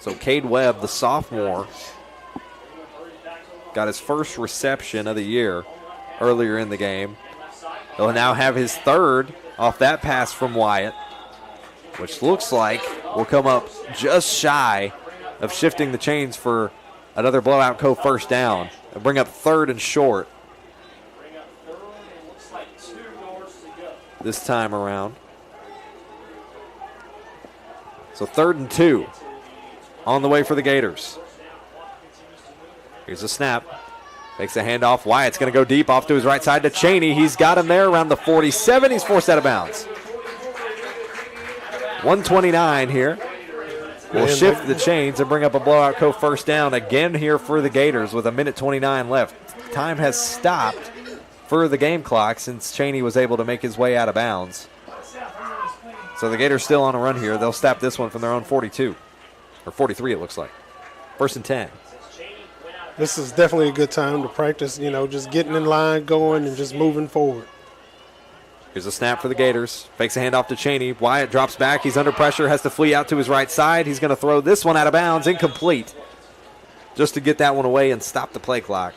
So Cade Webb, the sophomore, got his first reception of the year earlier in the game. He'll now have his third off that pass from Wyatt, which looks like will come up just shy of shifting the chains for another blowout first down and bring up third and short this time around. So 3rd and 2 on the way for the Gators. Here's a snap. Makes a handoff. Wyatt's going to go deep off to his right side to Cheney. He's got him there around the 47. He's forced out of bounds. 129 here. Will shift the chains and bring up a blowout first down again here for the Gators with 1:29 left. Time has stopped for the game clock since Cheney was able to make his way out of bounds. So So the Gators still on a run here. They'll snap this one from their own 42. Or 43, it looks like. 1st and 10. This is definitely a good time to practice, just getting in line, going, and just moving forward. Here's a snap for the Gators. Fakes a handoff to Cheney. Wyatt drops back. He's under pressure, has to flee out to his right side. He's going to throw this one out of bounds, incomplete. Just to get that one away and stop the play clock.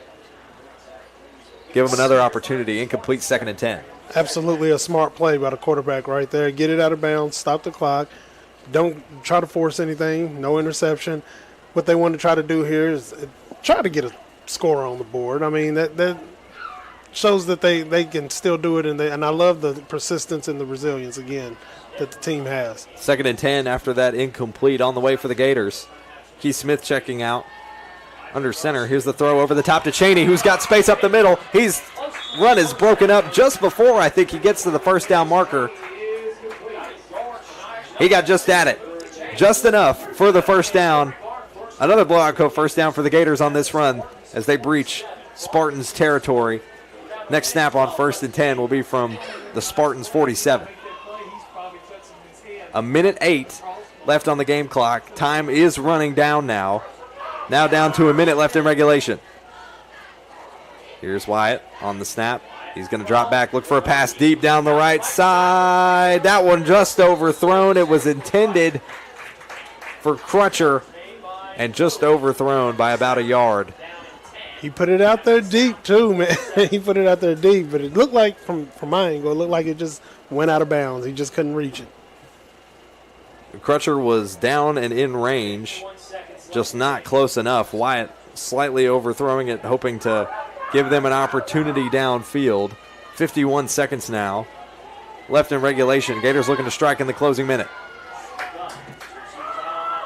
Give him another opportunity. Incomplete, 2nd and 10. Absolutely a smart play by the quarterback right there. Get it out of bounds, stop the clock. Don't try to force anything, no interception. What they want to try to do here is try to get a score on the board. I mean, that shows that they can still do it, and I love the persistence and the resilience, again, that the team has. 2nd and 10 after that incomplete on the way for the Gators. Keith Smith checking out under center. Here's the throw over the top to Cheney, who's got space up the middle. His run is broken up just before I think he gets to the first down marker. He got just at it. Just enough for the first down. Another blowout code first down for the Gators on this run as they breach Spartans territory. Next snap on 1st and 10 will be from the Spartans 47. 1:08 left on the game clock. Time is running down now. Now down to a minute left in regulation. Here's Wyatt on the snap. He's going to drop back, look for a pass deep down the right side. That one just overthrown. It was intended for Crutcher and just overthrown by about a yard. He put it out there deep, too, man. He put it out there deep, but it looked like, from my angle, it looked like it just went out of bounds. He just couldn't reach it. Crutcher was down and in range, just not close enough. Wyatt slightly overthrowing it, hoping to give them an opportunity downfield. 51 seconds now left in regulation. Gators looking to strike in the closing minute.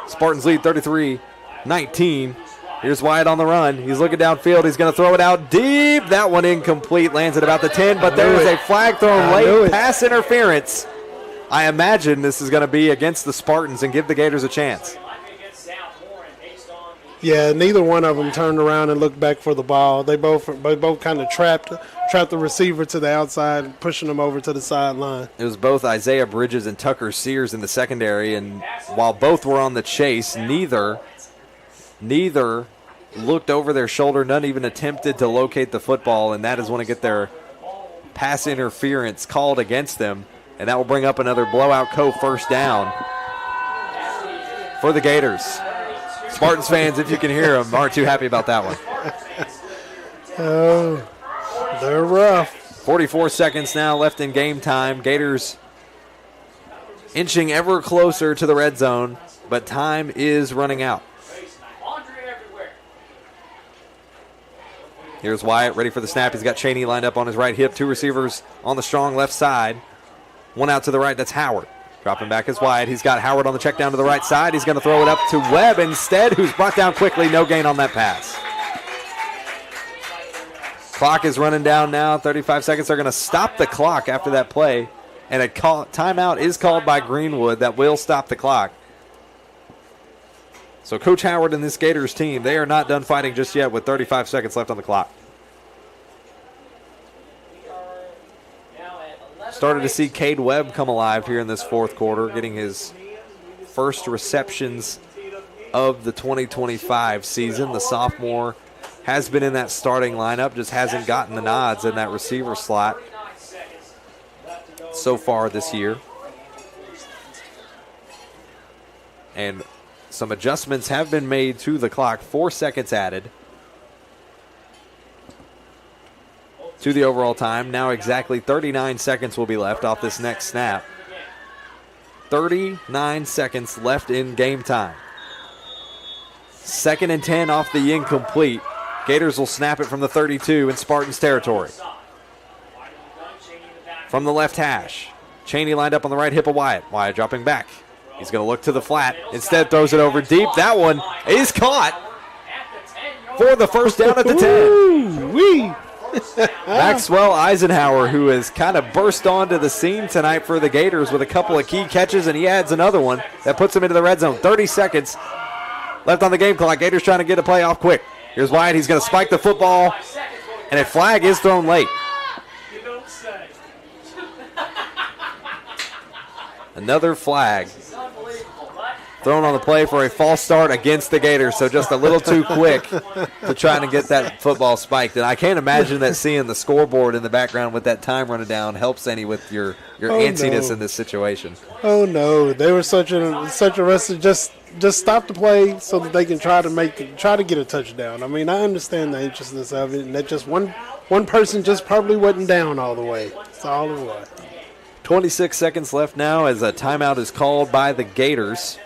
Spartans lead 33-19. Here's Wyatt on the run. He's looking downfield. He's going to throw it out deep. That one incomplete. Lands at about the 10, but there was a flag thrown late. Pass interference. I imagine this is going to be against the Spartans and give the Gators a chance. Yeah, neither one of them turned around and looked back for the ball. They both kind of trapped the receiver to the outside, pushing them over to the sideline. It was both Isaiah Bridges and Tucker Sears in the secondary, and while both were on the chase, neither looked over their shoulder. None even attempted to locate the football, and that is when they get their pass interference called against them, and that will bring up another blowout first down for the Gators. Spartans fans, if you can hear them, aren't too happy about that one. Oh, they're rough. 44 seconds now left in game time. Gators inching ever closer to the red zone, but time is running out. Here's Wyatt ready for the snap. He's got Cheney lined up on his right hip. Two receivers on the strong left side. One out to the right, that's Howard. Dropping back is Wyatt. He's got Howard on the check down to the right side. He's going to throw it up to Webb instead, who's brought down quickly. No gain on that pass. Clock is running down now. 35 seconds. They're going to stop the clock after that play. And a timeout is called by Greenwood that will stop the clock. So Coach Howard and this Gators team, they are not done fighting just yet with 35 seconds left on the clock. Started to see Cade Webb come alive here in this fourth quarter, getting his first receptions of the 2025 season. The sophomore has been in that starting lineup, just hasn't gotten the nods in that receiver slot so far this year. And some adjustments have been made to the clock. 4 seconds added to the overall time. Now exactly 39 seconds will be left off this next snap. 39 seconds left in game time. 2nd and 10 off the incomplete. Gators will snap it from the 32 in Spartans territory. From the left hash, Cheney lined up on the right hip of Wyatt. Wyatt dropping back. He's going to look to the flat. Instead throws it over deep. That one is caught for the first down at the 10. Maxwell Eisenhower, who has kind of burst onto the scene tonight for the Gators with a couple of key catches, and he adds another one that puts him into the red zone. 30 seconds left on the game clock. Gators trying to get a play off quick. Here's Wyatt. He's going to spike the football, and a flag is thrown late. Another flag thrown on the play for a false start against the Gators, so just a little too quick to try to get that football spiked. And I can't imagine that seeing the scoreboard in the background with that time running down helps any with your antsiness in this situation. Oh, no. They were such a rush to just stop the play so that they can try to get a touchdown. I mean, I understand the anxiousness of it, and that just one person just probably wasn't down all the way. That's all it was. 26 seconds left now as a timeout is called by the Gators.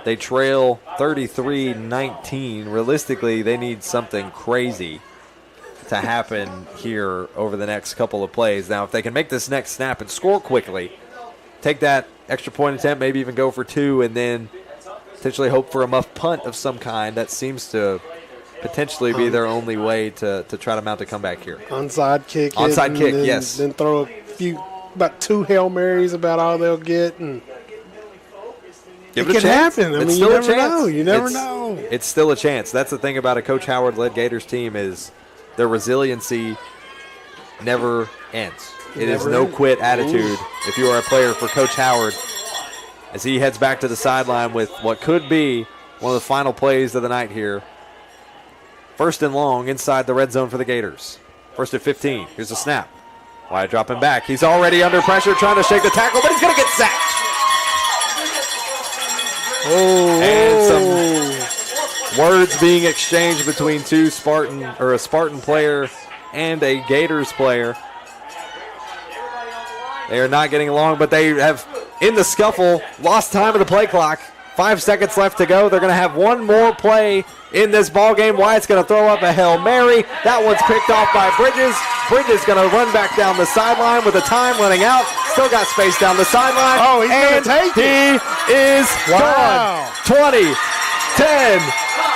They trail 33-19. Realistically, they need something crazy to happen here over the next couple of plays. Now, if they can make this next snap and score quickly, take that extra point attempt, maybe even go for 2, and then potentially hope for a muff punt of some kind. That seems to potentially be their only way to try to mount a comeback here. Onside kick. Yes. Then throw about 2 Hail Marys, about all they'll get, and Give it it a can chance. happen. I It's mean, still you a never chance. know. You never know. It's still a chance. That's the thing about a Coach Howard-led Gators team is their resiliency never ends. It is no quit attitude if you are a player for Coach Howard as he heads back to the sideline with what could be one of the final plays of the night here. 1st and long inside the red zone for the Gators. 1st and 15. Here's a snap. Wyatt dropping back. He's already under pressure trying to shake the tackle, but he's going to get sacked. And some words being exchanged between a Spartan player and a Gators player. They are not getting along, but they have, in the scuffle, lost time of the play clock. 5 seconds left to go. They're going to have one more play in this ball game. Wyatt's going to throw up a Hail Mary. That one's picked off by Bridges. Bridges going to run back down the sideline with the time running out. Still got space down the sideline. Oh, he's going to take it. He is gone. 20, 10,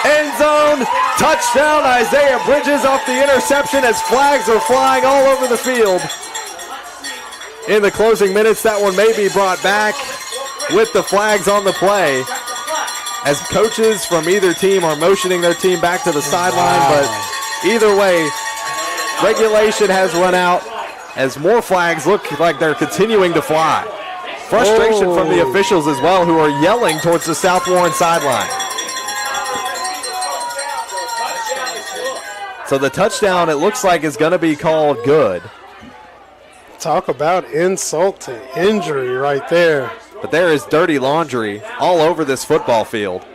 end zone, touchdown. Isaiah Bridges off the interception as flags are flying all over the field. In the closing minutes, that one may be brought back with the flags on the play as coaches from either team are motioning their team back to the sideline. But either way, regulation has run out as more flags look like they're continuing to fly. Frustration from the officials as well, who are yelling towards the South Warren sideline. So the touchdown, it looks like, is going to be called good. Talk about insult to injury right there. But there is dirty laundry all over this football field.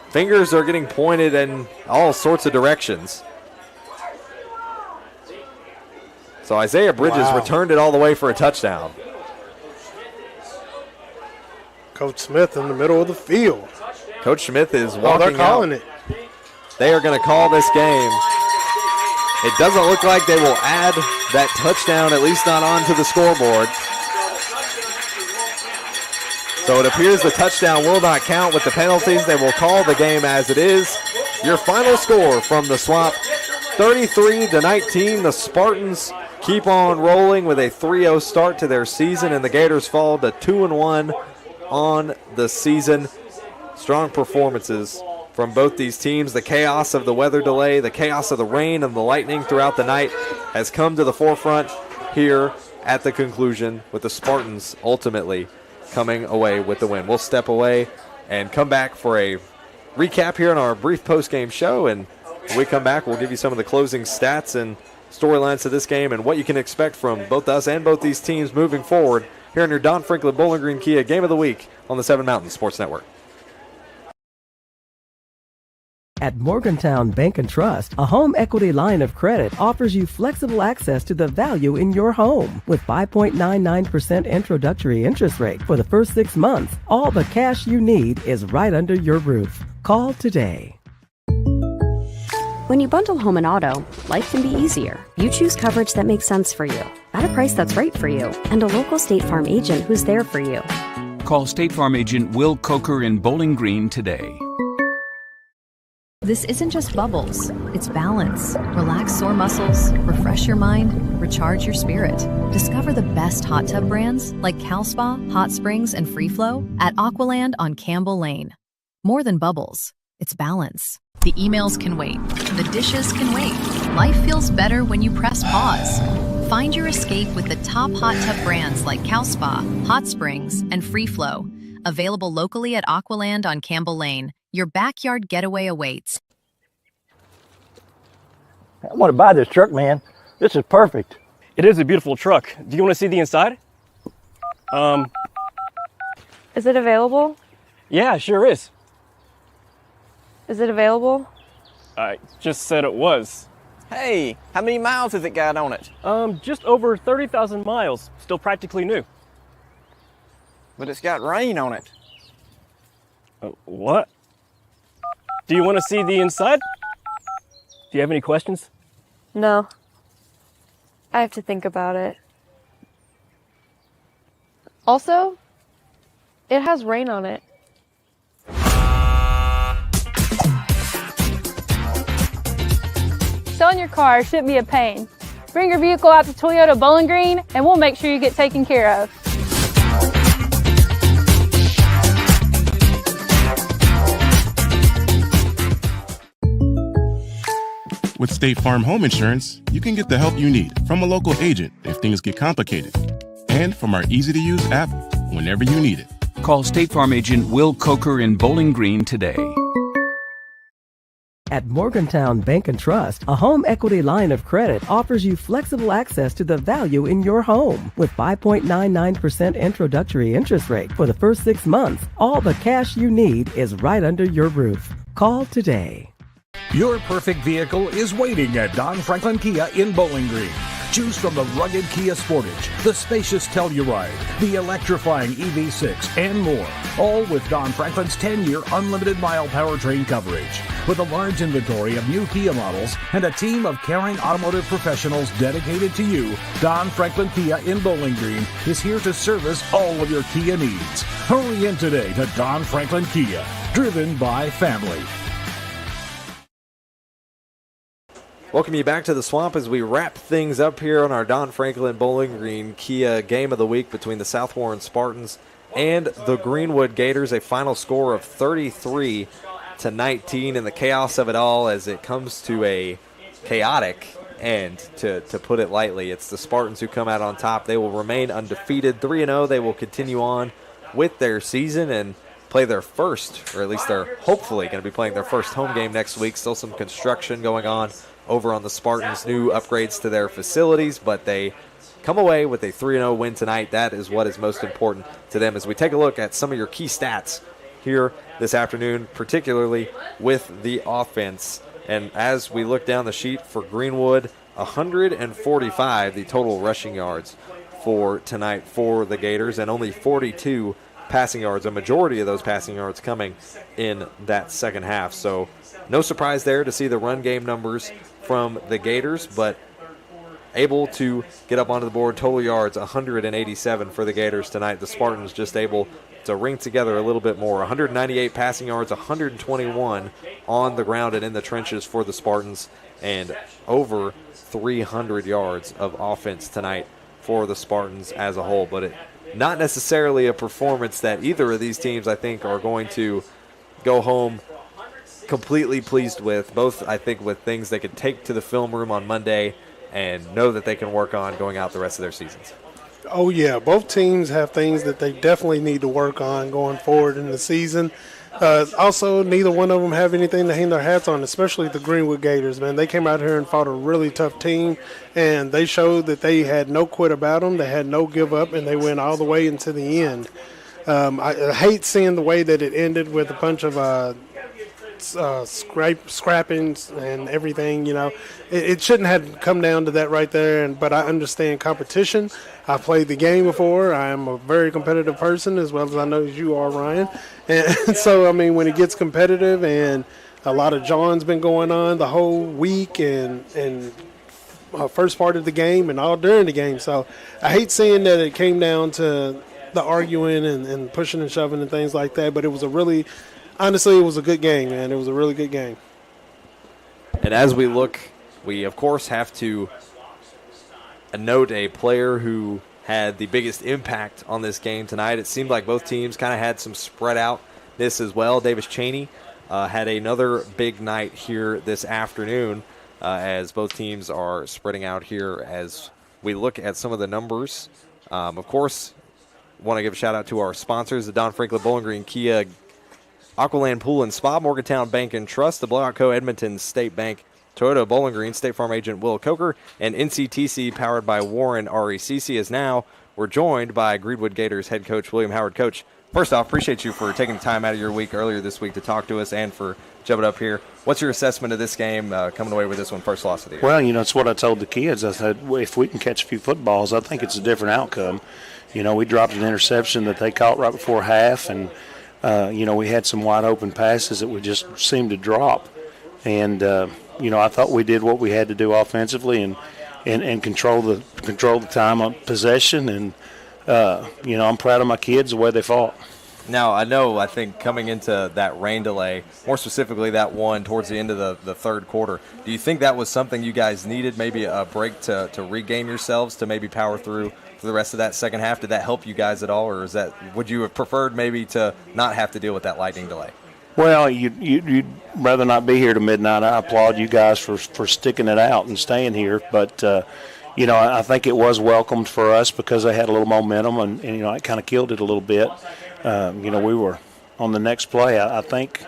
Fingers are getting pointed in all sorts of directions. So Isaiah Bridges returned it all the way for a touchdown. Coach Smith in the middle of the field. Coach Smith is walking they're calling it. They are going to call this game. It doesn't look like they will add that touchdown, at least not onto the scoreboard. So it appears the touchdown will not count with the penalties. They will call the game as it is. Your final score from the Swamp, 33-19. The Spartans keep on rolling with a 3-0 start to their season, and the Gators fall to 2-1 on the season. Strong performances from both these teams. The chaos of the weather delay, the chaos of the rain and the lightning throughout the night has come to the forefront here at the conclusion, with the Spartans ultimately coming away with the win. We'll step away and come back for a recap here in our brief post-game show, and when we come back, we'll give you some of the closing stats and storylines of this game and what you can expect from both us and both these teams moving forward here on your Don Franklin Bowling Green Kia Game of the Week on the 7 Mountain Sports Network. At Morgantown Bank and Trust, a home equity line of credit offers you flexible access to the value in your home. With 5.99% introductory interest rate for the first 6 months, all the cash you need is right under your roof. Call today. When you bundle home and auto, life can be easier. You choose coverage that makes sense for you, at a price that's right for you, and a local State Farm agent who's there for you. Call State Farm agent Will Coker in Bowling Green today. This isn't just bubbles, it's balance. Relax sore muscles, refresh your mind, recharge your spirit. Discover the best hot tub brands like Cal Spa, Hot Springs, and Free Flow at Aqualand on Campbell Lane. More than bubbles, it's balance. The emails can wait, the dishes can wait. Life feels better when you press pause. Find your escape with the top hot tub brands like Cal Spa, Hot Springs, and Free Flow. Available locally at Aqualand on Campbell Lane. Your backyard getaway awaits. I want to buy this truck, man. This is perfect. It is a beautiful truck. Do you want to see the inside? Is it available? Yeah, sure is. Is it available? I just said it was. Hey, how many miles has it got on it? Just over 30,000 miles. Still practically new. But it's got rain on it. What? Do you want to see the inside? Do you have any questions? No. I have to think about it. Also, it has rain on it. Selling your car shouldn't be a pain. Bring your vehicle out to Toyota Bowling Green and we'll make sure you get taken care of. With State Farm Home Insurance, you can get the help you need from a local agent if things get complicated. And from our easy-to-use app whenever you need it. Call State Farm agent Will Coker in Bowling Green today. At Morgantown Bank and Trust, a home equity line of credit offers you flexible access to the value in your home. With 5.99% introductory interest rate for the first 6 months, all the cash you need is right under your roof. Call today. Your perfect vehicle is waiting at Don Franklin Kia in Bowling Green. Choose from the rugged Kia Sportage, the spacious Telluride, the electrifying EV6, and more. All with Don Franklin's 10-year unlimited mile powertrain coverage. With a large inventory of new Kia models and a team of caring automotive professionals dedicated to you, Don Franklin Kia in Bowling Green is here to service all of your Kia needs. Hurry in today to Don Franklin Kia, driven by family. Welcome you back to the Swamp as we wrap things up here on our Don Franklin Bowling Green Kia Game of the Week between the South Warren Spartans and the Greenwood Gators. A final score of 33-19 in the chaos of it all as it comes to a chaotic end, to put it lightly. It's the Spartans who come out on top. They will remain undefeated, 3-0. They will continue on with their season and play their first, or at least they're hopefully going to be playing their first home game next week. Still some construction going on over on the Spartans, new upgrades to their facilities, but they come away with a 3-0 win tonight. That is what is most important to them as we take a look at some of your key stats here this afternoon, particularly with the offense. And as we look down the sheet for Greenwood, 145 the total rushing yards for tonight for the Gators, and only 42 passing yards, a majority of those passing yards coming in that second half. So no surprise there to see the run game numbers from the Gators, but able to get up onto the board. Total yards, 187 for the Gators tonight. The Spartans just able to ring together a little bit more. 198 passing yards, 121 on the ground and in the trenches for the Spartans, and over 300 yards of offense tonight for the Spartans as a whole. But not necessarily a performance that either of these teams, I think, are going to go home completely pleased with. Both, I think, with things they could take to the film room on Monday and know that they can work on going out the rest of their seasons. Oh, yeah. Both teams have things that they definitely need to work on going forward in the season. Also, neither one of them have anything to hang their hats on, especially the Greenwood Gators, man. They came out here and fought a really tough team, and they showed that they had no quit about them. They had no give up, and they went all the way into the end. I hate seeing the way that it ended with a bunch of scrappings and everything. You know, it shouldn't have come down to that right there. But I understand competition. I've played the game before. I am a very competitive person, as well as I know as you are, Ryan. And so, I mean, when it gets competitive, and a lot of John's been going on the whole week and first part of the game and all during the game. So I hate seeing that it came down to the arguing and pushing and shoving and things like that. But it was honestly, it was a good game, man. It was a really good game. And as we look, we, of course, have to note a player who had the biggest impact on this game tonight. It seemed like both teams kind of had some spread outness as well. Davis Chaney had another big night here this afternoon as both teams are spreading out here as we look at some of the numbers, of course, want to give a shout-out to our sponsors, the Don Franklin Bowling Green Kia, Aqualand Pool and Spa, Morgantown Bank and Trust, the Blowout Co. Edmonton State Bank, Toyota Bowling Green, State Farm agent Will Coker, and NCTC, powered by Warren RECC. As now we're joined by Greenwood Gators head coach William Howard. Coach, first off, appreciate you for taking time out of your week earlier this week to talk to us and for jumping up here. What's your assessment of this game, coming away with this one, first loss of the year? Well, it's what I told the kids. I said, if we can catch a few footballs, I think it's a different outcome. We dropped an interception that they caught right before half, and, we had some wide open passes that we just seemed to drop. And, I thought we did what we had to do offensively and control the time on possession. And, I'm proud of my kids, the way they fought. Now, I think coming into that rain delay, more specifically that one towards the end of the third quarter, do you think that was something you guys needed, maybe a break to regain yourselves, to maybe power through for the rest of that second half? Did that help you guys at all, or would you have preferred maybe to not have to deal with that lightning delay? Well, you'd rather not be here to midnight. I applaud you guys for sticking it out and staying here. But, I think it was welcomed for us because they had a little momentum, and it kind of killed it a little bit. We were on the next play. I think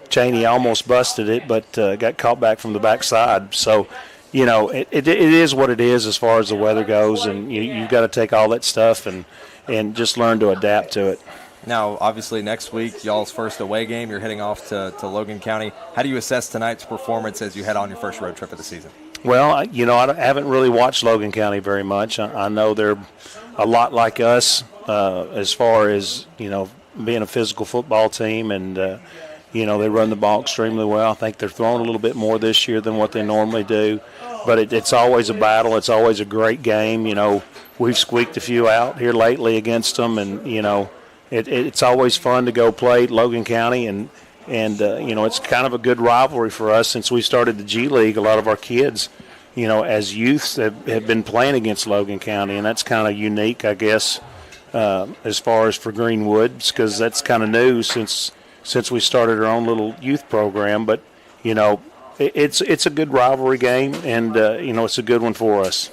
Cheney almost busted it, but got caught back from the backside. So, it is what it is as far as the weather goes, and you've got to take all that stuff and just learn to adapt to it. Now, obviously, next week, y'all's first away game, you're heading off to Logan County. How do you assess tonight's performance as you head on your first road trip of the season? Well, I haven't really watched Logan County very much. I know they're a lot like us as far as, being a physical football team, and, they run the ball extremely well. I think they're throwing a little bit more this year than what they normally do. But it's always a battle. It's always a great game. We've squeaked a few out here lately against them, and, it's always fun to go play Logan County, and it's kind of a good rivalry for us since we started the G League. A lot of our kids, as youths have been playing against Logan County, and that's kind of unique, I guess, as far as for Greenwood, because that's kind of new since we started our own little youth program. But, it's a good rivalry game, and, it's a good one for us.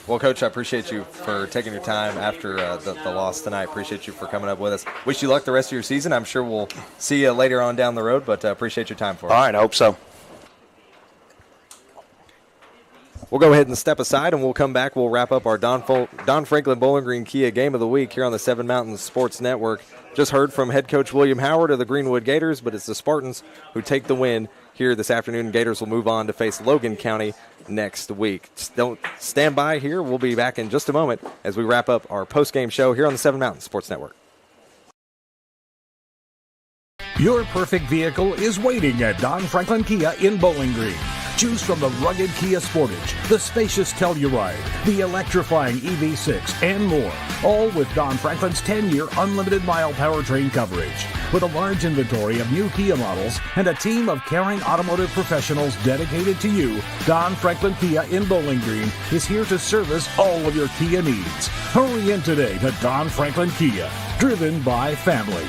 Well, Coach, I appreciate you for taking your time after the loss tonight. Appreciate you for coming up with us. Wish you luck the rest of your season. I'm sure we'll see you later on down the road, but appreciate your time for us. All right, I hope so. We'll go ahead and step aside, and we'll come back. We'll wrap up our Don Franklin Bowling Green Kia Game of the Week here on the Seven Mountains Sports Network. Just heard from head coach William Howard of the Greenwood Gators, but it's the Spartans who take the win here this afternoon. Gators will move on to face Logan County next week. Don't stand by here. We'll be back in just a moment as we wrap up our post-game show here on the Seven Mountains Sports Network. Your perfect vehicle is waiting at Don Franklin Kia in Bowling Green. Choose from the rugged Kia Sportage, the spacious Telluride, the electrifying EV6, and more. All with Don Franklin's 10-year unlimited mile powertrain coverage. With a large inventory of new Kia models and a team of caring automotive professionals dedicated to you, Don Franklin Kia in Bowling Green is here to service all of your Kia needs. Hurry in today to Don Franklin Kia, driven by family.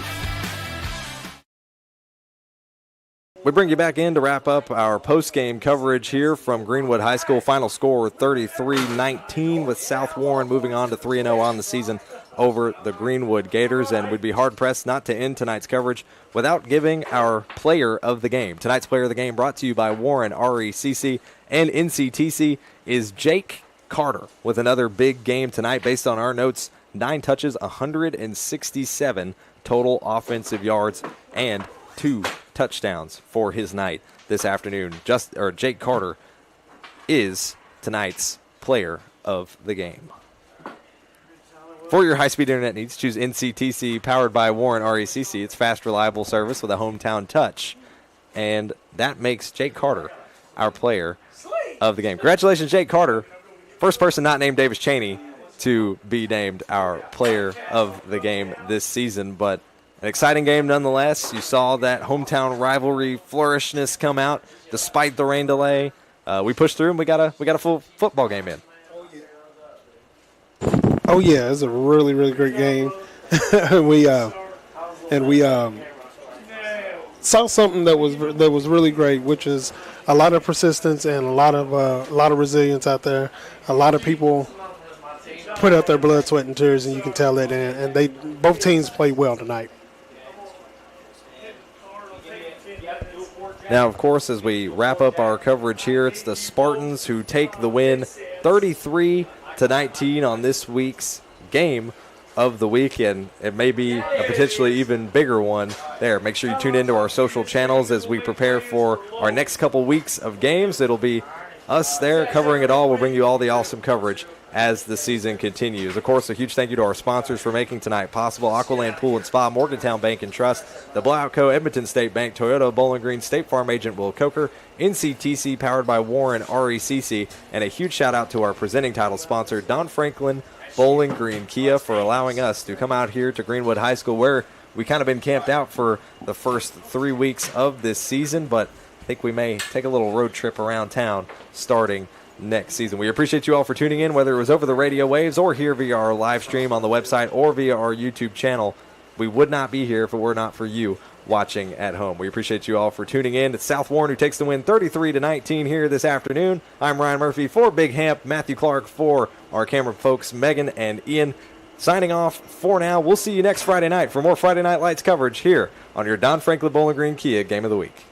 We bring you back in to wrap up our post-game coverage here from Greenwood High School. Final score 33-19 with South Warren moving on to 3-0 on the season over the Greenwood Gators. And we'd be hard-pressed not to end tonight's coverage without giving our player of the game. Tonight's player of the game, brought to you by Warren RECC and NCTC, is Jake Carter with another big game tonight. Based on our notes, 9 touches, 167 total offensive yards, and 2 touchdowns for his night this afternoon. Jake Carter is tonight's player of the game. For your high-speed internet needs, choose NCTC, powered by Warren RECC. It's fast, reliable service with a hometown touch. And that makes Jake Carter our player of the game. Congratulations, Jake Carter. First person not named Davis Cheney to be named our player of the game this season, but an exciting game nonetheless. You saw that hometown rivalry flourishness come out despite the rain delay. We pushed through and we got a full football game in. Oh yeah, it's a really, really great game. we saw something that was really great, which is a lot of persistence and a lot of resilience out there. A lot of people put out their blood, sweat, and tears, and you can tell it. And they both teams played well tonight. Now, of course, as we wrap up our coverage here, it's the Spartans who take the win 33-19 on this week's game of the week, and it may be a potentially even bigger one there. Make sure you tune into our social channels as we prepare for our next couple weeks of games. It'll be us there covering it all. We'll bring you all the awesome coverage as the season continues. Of course, a huge thank you to our sponsors for making tonight possible: Aqualand Pool and Spa, Morgantown Bank and Trust, the Blowout Co., Edmonton State Bank, Toyota, Bowling Green, State Farm agent Will Coker, NCTC, powered by Warren RECC, and a huge shout out to our presenting title sponsor, Don Franklin Bowling Green Kia, for allowing us to come out here to Greenwood High School, where we kind of been camped out for the first 3 weeks of this season, but I think we may take a little road trip around town starting next season. We appreciate you all for tuning in, whether it was over the radio waves or here via our live stream on the website or via our YouTube channel. We would not be here if it were not for you watching at home. We appreciate you all for tuning in. It's South Warren who takes the win 33-19 here this afternoon. I'm Ryan Murphy for Big Hamp, Matthew Clark for our camera folks, Megan and Ian. Signing off for now. We'll see you next Friday night for more Friday Night Lights coverage here on your Don Franklin Bowling Green Kia Game of the Week.